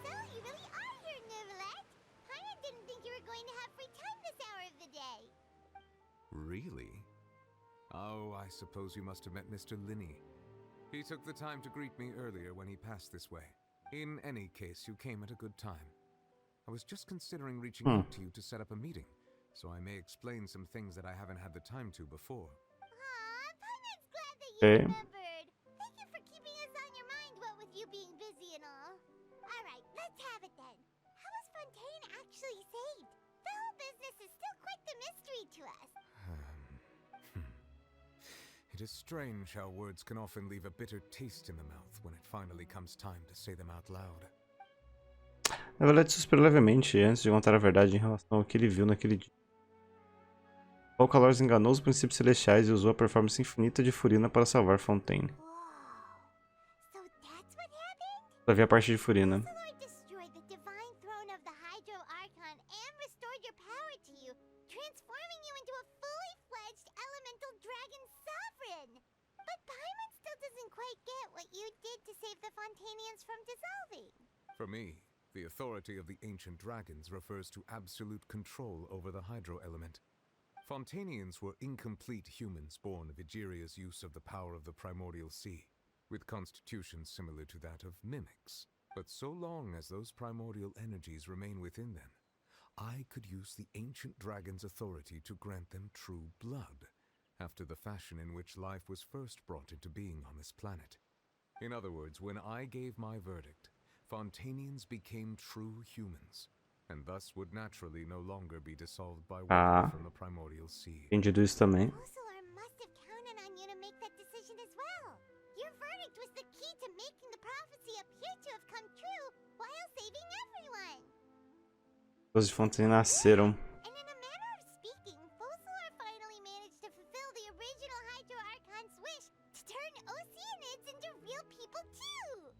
So, you really are here, Neverlette. Paimon didn't think you were going to have free time this hour of the day. Really? Oh, I suppose you must have met Mr. Linney. He took the time to greet me earlier when he passed this way. In any case, you came at a good time. I was just considering reaching out to you to set up a meeting, so I may explain some things that I haven't had the time to before. Aw, Paimon's glad that you remembered. Thank you for keeping us on your mind, what with you being busy and all. Alright, let's have it then. How was Fontaine actually saved? The whole business is still quite the mystery to us. It is strange how words can often leave a bitter taste in the mouth when it finally comes time to say them out loud. Na verdade, suspirou levemente antes de contar a verdade em relação ao que ele viu naquele dia. O calor enganou os princípios celestiais e usou a performance infinita de Furina para salvar Fontaine. Havia a parte de Furina. For me, the authority of the ancient dragons refers to absolute control over the hydro element. Fontainians were incomplete humans born of Egeria's use of the power of the primordial sea, with constitutions similar to that of mimics. But so long as those primordial energies remain within them, I could use the ancient dragon's authority to grant them true blood, after the fashion in which life was first brought into being on this planet. In other words, when I gave my verdict, Fontainians became true humans, and thus would naturally no longer be dissolved by water from the primordial sea. Entendido isso também. Fossilor must have counted on you to make that decision as well. Your verdict was the key to making the prophecy appear to have come true while saving everyone. Os de Fontaine nasceram. And in a manner of speaking, Fossilor finally managed to fulfill the original Hydro Archon's wish to turn Oceanids into real people too.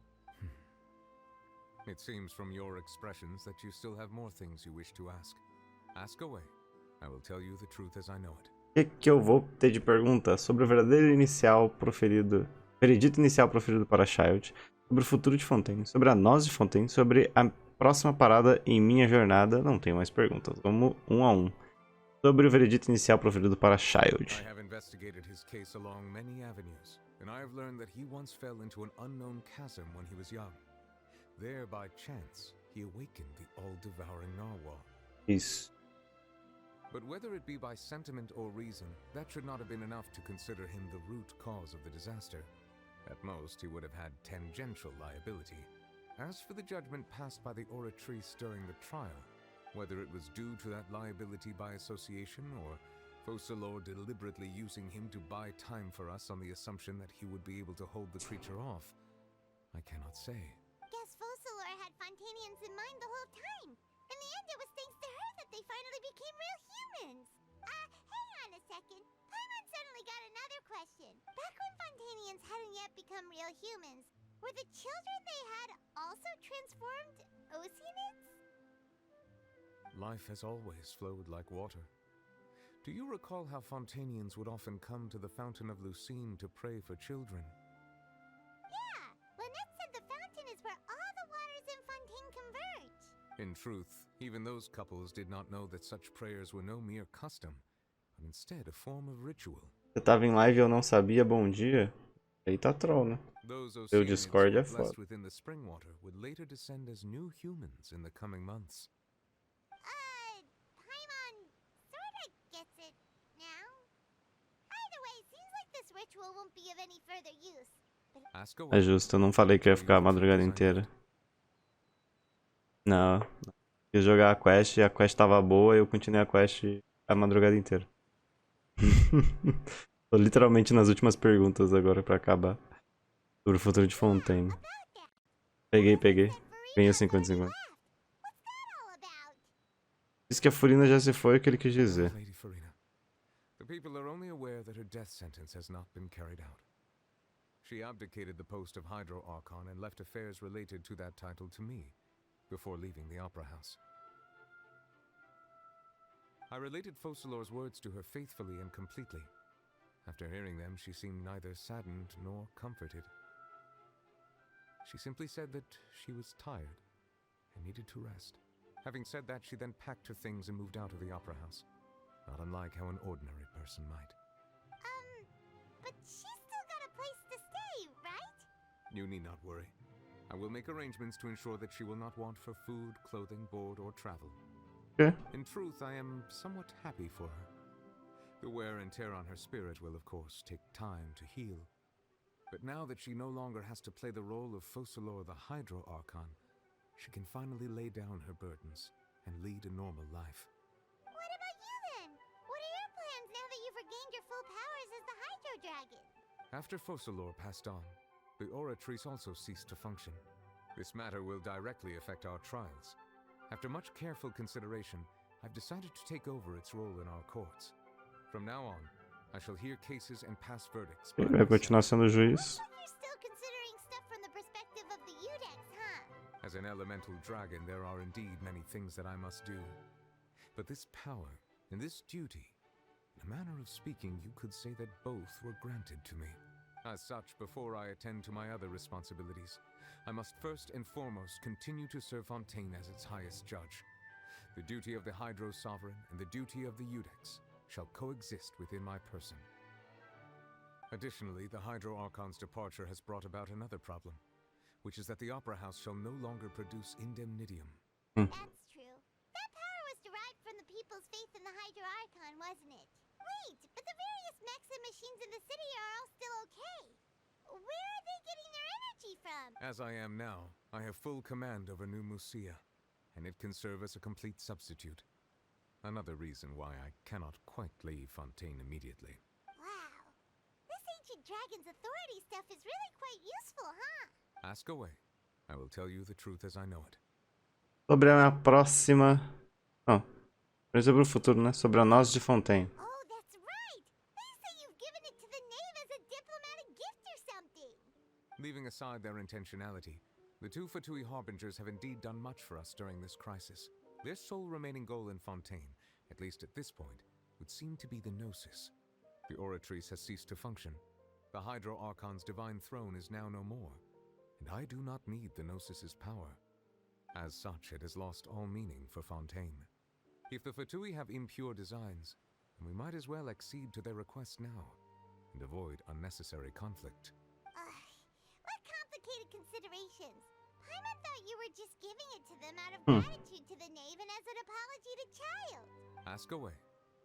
It seems from your expressions that you still have more things you wish to ask. Ask away. I will tell you the truth as I know it. O que eu vou ter de pergunta sobre o veredito inicial proferido para Child, sobre o futuro de Fontaine, sobre a nós de Fontaine, sobre a próxima parada em minha jornada. Não tenho mais perguntas. Vamos um a um. Sobre o veredito inicial proferido para Child. I have investigated his case along many avenues, and I have learned that he once fell into an unknown chasm when he was young. There, by chance, he awakened the all-devouring narwhal. Isso. But whether it be by sentiment or reason, that should not have been enough to consider him the root cause of the disaster. At most, he would have had tangential liability. As for the judgment passed by the oratrice during the trial, whether it was due to that liability by association or Fossilor deliberately using him to buy time for us on the assumption that he would be able to hold the creature off, I cannot say. Guess Fossilor had Fontainians in mind the whole time. In the end, it was thanks to her that they finally became real humans. Hang on a second. Paimon suddenly got another question. Back when Fontanians hadn't yet become real humans, were the children they had also transformed Oceanids? Life has always flowed like water. Do you recall how Fontanians would often come to the Fountain of Lucine to pray for children? Yeah, Lynette said the fountain is where all the waters in Fontaine converge. In truth, even those couples did not know that such prayers were no mere custom, but instead a form of ritual. Eu tava em live e eu não sabia, bom dia. Eita troll, né? Those Meu Oceanids Discord é blessed foda. within the spring water would later descend as new humans in the coming months. Paimon sorta gets it now. Either way, seems like this ritual won't be of any further use. Ask É away. justo, eu não falei que eu ia ficar a madrugada inteira. Não. Eu ia jogar a quest e a quest tava boa e eu continuei a quest a madrugada inteira. Tô literalmente nas últimas perguntas agora pra acabar. Sobre o futuro de Fontaine. Peguei. Ganhei 50-50. Diz que a Furina já se foi, o que ele quis dizer. Lady Furina, the people are only aware that her death sentence has not been carried out. She abdicated the post of Hydro Archon and left affairs related to that title to me, before leaving the Opera House. I related Focalor's words to her faithfully and completely. After hearing them, she seemed neither saddened nor comforted. She simply said that she was tired and needed to rest. Having said that, she then packed her things and moved out of the Opera House, not unlike how an ordinary person might. But she's still got a place to stay, right? You need not worry. I will make arrangements to ensure that she will not want for food, clothing, board, or travel. Okay. In truth, I am somewhat happy for her. The wear and tear on her spirit will, of course, take time to heal. But now that she no longer has to play the role of Focalor the Hydro Archon, she can finally lay down her burdens and lead a normal life. What about you then? What are your plans now that you've regained your full powers as the Hydro Dragon? After Focalor passed on, the Oratrice also ceased to function. This matter will directly affect our trials. After much careful consideration, I've decided to take over its role in our courts. From now on, I shall hear cases and pass verdicts. Ele vai continuar sendo juiz. You're still considering stuff from the perspective of the Udex, huh? As an elemental dragon, there are indeed many things that I must do. But this power and this duty, in a manner of speaking, you could say that both were granted to me. As such, before I attend to my other responsibilities, I must first and foremost continue to serve Fontaine as its highest judge. The duty of the Hydro Sovereign and the duty of the Udex shall coexist within my person. Additionally, the Hydro Archon's departure has brought about another problem, which is that the Opera House shall no longer produce indemnitium. That's true. That power was derived from the people's faith in the Hydro Archon, wasn't it? Wait, but the various mechs and machines in the city are all still okay. Where are they getting their energy from? As I am now, I have full command over New Musia, and it can serve as a complete substitute. Another reason why I cannot quite leave Fontaine immediately. Wow. This ancient dragon's authority stuff is really quite useful, huh? Ask away. I will tell you the truth as I know it. Sobre a minha próxima... Não. Sobre o futuro, né? Sobre a nós de Fontaine. Oh, that's right! They say you've given it to the knave as a diplomatic gift or something! Leaving aside their intentionality, the two Fatui Harbingers have indeed done much for us during this crisis. Their sole remaining goal in Fontaine, at least at this point, would seem to be the Gnosis. The Oratrice has ceased to function. The Hydro Archon's divine throne is now no more, and I do not need the Gnosis's power. As such, it has lost all meaning for Fontaine. If the Fatui have impure designs, then we might as well accede to their request now, and avoid unnecessary conflict. What complicated considerations! Paimon thought you were just giving it to them out of gratitude to the knave and as an apology to Child. Ask away.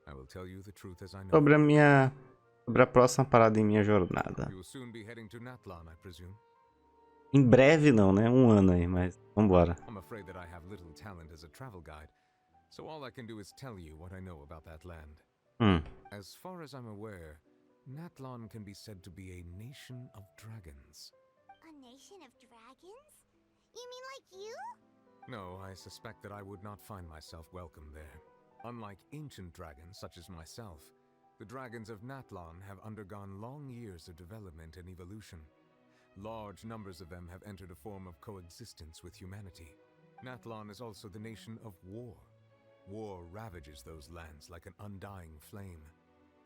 I will tell you the truth as I know. Sobre a minha... Sobre a próxima parada em minha jornada. You will soon be heading to Natlan, I presume. Em breve não, né? Um ano aí, mas vambora. I'm afraid that I have little talent as a travel guide, so all I can do is tell you what I know about that land. As far as I'm aware, Natlan can be said to be a nation of dragons. A nation of dragons? You mean like you? No, I suspect that I would not find myself welcome there. Unlike ancient dragons such as myself, the dragons of Natlan have undergone long years of development and evolution. Large numbers of them have entered a form of coexistence with humanity. Natlan is also the nation of war. War ravages those lands like an undying flame.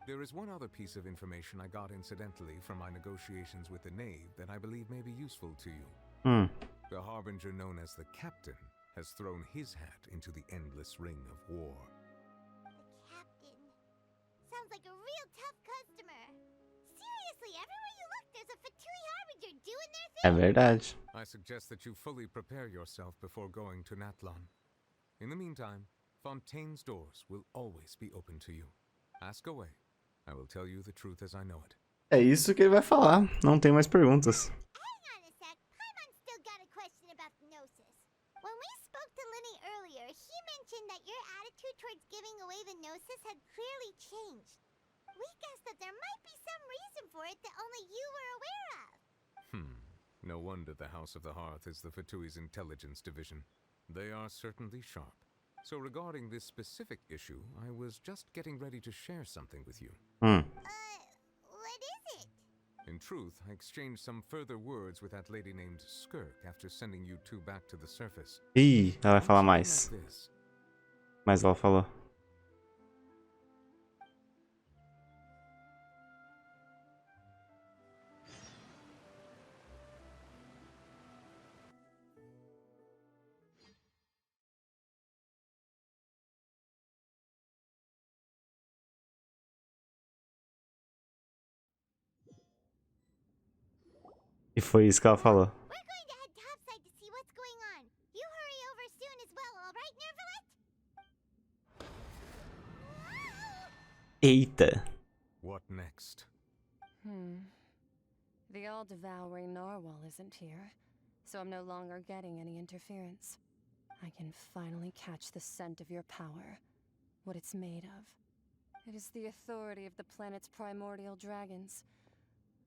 There is one other piece of information I got incidentally from my negotiations with the Knave that I believe may be useful to you. The Harbinger known as the Captain has thrown his hat into the endless ring of war. The Captain. Sounds like a real tough customer. Seriously, everywhere you look, there's a Fatui Harbinger doing their thing. É verdade. I suggest that you fully prepare yourself before going to Natlan. In the meantime, Fontaine's doors will always be open to you. Ask away. I will tell you the truth as I know it. É isso que ele vai falar. Não tem mais perguntas. Hang on a sec. Paimon still got a question about the Gnosis. When we spoke to Linny earlier, he mentioned that your attitude towards giving away the Gnosis had clearly changed. We guessed that there might be some reason for it that only you were aware of. No wonder the House of the Hearth is the Fatui's intelligence division. They are certainly sharp. So regarding this specific issue, I was just getting ready to share something with you. What is it? In truth, I exchanged some further words with that lady named Skirk after sending you two back to the surface. Ih, ela vai falar mais. Mas ela falou. E foi isso que ela falou. We're going to head topside to see what's going on. You hurry over soon as well, all right, Nervalet? Eita. What next? The all-devouring narwhal isn't here, so I'm no longer getting any interference. I can finally catch the scent of your power, what it's made of. It is the authority of the planet's primordial dragons,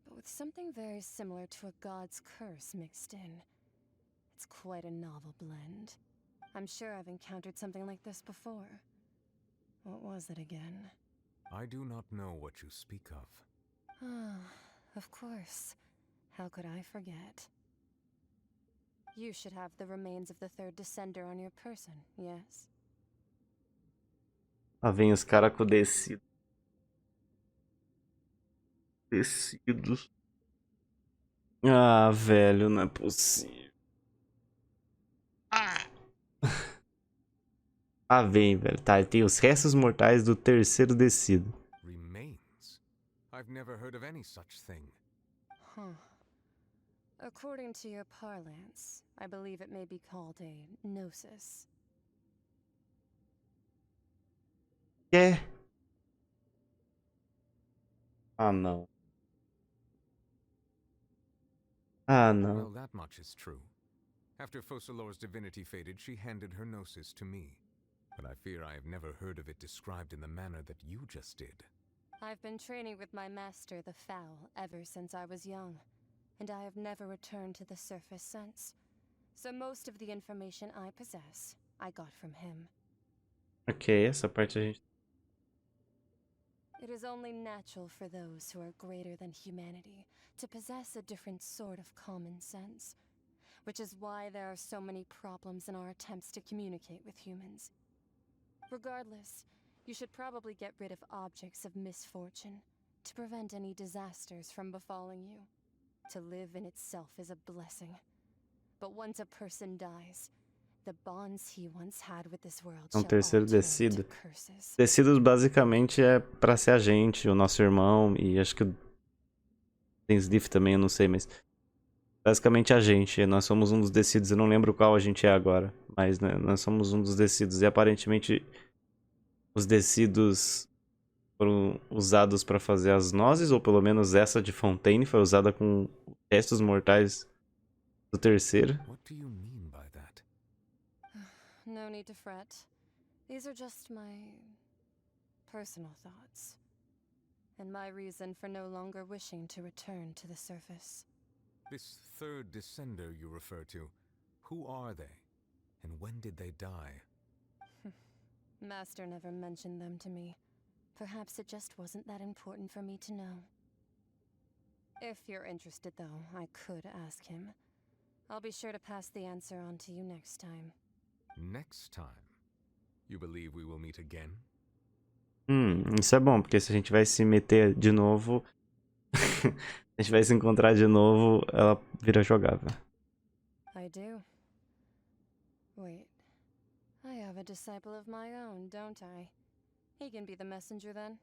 but with something very similar to a god's curse mixed in. It's quite a novel blend. I'm sure I've encountered something like this before. What was it again? I do not know what you speak of. Ah, of course. How could I forget? You should have the remains of the third descender on your person, yes? Lá vem os caras com descido. Tecidos. Ah, velho, não é possível. Ah, vem, velho. Tá, tem os restos mortais do terceiro descido. Remains? I've never heard of any such thing. According to your parlance, I believe it may be called a gnosis. É. Ah, não. Ah, não. Well, that much is true. After Focalor's divinity faded, she handed her gnosis to me. But I fear I have never heard of it described in the manner that you just did. I've been training with my master, the Foul, ever since I was young, and I have never returned to the surface since. So most of the information I possess, I got from him. Ok, essa parte a gente... It is only natural for those who are greater than humanity to possess a different sort of common sense, which is why there are so many problems in our attempts to communicate with humans. Regardless, you should probably get rid of objects of misfortune to prevent any disasters from befalling you. To live in itself is a blessing, but once a person dies, the bonds he once had with this world shall all terceiro turn descido. to curses. Descidos basicamente é pra ser a gente, o nosso irmão, e acho que tem Sliff também, eu não sei, mas basicamente a gente. Nós somos um dos descidos, eu não lembro qual a gente é agora, mas né, nós somos um dos descidos, e aparentemente os descidos foram usados pra fazer as nozes, ou pelo menos essa de Fontaine foi usada com restos mortais do terceiro. What do you mean by that? No need to fret. These are just my personal thoughts, and my reason for no longer wishing to return to the surface. This third descender you refer to, who are they? And when did they die? Master never mentioned them to me. Perhaps it just wasn't that important for me to know. If you're interested, though, I could ask him. I'll be sure to pass the answer on to you next time. Next time? You believe we will meet again? Isso é bom, porque se a gente vai se meter de novo, a gente vai se encontrar de novo, ela vira jogável. I do. Wait. I have a disciple of my own, don't I? He can be the messenger then.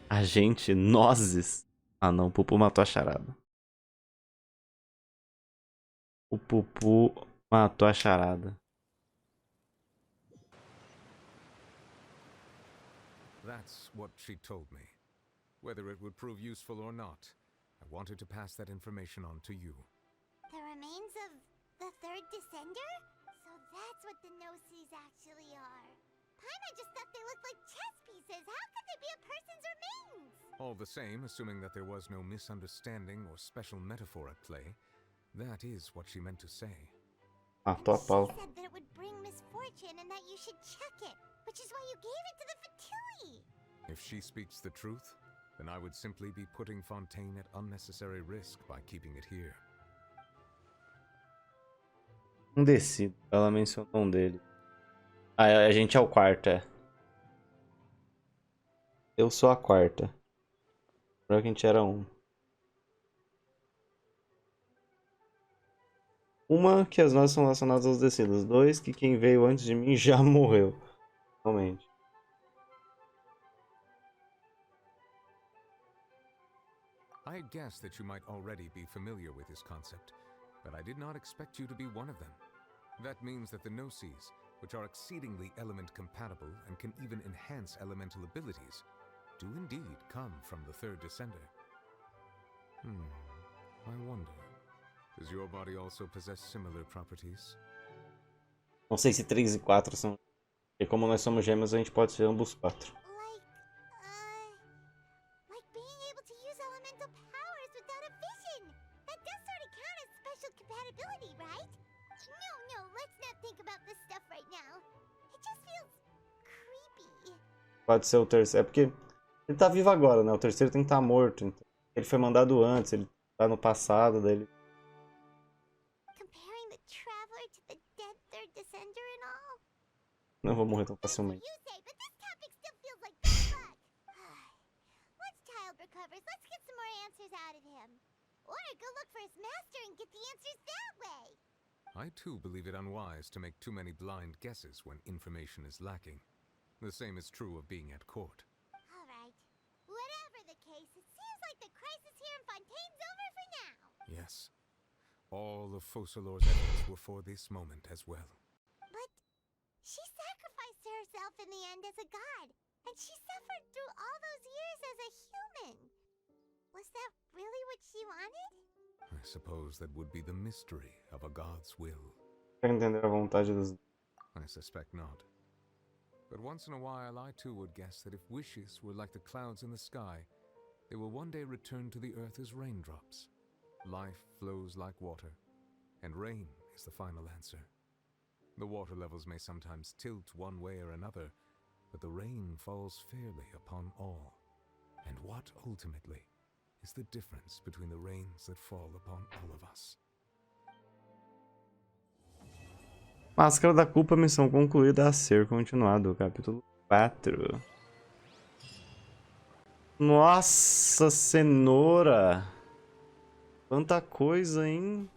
A gente, nozes. Ah não, o Pupu matou a charada. O Pupu matou a charada. That's what she told me. Whether it would prove useful or not, I wanted to pass that information on to you. The remains of the third descender? So that's what the no-sees actually are. Paimon just thought they looked like chess pieces. How could they be a person's remains? All the same, assuming that there was no misunderstanding or special metaphor at play, that is what she meant to say. Matou a pau. She said that it would bring misfortune and that you should check it, which is why you gave it to the Fatui. If she speaks the truth, then I would simply be putting Fontaine at unnecessary risk by keeping it here. Não decido. Ela mencionou um dele. Ah, a gente é o quarto, é. Eu sou a quarta. Lembra que a gente era um. Uma, que as nossas são relacionadas aos descidos. Dois, que quem veio antes de mim já morreu. Realmente. I guessed that you might already be familiar with this concept, but I did not expect you to be one of them. That means that the no-sees, which are exceedingly element-compatible and can even enhance elemental abilities, do indeed come from the third descender. I wonder, does your body also possess similar properties? Não sei se 3 e 4 são... Porque como nós somos gêmeos, a gente pode ser ambos 4. Like being able to use elemental powers without a vision. That does sort of count as special compatibility, right? No, let's not think about this stuff right now. It just feels creepy. Pode ser o terceiro. É porque ele tá vivo agora, né? O terceiro tem que estar morto. Então. Ele foi mandado antes, ele tá no passado dele. Comparing the traveler to the dead third descender and all. Não vou morrer tão facilmente. You say, but this topic still feels like bad luck. Once Child recovers, let's get some more answers out of him. Or go look for his master and get the answers that way. I too believe it unwise to make too many blind guesses when information is lacking. The same is true of being at court. Alright. Whatever the case, it seems like the crisis here in Fontaine's over for now. Yes. All of Focalor's efforts were for this moment as well. But she sacrificed herself in the end as a god, and she suffered through all those years as a human. Was that really what she wanted? I suppose that would be the mystery of a god's will. Quer entender a vontade dos... I suspect not. But once in a while I too would guess that if wishes were like the clouds in the sky, they will one day return to the earth as raindrops. Life flows like water, and rain is the final answer. The water levels may sometimes tilt one way or another, but the rain falls fairly upon all. And what ultimately is the difference between the rains that fall upon all of us? Máscara da Culpa, missão concluída a ser continuado. Capítulo 4. Nossa, cenoura! Quanta coisa, hein?